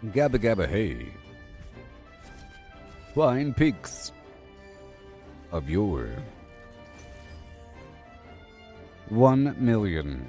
Gabba gabba hey. Flying peaks of yore. 1 million.